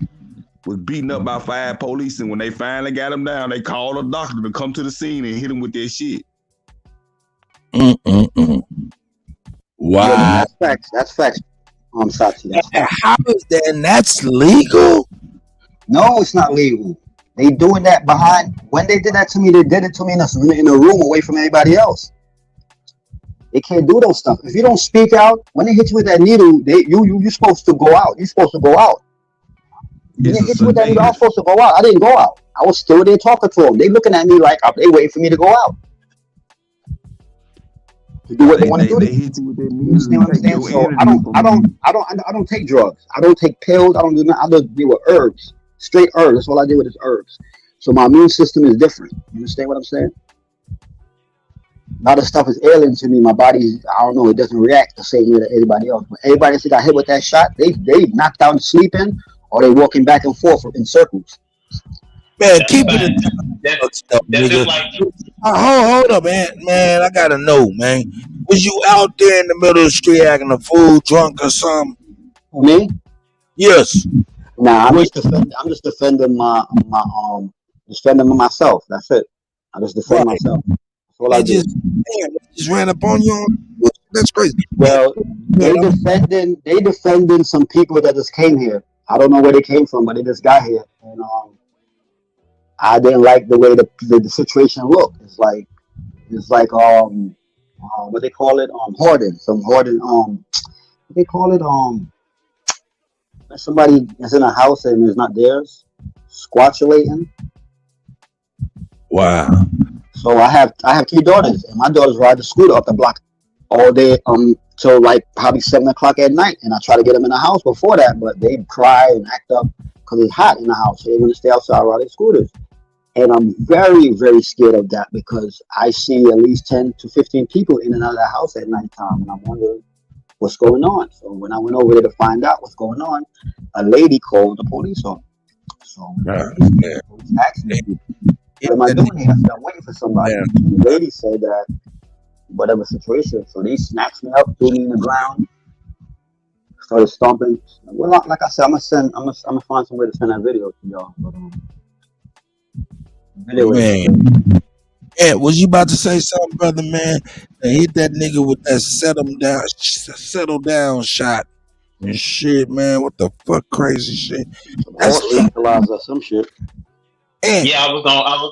S25: was beaten up by 5 police, and when they finally got him down, they called a doctor to come to the scene and hit him with that shit.
S1: Wow.
S2: Yeah, that's facts. Sachi.
S1: How is that? And that's legal?
S2: No, it's not legal. They doing that behind. When they did that to me, they did it to me in a room away from everybody else. They can't do those stuff. If you don't speak out, when they hit you with that needle, you're supposed to go out. You're supposed to go out. When they hit you with that needle, I was supposed to go out. I didn't go out. I was still there talking to them. They looking at me like they waiting for me to go out. To do what they want to do. You understand what I'm saying? So I don't take drugs. I don't take pills. I don't do nothing. I just deal with herbs. Straight herbs. That's all I deal with is herbs. So my immune system is different. You understand what I'm saying? A lot of stuff is alien to me. My body, I don't know, it doesn't react the same way that everybody else. But everybody that got hit with that shot, they knocked out sleeping, or they walking back and forth in circles.
S1: Man, keep it stuff, nigga. Hold up, man. Man, I gotta know, man. Was you out there in the middle of the street acting a fool, drunk or something?
S2: Me?
S1: Yes.
S2: Nah, I'm just defending myself. That's it. I just defend myself. That's all I do.
S1: Just ran up on you. That's crazy.
S2: Well, they defending some people that just came here. I don't know where they came from, but they just got here, and I didn't like the way the situation looked. It's like what they call it, hoarding. Some hoarding. What they call it, somebody is in a house and it's not theirs, squatulating.
S1: Wow.
S2: So I have 3 daughters, and my daughters ride the scooter up the block all day till like probably 7 o'clock at night, and I try to get them in the house before that, but they cry and act up because it's hot in the house, so they want to stay outside riding scooters. And I'm very, very scared of that because I see at least 10 to 15 people in and out of the house at nighttime, and I'm wondering what's going on. So when I went over there to find out what's going on, a lady called the police on me. So the police asked me, what am I doing here? I said, I'm waiting for somebody. Yeah. The lady said that whatever situation, so they snatched me up, threw me in the ground, started stomping. Well, like I said, I'm gonna find some way to send that video to y'all. But,
S1: man. Yeah, was you about to say something, brother, man? And hit that nigga with that settle down shot and shit, man. What the fuck, crazy shit?
S2: That's tranquilizer, some shit.
S16: Yeah, I was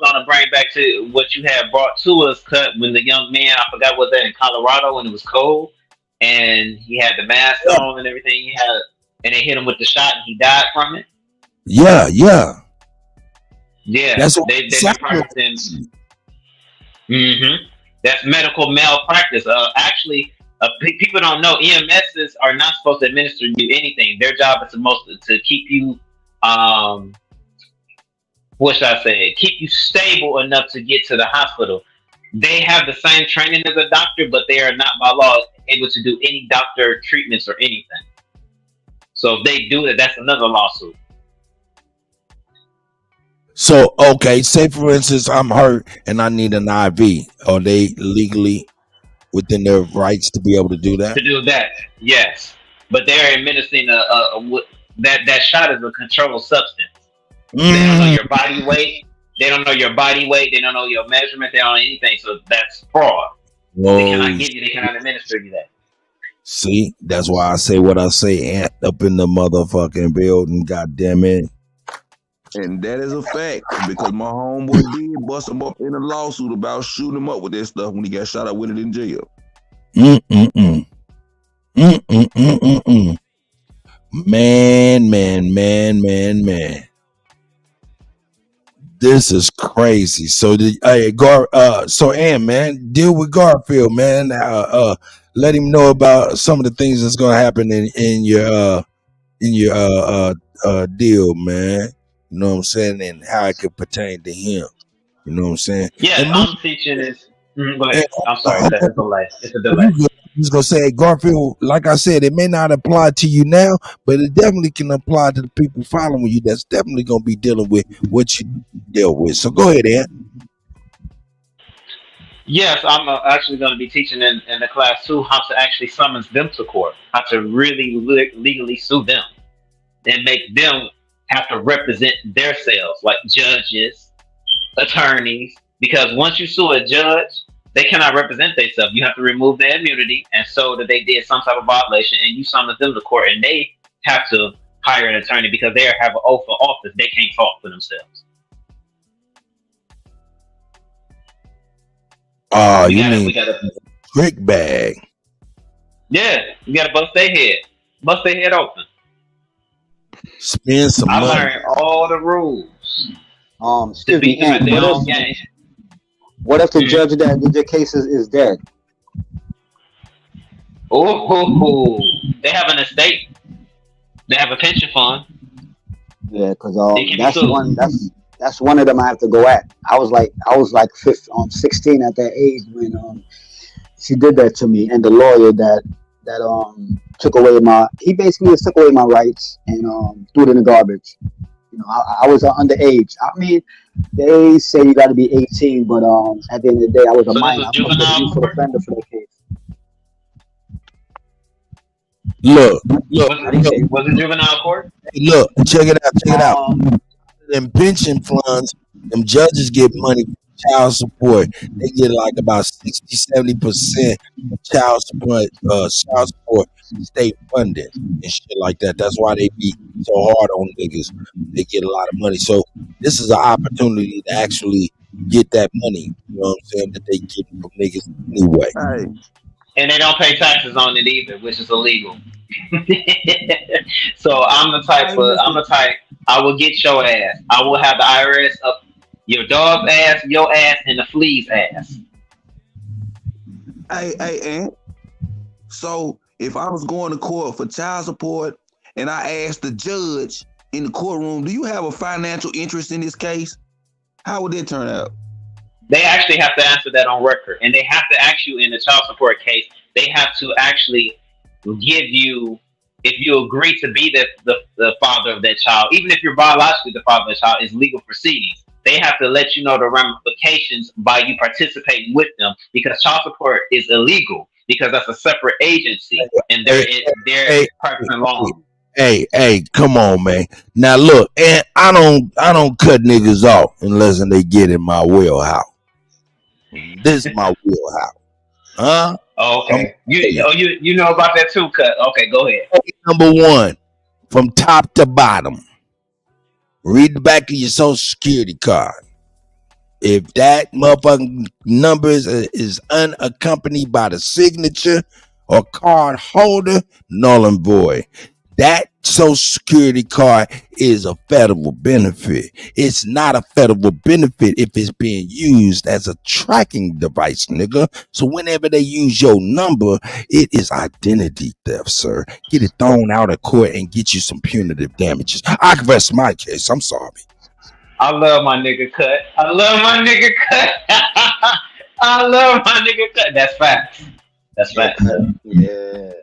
S16: gonna bring back to what you had brought to us, Cut, when the young man, I forgot what that in Colorado when it was cold, and he had the mask on and everything. And they hit him with the shot, and he died from it.
S1: Yeah.
S16: That's what they practicing. That's medical malpractice. Actually, people don't know EMSs are not supposed to administer you anything. Their job is to keep you, what should I say? Keep you stable enough to get to the hospital. They have the same training as a doctor, but they are not by law able to do any doctor treatments or anything. So if they do that, that's another lawsuit.
S1: So, okay, say for instance, I'm hurt and I need an IV. Are they legally within their rights to be able to do that?
S16: To do that, yes. But they're administering that shot is a controlled substance. They don't know your body weight. They don't know your body weight. They don't know your measurement. They don't know anything. So that's fraud.
S1: Whoa.
S16: They cannot give you. They cannot administer you that.
S1: See, that's why I say what I say. Ant up in the motherfucking building. God damn it.
S8: And that is a fact because my homeboy did bust him up in a lawsuit about shooting him up with that stuff when he got shot up with it in jail. Man. This is crazy. So man, deal with Garfield, man. Let him know about some of the things that's gonna happen in your deal, man. You know what I'm saying, and how it could pertain to him. You know what I'm saying?
S16: Yeah, I'm teaching this. Go ahead. I'm sorry, it's a delay. It's a delay.
S1: I was gonna say, Garfield, like I said, it may not apply to you now, but it definitely can apply to the people following you. That's definitely gonna be dealing with what you deal with. So go ahead, Ant.
S16: Yes, I'm actually going to be teaching in the class too how to actually summons them to court, how to really legally sue them, and make them have to represent themselves, like judges, attorneys. Because once you sue a judge, they cannot represent themselves. You have to remove their immunity and show that they did some type of violation, and you summon them to court, and they have to hire an attorney because they have an oath of office. They can't talk for themselves.
S1: Oh, you mean trick bag?
S16: Yeah, you gotta bust their head open.
S1: Spend some money.
S16: I learned all the rules.
S2: Excuse me, what if the judge that did your case is dead?
S16: Oh, they have an estate. They have a pension fund.
S2: Yeah, because that's one of them I have to go at. I was like 16 at that age when she did that to me, and the lawyer that took away he basically just took away my rights and threw it in the garbage. You know, I was underage. I mean, they say you got to be 18, but at the end of the day, I was a minor. I was a youthful offender for that case.
S1: Look.
S16: Was it juvenile court?
S1: Look, check it out. Them pension funds, them judges get money from child support. They get like about 60-70% of child support state funded and shit like that. That's why they be so hard on niggas. They get a lot of money. So this is an opportunity to actually get that money. You know what I'm saying? That they get from niggas anyway.
S8: Right.
S16: And they don't pay taxes on it either, which is illegal. So I'm the type I will get your ass. I will have the IRS up your dog's ass, your ass, and the flea's ass.
S8: Hey, Aunt. So if I was going to court for child support and I asked the judge in the courtroom, do you have a financial interest in this case? How would that turn out?
S16: They actually have to answer that on record, and they have to ask you in the child support case. They have to actually give you, if you agree to be the father of that child, even if you're biologically the father of the child, is legal proceedings. they have to let you know the ramifications by you participating with them, because child support is illegal because that's a separate agency and they're practicing law.
S1: Hey, come on, man. Now look, and I don't cut niggas off unless they get in my wheelhouse. This is my wheelhouse. Huh?
S16: Oh, okay. You know about that too, Cut. Okay, go ahead.
S1: Number one, from top to bottom. Read the back of your social security card. If that motherfucking number is unaccompanied by the signature or card holder, null and void. That social security card is a federal benefit. It's not a federal benefit if it's being used as a tracking device, nigga. So whenever they use your number, it is identity theft, sir. Get it thrown out of court and get you some punitive damages. I can rest my case. I'm sorry.
S16: I love my nigga Cut. I love my nigga Cut. I love my nigga Cut. That's facts. That's facts.
S4: Yeah.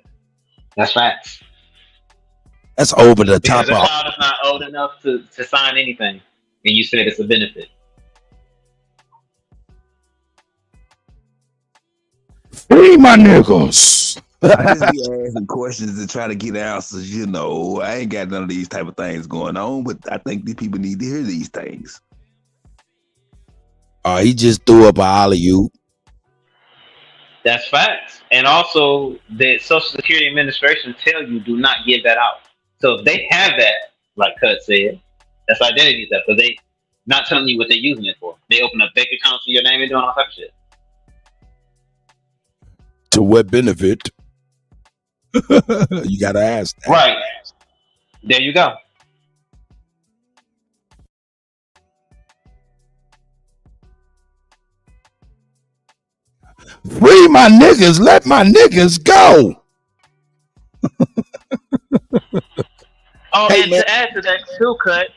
S16: That's facts.
S1: That's over the top.
S16: Because the child is not old enough to sign anything, and you said it's a benefit.
S1: Free my niggas.
S17: I just be asking questions to try to get answers. You know, I ain't got none of these type of things going on, but I think these people need to hear these things.
S1: He just threw up a alley-oop.
S16: That's facts. And also, the Social Security Administration tell you do not give that out. So if they have that, like Cut said, that's identity theft, because they not telling you what they're using it for. They open up bank accounts in your name and doing all type of shit.
S1: To what benefit? You gotta ask that.
S16: Right. There you go.
S1: Free my niggas. Let my niggas go.
S16: Oh, hey, and man, to add to that too, Cut,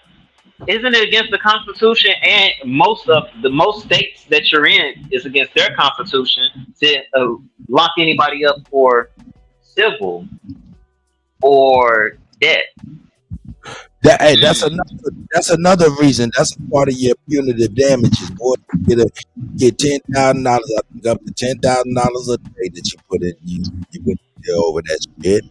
S16: isn't it against the Constitution, and most states that you're in is against their Constitution to lock anybody up for civil or debt?
S1: That's another reason. That's a part of your punitive damages. Boy, get $10,000. I think up to $10,000 a day that you put in. You put over that shit.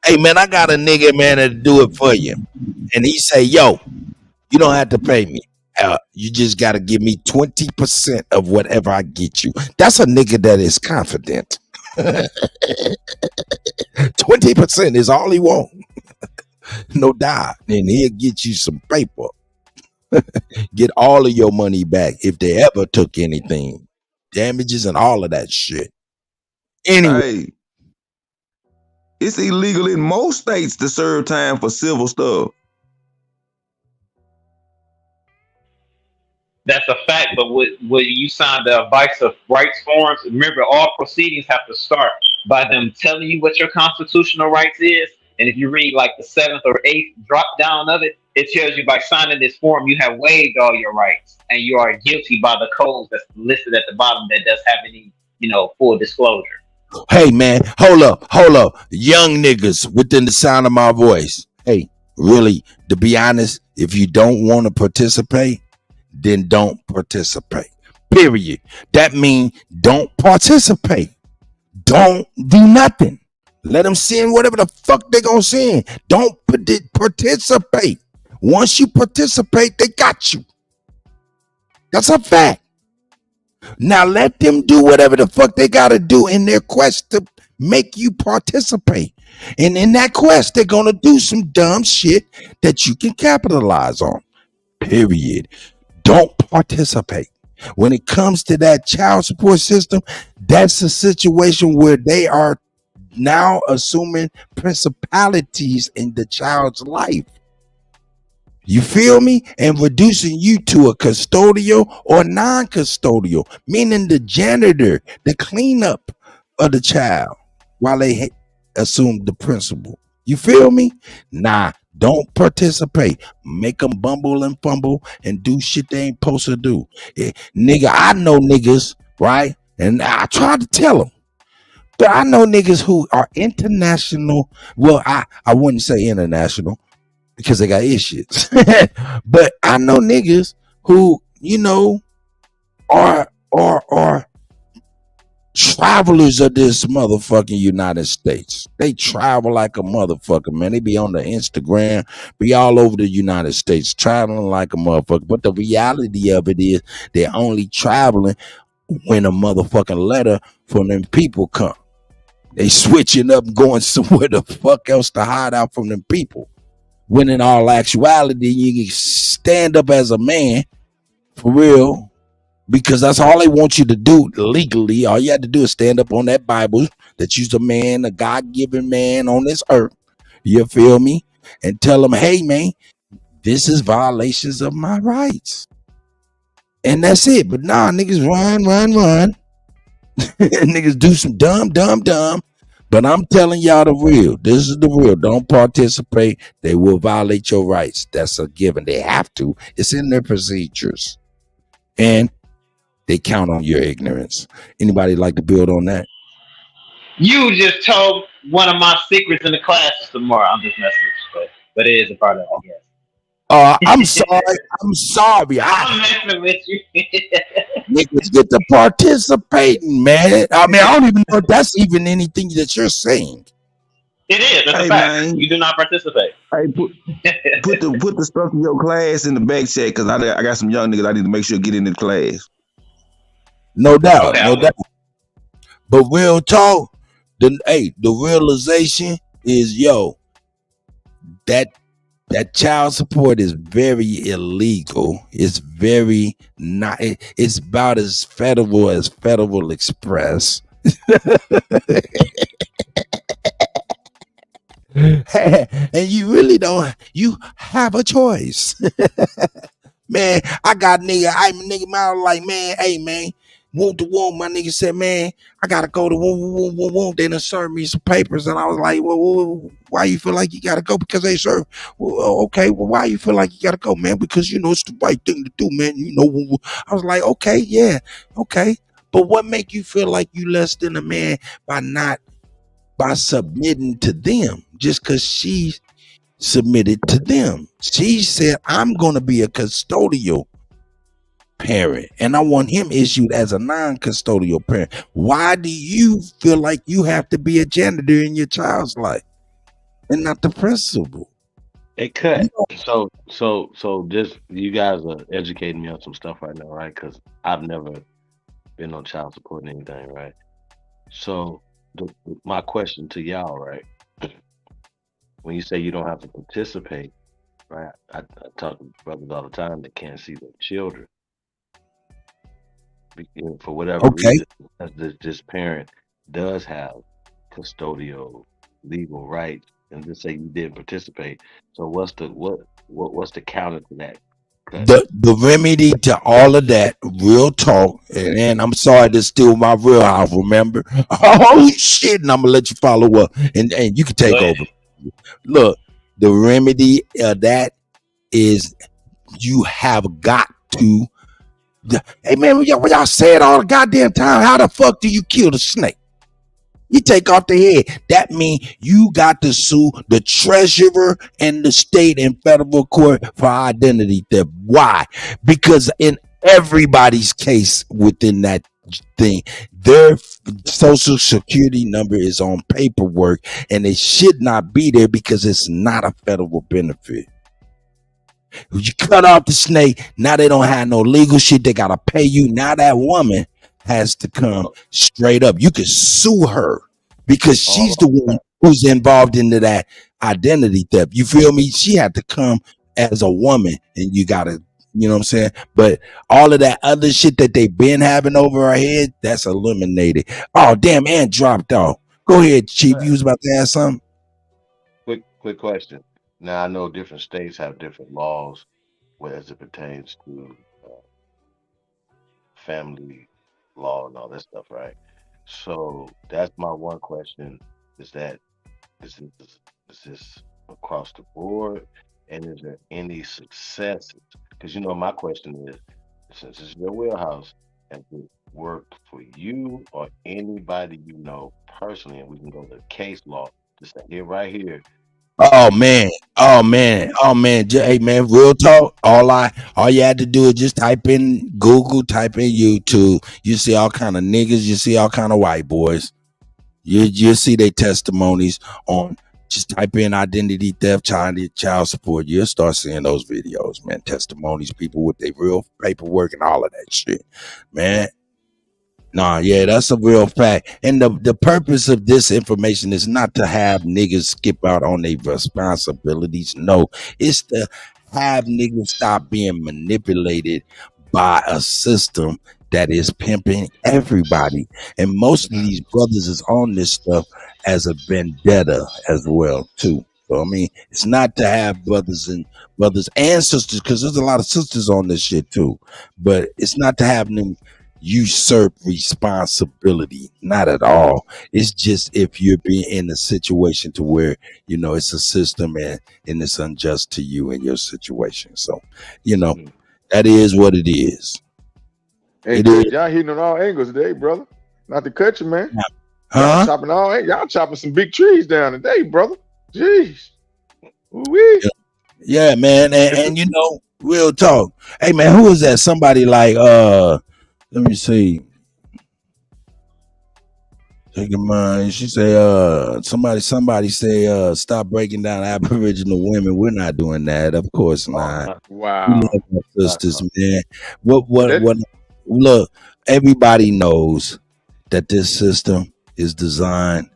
S1: Hey man, I got a nigga man to do it for you, and he say, "Yo, you don't have to pay me. You just got to give me 20% of whatever I get you." That's a nigga that is confident. 20% is all he want. No doubt, and he'll get you some paper. Get all of your money back if they ever took anything, damages and all of that shit. Anyway.
S17: Hey, it's illegal in most states to serve time for civil stuff.
S16: That's a fact, but when you sign the advice of rights forms, remember all proceedings have to start by them telling you what your constitutional rights is. And if you read like the 7th or 8th drop down of it, it tells you by signing this form, you have waived all your rights and you are guilty by the codes that's listed at the bottom that does have any, full disclosure.
S1: Hey man, hold up. Young niggas within the sound of my voice. Hey, really, to be honest, if you don't want to participate, then don't participate. Period. That means don't participate. Don't do nothing. Let them sin whatever the fuck they gonna sin. Don't participate. Once you participate, they got you. That's a fact. Now let them do whatever the fuck they gotta do in their quest to make you participate. And in that quest, they're gonna do some dumb shit that you can capitalize on. Period. Don't participate. When it comes to that child support system, that's a situation where they are now assuming principalities in the child's life. You feel me? And reducing you to a custodial or non-custodial, meaning the janitor, the cleanup of the child while they assume the principal. You feel me? Nah, don't participate. Make them bumble and fumble and do shit they ain't supposed to do. Nigga, I know niggas, right? And I tried to tell them. But I know niggas who are international. Well, I wouldn't say international. because they got issues. But I know niggas who, are travelers of this motherfucking United States. They travel like a motherfucker, man. They be on the Instagram, be all over the United States, traveling like a motherfucker. But the reality of it is they're only traveling when a motherfucking letter from them people come. They switching up and going somewhere the fuck else to hide out from them people. When in all actuality, you can stand up as a man, for real, because that's all they want you to do legally. All you have to do is stand up on that Bible that you's a man, a God-given man on this earth. You feel me? And tell them, hey, man, this is violations of my rights. And that's it. But nah, niggas run. Niggas do some dumb. But I'm telling y'all the real. This is the real. Don't participate. They will violate your rights. That's a given. They have to. It's in their procedures. And they count on your ignorance. Anybody like to build on that?
S16: You just told one of my secrets in the classes tomorrow. I'm just messing with you, but it is a part of it, yes.
S1: I'm sorry.
S16: I'm messing with you.
S1: Niggas get to participating, man. I mean, I don't even know if that's even anything that you're saying.
S16: It is. That's a fact. Man. You do not participate.
S17: Hey, put the stuff in your class in the back check, because I got some young niggas I need to make sure get in the class.
S1: No doubt. But real talk, the realization is, that child support is very illegal. It's very not. It's about as Federal Express. And you really don't. You have a choice. Man, I got nigga mouth like, man, hey man, want. My nigga said, man, I gotta go to won't. They done served me some papers, and I was like, well, why you feel like you gotta go? Because they serve. Well, okay, well, why you feel like you gotta go, man? Because it's the right thing to do, man. I was like, okay, yeah, okay, but what make you feel like you less than a man by submitting to them just because she's submitted to them? She said, I'm going to be a custodial parent, and I want him issued as a non-custodial parent. Why do you feel like you have to be a janitor in your child's life and not the principal?
S14: It cut. So just, you guys are educating me on some stuff right now, right? Because I've never been on child support and anything, right? So my question to y'all, right? When you say you don't have to participate, right? I talk to brothers all the time that can't see their children. For whatever reason, this parent does have custodial legal rights, and just say you didn't participate. So what's the counter to that?
S1: The remedy to all of that, real talk, and I'm sorry to steal my real house, remember? Oh shit, and I'm gonna let you follow up, and you can take over. Look, the remedy of that is you have got to. Hey man, y'all say it all the goddamn time. How the fuck do you kill the snake? You take off the head. That means you got to sue the treasurer and the state and federal court for identity theft. Why? Because in everybody's case within that thing, their social security number is on paperwork, and it should not be there because it's not a federal benefit. You cut off the snake, now they don't have no legal shit. They gotta pay you. Now that woman has to come straight up. You can sue her because she's the one who's involved into that identity theft. You feel me? She had to come as a woman, and you gotta, you know what I'm saying? But all of that other shit that they've been having over our head, that's eliminated. Oh damn, and dropped off. Go ahead, Chief. You was about to ask something.
S14: Quick question. Now I know different states have different laws as it pertains to family law and all that stuff, right? So that's my one question: is this across the board, and is there any successes? Because my question is, since it's your wheelhouse, has it worked for you or anybody you know personally? And we can go to case law to say, right here,
S1: Oh man, oh man, oh man. Hey man, real talk. All you had to do is just type in Google, type in YouTube. You see all kind of niggas. You see all kind of white boys. You see their testimonies on. Just type in identity theft, child support. You'll start seeing those videos, man. Testimonies, people with their real paperwork and all of that shit, man. Nah, yeah, that's a real fact. And the purpose of this information is not to have niggas skip out on their responsibilities. No, it's to have niggas stop being manipulated by a system that is pimping everybody. And most of these brothers is on this stuff as a vendetta as well, too. So I mean, it's not to have brothers and sisters, because there's a lot of sisters on this shit too. But it's not to have them usurp responsibility, not at all. It's just if you're being in a situation to where it's a system and it's unjust to you in your situation. So that is what it is.
S7: Hey, y'all hitting on all angles today, brother. Not to cut you, man.
S1: Huh?
S7: Y'all chopping some big trees down today, brother. Jeez. Ooh-wee.
S1: Yeah, man. And real talk. Hey man, who is that? Somebody like let me see. Take a mind. She say, somebody say, stop breaking down Aboriginal women. We're not doing that. Of course not.
S7: Wow.
S1: We love our sisters, man. What look, everybody knows that this system is designed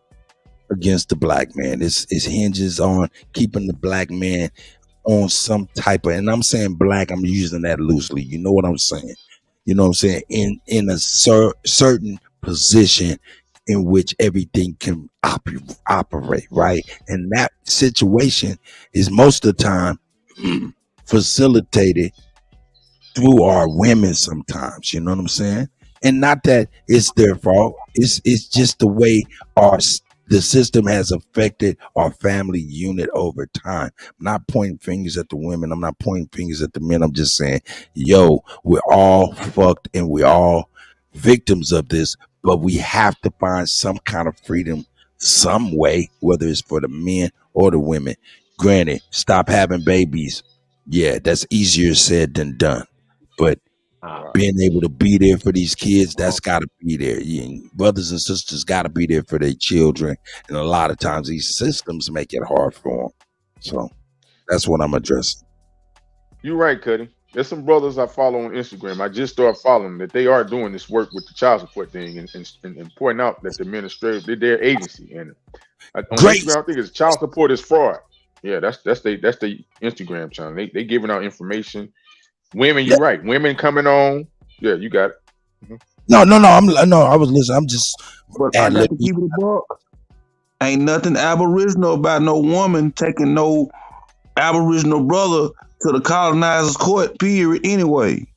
S1: against the black man. It hinges on keeping the black man on some type of, and I'm saying black, I'm using that loosely. You know what I'm saying? You know what I'm saying? In a certain position in which everything can operate, right? And that situation is most of the time facilitated through our women sometimes. You know what I'm saying? And not that it's their fault. It's just the way the system has affected our family unit over time. I'm not pointing fingers at the women. I'm not pointing fingers at the men. I'm just saying, we're all fucked and we're all victims of this, but we have to find some kind of freedom some way, whether it's for the men or the women. Granted, stop having babies. Yeah, that's easier said than done. But being able to be there for these kids, that's got to be there. Brothers and sisters got to be there for their children. And a lot of times these systems make it hard for them. So that's what I'm addressing.
S7: You're right, Kutty. There's some brothers I follow on Instagram. I just started following that they are doing this work with the child support thing and pointing out that the administrative, they're their agency. And on Instagram, I think it's child support is fraud. Yeah, that's the Instagram channel. They giving out information. Women, you're right. Women coming on. Yeah, you got it. Mm-hmm.
S1: No. I was listening. I'm just.
S17: But I got to keep it a buck. Ain't nothing Aboriginal about no woman taking no Aboriginal brother to the colonizer's court. Period. Anyway,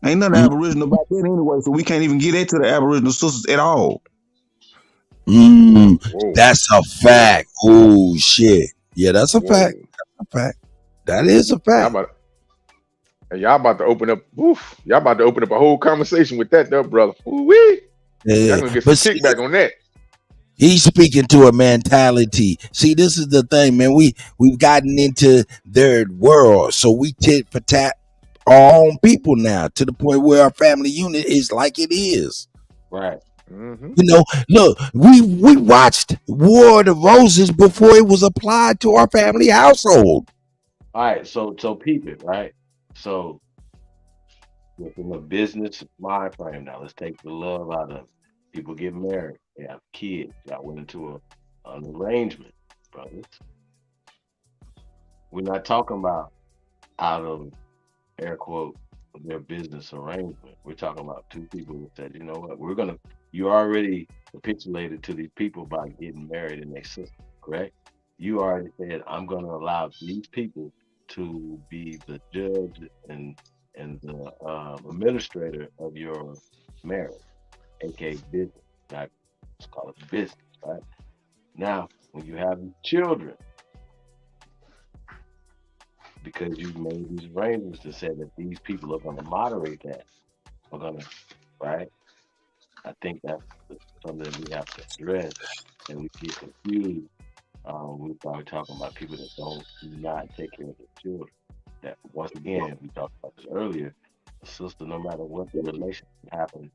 S17: ain't nothing Aboriginal about that anyway. So we can't even get into the Aboriginal sisters at all.
S1: That's a fact. Oh shit. Yeah, that's a fact. That's a fact. That is a fact.
S7: Y'all about to open up. Y'all about to open up a whole conversation with that, though, brother. Ooh-wee. Y'all gonna get some kickback on that.
S1: He's speaking to a mentality. See, this is the thing, man. We've gotten into their world, so we tit for tat our own people now to the point where our family unit is like it is.
S14: Right.
S7: Mm-hmm.
S1: Look, we watched War of the Roses before it was applied to our family household.
S14: All right, so peep it, right? So within a business mind frame now, let's take the love out of it. People get married, they have kids. Y'all went into an arrangement, brothers. We're not talking about out of air quote their business arrangement. We're talking about two people who said, you know what, you already capitulated to these people by getting married in their system, correct? You already said, I'm gonna allow these people to be the judge and the administrator of your marriage, aka business. Let's call it business, right? Now, when you have children, because you've made these arrangements to say that these people are going to moderate that, right? I think that's something that we have to address, and we get confused We were probably talking about people that do not take care of their children. That once again, we talked about this earlier. A sister, no matter what the relationship happened,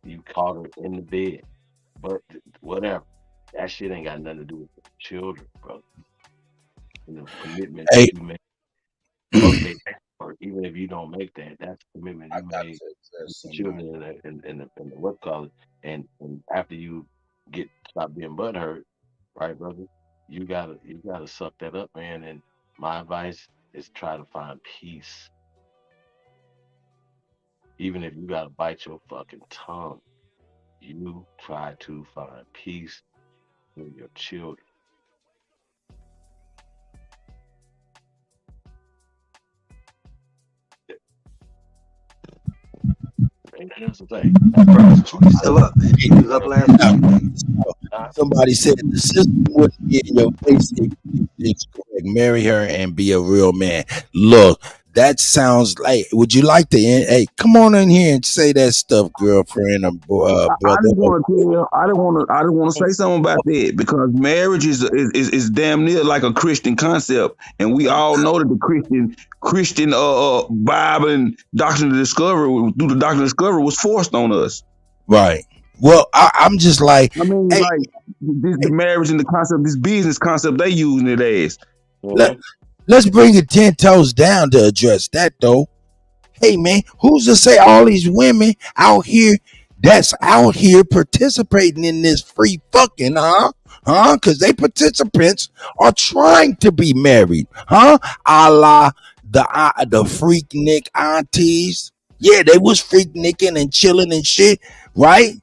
S14: you caught her in the bed, but whatever. That shit ain't got nothing to do with the children, bro. You know, commitment that you make. Okay, or even if you don't make that, that's a commitment you made with the children and the what call it. And after you stop being butthurt, right, brother? You gotta suck that up, man. And my advice is try to find peace. Even if you gotta bite your fucking tongue, you try to find peace with your children. That's the thing.
S1: Still up, man. He was up last night. Somebody said the system wouldn't be in your face if it's correct. Marry her and be a real man. Look, that sounds like. Would you like to? Hey, come on in here and say that stuff, girlfriend or brother.
S17: I just want to tell you. I don't want to say something about that because marriage is damn near like a Christian concept, and we all know that the Christian Bible and doctrine of discovery through the doctrine of discovery was forced on us.
S1: Right. Well, I'm just like.
S17: I mean, hey, like the marriage and the concept, this business concept they using it as.
S1: Let's bring it 10 toes down to address that, though. Hey, man, who's to say all these women out here that's out here participating in this free fucking, because they participants are trying to be married, a la the freaknik aunties. Yeah, they was freaknicking and chilling and shit, right?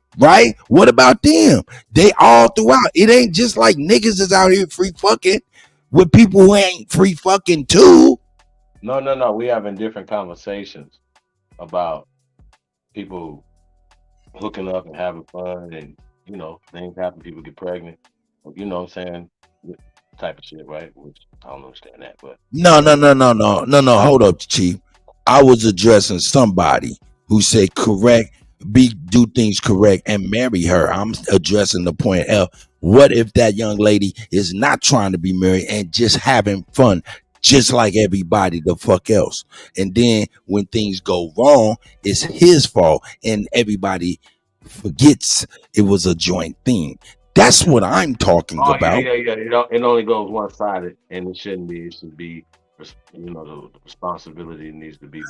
S1: What about them? They all throughout. It ain't just like niggas is out here free fucking with people who ain't free fucking too.
S14: No. We having different conversations about people hooking up and having fun, and things happen. People get pregnant. You know what I'm saying? Type of shit, right? Which I don't understand that, but
S1: no. Hold up, Chief. I was addressing somebody who said correct, do things correct, and marry her. I'm addressing the point L. What if that young lady is not trying to be married and just having fun, just like everybody the fuck else? And then when things go wrong, it's his fault, and everybody forgets it was a joint thing. That's what I'm talking about.
S14: Yeah. It only goes one sided, and it shouldn't be. It should be, the responsibility needs to be.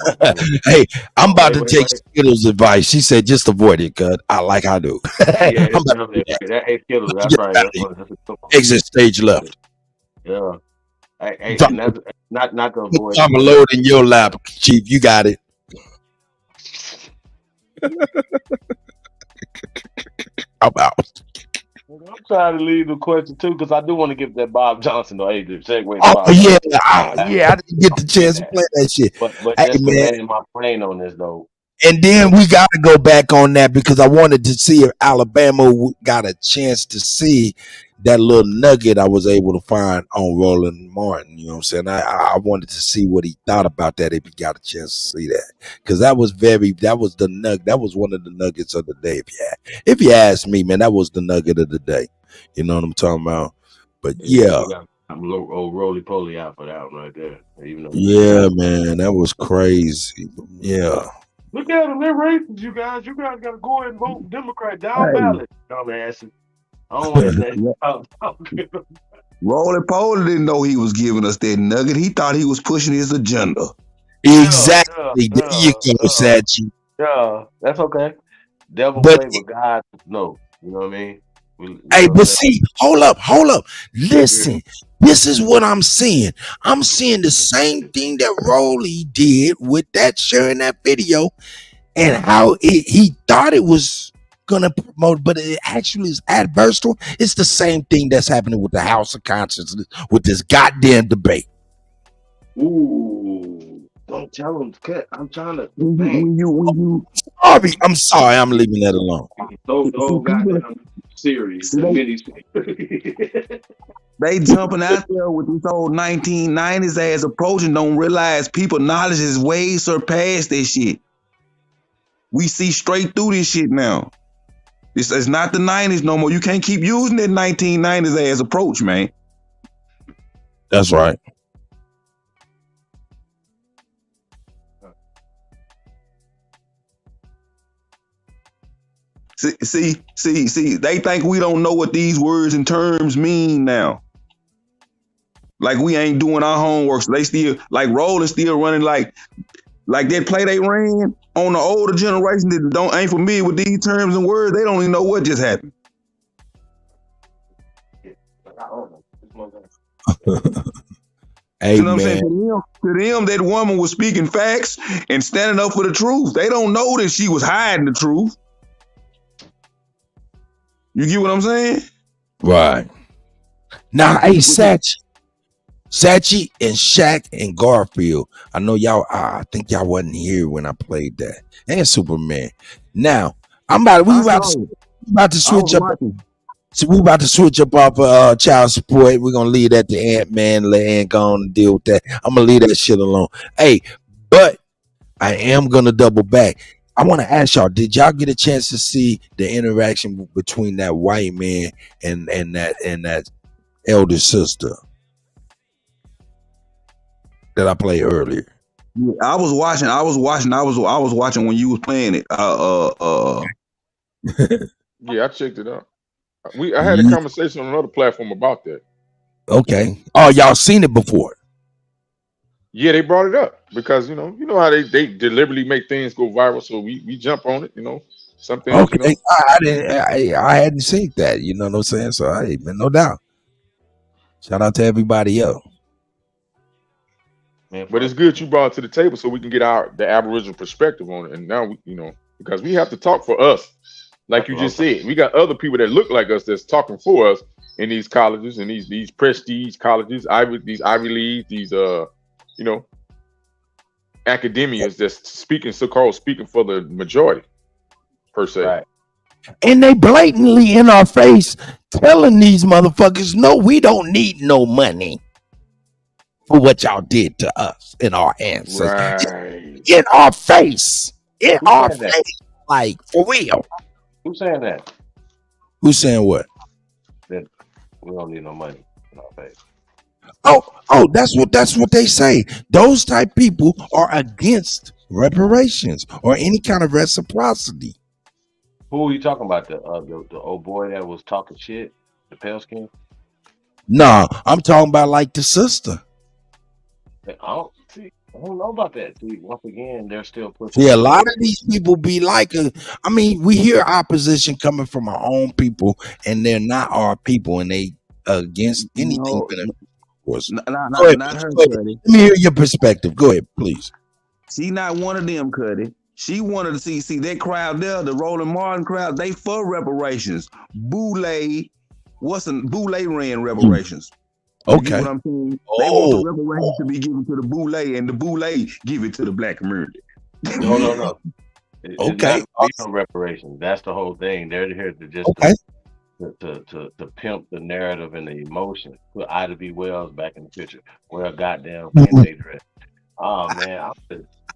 S1: Hey, I'm about to take Skittles' advice. She said just avoid it, cuz I like I do.
S14: Yeah, hey, Skittles, that's right.
S1: Exit stage left.
S14: Yeah. Hey, and that's not to avoid.
S1: I'm loading your lap, Chief. You got it. I'm out.
S14: I'm trying to leave the question too because I do want to give that Bob Johnson though. Hey, the segue.
S1: Yeah, I didn't get the chance to play that shit.
S14: But hey, man, my plane on this though.
S1: And then we got to go back on that because I wanted to see if Alabama got a chance to see that little nugget I was able to find on Roland Martin. You know what I'm saying? I wanted to see what he thought about that if he got a chance to see that, because that was one of the nuggets of the day. If you ask me, man, that was the nugget of the day. You know what I'm talking about? But yeah.
S14: I'm old roly poly out for that one right there. Even though
S1: man, that was crazy. Yeah.
S14: Look at them, they're racist, you guys. You guys gotta go ahead and vote Democrat down ballot. Dumbasses. I don't want that.
S17: Roly Poly didn't know he was giving us that nugget. He thought he was pushing his agenda.
S1: Exactly. There you go, Sachi.
S14: Yeah, that's okay. Devil play with God. No, you know what I mean?
S1: But see, hold up. Listen, this is what I'm seeing. I'm seeing the same thing that Rolly did with that sharing that video, and how he thought it was gonna promote, but it actually is adverse to him. It's the same thing that's happening with the House of Consciousness with this goddamn debate.
S14: Ooh, don't tell him to cut. I'm trying to.
S1: I'm sorry. I'm leaving that alone.
S14: Those goddamn series.
S17: They jumping out there with this old 1990s ass approach and don't realize people knowledge is way surpassed this shit. We see straight through this shit now. It's not the 90s no more. You can't keep using that 1990s ass approach, man.
S1: That's right.
S17: See, they think we don't know what these words and terms mean now. Like we ain't doing our homework. So they still, like Roland still running like that play they ran on the older generation that ain't familiar with these terms and words. They don't even know what just happened.
S1: Hey,
S17: you know what I'm
S1: man.
S17: saying? To them, that woman was speaking facts and standing up for the truth. They don't know that she was hiding the truth. You get what I'm saying?
S1: Right. Now, hey, Sachi and Shaq and Garfield. I know y'all. I think y'all wasn't here when I played that. And Superman. Now, we about to switch up. So we about to switch up off of child support. We're gonna leave that to Ant-Man. Let Ant go on and deal with that. I'm gonna leave that shit alone. Hey, but I am gonna double back. I want to ask y'all, did y'all get a chance to see the interaction between that white man and that elder sister that I played earlier?
S17: Yeah, I was watching when you was playing it.
S7: Yeah, I checked it out. I had a conversation on another platform about that.
S1: Okay. Oh, y'all seen it before?
S7: Yeah, they brought it up because you know how they deliberately make things go viral, so we jump on it. Some things.
S1: Okay. I hadn't seen that. You know what I'm saying? So hey, man, no doubt. Shout out to everybody else.
S7: But it's good you brought it to the table so we can get the Aboriginal perspective on it. And now because we have to talk for us, like you just said. We got other people that look like us that's talking for us in these colleges and these prestige colleges, these Ivy Leagues, these academias that's speaking for the majority per se.
S1: Right. And they blatantly in our face telling these motherfuckers, no, we don't need no money for what y'all did to us and our ancestors.
S7: Right.
S1: In our face. In our face. Like, for real.
S14: Who's saying that?
S1: Who's saying what?
S14: That we don't need no money in our face.
S1: Oh, that's what they say. Those type people are against reparations or any kind of reciprocity.
S14: Who are you talking about? The old boy that was talking shit, the pale skin?
S1: Nah, I'm talking about like the sister.
S14: I don't know about that. See, once again, they're still pushing.
S1: Yeah, a lot of these people be like, we hear opposition coming from our own people, and they're not our people, and they against anything.
S17: Not her, Cuddy.
S1: Let me hear your perspective. Go ahead, please.
S17: She not one of them, Cuddy. She wanted to see that crowd there, the Roland Martin crowd. They for reparations. Boule ran reparations.
S1: Okay.
S17: You know what I'm saying? They want the reparations to be given to the Boule, and the Boule give it to the black community.
S14: No.
S1: Okay.
S14: It's not reparations. That's the whole thing. They're here to just to pimp the narrative and the emotion. Put Ida B. Wells back in the picture. Wear a goddamn Kente dress. Oh man,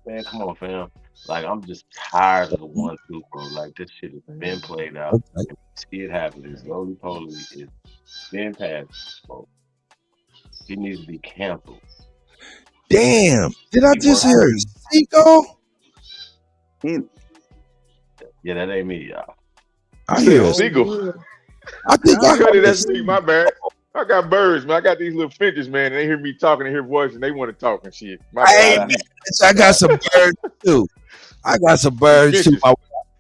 S14: man, come on, fam. Like I'm just tired of the 1-2, bro. Like this shit has been played out. Okay. See it happening. Slowly, slowly, it's been passed, bro. He needs to be canceled.
S1: Damn! Did I just hear Seagull?
S14: Yeah, that ain't me, y'all.
S1: I hear
S7: Seagull.
S1: I think I heard
S7: that's me. My bad. I got birds, man. I got these little finches, man. And they hear me talking, they hear voice, and they want to talk and shit.
S1: I got some birds too.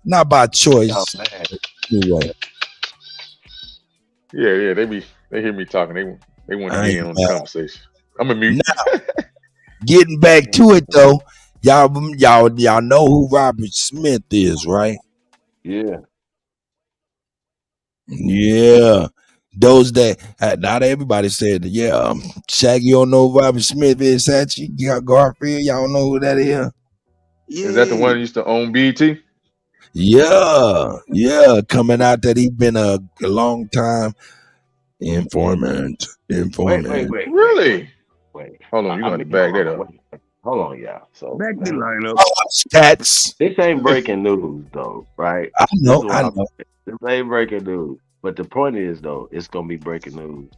S1: Not by choice.
S14: Oh, man.
S1: Anyway.
S7: Yeah. They hear me talking. They want to get in on the conversation. I'm a mute.
S1: Now, getting back to it though, y'all know who Robert Smith is, right?
S14: Yeah.
S1: Yeah. Those that not everybody said, Shaggy, you don't know who Robert Smith is, Sachi? You got Garfield, y'all don't know who that is?
S7: Yeah. Is that the one that used to own BT?
S1: Yeah. Coming out that he's been a long time informant.
S14: Wait.
S7: Really?
S14: Wait.
S7: Hold on, you got to back that up.
S14: Hold on, y'all. So
S17: back the line up.
S1: Stats.
S14: This ain't breaking news, though, right?
S1: I know.
S14: This ain't breaking news. But the point is, though, it's gonna be breaking news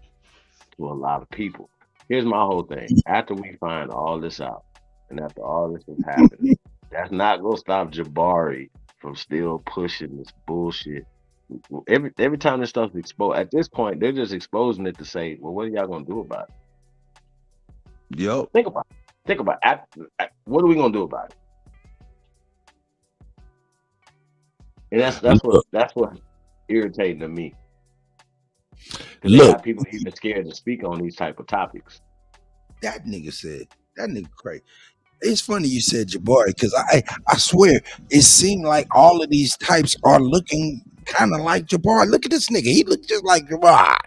S14: to a lot of people. Here's my whole thing. After we find all this out, and after all this is happening, that's not gonna stop Jabari from still pushing this bullshit. Every time this stuff's exposed, at this point, they're just exposing it to say, well, what are y'all gonna do about it?
S17: Yep.
S14: Think about it. Think about it. What are we gonna do about it? And that's what irritating to me.
S1: Look,
S14: people even scared to speak on these type of topics.
S1: That nigga crazy. It's funny you said Jabari, because I swear it seemed like all of these types are looking kind of like Jabari. Look at this nigga. He looked just like Jabari.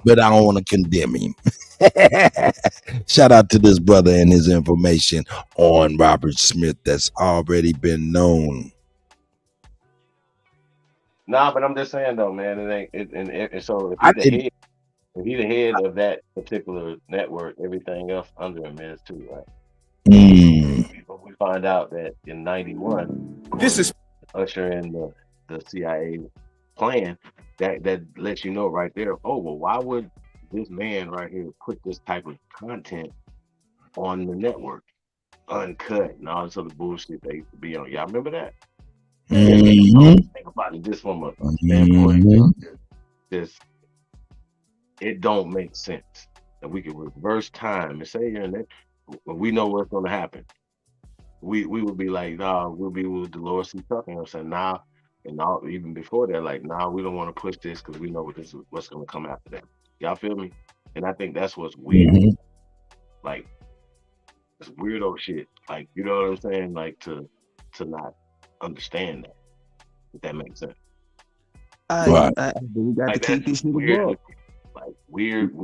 S1: But I don't want to condemn him. Shout out to this brother and his information on Robert Smith that's already been known.
S14: Nah, but I'm just saying though, man. It ain't. And so if he's the head of that particular network, everything else under him is too, right? But we find out that in '91, this is usher in the CIA plan that lets you know right there. Oh well, why would this man right here put this type of content on the network, uncut and all this other bullshit they used to be on? Y'all remember that? Think about it just from a standpoint. Just it don't make sense that we can reverse time and say when we know what's going to happen. We would be like, nah, we'll be with Dolores C. Tucker and saying, nah, and all, even before that, like, nah, we don't want to push this because we know what's going to come after that. Y'all feel me? And I think that's what's weird. Like, it's weirdo shit. Like, you know what I'm saying? Like to not understand that. If that makes sense.
S17: We got to keep this shit
S14: weird. Like weird.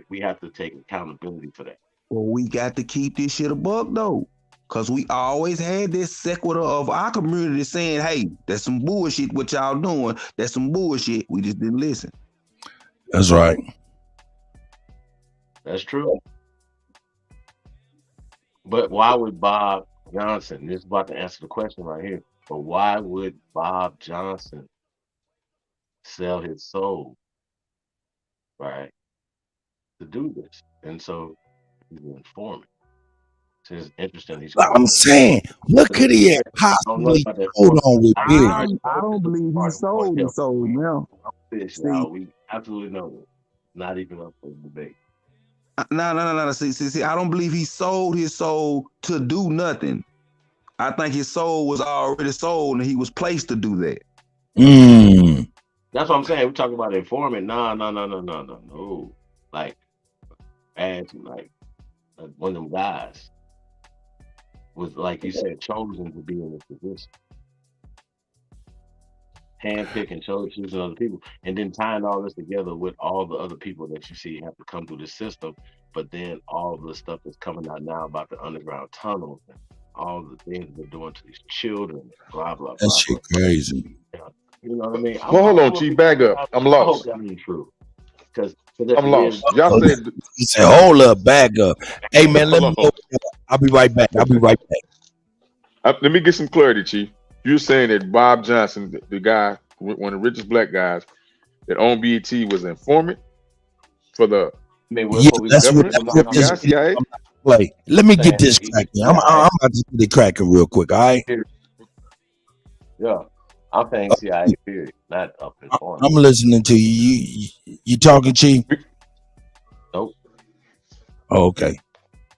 S14: We have to take accountability for that.
S17: Well, we got to keep this shit a buck though. Cause we always had this sequitur of our community saying, hey, that's some bullshit what y'all doing. That's some bullshit. We just didn't listen.
S1: That's right.
S14: That's true. But why would Bob Johnson, this is about to answer the question right here, but why would Bob Johnson sell his soul, right, to do this? And so he's an informant. So it's interesting.
S1: I'm saying, what could he have possibly hold on with Billy?
S17: I don't believe he sold his soul now.
S14: We absolutely know it. Not even up for debate.
S17: No. See, I don't believe he sold his soul to do nothing. I think his soul was already sold and he was placed to do that.
S14: That's what I'm saying. We're talking about informant. No. Like, as like one of them guys was, like you said, chosen to be in this position. Handpicked and choosing other people, and then tying all this together with all the other people that you see have to come through the system, but then all the stuff that's coming out now about the underground tunnels and all the things they're doing to these children, blah blah.
S1: That shit crazy.
S14: You know what I mean?
S7: Well, hold on, Chief, back up. I'm lost.
S14: I hope that ain't true. Because
S7: I'm lost. Y'all said,
S1: he said, hold up, back up. Hey man, let me go. I'll be right back.
S7: Let me get some clarity, Chief. You're saying that Bob Johnson, the guy, one of the richest black guys that owned BET, was an informant for the
S1: that's what this
S7: CIA?
S1: Like, let me get this cracking. I'm about to get it cracking real quick, all right?
S14: Yeah. I'm saying CIA period, not up informant.
S1: I'm listening to you. You talking, Chief?
S14: Nope.
S1: Oh, okay.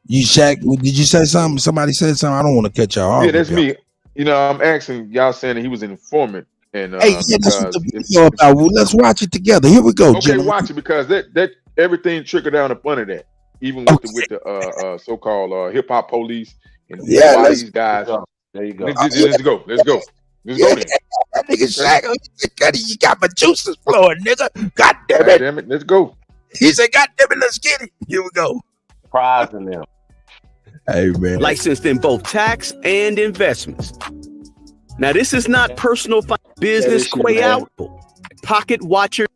S1: You Shaq, did you say something? Somebody said something. I don't want to catch y'all off.
S7: Yeah, that's me. You know, I'm asking y'all saying that he was an informant. And
S1: hey, yeah, that's what the video about. Well, let's watch it together. Here we go,
S7: okay,
S1: gentlemen.
S7: Watch it, because that everything trickled down up under that. Even with the so-called hip hop police and these guys.
S14: There you go.
S7: Let's go. Let's go then.
S1: That nigga Shaq, Kutty, you got my juices flowing, nigga. God damn it.
S7: Let's go.
S1: He said, God damn it, let's get it. Here we go.
S14: Prizing them.
S1: Hey, man.
S18: Licensed in both tax and investments. Now, this is not personal business. Quay out. Pocket Watcher.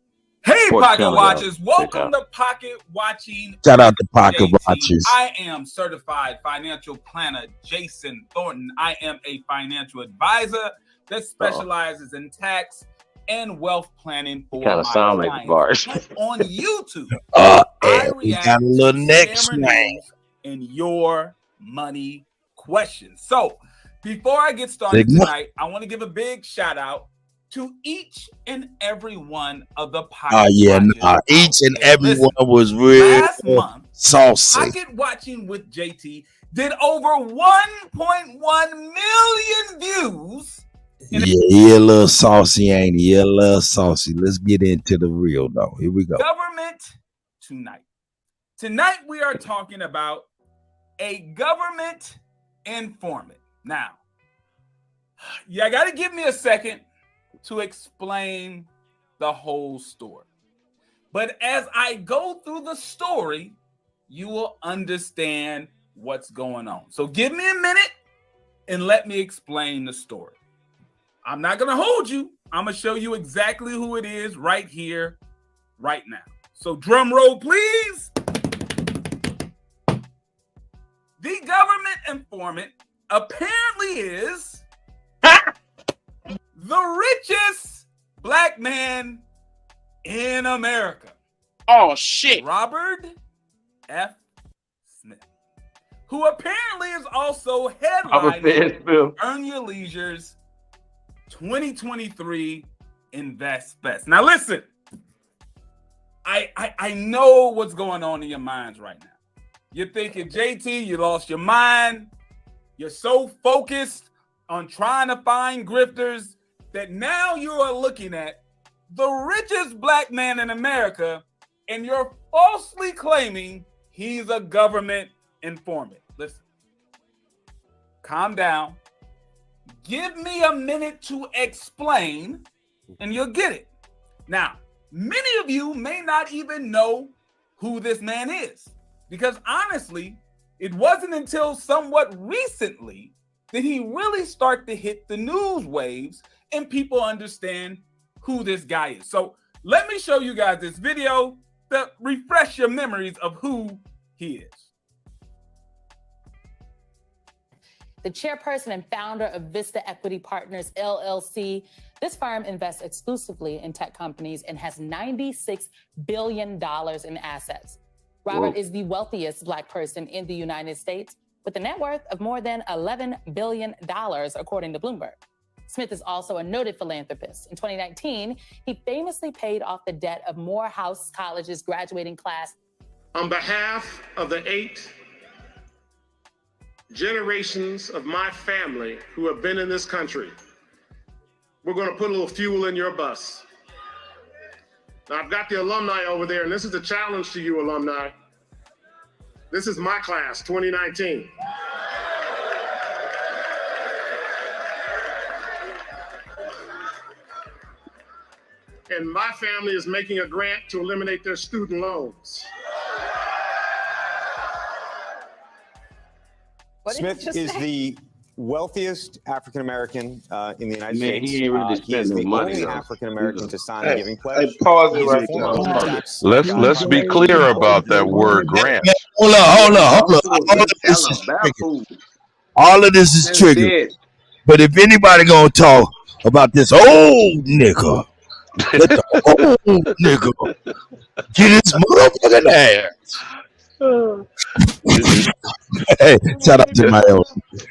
S19: Hey, Pocket Watchers. Welcome to Pocket Watching.
S1: Shout out to Pocket Watchers.
S19: I am certified financial planner Jason Thornton. I am a financial advisor that specializes in tax, and wealth planning for
S14: Kind of
S19: my
S14: sound like
S19: clients.
S14: bars.
S19: On YouTube,
S1: And we got a little next
S19: scammer
S1: swing.
S19: news and your money questions. So before I get started
S1: Sigma.
S19: tonight, I want to give a big shout out to each and every one of the
S1: Oh yeah, each and every one was real
S19: last month,
S1: saucy.
S19: Pocket Watching with JT did over 1.1 million views.
S1: Yeah, he a little saucy, ain't he? He a little saucy. Let's get into the real though. Here we go.
S19: Government tonight. Tonight we are talking about a government informant. Now, you got to give me a second to explain the whole story. But as I go through the story, you will understand what's going on. So give me a minute and let me explain the story. I'm not going to hold you. I'm going to show you exactly who it is right here, right now. So drum roll, please. The government informant apparently is the richest black man in America.
S10: Oh, shit.
S19: Robert F. Smith, who apparently is also headlining Earn Your Leisure's 2023 Invest Fest. Now listen, I know what's going on in your minds right now. You're thinking, JT, you lost your mind. You're so focused on trying to find grifters that now you are looking at the richest black man in America and you're falsely claiming he's a government informant. Listen, calm down. Give me a minute to explain and you'll get it. Now, many of you may not even know who this man is because honestly, it wasn't until somewhat recently that he really started to hit the news waves and people understand who this guy is. So let me show you guys this video to refresh your memories of who he is.
S5: The chairperson and founder of Vista Equity Partners, LLC. This firm invests exclusively in tech companies and has $96 billion in assets. Robert is the wealthiest black person in the United States with a net worth of more than $11 billion, according to Bloomberg. Smith is also a noted philanthropist. In 2019, he famously paid off the debt of Morehouse College's graduating class.
S6: On behalf of the 8 generations of my family who have been in this country, we're going to put a little fuel in your bus. Now, I've got the alumni over there, and this is a challenge to you, alumni. This is my class, 2019. And my family is making a grant to eliminate their student loans.
S22: Smith is the wealthiest African American in the United States.
S14: He ain't really
S22: he is the
S14: spending money,
S22: only
S14: though.
S22: African American to sign the Giving Pledge.
S7: Pause it
S22: He's
S7: right
S22: a former
S7: there.
S22: tax-
S15: Let's be clear about that word grant.
S1: Hold on. All of this is triggered. But if anybody gonna talk about this old nigga, let the old nigga get his motherfucking ass. Hey, shout out to my elder.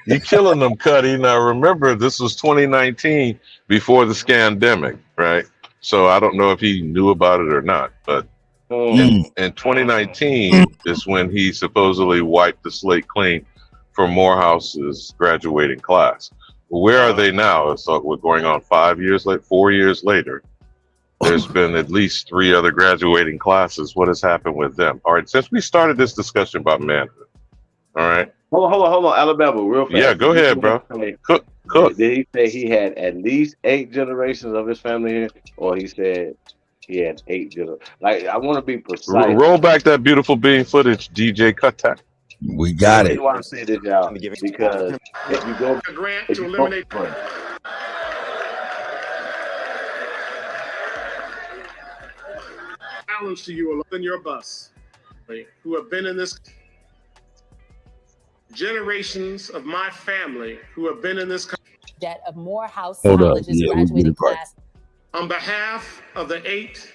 S15: You killing them, Kutty. Now remember, this was 2019 before the scandemic, right? So I don't know if he knew about it or not, but in 2019 is when he supposedly wiped the slate clean for Morehouse's graduating class. Where are they now? It's like we're going on 4 years later. There's been at least 3 other graduating classes. What has happened with them? All right, since we started this discussion about manhood, all right.
S14: Hold on, Alabama, real fast.
S15: Yeah, go ahead, bro. Cook.
S14: Did he say he had at least 8 generations of his family here, or he said he had 8 generations? Like, I want to be precise.
S15: Roll back that beautiful being footage, DJ Kuttack.
S1: We got it.
S14: I want to say this, y'all, because if you go,
S6: A grant to eliminate. Challenge to you in your bus, who have been in this generations of my family who have been in this country.
S5: Debt of Morehouse
S1: Hold up.
S5: College's
S1: Yeah, we get
S5: graduating
S1: it right.
S5: class.
S6: On behalf of the 8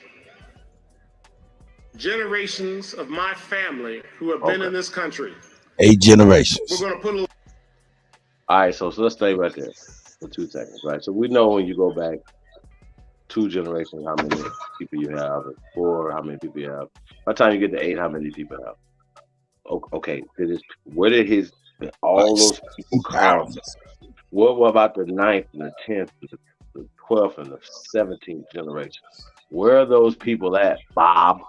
S6: generations of my family who have been in this country,
S1: 8 generations.
S6: we're going to put a little.
S14: All right, so let's stay right there for 2 seconds, right? So we know when you go back 2 generations, how many people you have, 4, how many people you have. By the time you get to 8, how many people you have? Okay, where did all those people come from? What about the 9th and the 10th, the 12th and the 17th generation? Where are those people at, Bob?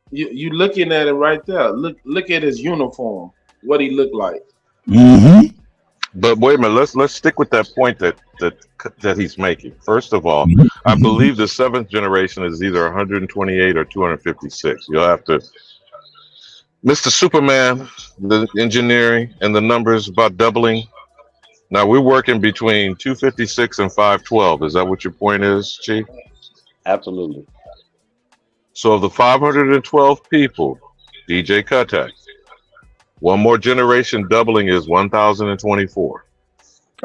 S3: You looking at it right there. Look at his uniform. What he looked like.
S1: Mm-hmm.
S15: But wait a minute, let's stick with that point that he's making. First of all, I believe the 7th generation is either 128 or 256. You'll have to, Mr. Superman, the engineering and the numbers about doubling. Now we're working between 256 and 512. Is that what your point is, Chief?
S14: Absolutely.
S15: So of the 512 people, DJ Kuttack, one more generation doubling is 1,024.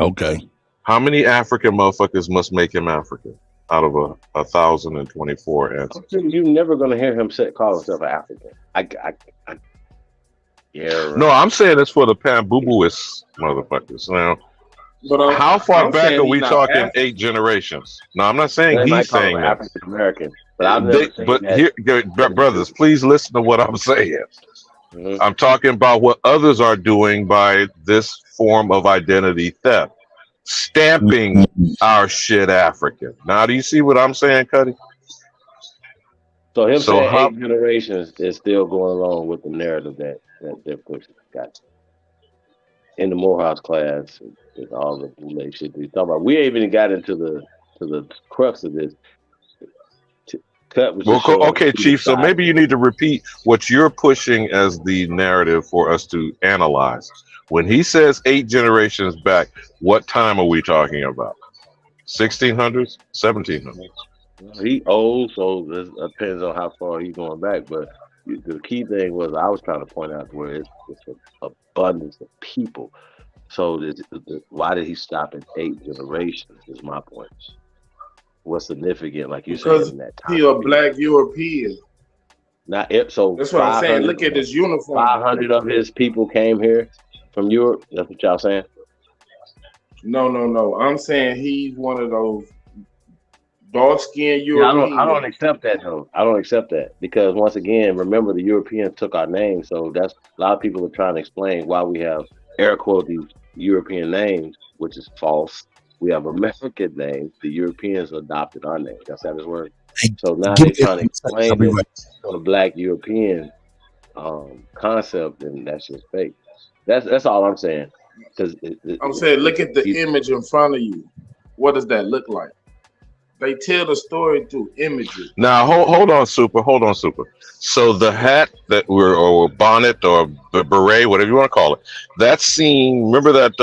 S1: Okay.
S15: How many African motherfuckers must make him African out of 1,024 answers?
S14: You're never going to hear him call himself an African. Yeah. Right.
S15: No, I'm saying it's for the Pamboobuist motherfuckers. Now, but how far back are we talking? African. 8 generations. No, I'm not saying he's saying that.
S14: African American, but I've never seen that.
S15: Here, brothers, please listen to what I'm saying. Mm-hmm. I'm talking about what others are doing by this form of identity theft, stamping our shit African. Now, do you see what I'm saying, Kutty?
S14: So him saying 8 generations is still going along with the narrative that they're pushing. Gotcha. In the Morehouse class, with all the bootleg shit he's talking about, we ain't even got into the crux of this.
S15: Okay, Chief. So maybe you need to repeat what you're pushing as the narrative for us to analyze. When he says 8 generations back, what time are we talking about? 1600s, 1700s?
S14: He old, so it depends on how far he's going back. But the key thing was I was trying to point out where it's an abundance of people. So why did he stop at 8 generations? Is my point. What's significant, like you said, in that time?
S3: He a black European.
S14: Not it. So
S3: that's what I'm saying. Look at his uniform.
S14: 500 of his people came here from Europe. That's what y'all saying?
S3: No. I'm saying he's one of those dark-skinned Europeans.
S14: I don't accept that though. I don't accept that because once again, remember the Europeans took our name. So that's a lot of people are trying to explain why we have air quote these European names, which is false. We have American names. The Europeans adopted our name. That's how this works. So now they're trying to explain the black European concept, and that's just fake. That's all I'm saying.
S3: I'm saying, look at the image in front of you. What does that look like? They tell the story through images.
S15: Now, hold on, Super. So the hat or bonnet or beret, whatever you want to call it, that scene, remember that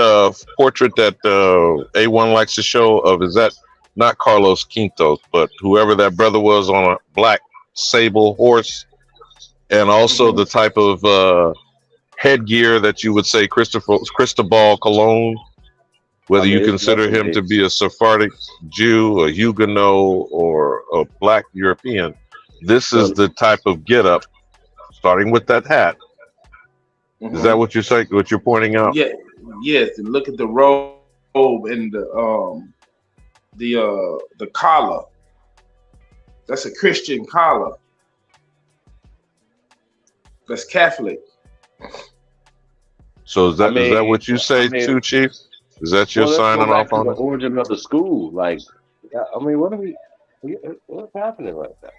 S15: portrait that A1 likes to show of, is that not Carlos Quintos, but whoever that brother was on a black sable horse, and also the type of headgear that you would say Cristobal Colon, whether you consider him to be a Sephardic Jew, a Huguenot, or a black European, this is the type of getup, starting with that hat. Is that what you're saying? What you're pointing out?
S3: Yeah, yes. And look at the robe and the collar. That's a Christian collar. That's Catholic.
S15: So is that what you say too, Chief? Is that your signing off on
S14: the
S15: it?
S14: origin of the school? Like, I mean, what's happening right now?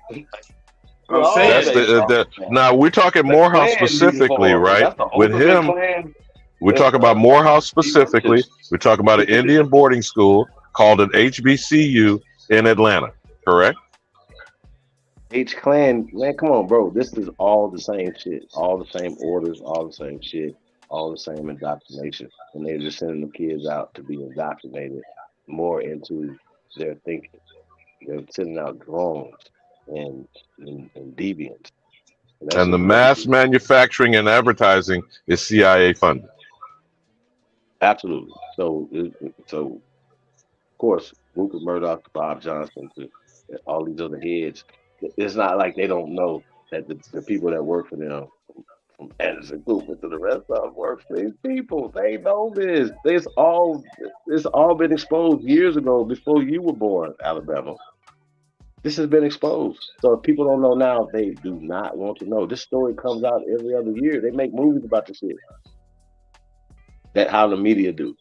S15: Now we're talking Morehouse specifically, right? With him, we're talking about Morehouse specifically. We're talking about an Indian boarding school called an HBCU in Atlanta, correct?
S14: H-Clan, man, come on, bro. This is all the same shit. All the same orders, all the same shit. All the same indoctrination, and they're just sending the kids out to be indoctrinated more into their thinking. They're sending out drones and deviants.
S15: And the mass manufacturing and advertising is CIA funded.
S14: Absolutely. So of course, Rupert Murdoch to Bob Johnson to all these other heads. It's not like they don't know that the people that work for them, from Anderson Cooper to the rest of them, work for these people. They know this. It's all been exposed years ago before you were born, Alabama. This has been exposed. So if people don't know now, they do not want to know. This story comes out every other year. They make movies about this shit. That's how the media do.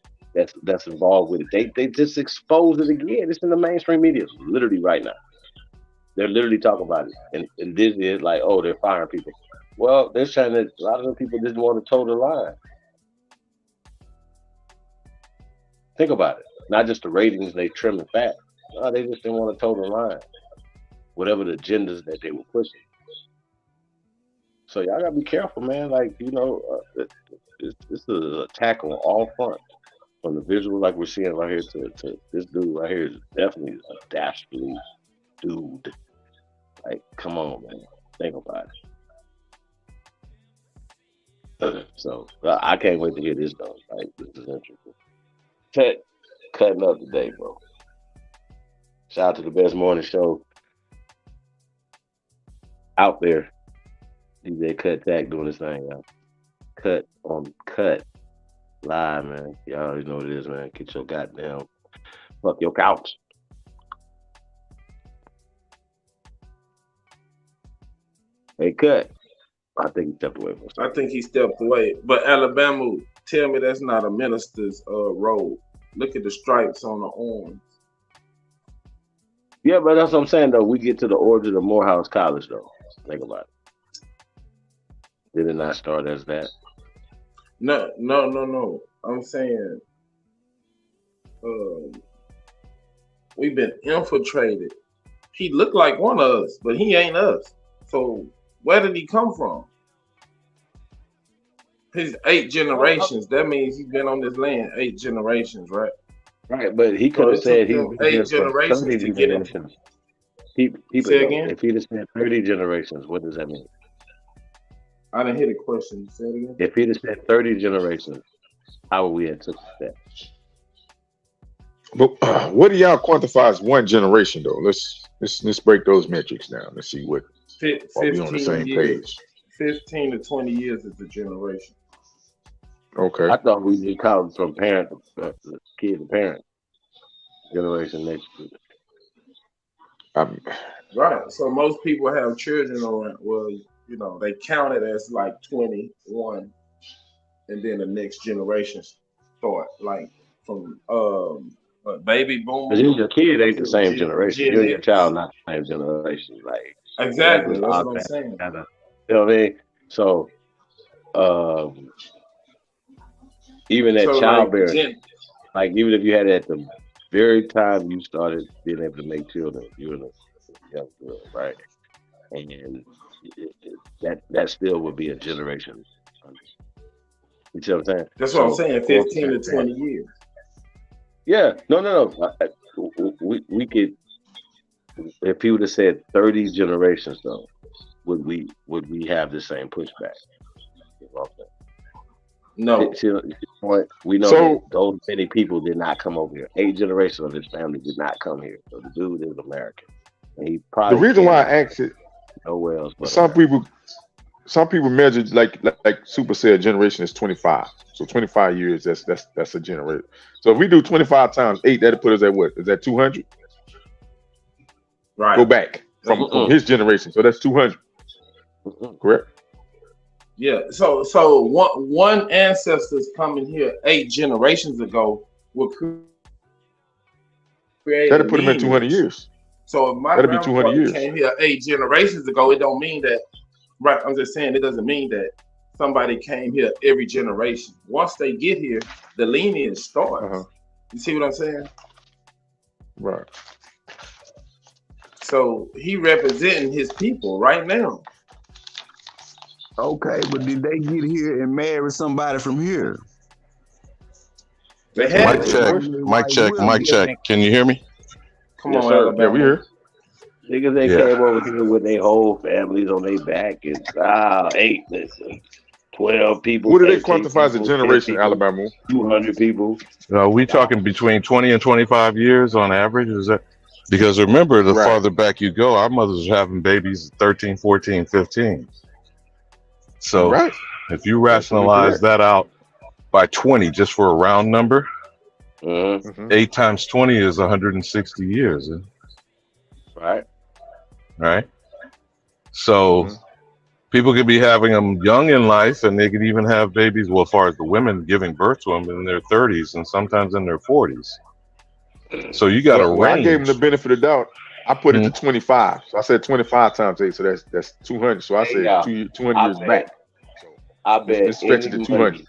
S14: That's involved with it. They just expose it again. It's in the mainstream media literally right now. They're literally talking about it. And Disney is like, oh, they're firing people. Well, they're saying that a lot of the people didn't want to toe the line. Think about it. Not just the ratings they trim and fat. No, they just didn't want to toe the line. Whatever the agendas that they were pushing. So y'all gotta be careful, man. Like, you know, this is an attack on all fronts. From the visual, like we're seeing right here, to this dude right here is definitely a dastardly dude. Like, come on, man. Think about it. So I can't wait to hear this though. Like, this is interesting. Cutting up today, bro. Shout out to the best morning show out there. DJ Kuttack doing his thing, y'all. Cut on cut. Live, man. Y'all already know what it is, man. Get your goddamn fuck your couch. Hey, Cut. I think he stepped away from
S3: I think he stepped away. But Alabama, tell me that's not a minister's role. Look at the stripes on the arms.
S14: Yeah, but that's what I'm saying, though. We get to the origin of Morehouse College, though. Think about it. Did it not start as that?
S3: No. I'm saying we've been infiltrated. He looked like one of us, but he ain't us. So where did he come from? His 8 generations. That means he's been on this land 8 generations, right?
S14: Right, but he could have said he was
S3: 8 generations to get it.
S14: People,
S3: Say again?
S14: if he'd have said 30 generations, what does that mean?
S3: I didn't hear the question. Say it again.
S14: If he'd have said 30 generations, how would we have took that?
S7: But what do y'all quantify as one generation though? Let's break those metrics down. Let's see what are we on the same page.
S3: 15 to 20 years is the generation.
S7: Okay.
S14: I thought we did count from parent to kid to parent generation next year.
S3: Right. So most people have children on, well, you know, they count it as like 21, and then the next generation start like from baby boom.
S14: Because your kid ain't the same generation. You and your child not the same generation. Like
S3: exactly, that's what I'm saying.
S14: You know what I mean? So even that childbearing, like even if you had it at the very time you started being able to make children, you were a young girl, right? And that still would be a generation. You see what I'm saying?
S3: That's what I'm saying. 15 to 20 years.
S14: Yeah, no. We could, if he would have said 30 generations though, would we have the same pushback? You know what I'm saying?
S3: No.
S14: We know that those many people did not come over here. 8 generations of his family did not come here. So the dude is American. And he probably
S7: the reason why I asked it,
S14: nowhere else but
S7: some people measure like Super said, generation is 25. So 25 years, that's a generation. So if we do 25 times 8, that'll put us at what? Is that 200?
S3: Right.
S7: Go back from his generation. So that's 200. Correct?
S3: Yeah. So one ancestors coming here 8 generations ago will create.
S7: That'll put him at 200 years.
S3: So if my grandfather came here 8 generations ago, it don't mean that. Right, I'm just saying it doesn't mean that somebody came here every generation. Once they get here, the lineage starts. You see what I'm saying?
S7: Right.
S3: So he representing his people right now.
S17: Okay, but did they get here and marry somebody from here?
S3: They had
S15: Mic check. Can you hear me?
S3: Come on, Alabama.
S7: Yeah, we here.
S14: Niggas they came over here with their whole families on their back and 8, listen. 12 people.
S7: What do they
S14: 13
S7: quantify as a
S14: people, 10
S7: generation,
S14: people,
S7: Alabama?
S14: 200 people.
S15: We talking between 20 and 25 years on average? Is that because remember, the farther back you go, our mothers are having babies at 13, 14, 15. So if you rationalize that out by 20, just for a round number, 8 times 20 is 160 years. Right. So people could be having them young in life, and they could even have babies. Well, as far as the women giving birth to them in their 30s and sometimes in their 40s. So you got a range.
S7: I gave him the benefit of doubt. I put it to 25. So I said 25 times 8. So that's 200. So I said 200 years back.
S14: I bet.
S7: Let's stretch it to 200.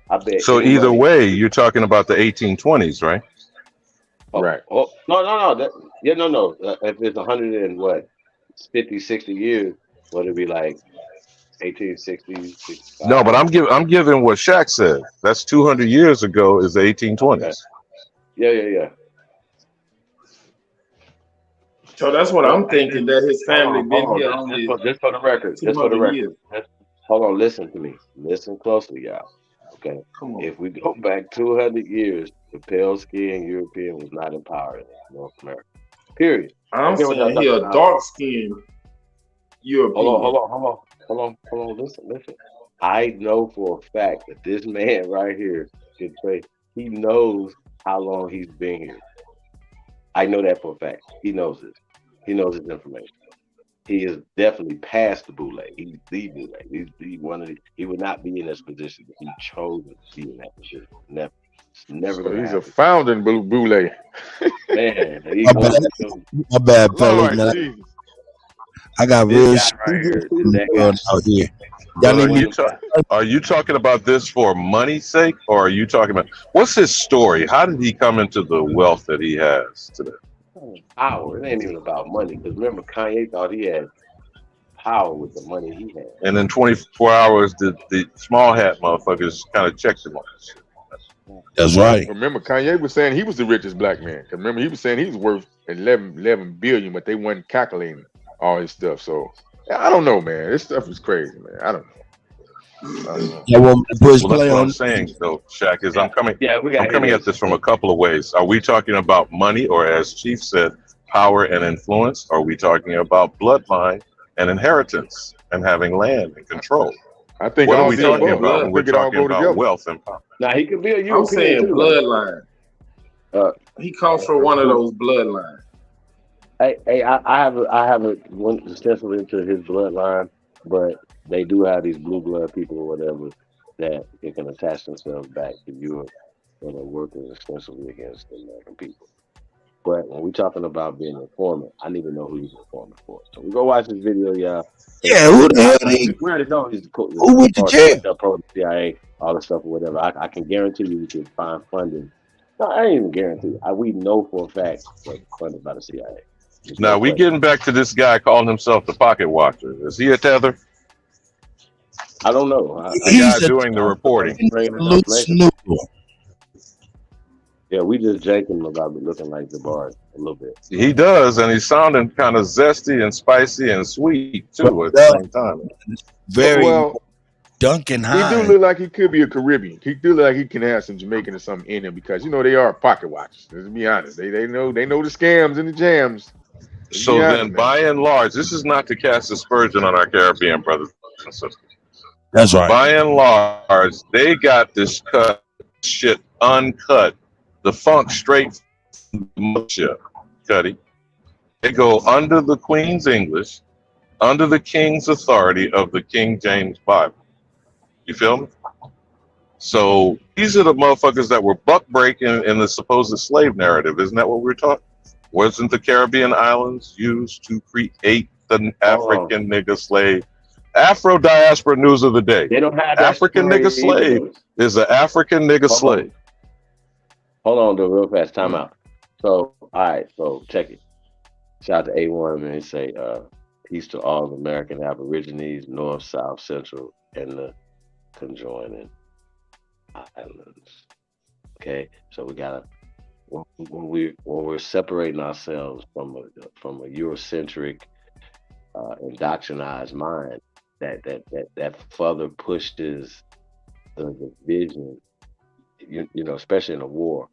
S14: I bet.
S15: So either way, you're talking about the 1820s, right?
S7: Right.
S14: Oh, no. No. If it's 100 and what, 50, 60 years, what it'd be like 1860s? 65?
S15: No, but I'm giving what Shaq said. That's 200 years ago is the 1820s.
S14: Okay. Yeah.
S3: So that's what I'm thinking, that his family been here only.
S14: Just for the record. Hold on, listen to me. Listen closely, y'all. Okay. If we go back 200 years, the pale skin European was not empowered in North America. Period.
S3: I'm saying he a dark skinned European.
S14: Hold on. Listen. I know for a fact that this man right here can say he knows how long he's been here. I know that for a fact. He knows this. He knows his information. He is definitely past the Boule. He's the Boule. He's the one of the. He would not be in this position if he chose to be in that position. Never. It's never.
S7: So he's a founding Boule.
S14: Man,
S1: my bad, fellas, man. I got real shit out here.
S15: Are you talking about this for money's sake, or are you talking about what's his story? How did he come into the wealth that he has today?
S14: Power. It ain't even about money. Because remember, Kanye thought he had power with the money he had.
S15: And in 24 hours, the small hat motherfuckers kind of checked him on this shit.
S1: That's right.
S7: Remember, Kanye was saying he was the richest black man. Remember, he was saying he was worth 11 billion, but they wasn't calculating all his stuff. So I don't know, man. This stuff is crazy, man. I don't know.
S15: That's what I'm saying, though, Shaq, is I'm coming at this from a couple of ways. Are we talking about money, or as Chief said, power and influence? Are we talking about bloodline and inheritance and having land and control?
S7: I think
S15: what are we talking about? We're talking about wealth and power.
S14: Now he could be a European.
S3: I'm saying bloodline. He comes from one of those bloodlines.
S14: Hey, I haven't went extensively into his bloodline, but they do have these blue blood people or whatever that they can attach themselves back to Europe and are working extensively against the American people. But when we're talking about being an informant, I need to know who he's informing for. So we go watch this video, y'all.
S1: Yeah, who the hell he?
S14: We already know he's
S1: who went to jail?
S14: Pro CIA, all the stuff or whatever. I can guarantee you we can find funding. No, I ain't even guarantee. We know for a fact that it's funded by the CIA.
S15: Now we getting back to this guy calling himself the pocket watcher. Is he a tether?
S14: I don't know.
S15: The guy doing the reporting.
S14: Yeah, we just joking about looking like the bar a little bit.
S15: He does, and he's sounding kind of zesty and spicy and sweet too at the same time.
S1: Very Duncan Hines.
S7: He do look like he could be a Caribbean. He do look like he can have some Jamaican or something in him because they are pocket watchers. Let's be honest. They know the scams and the jams.
S15: So then, by and large, this is not to cast aspersion on our Caribbean brothers and sisters.
S1: That's right.
S15: By and large, they got this shit uncut. The funk straight from the mothership, Kutty. They go under the Queen's English, under the King's authority of the King James Bible. You feel me? So these are the motherfuckers that were buck breaking in the supposed slave narrative. Isn't that what we're talking? Wasn't the Caribbean islands used to create the African nigga slave? Afro diaspora news of the day.
S14: They don't have
S15: African nigga slave is an African nigga slave.
S14: Hold on, though, real fast. Time out. So, all right. So, check it. Shout out to A1 and say, peace to all American Aborigines, North, South, Central, and the conjoining islands. Okay, so we gotta when we're separating ourselves from a Eurocentric, indoctrinized mind, that further pushes the vision, you know, especially in a war.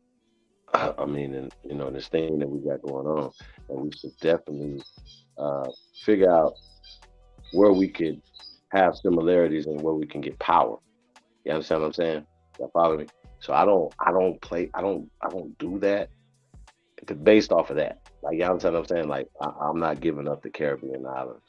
S14: I mean, and you know, this thing that we got going on, and we should definitely figure out where we could have similarities and where we can get power. You understand what I'm saying? You follow me? So I don't do that based off of that. Like, you understand what I'm saying? Like, I'm not giving up the Caribbean islands.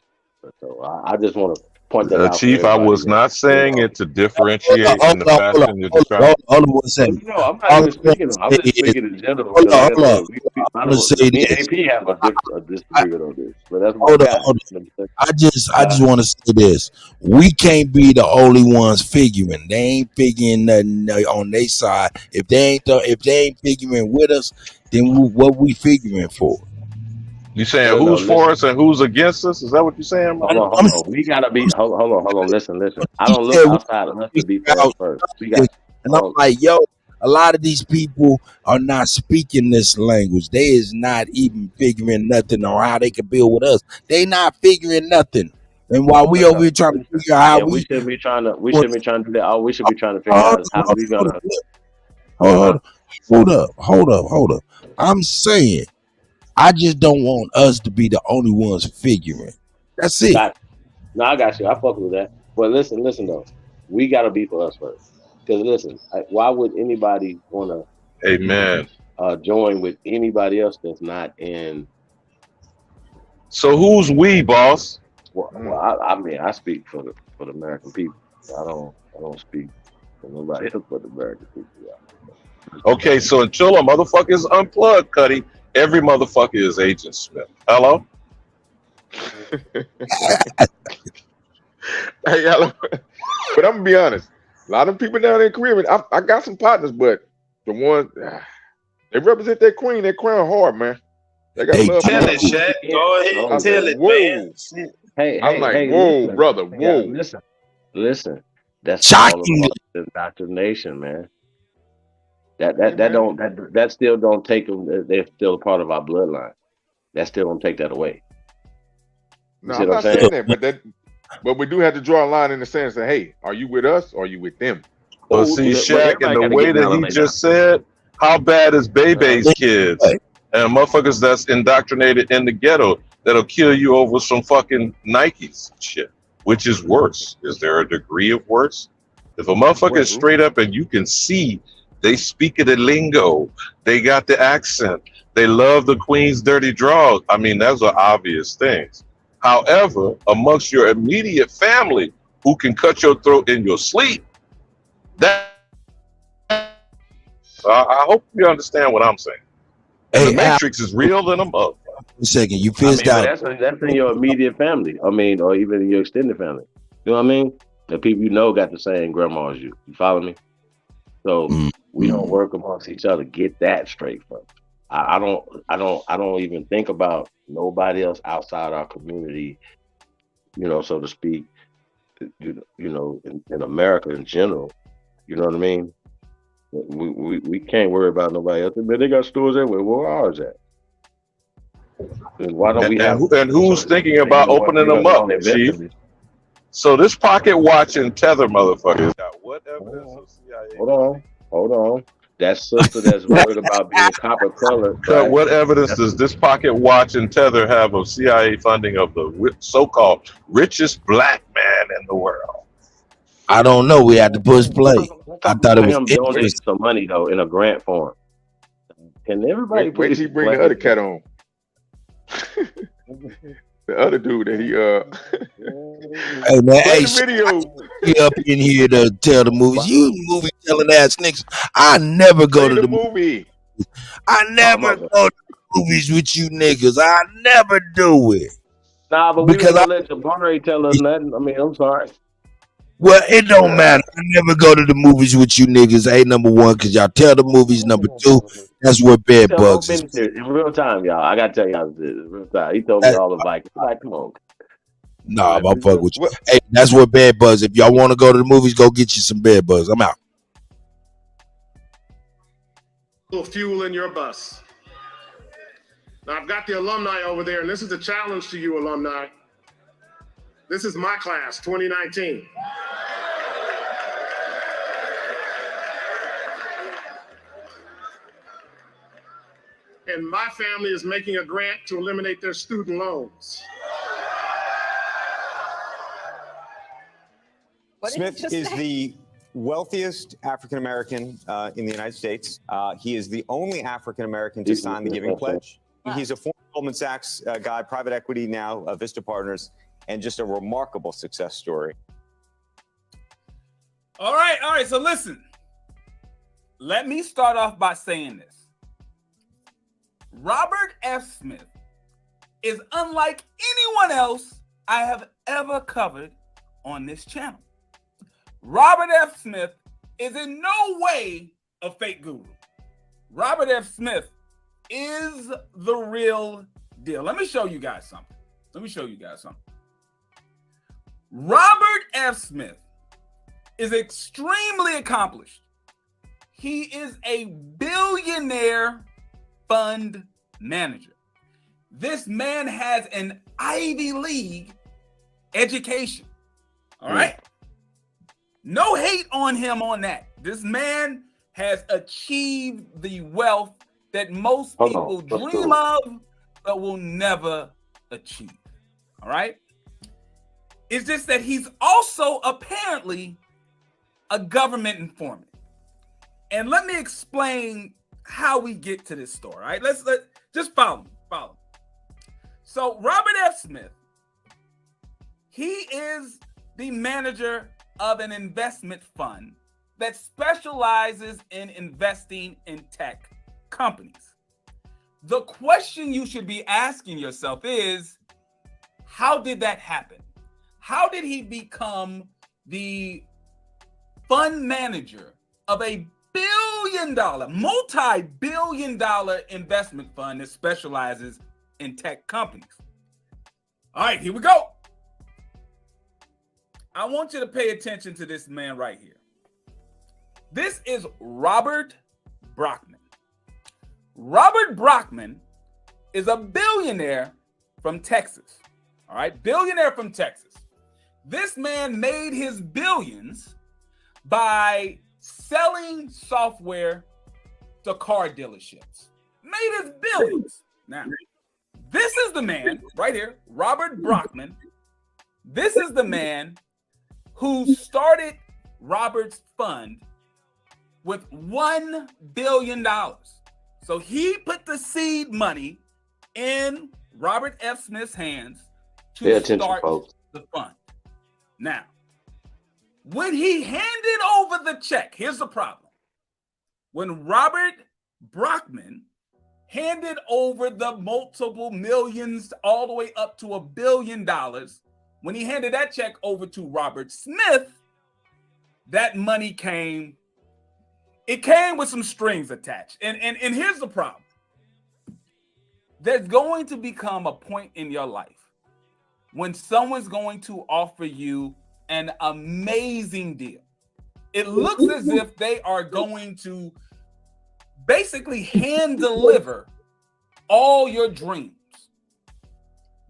S14: So I just want to point that out.
S15: Chief, I was not saying it to differentiate in the fashion you're describing.
S1: Hold on one second.
S14: No, I'm not even speaking. I'm just speaking in general.
S1: Hold on. I'm gonna say
S14: Me
S1: this.
S14: and AP have a disagreement on this, but that's
S1: Hold on. I just want to say this. We can't be the only ones figuring. They ain't figuring nothing on their side. If they ain't figuring with us, then what we figuring for?
S15: You saying who's for us and who's against us? Is that what you're saying?
S14: Hold on. We gotta be. Hold on. Listen. I don't look outside of us to be for us first. We got.
S1: And I'm like, yo, a lot of these people are not speaking this language. They is not even figuring nothing on how they can build with us. They not figuring nothing. And while we over here trying to figure out how
S14: we shouldn't be trying to do that. All we should be trying to figure out is how we gonna.
S1: Hold up. I'm saying, I just don't want us to be the only ones figuring. That's it.
S14: No, I got you. I fuck with that. But listen though. We gotta be for us first. Because listen, why would anybody want to?
S15: Amen.
S14: Join with anybody else that's not in?
S15: So who's we, boss?
S14: Well, I mean, I speak for the American people. I don't speak for nobody else but the American people. Yeah.
S15: Okay, so until a motherfucker is unplugged, Kutty, every motherfucker is Agent Smith. Hello?
S7: Hey, hello. But I'm gonna be honest. A lot of people down in the Caribbean, I got some partners, but the ones they represent their queen, their crown hard, man. They got love.
S3: Tell it, Shaq. Go ahead and tell it, man.
S14: I'm like,
S7: whoa,
S14: listen,
S7: brother, whoa.
S14: Listen. That's
S1: shocking.
S14: Indoctrination, man. That still don't take them. They're still a part of our bloodline. That still don't take that away.
S7: No, I'm not saying that, but we do have to draw a line in the sense that, hey, are you with us or are you with them?
S15: But see, Shaq, and the way that he just said, how bad is Bebe's kids and motherfuckers that's indoctrinated in the ghetto that'll kill you over some fucking Nikes and shit? Which is worse? Is there a degree of worse? If a motherfucker is straight up and you can see they speak the lingo, they got the accent, they love the Queen's dirty draws, I mean, those are obvious things. However, amongst your immediate family who can cut your throat in your sleep, I hope you understand what I'm saying. Hey, the Matrix is real than a motherfucker.
S1: A second, you pissed out.
S14: That's in your immediate family. I mean, or even in your extended family. You know what I mean? The people you know got the same grandma as you. You follow me? So we don't work amongst each other. Get that straight first. I don't even think about nobody else outside our community, you know, so to speak, you know, in America in general. You know what I mean? We can't worry about nobody else. But they got stores everywhere. Where are ours at? And why don't we have?
S15: And who's thinking about opening them up, Chief? So this pocket watch and tether motherfuckers got what evidence of CIA?
S14: Hold on. That sister that's worried about being copper colored.
S15: Right? What evidence does this pocket watch and tether have of CIA funding of the so-called richest black man in the world?
S1: I don't know. We had to push play. I thought it was
S14: donating some money though in a grant form. Can everybody
S7: wait till you bring the other cat on? The other dude that he
S1: hey man, hey,
S7: video.
S1: You up in here to tell the movies. You movie telling ass niggas. I never go to the
S7: movie.
S1: I never go to the movies with you niggas. I never do it.
S14: Nah, but because we don't let Jabari tell us nothing. I mean, I'm sorry.
S1: Well, it don't matter. I never go to the movies with you niggas. A number one, because y'all tell the movies. Number two, that's where bed bugs is.
S14: In real time, y'all. I gotta tell y'all this. In real time. He told me all the Vikings. Like, come on.
S1: Nah, I'm fuck with you. Hey, that's where bed bugs. If y'all want to go to the movies, go get you some bed bugs. I'm out.
S6: Little fuel in your bus. Now I've got the alumni over there, and this is a challenge to you, alumni. This is my class, 2019. And my family is making a grant to eliminate their student loans.
S22: Smith is the wealthiest African American in the United States. He is the only African American to sign the Giving Pledge. He's a former Goldman Sachs guy, private equity now, Vista Partners, and just a remarkable success story.
S19: All right. So listen, let me start off by saying this. Robert F. Smith is unlike anyone else I have ever covered on this channel. Robert F. Smith is in no way a fake guru. Robert F. Smith is the real deal. Let me show you guys something. Robert F. Smith is extremely accomplished. He is a billionaire fund manager. This man has an Ivy League education. All right. No hate on him on that. This man has achieved the wealth that most people dream of, but will never achieve. All right. It's just that he's also apparently a government informant. And let me explain how we get to this story. All right. Let's just follow me. So Robert F. Smith, he is the manager of an investment fund that specializes in investing in tech companies. The question you should be asking yourself is, how did that happen? How did he become the fund manager of a multi-billion-dollar investment fund that specializes in tech companies? All right, here we go. I want you to pay attention to this man right here. This is Robert Brockman. Robert Brockman is a billionaire from Texas. All right, billionaire from Texas. This man made his billions by selling software to car dealerships. Made his billions. Now, this is the man right here, Robert Brockman. This is the man who started Robert's fund with $1 billion. So he put the seed money in Robert F. Smith's hands to start the fund. Now, when he handed over the check, here's the problem. When Robert Brockman handed over the multiple millions all the way up to $1 billion, when he handed that check over to Robert Smith, that money came with some strings attached. And here's the problem. There's going to become a point in your life when someone's going to offer you an amazing deal. It looks as if they are going to basically hand deliver all your dreams.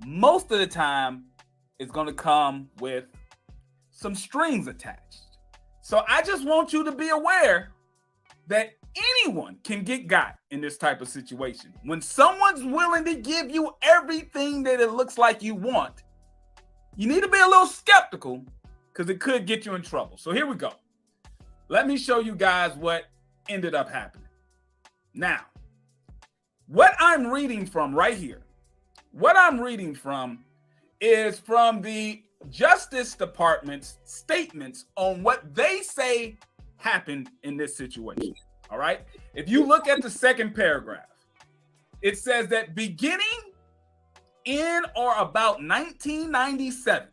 S19: Most of the time, it's going to come with some strings attached. So I just want you to be aware that anyone can get got in this type of situation. When someone's willing to give you everything that it looks like you want, you need to be a little skeptical because it could get you in trouble. So here we go. Let me show you guys what ended up happening. Now, what I'm reading from right here, is from the Justice Department's statements on what they say happened in this situation. All right. If you look at the second paragraph, it says that beginning in or about 1997,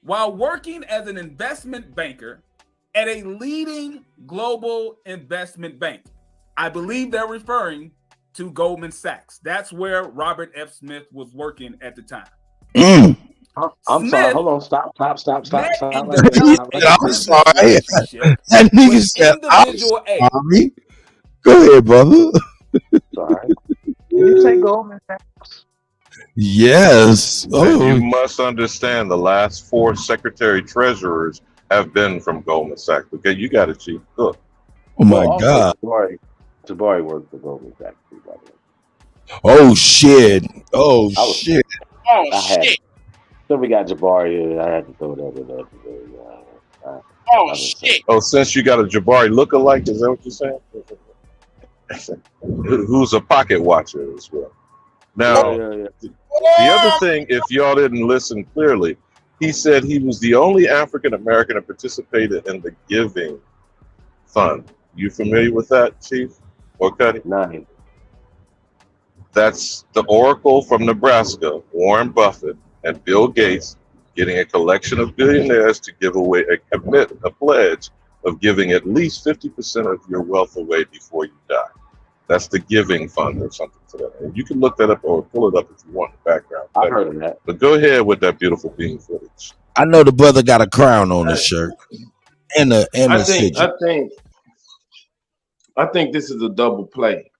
S19: while working as an investment banker at a leading global investment bank, I believe they're referring to Goldman Sachs. That's where Robert F. Smith was working at the time.
S14: I'm sorry. Hold on. Stop.
S1: I'm sorry. That nigga said, I'm sorry. Go ahead, brother.
S14: Sorry. Did you say Goldman Sachs?
S1: Yes.
S15: And you must understand the last 4 secretary treasurers have been from Goldman Sachs. Okay, you got it, Chief. Look.
S1: Oh my God.
S14: Jabari worked for Goldman Sachs. By the way.
S1: Oh shit. Oh
S14: I was-
S1: shit.
S14: I had, so we got Jabari. I had to throw that in there.
S3: Oh shit.
S15: Oh, since you got a Jabari look-alike, is that what you're saying? Who's a pocket watcher as well. Now, the other thing, if y'all didn't listen clearly, he said he was the only African American that participated in the Giving Fund. You familiar with that, Chief or Kutty?
S14: Nine.
S15: That's the Oracle from Nebraska, Warren Buffett and Bill Gates, getting a collection of billionaires to give away a pledge of giving at least 50% of your wealth away before you die. That's the Giving Fund or something to that. And you can look that up or pull it up if you want in the background.
S14: I heard of that.
S15: But go ahead with that beautiful bean footage.
S1: I know the brother got a crown on his shirt and a sigil.
S3: I think this is a double play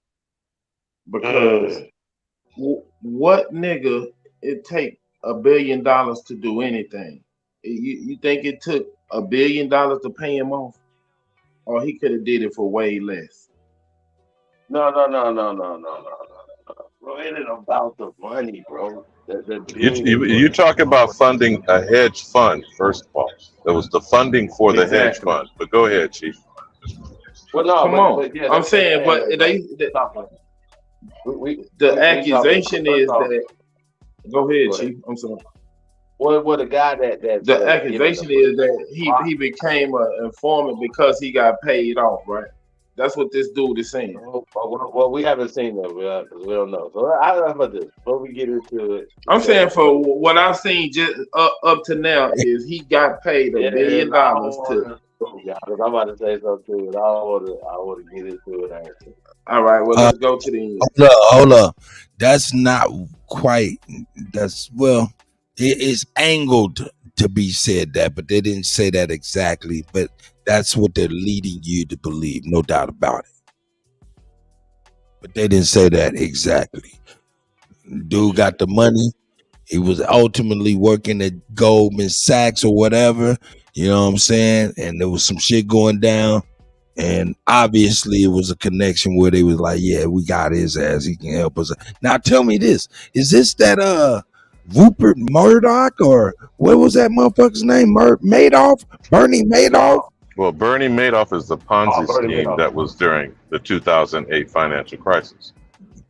S3: because what nigga it take $1 billion to do anything? You think it took $1 billion to pay him off, or he could have did it for way less?
S14: No. Bro, it ain't about the money, bro.
S15: You talk about funding a hedge fund, first of all. There was the funding for the hedge fund. But go ahead, Chief.
S3: Well, no, come on. But yeah, I'm saying, but the accusation is that. Go ahead, Chief. I'm sorry.
S14: What the guy that
S3: the accusation is that he became an informant because he got paid off, right? That's what this dude is saying.
S14: Well, we haven't seen that. We don't know. So I don't know about this. Before we get into it,
S3: I'm saying for what I've seen just up to now is he got paid $1 billion to.
S14: Yeah, I'm about to say something too, and I want to get into it. Actually.
S3: All right, well, let's go to the end.
S1: Hold up. That's not quite. It's angled to be said that, but they didn't say that exactly. But that's what they're leading you to believe, no doubt about it. But they didn't say that exactly. Dude got the money. He was ultimately working at Goldman Sachs or whatever. You know what I'm saying? And there was some shit going down. And obviously it was a connection where they was like, yeah, we got his ass. He can help us. Now tell me this. Is this that Rupert Murdoch, or what was that motherfucker's name? Madoff? Bernie Madoff?
S15: Well, Bernie Madoff is the Ponzi scheme that was during the 2008 financial crisis.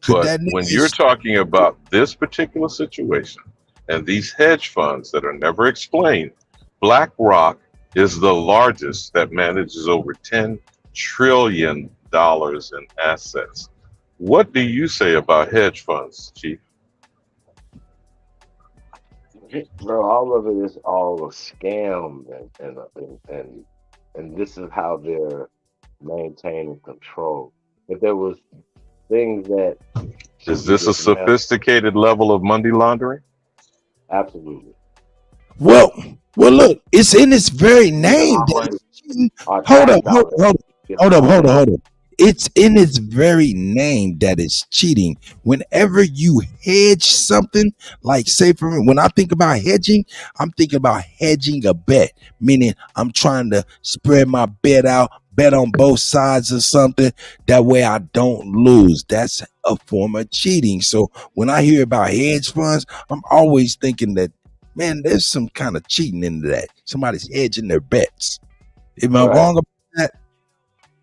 S15: But when you're talking about this particular situation and these hedge funds that are never explained, BlackRock is the largest that manages over $10 trillion in assets. What do you say about hedge funds, Chief?
S14: Bro, all of it is all a scam, and this is how they're maintaining control. If there was things that
S15: is this a sophisticated level of money laundering?
S14: Absolutely.
S1: Well, look, it's in its very name. Hold up. It's in its very name that it's cheating. Whenever you hedge something, like say for me, when I think about hedging, I'm thinking about hedging a bet, meaning I'm trying to spread my bet out, bet on both sides or something. That way I don't lose. That's a form of cheating. So when I hear about hedge funds, I'm always thinking that, man, there's some kind of cheating into that. Somebody's hedging their bets. Am I wrong about that?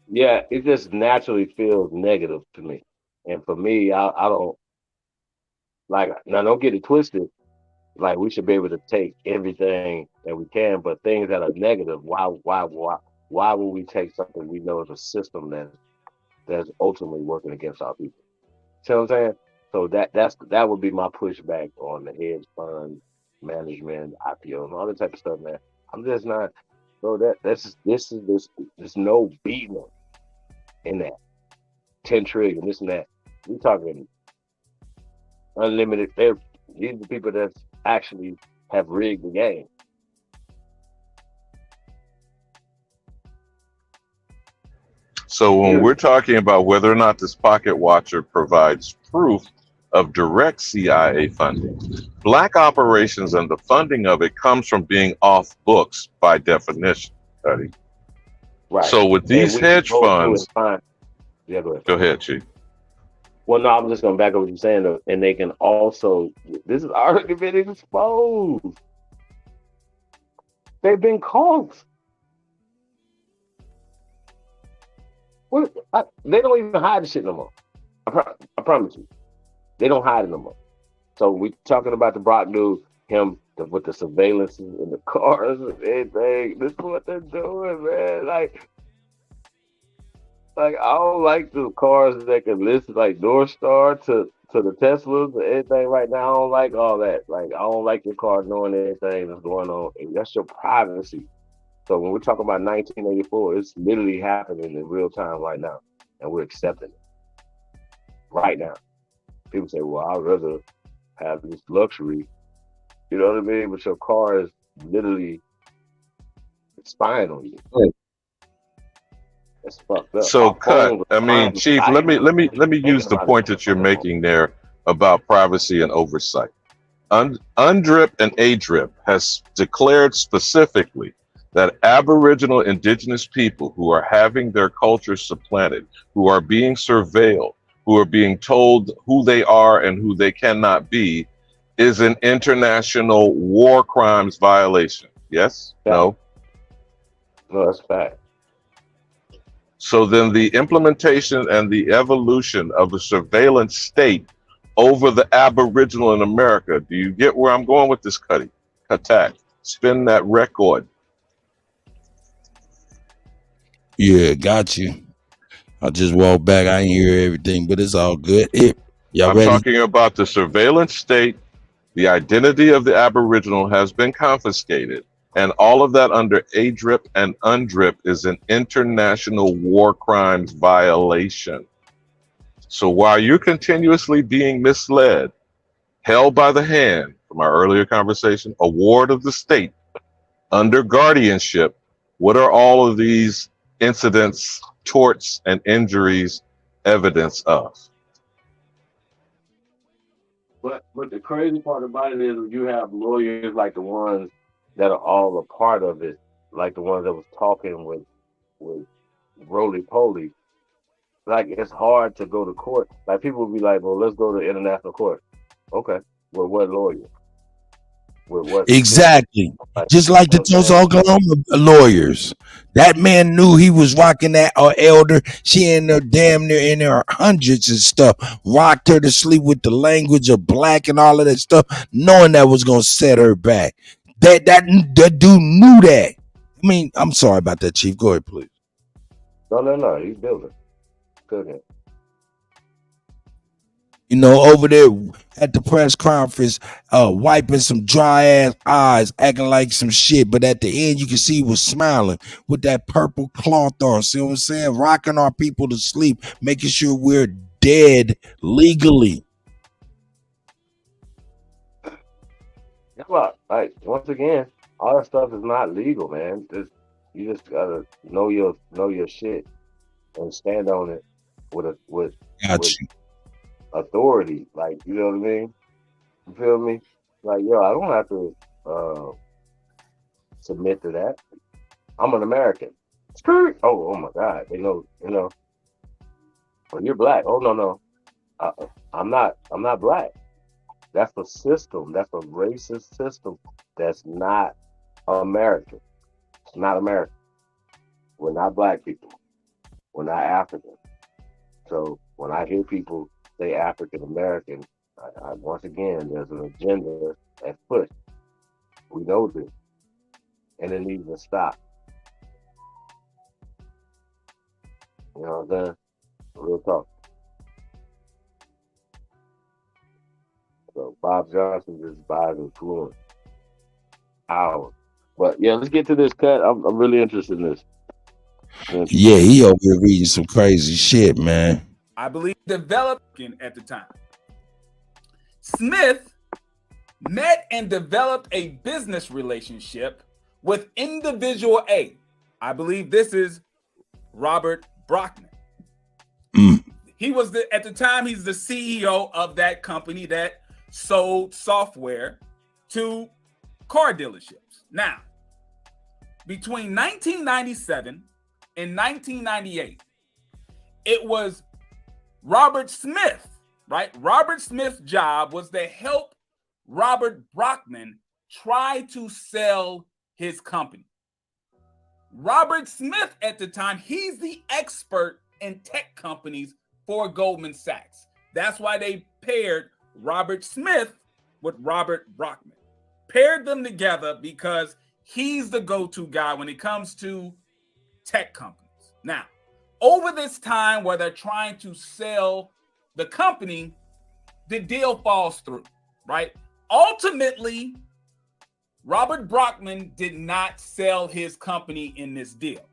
S14: Yeah, it just naturally feels negative to me. And for me, I don't like, now don't get it twisted. Like, we should be able to take everything that we can, but things that are negative, why would we take something we know is a system that's ultimately working against our people? See what I'm saying? So that would be my pushback on the hedge fund management, IPO, and all that type of stuff, man. I'm just not, bro. There's no beating in that 10 trillion, this and that. We talking unlimited. These are the people that actually have rigged the game.
S15: So when we're talking about whether or not this pocket watcher provides proof of direct CIA funding. Black operations and the funding of it comes from being off books by definition, Kutty.
S14: Right.
S15: So with these hedge funds,
S14: yeah, go ahead.
S15: Go ahead, Chief.
S14: Well, no, I'm just going to back up what you're saying, though. And they can also, this is already been exposed. They've been caught. They don't even hide the shit no more. I promise you. They don't hide it no more. So we talking about the Brock dude, with the surveillance in the cars and everything. This is what they're doing, man. Like I don't like the cars that can listen like North Star to the Teslas and everything right now. I don't like all that. Like I don't like your car knowing anything that's going on. And that's your privacy. So when we're talking about 1984, it's literally happening in real time right now. And we're accepting it. Right now. People say, well, I'd rather have this luxury. You know what I mean? But your car is literally spying on you. It's fucked up.
S15: So Chief, let me use the point that you're making there about privacy and oversight. UNDRIP and ADRIP has declared specifically that Aboriginal indigenous people who are having their cultures supplanted, who are being surveilled, who are being told who they are and who they cannot be, is an international war crimes violation. Yes? No?
S14: No, that's fact.
S15: So then the implementation and the evolution of the surveillance state over the Aboriginal in America, do you get where I'm going with this, Kutty? Kuttack, spin that record.
S1: Yeah, got you. I just walked back. I didn't hear everything, but it's all good. Y'all
S15: I'm
S1: ready?
S15: talking about the surveillance state. The identity of the Aboriginal has been confiscated, and all of that under ADRIP and UNDRIP is an international war crimes violation. So while you're continuously being misled, held by the hand, from our earlier conversation, a ward of the state, under guardianship, what are all of these incidents, torts, and injuries evidence of?
S14: But the crazy part about it is you have lawyers like the ones that are all a part of it, like the ones that was talking with Roly Poly. Like it's hard to go to court. Like people will be like, well, let's go to international court. Okay. Well, what lawyer?
S1: Exactly. Just like the Tulsa, Oklahoma lawyers. That man knew he was rocking that elder. She in there damn near in her hundreds and stuff. Rocked her to sleep with the language of black and all of that stuff, knowing that was gonna set her back. That dude knew that. I mean, I'm sorry about that, Chief. Go ahead, please.
S14: No. He's building. Good.
S1: You know, over there at the press conference, wiping some dry ass eyes, acting like some shit. But at the end, you can see he was smiling with that purple cloth on. See what I'm saying? Rocking our people to sleep, making sure we're dead legally.
S14: Like once again, all that stuff is not legal, man. You just gotta know your shit and stand on it with authority. Like, you know what I mean? You feel me? Like, yo, I don't have to submit to that. I'm an American. Oh my God. They know, well, you're black. Oh no. I'm not black. That's a system. That's a racist system. That's not American. It's not American. We're not black people. We're not African. So when I hear people say African American, I once again, there's an agenda at foot. We know this, and it needs to stop. You know what I'm saying? Real talk. So Bob Johnson just buys influence, power. But yeah, let's get to this cut. I'm really interested in this.
S1: Yeah, he over here reading some crazy shit, man.
S19: I believe developed at the time. Smith met and developed a business relationship with individual A. I believe this is Robert Brockman. He was at the time, he's the CEO of that company that sold software to car dealerships. Now, between 1997 and 1998, it was Robert Smith, right? Robert Smith's job was to help Robert Brockman try to sell his company. Robert Smith at the time, he's the expert in tech companies for Goldman Sachs. That's why they paired Robert Smith with Robert Brockman. Paired them together because he's the go-to guy when it comes to tech companies. Now, over this time where they're trying to sell the company, the deal falls through, right? Ultimately, Robert Brockman did not sell his company in this deal.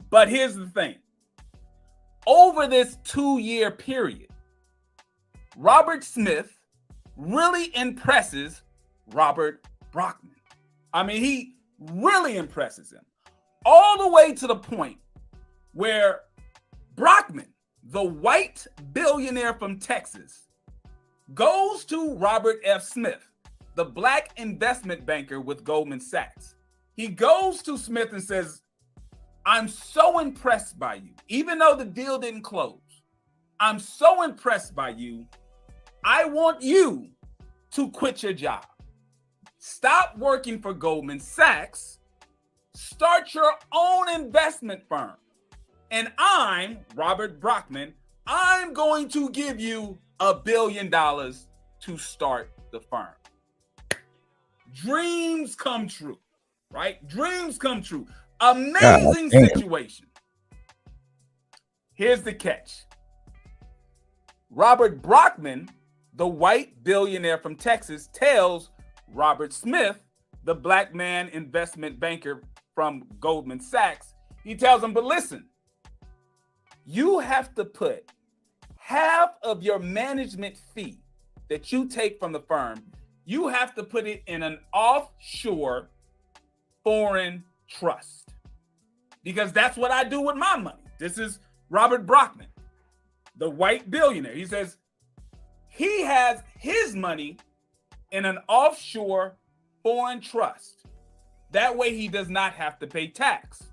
S19: But here's the thing. Over this 2-year period, Robert Smith really impresses Robert Brockman. I mean, he really impresses him all the way to the point where Brockman, the white billionaire from Texas, goes to Robert F. Smith, the black investment banker with Goldman Sachs. He goes to Smith and says, I'm so impressed by you. Even though the deal didn't close, I'm so impressed by you. I want you to quit your job. Stop working for Goldman Sachs. Start your own investment firm. And I'm, Robert Brockman, I'm going to give you $1 billion to start the firm. Dreams come true, right? Dreams come true. Amazing situation. Here's the catch. Robert Brockman, the white billionaire from Texas, tells Robert Smith, the black man investment banker from Goldman Sachs, he tells him, but listen, you have to put half of your management fee that you take from the firm, you have to put it in an offshore foreign trust. Because that's what I do with my money. This is Robert Brockman, the white billionaire. He says he has his money in an offshore foreign trust. That way he does not have to pay tax.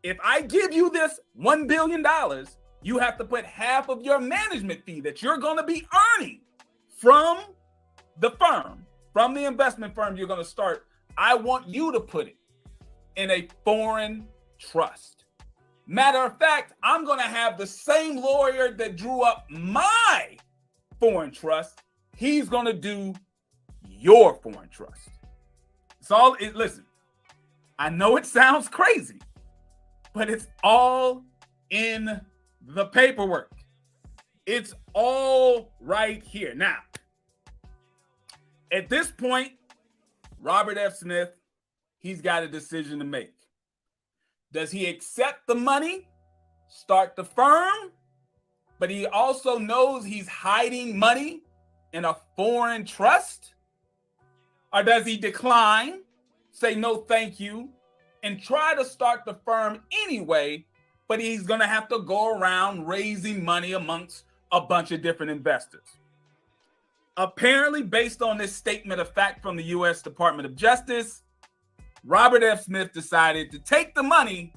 S19: If I give you this $1 billion, you have to put half of your management fee that you're going to be earning from the firm, from the investment firm you're going to start. I want you to put it in a foreign trust. Matter of fact, I'm going to have the same lawyer that drew up my foreign trust. He's going to do your foreign trust. It's all, listen, I know it sounds crazy, but it's all in the paperwork. It's all right here. Now, at this point, Robert F. Smith, he's got a decision to make. Does he accept the money, start the firm, but he also knows he's hiding money in a foreign trust? Or does he decline, say no thank you, and try to start the firm anyway, but he's going to have to go around raising money amongst a bunch of different investors? Apparently, based on this statement of fact from the U.S. Department of Justice, Robert F. Smith decided to take the money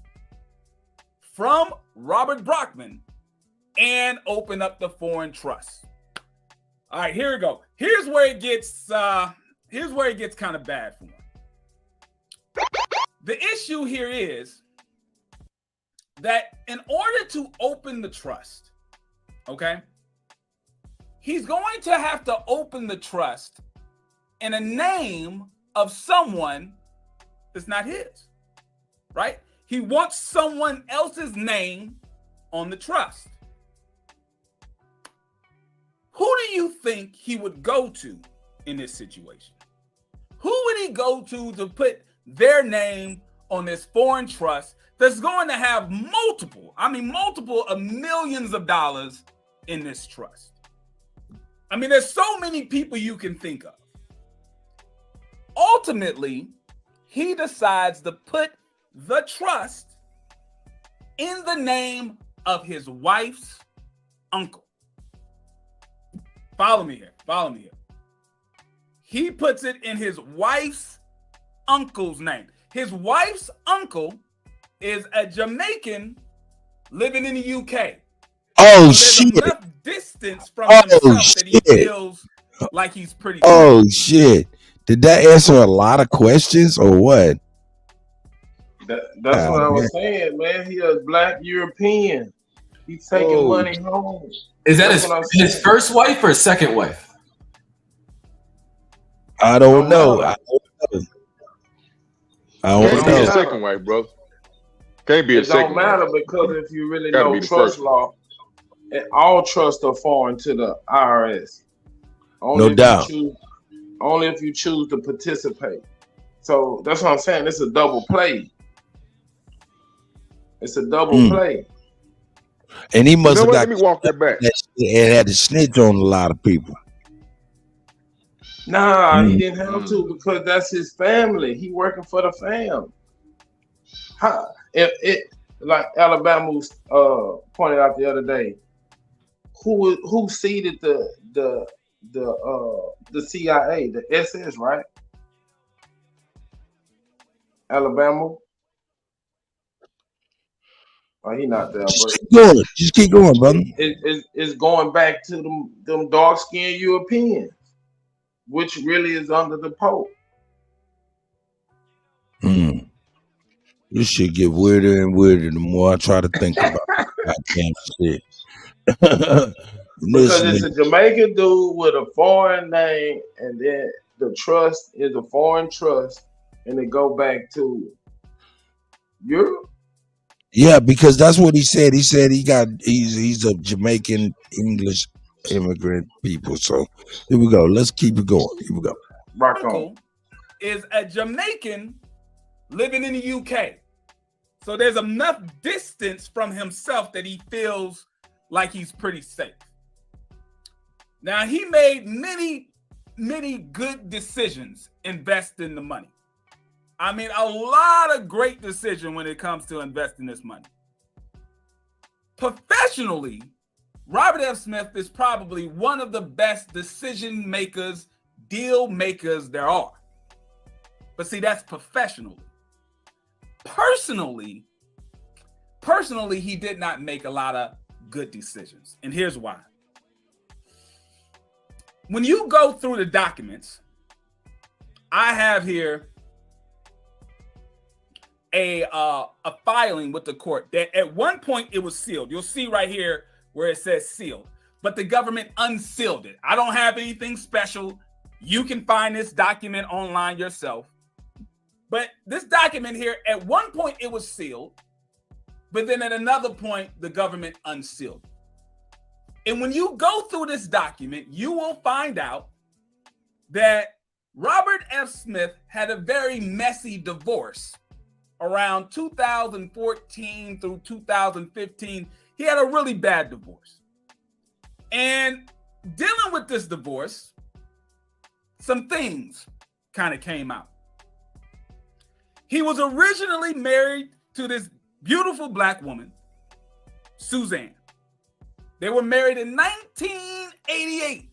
S19: from Robert Brockman and open up the foreign trust. All right, here we go. Here's where it gets kind of bad for him. The issue here is that in order to open the trust, okay, he's going to have to open the trust in a name of someone that's not his, right? He wants someone else's name on the trust. Who do you think he would go to in this situation? Who would he go to put their name on this foreign trust that's going to have multiple of millions of dollars in this trust? I mean, there's so many people you can think of. Ultimately, he decides to put the trust in the name of his wife's uncle. Follow me here. Follow me here. He puts it in his wife's uncle's name. His wife's uncle is a Jamaican living in the UK.
S1: Oh,
S19: so
S1: shit.
S19: Enough distance from himself that he feels like he's pretty.
S1: Oh, shit. Did that answer a lot of questions or what?
S3: That's what I was saying, man. He a black European. He's taking money home.
S11: Is that his first wife or second wife?
S1: I don't know. I don't know.
S7: Second wife, bro. Can't be a
S3: It
S7: second
S3: don't matter
S7: wife.
S3: because if you really
S7: Gotta
S3: know
S7: be the
S3: trust
S7: first.
S3: law, all trusts are foreign to the IRS.
S1: No doubt.
S3: Only if you choose to participate. So that's what I'm saying. It's a double play. It's a double play.
S1: And he must have got
S7: Let me walk that back.
S1: and had to snitch on a lot of people.
S3: Nah, he didn't have to because that's his family. He working for the fam. Like Alabama pointed out the other day, who seeded the CIA, the SS, right? Alabama. Oh, he not there, but
S1: Just keep going, brother.
S3: It's going back to them dark-skinned Europeans, which really is under the Pope.
S1: This shit get weirder and weirder the more I try to think about goddamn shit.
S3: Because it's a Jamaican dude with a foreign name, and then the trust is a foreign trust, and it go back to Europe.
S1: Yeah, because that's what he said. He said he's a Jamaican English immigrant people. So here we go. Let's keep it going. Here we go.
S3: Rock on.
S19: Is a Jamaican living in the UK. So there's enough distance from himself that he feels like he's pretty safe. Now, he made many good decisions investing the money. I mean, a lot of great decisions when it comes to investing this money. Professionally, Robert F. Smith is probably one of the best decision makers, deal makers there are. But see, that's professionally. Personally, he did not make a lot of good decisions. And here's why. When you go through the documents, I have here a filing with the court that at one point it was sealed. You'll see right here where it says sealed, but the government unsealed it. I don't have anything special. You can find this document online yourself. But this document here, at one point it was sealed, but then at another point, the government unsealed it. And when you go through this document, you will find out that Robert F. Smith had a very messy divorce around 2014 through 2015. He had a really bad divorce. And dealing with this divorce, some things kind of came out. He was originally married to this beautiful black woman, Suzanne. They were married in 1988.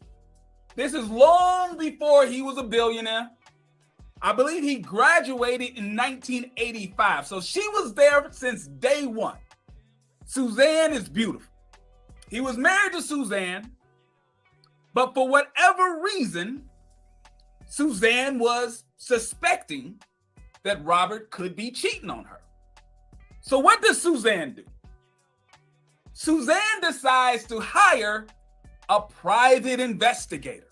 S19: This is long before he was a billionaire. I believe he graduated in 1985. So she was there since day one. Suzanne is beautiful. He was married to Suzanne, but for whatever reason, Suzanne was suspecting that Robert could be cheating on her. So what does Suzanne do? Suzanne decides to hire a private investigator.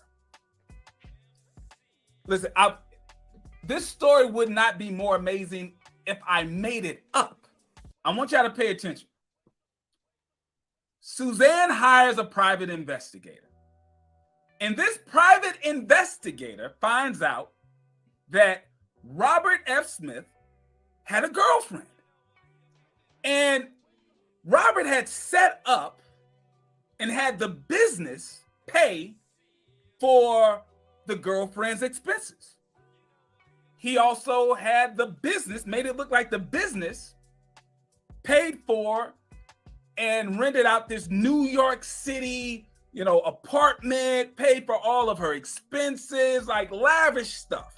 S19: Listen, this story would not be more amazing if I made it up. I want y'all to pay attention. Suzanne hires a private investigator. And this private investigator finds out that Robert F. Smith had a girlfriend. And Robert had set up and had the business pay for the girlfriend's expenses. He also had the business, made it look like the business paid for and rented out this New York City, apartment, paid for all of her expenses, like lavish stuff.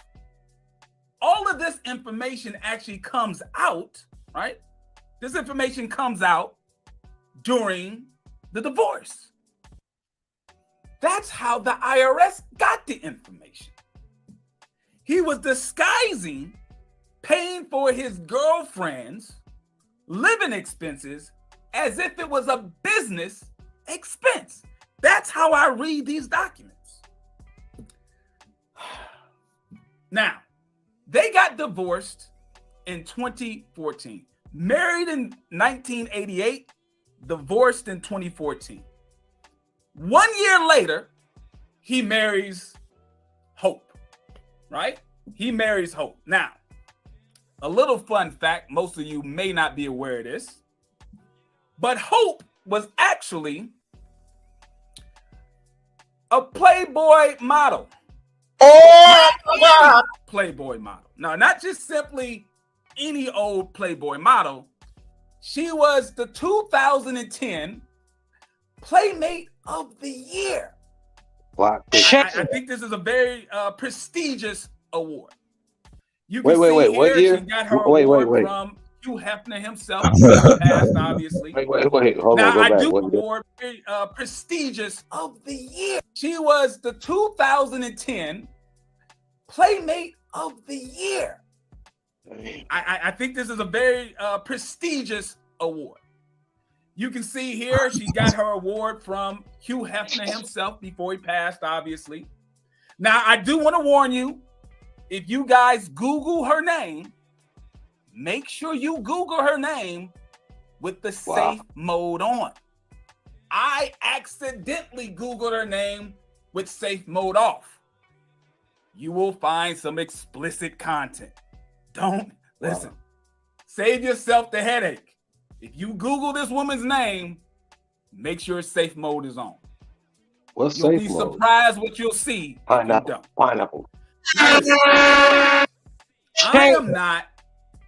S19: All of this information actually comes out, right? This information comes out during the divorce. That's how the IRS got the information. He was disguising paying for his girlfriend's living expenses as if it was a business expense. That's how I read these documents. Now, they got divorced in 2014, married in 1988, divorced in 2014. 1 year later, he marries Hope, right? He marries Hope. Now, a little fun fact, most of you may not be aware of this, but Hope was actually a Playboy model. Oh, my Playboy model. Now, not just simply any old Playboy model. She was the 2010 Playmate of the Year.
S14: Wow.
S19: I think this is a very prestigious award. You can
S14: Wait,
S19: see
S14: what
S19: here
S14: year?
S19: she got her award from Hugh Hefner himself. Passed, obviously.
S14: Wait. Hold on, go back.
S19: I do award very prestigious of the year. She was the 2010 Playmate of the Year. I think this is a very prestigious award. You can see here she got her award from Hugh Hefner himself before he passed, obviously. Now, I do want to warn you, if you guys Google her name, make sure you Google her name with the safe mode on. I accidentally Googled her name with safe mode off. You will find some explicit content. Don't listen. Save yourself the headache. If you Google this woman's name, make sure safe mode is on.
S14: What's
S19: You'll
S14: safe
S19: be
S14: mode?
S19: surprised what you'll see.
S14: Pineapple.
S19: I am not,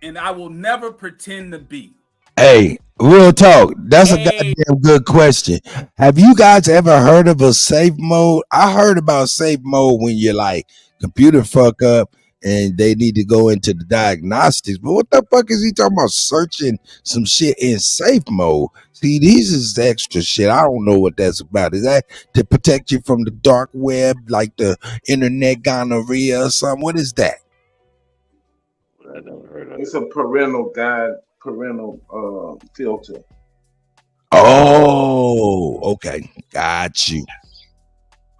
S19: and I will never pretend to be.
S1: Hey, real talk. That's a goddamn good question. Have you guys ever heard of a safe mode? I heard about safe mode when you're like computer fuck up and they need to go into the diagnostics. But what the fuck is he talking about searching some shit in safe mode? See, these is extra shit. I don't know what that's about. Is that to protect you from the dark web, like the internet gonorrhea or something? What is that?
S14: I never heard of
S3: It's a parental filter.
S1: Oh, okay. Got you.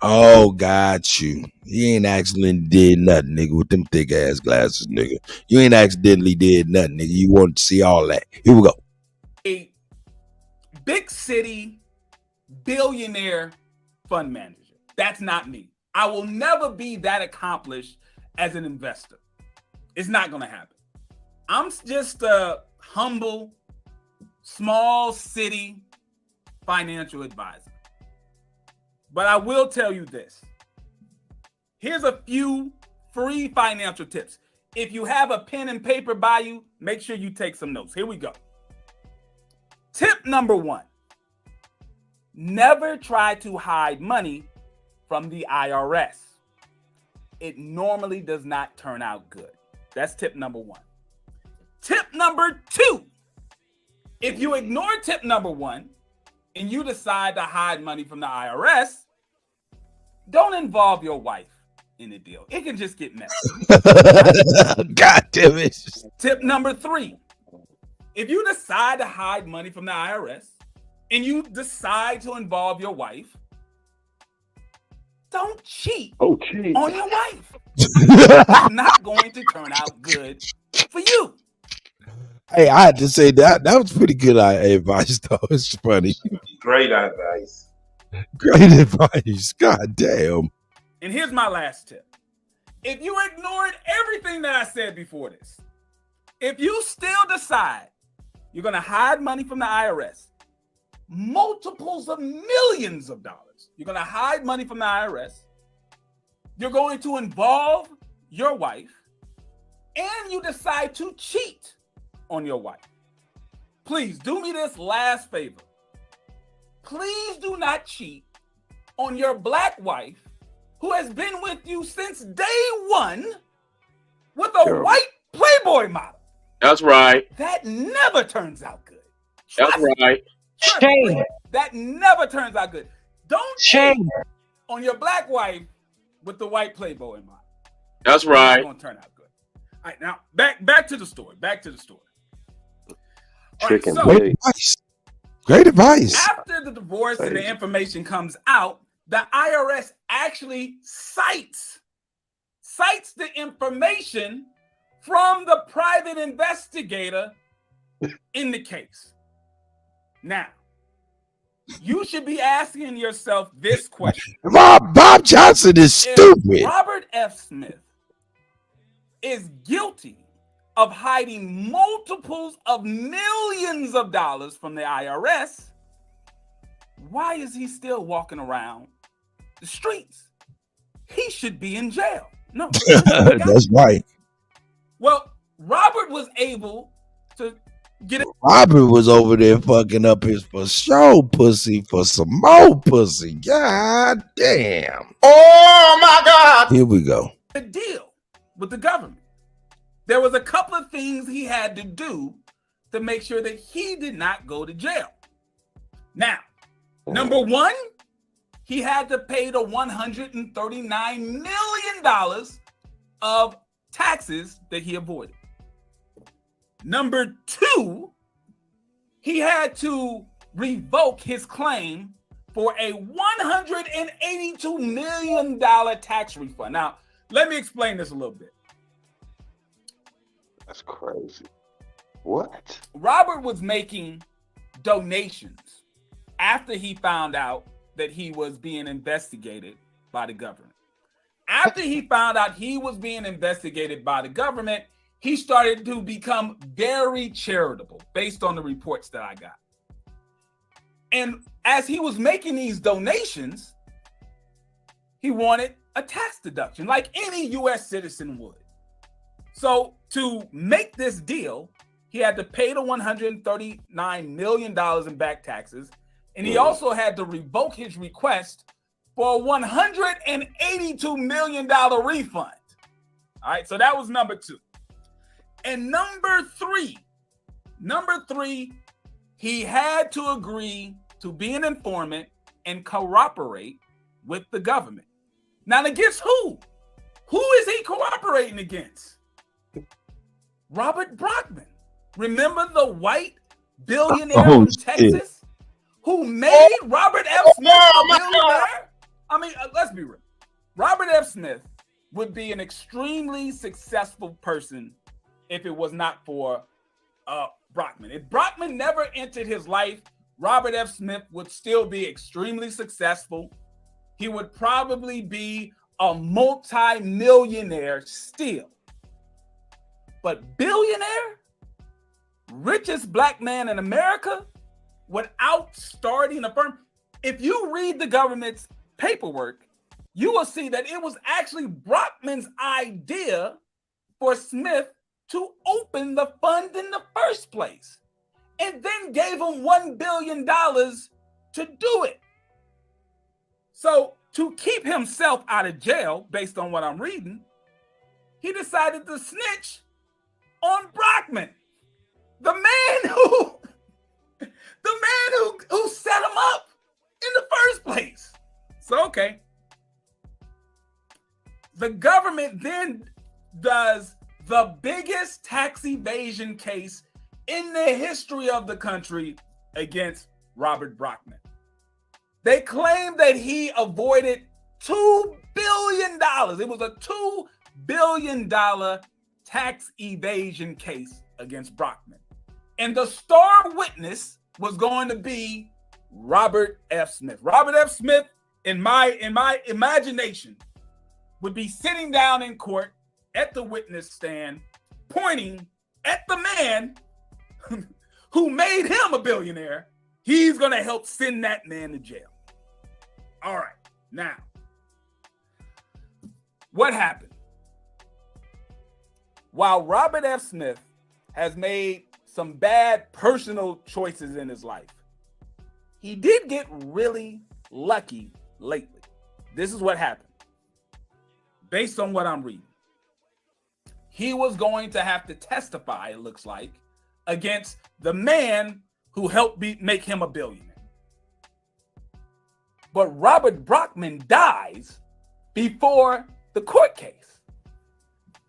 S1: Oh, got you. You ain't accidentally did nothing, nigga, with them thick ass glasses, nigga. You ain't accidentally did nothing, nigga. You want to see all that. Here we go.
S19: A big city billionaire fund manager. That's not me. I will never be that accomplished as an investor. It's not going to happen. I'm just a humble, small city financial advisor. But I will tell you this. Here's a few free financial tips. If you have a pen and paper by you, make sure you take some notes. Here we go. Tip number 1. Never try to hide money from the IRS. It normally does not turn out good. That's tip number 1. Tip number 2. If you ignore tip number 1 and you decide to hide money from the IRS, don't involve your wife in the deal. It can just get messy.
S1: God damn it.
S19: Tip number 3. If you decide to hide money from the IRS and you decide to involve your wife, don't cheat on your wife. It's not going to turn out good for you.
S1: Hey, I had to say that was pretty good advice, though. It's funny.
S3: Great advice.
S1: Great advice. God damn.
S19: And here's my last tip. If you ignored everything that I said before this, if you still decide you're going to hide money from the IRS, multiples of millions of dollars, you're going to hide money from the IRS, you're going to involve your wife, and you decide to cheat on your wife, please do me this last favor. please do not cheat on your black wife who has been with you since day one with a
S14: Terrible.
S19: white Playboy model.
S13: That's right.
S19: That never turns out good.
S13: That's right.
S19: Shame. That never turns out good. Don't cheat on your black wife with the white Playboy model.
S13: That's right.
S19: It's gonna turn out good. All right, now back to the story. Back to the story.
S14: Trick and
S1: Great advice. Great advice.
S19: After the divorce and the information comes out, the IRS actually cites the information from the private investigator in the case. Now, you should be asking yourself this question.
S1: Bob Johnson is stupid.
S19: If Robert F. Smith is guilty of hiding multiples of millions of dollars from the IRS, why is he still walking around the streets? He should be in jail. No,
S1: that's right.
S19: Well, Robert was able to get it.
S1: Robert was over there fucking up his for show pussy for some more pussy. God damn.
S19: Oh my God.
S1: Here we go.
S19: A deal with the government. There was a couple of things he had to do to make sure that he did not go to jail. Now, number one, he had to pay the $139 million of taxes that he avoided. Number two, he had to revoke his claim for a $182 million tax refund. Now, let me explain this a little bit.
S14: That's crazy. What?
S19: Robert was making donations after he found out that he was being investigated by the government. After he found out he was being investigated by the government, he started to become very charitable based on the reports that I got. And as he was making these donations, he wanted a tax deduction like any U.S. citizen would. So to make this deal, he had to pay the $139 million in back taxes, and he also had to revoke his request for a $182 million refund. All right, so that was number two. And number three, he had to agree to be an informant and cooperate with the government. Now, against who? Who is he cooperating against? Robert Brockman. Remember the white billionaire from Texas who made Robert F. Smith a billionaire? I mean, let's be real. Robert F. Smith would be an extremely successful person if it was not for Brockman. If Brockman never entered his life, Robert F. Smith would still be extremely successful. He would probably be a multi-millionaire still. But billionaire? Richest black man in America without starting a firm? If you read the government's paperwork, you will see that it was actually Brockman's idea for Smith to open the fund in the first place, and then gave him $1 billion to do it. So to keep himself out of jail, based on what I'm reading, he decided to snitch on Brockman, the man who set him up in the first place. So, okay. The government then does the biggest tax evasion case in the history of the country against Robert Brockman. They claim that he avoided $2 billion. It was a $2 billion tax evasion case against Brockman. And the star witness was going to be Robert F. Smith. Robert F. Smith, in my imagination, would be sitting down in court at the witness stand, pointing at the man who made him a billionaire. He's going to help send that man to jail. All right, now, what happened? While Robert F. Smith has made some bad personal choices in his life, he did get really lucky lately. This is what happened. Based on what I'm reading, he was going to have to testify, it looks like, against the man who helped make him a billionaire. But Robert Brockman dies before the court case.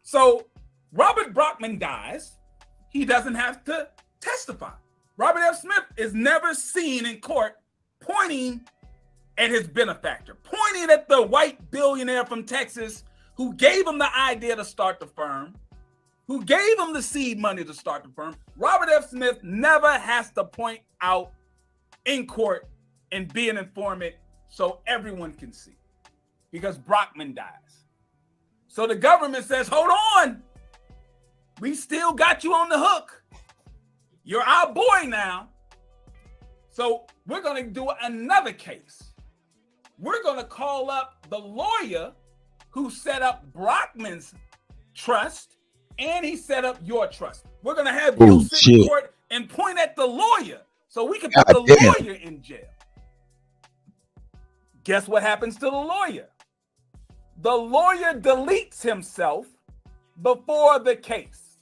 S19: So Robert Brockman dies. He doesn't have to testify. Robert F. Smith is never seen in court pointing at his benefactor, pointing at the white billionaire from Texas who gave him the idea to start the firm, who gave him the seed money to start the firm. Robert F. Smith never has to point out in court and be an informant so everyone can see, because Brockman dies. So the government says, hold on, we still got you on the hook. You're our boy now. So we're going to do another case. We're going to call up the lawyer who set up Brockman's trust, and he set up your trust. We're going to have you sit in court and point at the lawyer so we can put the lawyer in jail. Guess what happens to the lawyer? The lawyer deletes himself before the case.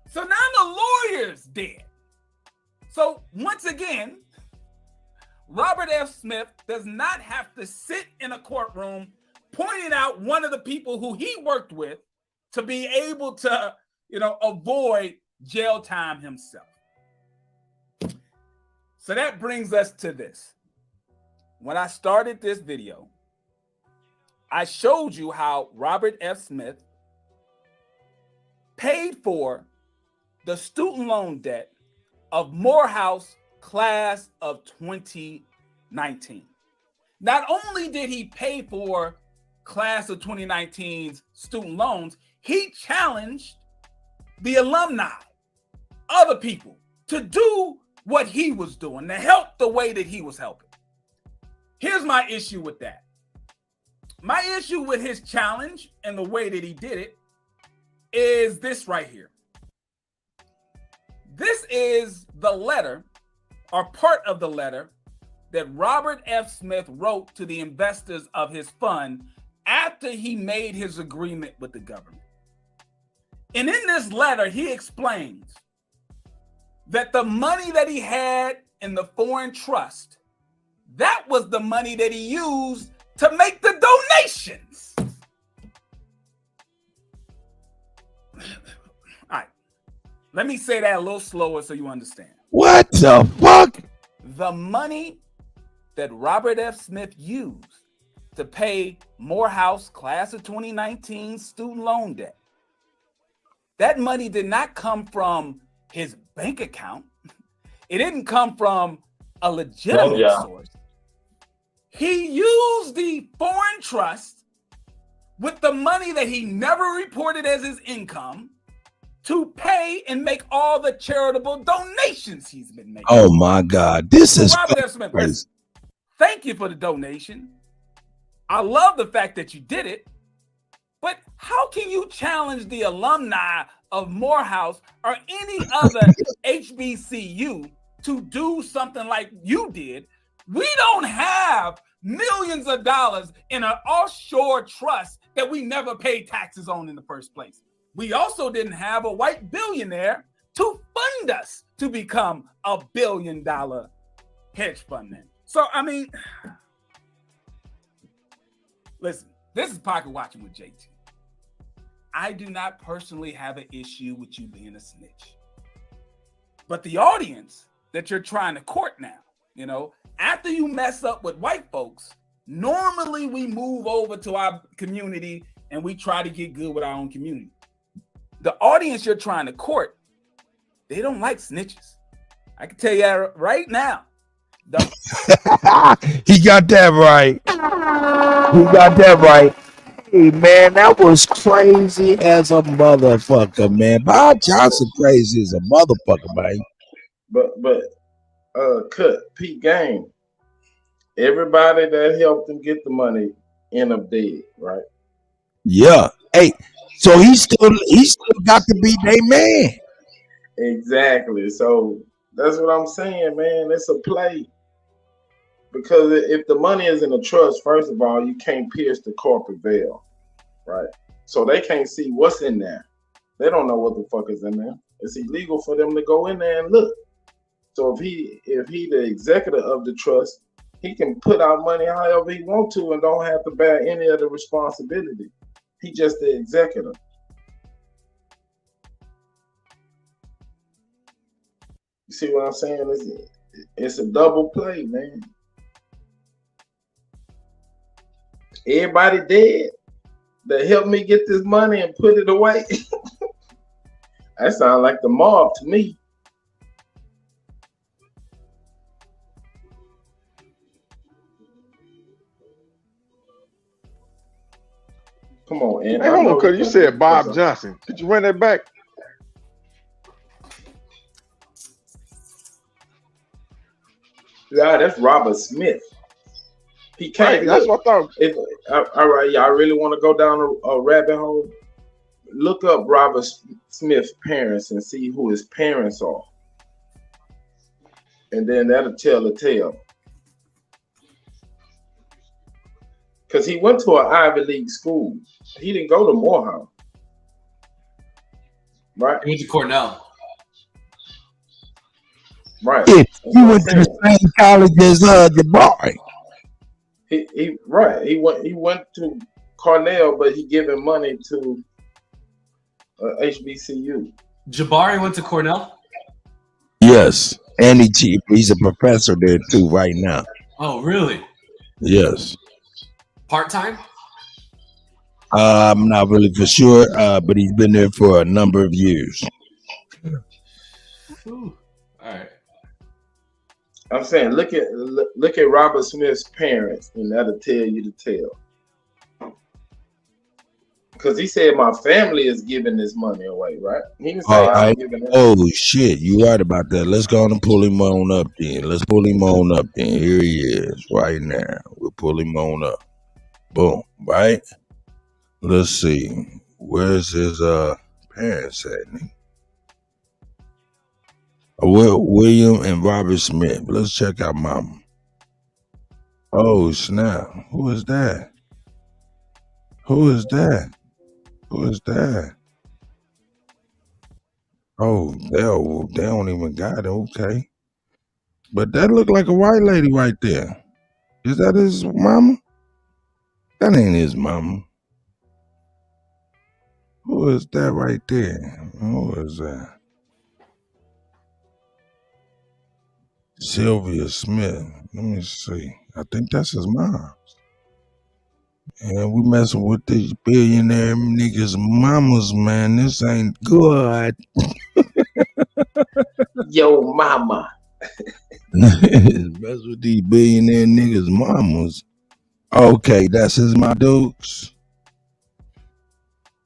S19: So now the lawyer's dead. So once again, Robert F. Smith does not have to sit in a courtroom pointing out one of the people who he worked with to be able to, avoid jail time himself. So that brings us to this. When I started this video, I showed you how Robert F. Smith paid for the student loan debt of Morehouse class of 2019. Not only did he pay for class of 2019's student loans, he challenged the alumni, other people, to do what he was doing, to help the way that he was helping. Here's my issue with that. My issue with his challenge and the way that he did it is this right here. This is the letter, or part of the letter, that Robert F. Smith wrote to the investors of his fund after he made his agreement with the government. And in this letter, he explains that the money that he had in the foreign trust, that was the money that he used to make the donations. All right, let me say that a little slower so you understand.
S1: What the fuck?
S19: The money that Robert F. Smith used to pay Morehouse class of 2019 student loan debt, that money did not come from his bank account. It didn't come from a legitimate source. He used the foreign trust with the money that he never reported as his income to pay and make all the charitable donations he's been making.
S1: Oh my God, this is
S19: Robert F. Smith, listen, thank you for the donation. I love the fact that you did it, but how can you challenge the alumni of Morehouse or any other HBCU to do something like you did? We don't have millions of dollars in an offshore trust that we never paid taxes on in the first place. We also didn't have a white billionaire to fund us to become a $1 billion hedge fund man. So, I mean, listen, this is Pocket Watching with JT. I do not personally have an issue with you being a snitch. But the audience that you're trying to court now, after you mess up with white folks, normally we move over to our community and we try to get good with our own community. The audience you're trying to court, they don't like snitches. I can tell you that right now.
S1: He got that right. He got that right. Hey, man, that was crazy as a motherfucker, man. Bob Johnson crazy as a motherfucker, man.
S3: But Pete Game, everybody that helped him get the money end up dead, right?
S1: Yeah. Hey, so he still got to be their man.
S3: Exactly. So That's what I'm saying, man. It's a play. Because if the money is in a trust, first of all, you can't pierce the corporate veil, right? So they can't see what's in there. They don't know what the fuck is in there. It's illegal for them to go in there and look. So if he the executor of the trust, he can put out money however he want to and don't have to bear any of the responsibility. He just the executor. You see what I'm saying? It's a double play, man. Everybody dead that helped me get this money and put it away. That sounds like the mob to me. Come on, Ant.
S7: Hey, hold on, Kutty. You said Bob Johnson. Could you run that back?
S3: Yeah, that's Robert Smith. He can't.
S7: Right, that's what I thought.
S3: All right, y'all really want to go down a rabbit hole? Look up Robert Smith's parents and see who his parents are. And then that'll tell the tale. Because he went to an Ivy League school. He didn't go to Morehouse. Right?
S11: He went to Cornell.
S3: Right.
S1: Yeah, he went to the same college as Jabari.
S3: He right. He went to Cornell, but he giving money to HBCU.
S11: Jabari went to Cornell?
S1: Yes. And he's a professor there too right now.
S11: Oh, really?
S1: Yes.
S11: Part-time?
S1: I'm not really for sure, but he's been there for a number of years.
S11: Ooh. All right.
S3: I'm saying, look at Robert Smith's parents, and that'll tell you the tale. Because he said my family is giving this money away, right? He didn't say I'm giving it.
S1: Oh shit, you right about that. Let's go on and pull him on up then. Let's pull him on up then. Here he is, right now. We'll pull him on up. Boom, right? Let's see. Where's his parents at? William and Robert Smith. Let's check out Mama. Oh snap! Who is that? Who is that? Who is that? Oh, they don't even got it. Okay, but that look like a white lady right there. Is that his mama? That ain't his mama. Who is that right there? Who is that? Sylvia Smith. Let me see. I think that's his mom. And we messing with these billionaire niggas' mamas, man. This ain't good.
S3: Yo, mama.
S1: Mess with these billionaire niggas' mamas. Okay, that's his my dukes.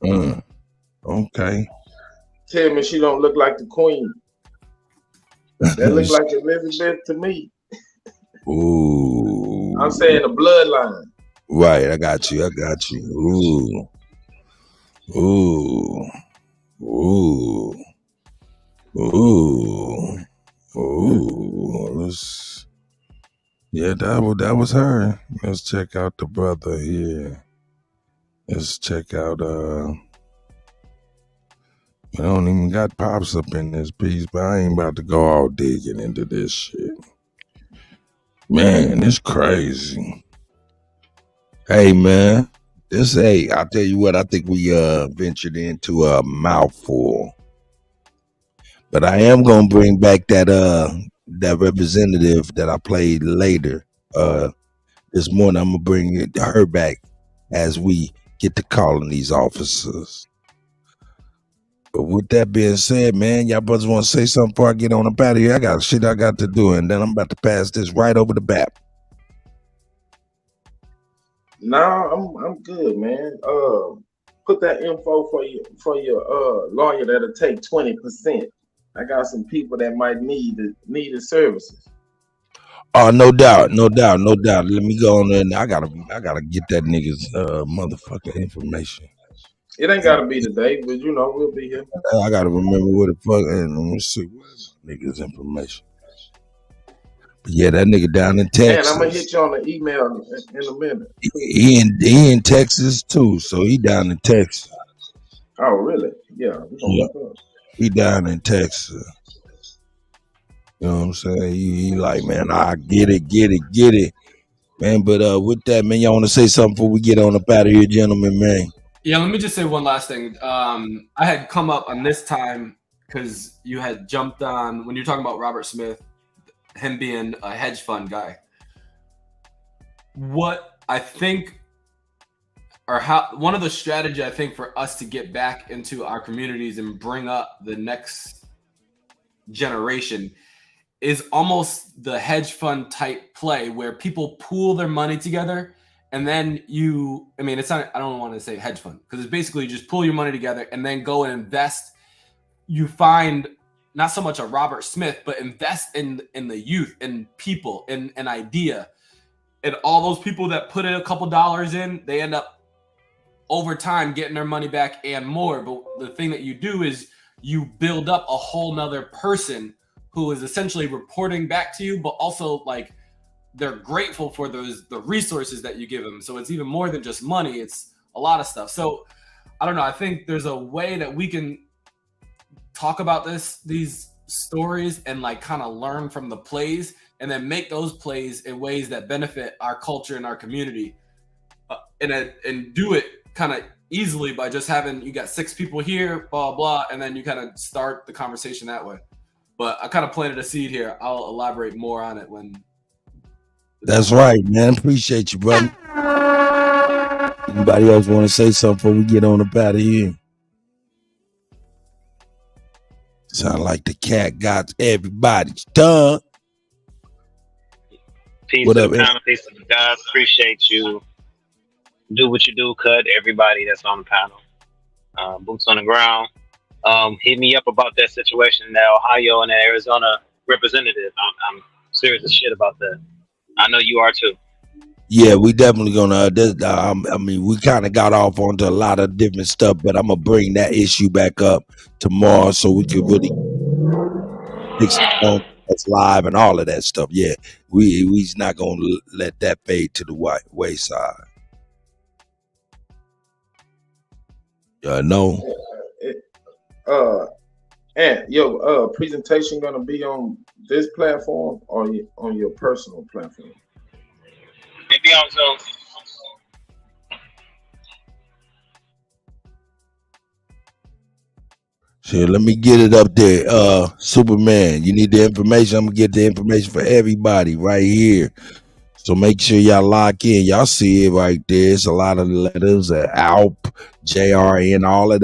S1: Okay.
S3: Tell me she don't look like the queen. That looks like Elizabeth to me.
S1: Ooh.
S3: I'm saying the bloodline.
S1: Right, I got you. Ooh. Ooh. Ooh. Ooh. Ooh. Yeah, that was her. Let's check out the brother here. Let's check out I don't even got Pops up in this piece, but I ain't about to go all digging into this shit. Man, it's crazy. Hey, man. I'll tell you what, I think we ventured into a mouthful. But I am gonna bring back that representative that I played later. This morning I'm gonna bring her back as we get to calling these officers. But with that being said, man, y'all brothers want to say something before I get on up out of here? I got shit I got to do, and then I'm about to pass this right over the BAP.
S3: No, I'm good, man. Put that info for your lawyer that'll take 20%. I got some people that might need the services.
S1: Oh, no doubt. Let me go on there. I gotta get that nigga's motherfucking information.
S3: It ain't gotta be today, but you know we'll be here.
S1: I gotta remember what the fuck. And let me see where's my nigga's information. But yeah, that nigga down in Texas.
S3: Man, I'm gonna hit you on the email in a minute.
S1: He in Texas too, so he down in Texas.
S3: Oh, really? Yeah.
S1: He down in Texas. You know what I'm saying? He like, man, I get it. Man, but with that, man, y'all want to say something before we get on up out of here, gentlemen, man?
S11: Yeah, let me just say one last thing. I had come up on this time because you had jumped on when you're talking about Robert Smith, him being a hedge fund guy. What I think, or how one of the strategy I think for us to get back into our communities and bring up the next generation is almost the hedge fund type play where people pool their money together. And then it's not, I don't want to say hedge fund because it's basically you just pull your money together and then go and invest. You find not so much a Robert Smith, but invest in the youth and people and an idea. And all those people that put in a couple dollars in, they end up over time getting their money back and more. But the thing that you do is you build up a whole nother person who is essentially reporting back to you, but also like they're grateful for the resources that you give them. So it's even more than just money. It's a lot of stuff. So I don't know. I think there's a way that we can talk about these stories and like kind of learn from the plays and then make those plays in ways that benefit our culture and our community and do it kind of easily by just having, you got 6 people here, blah, blah, and then you kind of start the conversation that way. But I kind of planted a seed here. I'll elaborate more on it when.
S1: That's right, man. Appreciate you, brother. Anybody else want to say something before we get on up out of here? Sound like the cat got everybody's tongue.
S16: Peace
S1: What
S16: to
S1: up,
S16: the
S1: man?
S16: panel, peace to the guys. Appreciate you. Do what you do, Cut. Everybody that's on the panel. Boots on the ground. Hit me up about that situation in Ohio and the Arizona representative. I'm serious as shit about that. I know you are too.
S1: Yeah, we definitely gonna. We kind of got off onto a lot of different stuff, but I'm gonna bring that issue back up tomorrow so we can really fix it on that's live and all of that stuff. Yeah, we's not gonna let that fade to the wayside. No.
S3: And your presentation gonna be on this platform or on your personal platform?
S16: Maybe on Zoom.
S1: Shit, let me get it up there. Superman, you need the information. I'm gonna get the information for everybody right here. So make sure y'all lock in. Y'all see it right there. It's a lot of letters, ALP, JRN, all of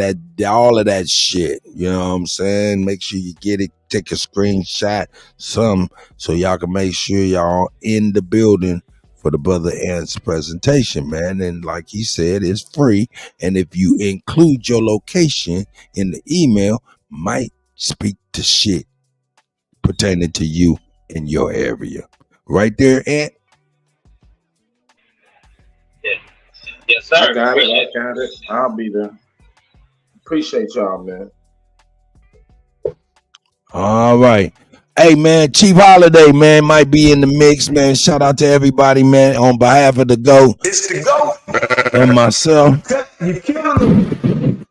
S1: that shit. You know what I'm saying? Make sure you get it. Take a screenshot, so y'all can make sure y'all in the building for the Brother Ant's presentation, man. And like he said, it's free. And if you include your location in the email, might speak to shit pertaining to you in your area. Right there, Ant?
S16: Yes, sir.
S3: I got it. I'll be there. Appreciate y'all, man.
S1: All right. Hey, man, Chief Holiday, man, might be in the mix, man. Shout out to everybody, man, on behalf of the GOAT.
S12: It's the GOAT.
S1: And myself.
S12: You killing them.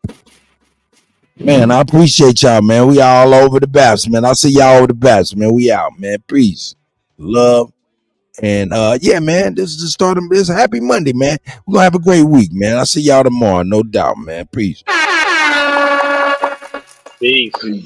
S1: Man, I appreciate y'all, man. We all over the baps, man. I'll see y'all over the baps, man. We out, man. Peace. Love. And yeah, man, this is the start of this. Happy Monday, man. We're gonna have a great week, man. I'll see y'all tomorrow, no doubt, man. Peace.
S16: Peace.